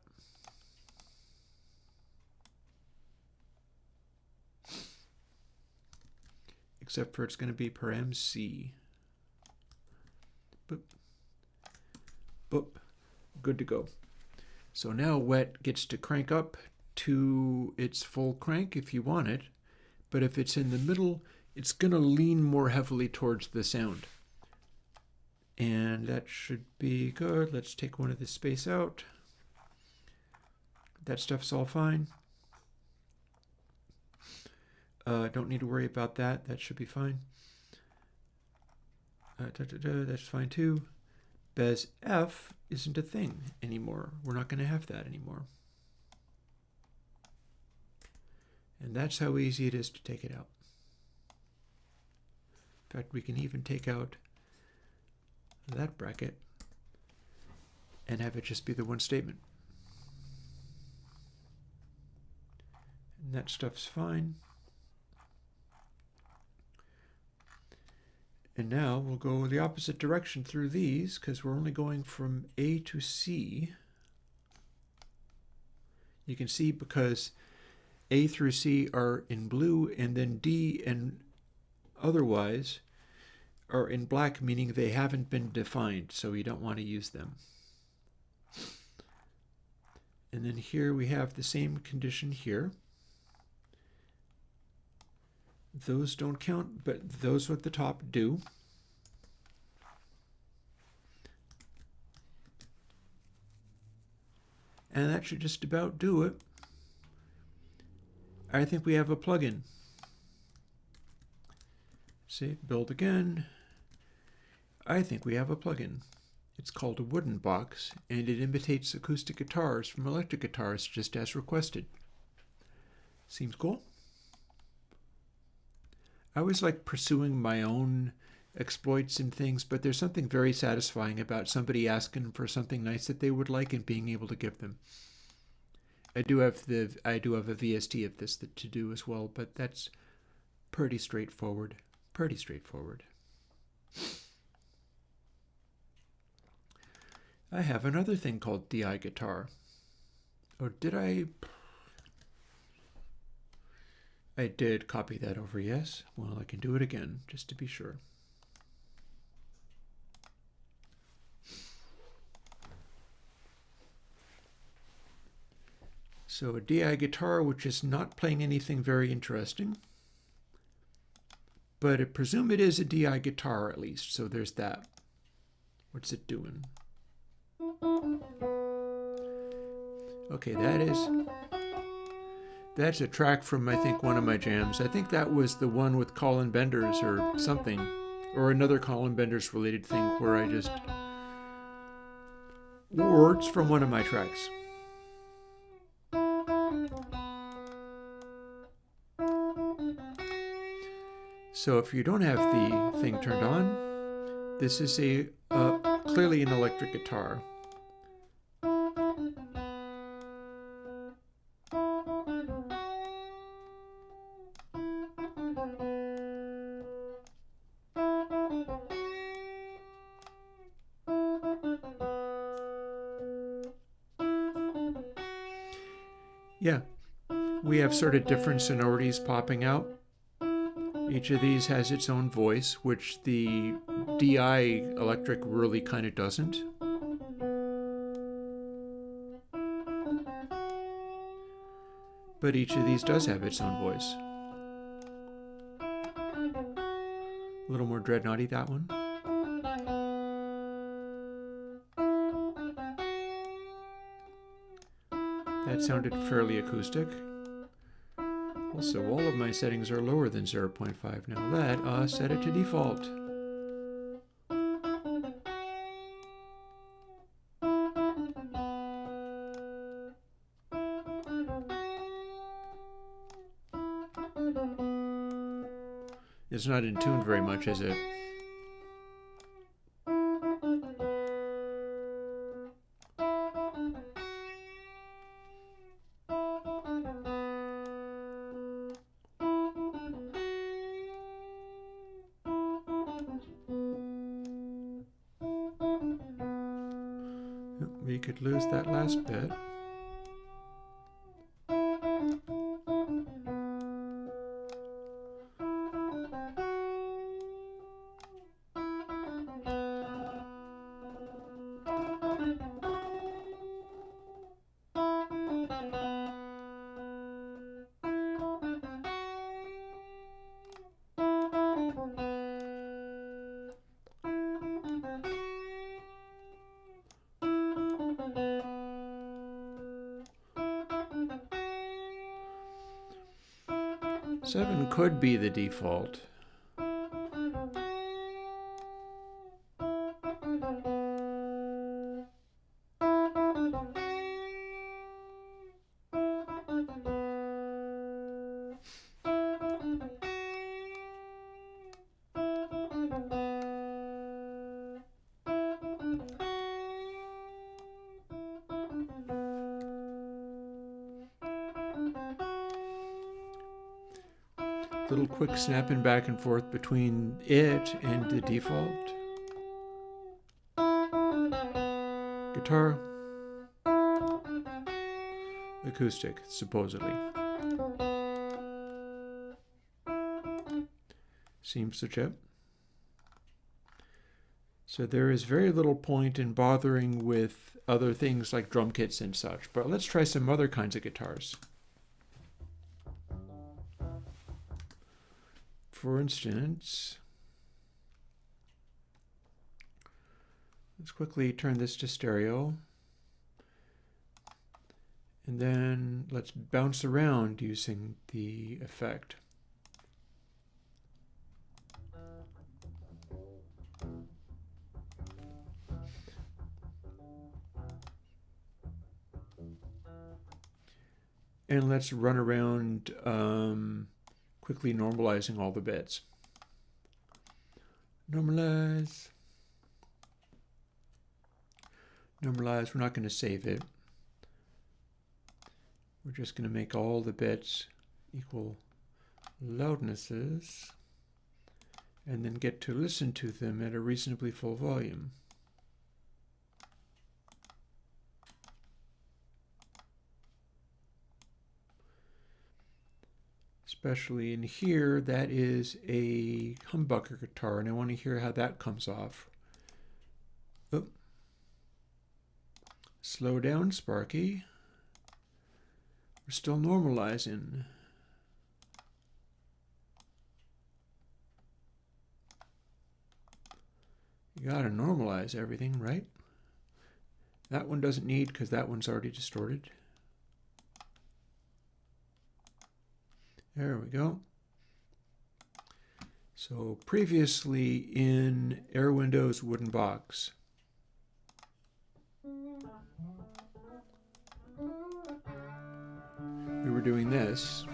Except for it's going to be per MC. Boop. Boop. Good to go. So now wet gets to crank up to its full crank if you want it. But if it's in the middle, it's going to lean more heavily towards the sound. And that should be good. Let's take one of the space out. That stuff's all fine. Don't need to worry about that. That should be fine. That's fine too. Bez F isn't a thing anymore. We're not going to have that anymore. And that's how easy it is to take it out. In fact, we can even take out that bracket and have it just be the one statement. And that stuff's fine. And now we'll go the opposite direction through these because we're only going from A to C. You can see because A through C are in blue and then D and otherwise are in black, meaning they haven't been defined, so we don't want to use them. And then here we have the same condition here. Those don't count, but those at the top do. And that should just about do it. I think we have a plugin. Save, build again. I think we have a plugin. It's called a wooden box, and it imitates acoustic guitars from electric guitars just as requested. Seems cool. I always like pursuing my own exploits and things, but there's something very satisfying about somebody asking for something nice that they would like and being able to give them. I do have a VST of this to do as well, but that's pretty straightforward. Pretty straightforward. I have another thing called DI guitar. Or did I? I did copy that over, yes. Well, I can do it again, just to be sure. So a DI guitar, which is not playing anything very interesting, but I presume it is a DI guitar at least, so there's that. What's it doing? Okay, that's a track from, I think, one of my jams. I think that was the one with Colin Benders or something, or another Colin Benders related thing where I just, or it's from one of my tracks. So if you don't have the thing turned on, this is clearly an electric guitar. Yeah, we have sort of different sonorities popping out. Each of these has its own voice, which the DI electric really kind of doesn't. But each of these does have its own voice. A little more dreadnoughty, that one. That sounded fairly acoustic. Also, all of my settings are lower than 0.5 now. Let set it to default. It's not in tune very much, is it? We could lose that last bit. Seven could be the default. Little quick snapping back and forth between it and the default. Guitar. Acoustic, supposedly. Seems to chip. So there is very little point in bothering with other things like drum kits and such, but let's try some other kinds of guitars. For instance, let's quickly turn this to stereo. And then let's bounce around using the effect. And let's run around quickly normalizing all the bits. Normalize. Normalize, we're not going to save it. We're just going to make all the bits equal loudnesses and then get to listen to them at a reasonably full volume. Especially in here, that is a humbucker guitar, and I want to hear how that comes off. Oh. Slow down, Sparky. We're still normalizing. You gotta normalize everything, right? That one doesn't need because that one's already distorted. There we go. So previously in Airwindows wooden box, we were doing this.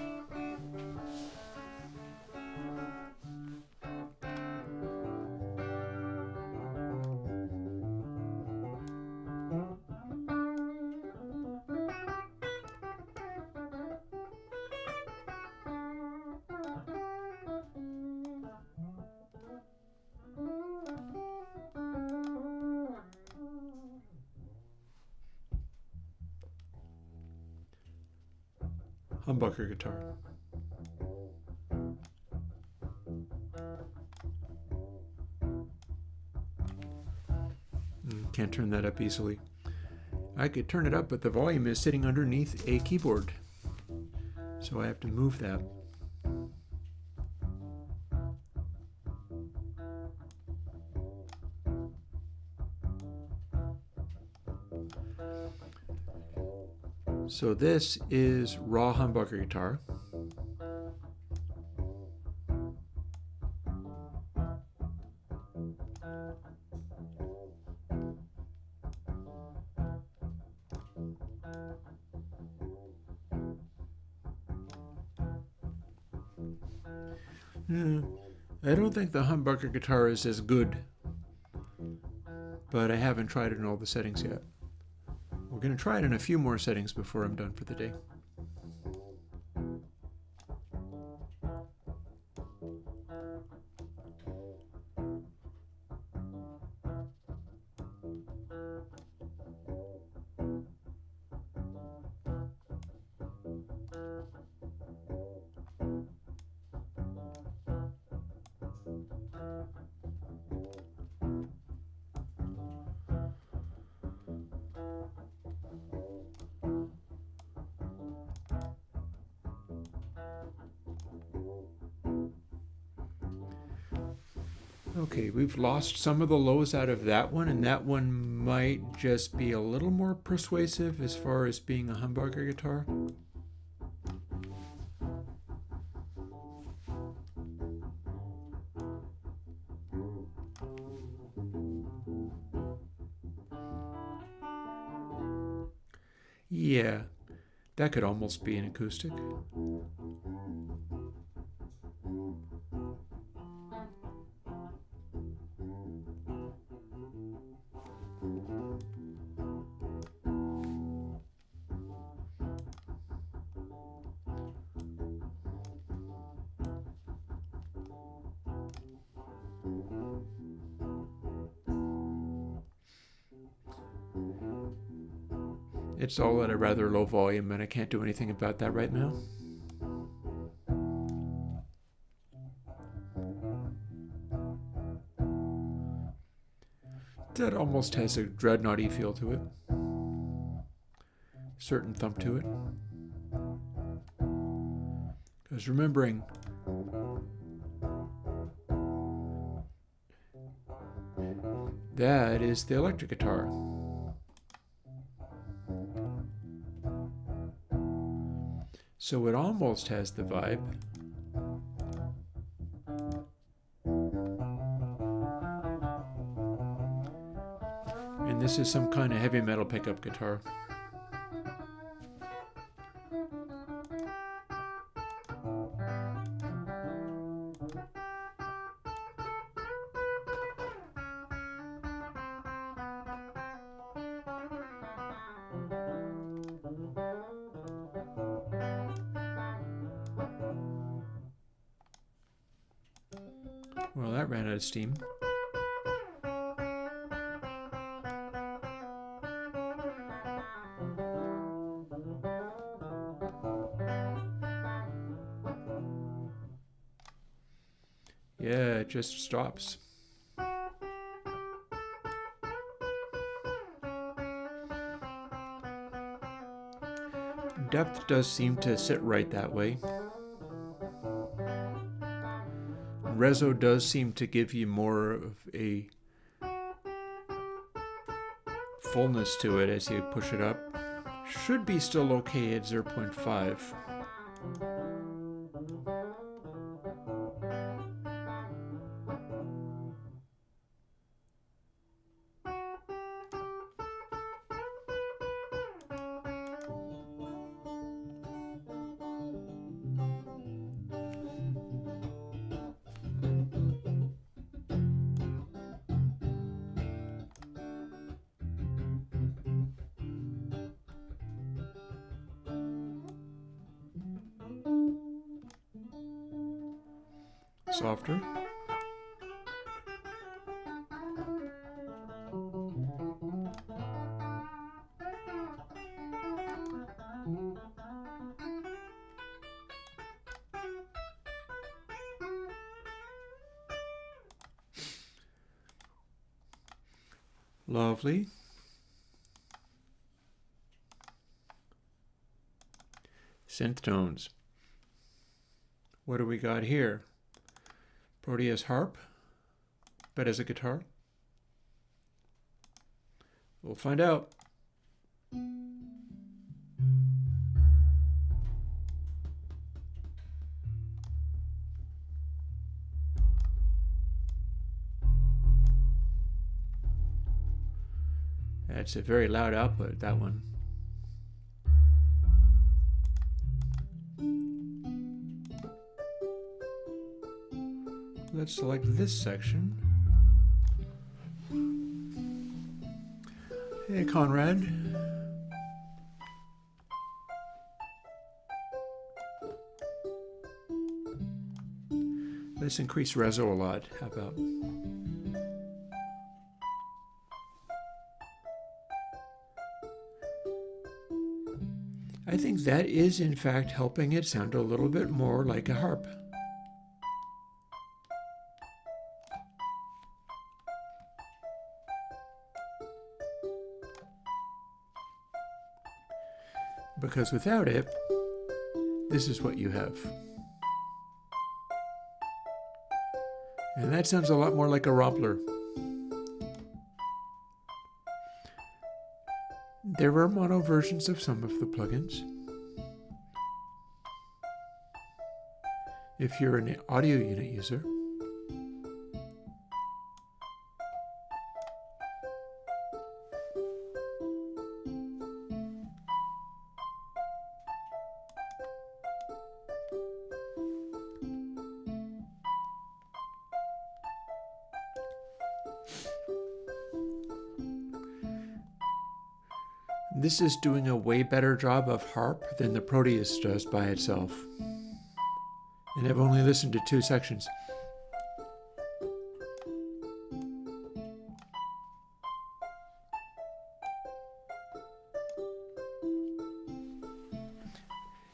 Humbucker guitar. Can't turn that up easily. I could turn it up, but the volume is sitting underneath a keyboard. So I have to move that. So this is raw humbucker guitar. I don't think the humbucker guitar is as good, but I haven't tried it in all the settings yet. We're going to try it in a few more settings before I'm done for the day. Okay, we've lost some of the lows out of that one, and that one might just be a little more persuasive as far as being a humbucker guitar. Yeah, that could almost be an acoustic. It's all at a rather low volume, and I can't do anything about that right now. That almost has a dreadnoughty feel to it. Certain thump to it. Because remembering, that is the electric guitar. So it almost has the vibe. And this is some kind of heavy metal pickup guitar. Well, that ran out of steam. Yeah, it just stops. Depth does seem to sit right that way. Reso does seem to give you more of a fullness to it as you push it up. Should be still okay at 0.5. Softer. Lovely. Synth tones. What do we got here? Proteus harp, but as a guitar? We'll find out. That's a very loud output, that one. Let's select this section. Hey, Conrad. Let's increase reso a lot. How about? I think that is, in fact, helping it sound a little bit more like a harp. Because without it, this is what you have. And that sounds a lot more like a rompler. There are mono versions of some of the plugins. If you're an audio unit user, this is doing a way better job of harp than the Proteus does by itself. And I've only listened to 2 sections.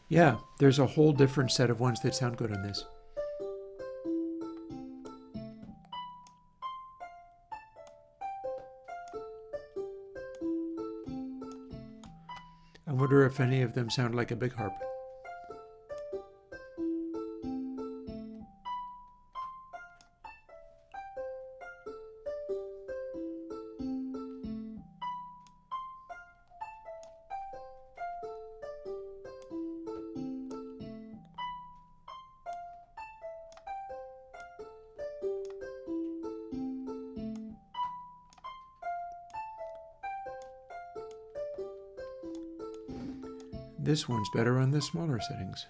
Yeah, there's a whole different set of ones that sound good on this. I wonder if any of them sound like a big harp. This one's better on the smaller settings.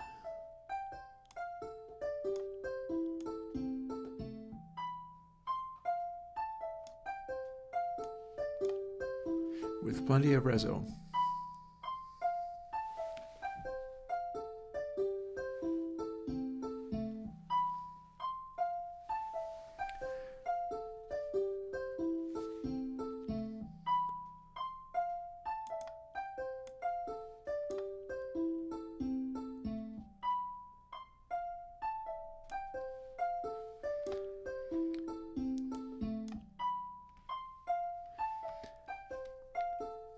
With plenty of reso.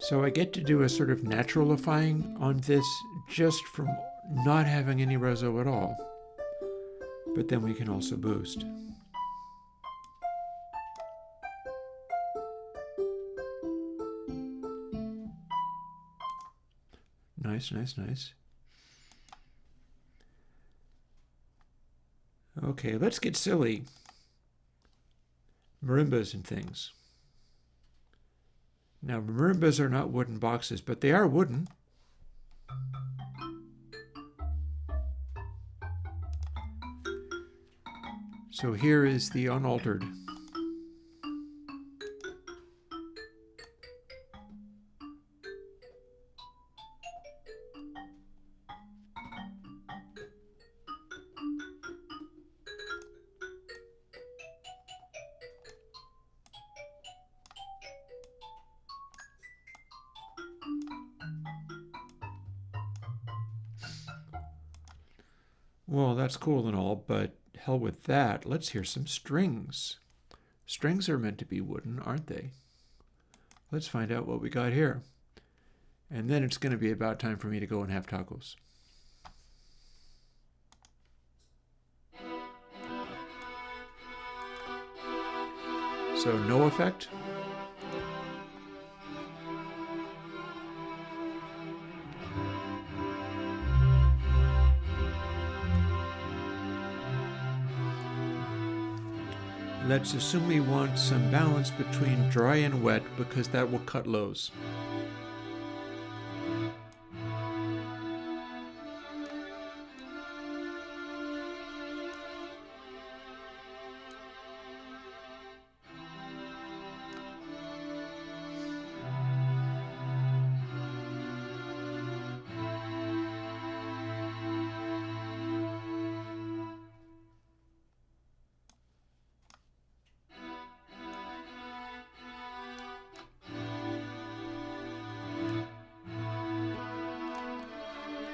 So I get to do a sort of naturalifying on this just from not having any reso at all. But then we can also boost. Nice, nice, nice. Okay, let's get silly. Marimbas and things. Now, marimbas are not wooden boxes, but they are wooden. So here is the unaltered. Well, that's cool and all, but hell with that. Let's hear some strings. Strings are meant to be wooden, aren't they? Let's find out what we got here. And then it's going to be about time for me to go and have tacos. So no effect. Let's assume we want some balance between dry and wet because that will cut lows.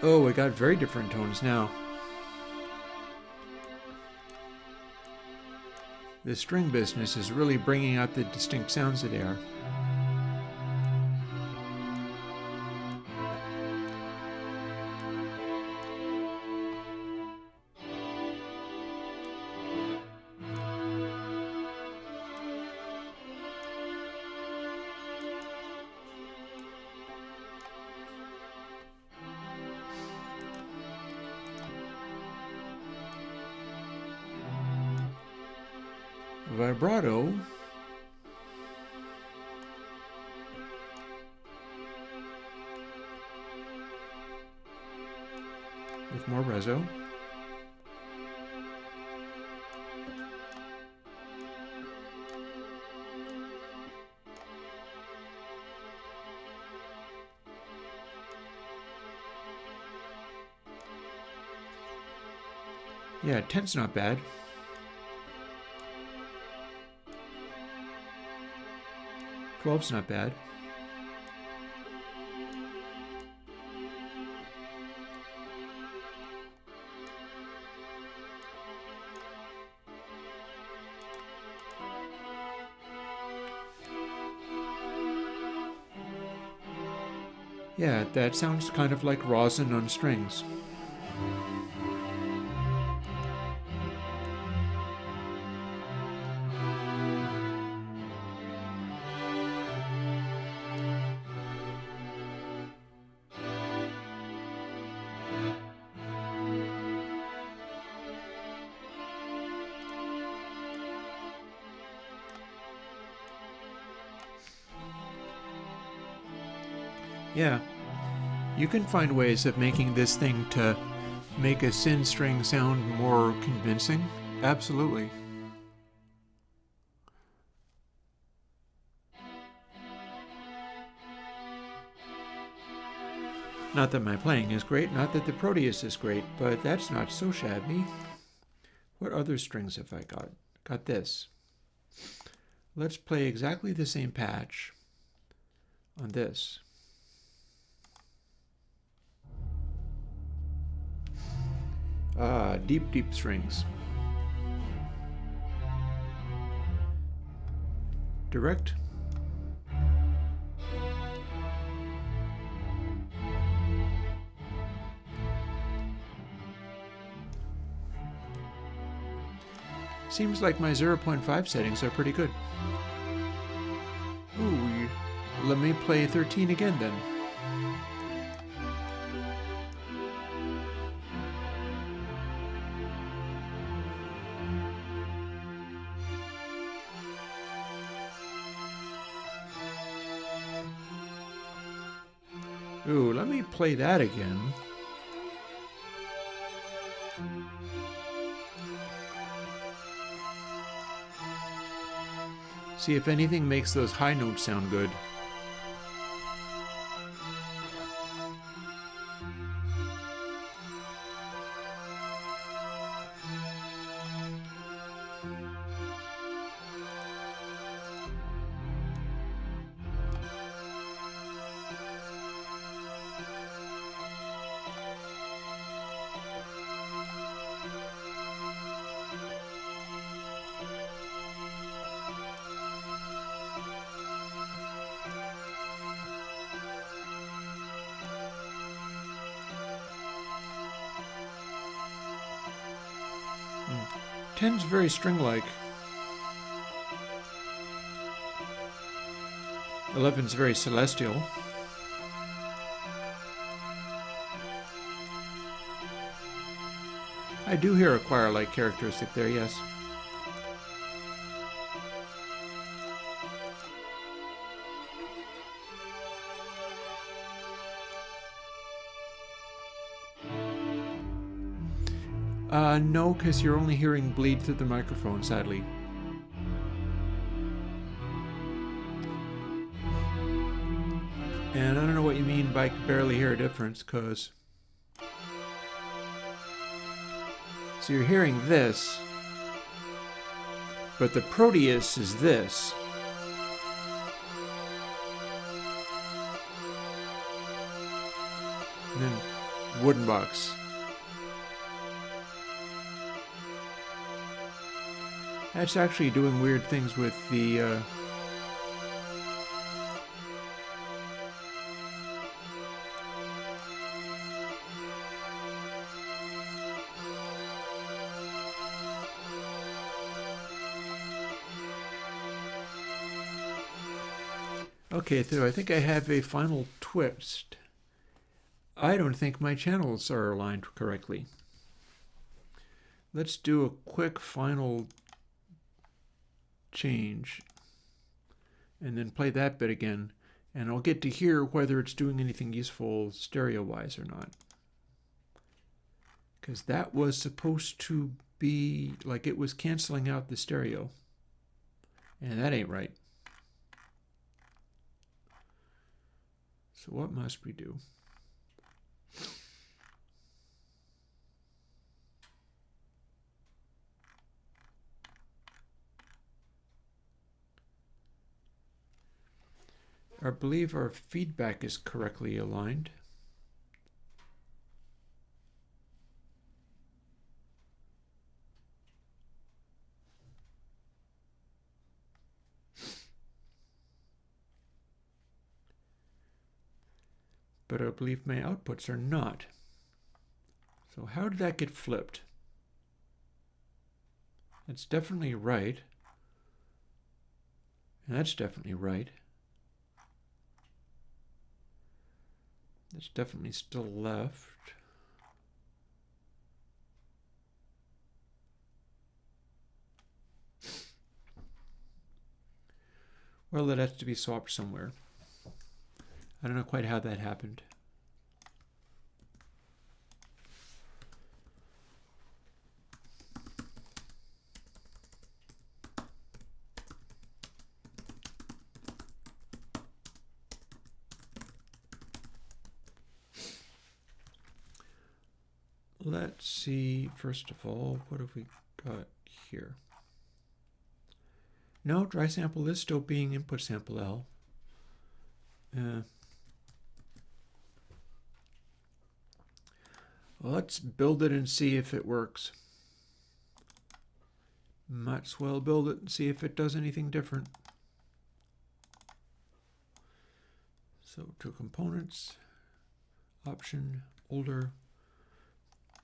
Oh, we got very different tones now. The string business is really bringing out the distinct sounds that they are. Vibrato with more reso. Yeah, 10's not bad. Twelve's not bad. Yeah, that sounds kind of like rosin on strings. Yeah, you can find ways of making this thing to make a sin string sound more convincing. Absolutely. Not that my playing is great, not that the Proteus is great, but that's not so shabby. What other strings have I got? Got this. Let's play exactly the same patch on this. Deep, deep strings. Direct. Seems like my 0.5 settings are pretty good. Ooh, let me play 13 again then. Ooh, let me play that again. See if anything makes those high notes sound good. Ten's very string-like. 11's very celestial. I do hear a choir-like characteristic there, yes. No, because you're only hearing bleed through the microphone, sadly. And I don't know what you mean by barely hear a difference, because... So you're hearing this, but the Proteus is this. And then wooden box. That's actually doing weird things with the Okay, so I think I have a final twist. I don't think my channels are aligned correctly. Let's do a quick final change and then play that bit again, and I'll get to hear whether it's doing anything useful stereo-wise or not. Because that was supposed to be like it was canceling out the stereo, and that ain't right. So what must we do? I believe our feedback is correctly aligned. But I believe my outputs are not. So how did that get flipped? That's definitely right. And that's definitely right. That's definitely still left. Well, that has to be swapped somewhere. I don't know quite how that happened. Let's see, first of all, what have we got here? No, dry sample is still being input sample L. Let's build it and see if it works. Might as well build it and see if it does anything different. So to components, option, older,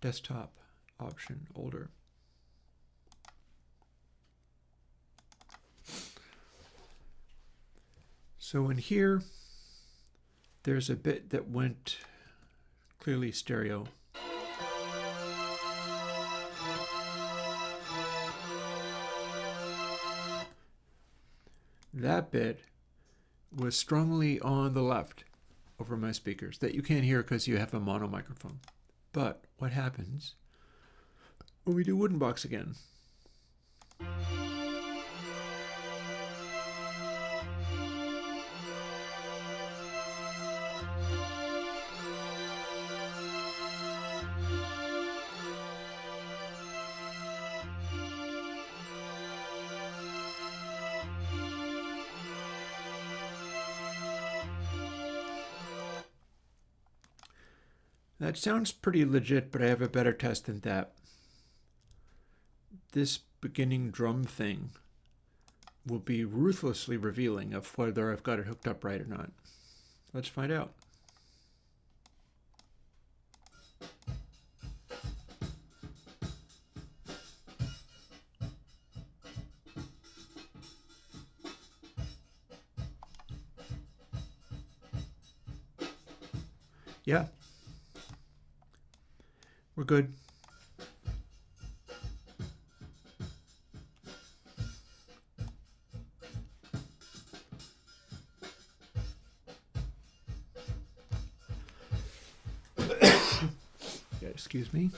desktop, option, older. So in here, there's a bit that went clearly stereo. That bit was strongly on the left over my speakers that you can't hear because you have a mono microphone. But what happens when we do Wooden Box again? That sounds pretty legit, but I have a better test than that. This beginning drum thing will be ruthlessly revealing of whether I've got it hooked up right or not. Let's find out. Yeah, we're good. Yeah, excuse me.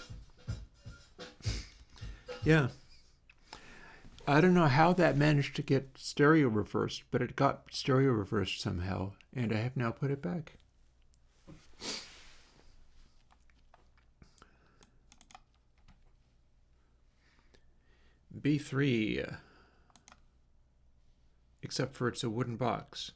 Yeah. I don't know how that managed to get stereo reversed, but it got stereo reversed somehow, and I have now put it back. B3, except for it's a wooden box.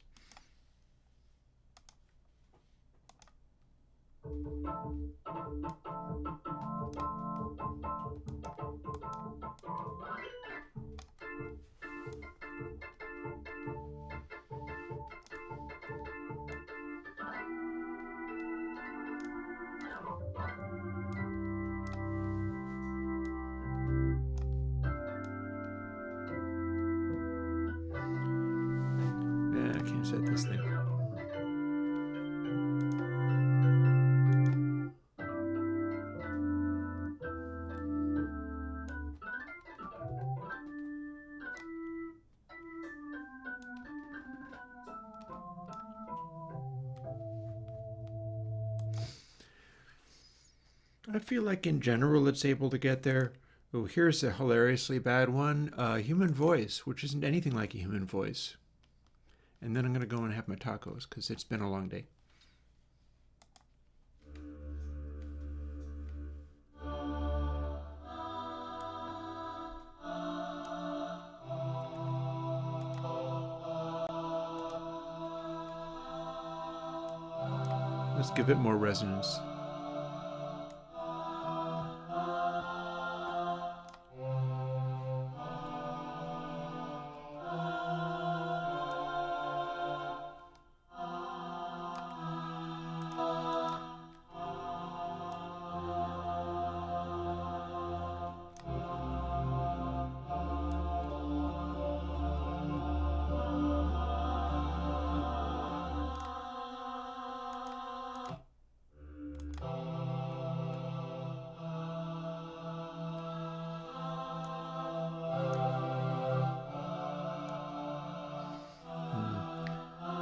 I can't set this thing. I feel like in general it's able to get there. Oh, here's a hilariously bad one. Human voice, which isn't anything like a human voice. And then I'm going to go and have my tacos because it's been a long day. Let's give it more resonance.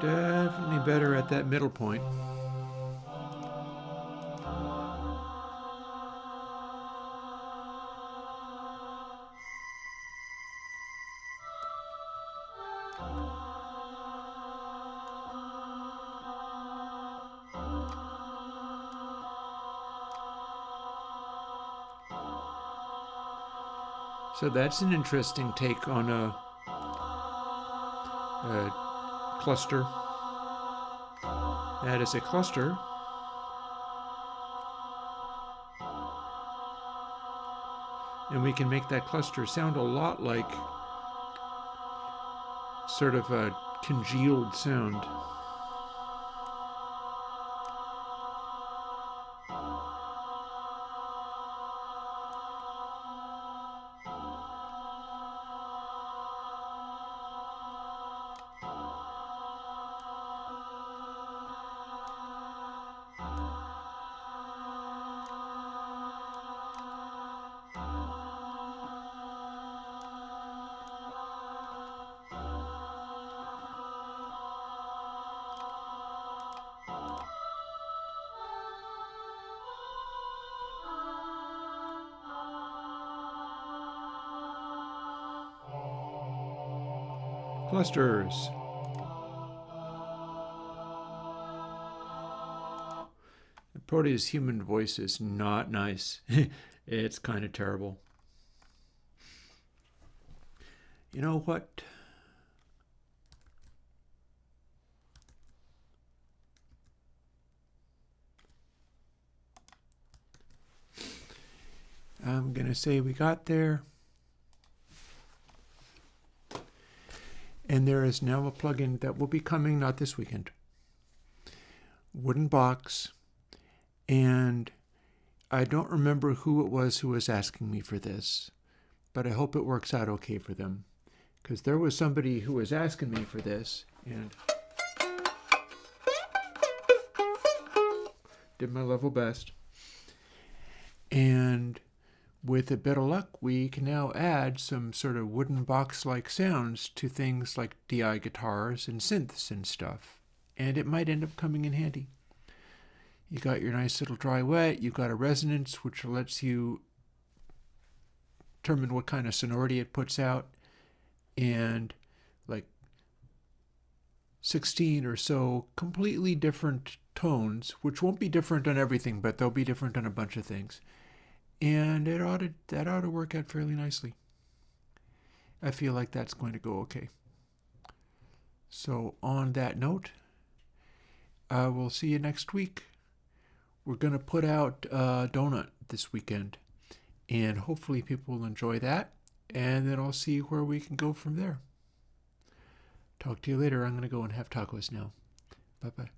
Definitely better at that middle point. So that's an interesting take on a cluster. That is a cluster. And we can make that cluster sound a lot like sort of a congealed sound. Clusters. Proteus human voice is not nice. It's kind of terrible. You know what? I'm going to say we got there. And there is now a plugin that will be coming, not this weekend. Wooden Box. And I don't remember who it was who was asking me for this, but I hope it works out okay for them. Because there was somebody who was asking me for this, and did my level best. And with a bit of luck, we can now add some sort of wooden box-like sounds to things like DI guitars and synths and stuff. And it might end up coming in handy. You got your nice little dry wet. You've got a resonance, which lets you determine what kind of sonority it puts out. And like 16 or so completely different tones, which won't be different on everything, but they'll be different on a bunch of things. And that ought to work out fairly nicely. I feel like that's going to go okay. So on that note, I will see you next week. We're going to put out Donut this weekend, and hopefully people will enjoy that, and then I'll see where we can go from there. Talk to you later. I'm going to go and have tacos now. Bye-bye.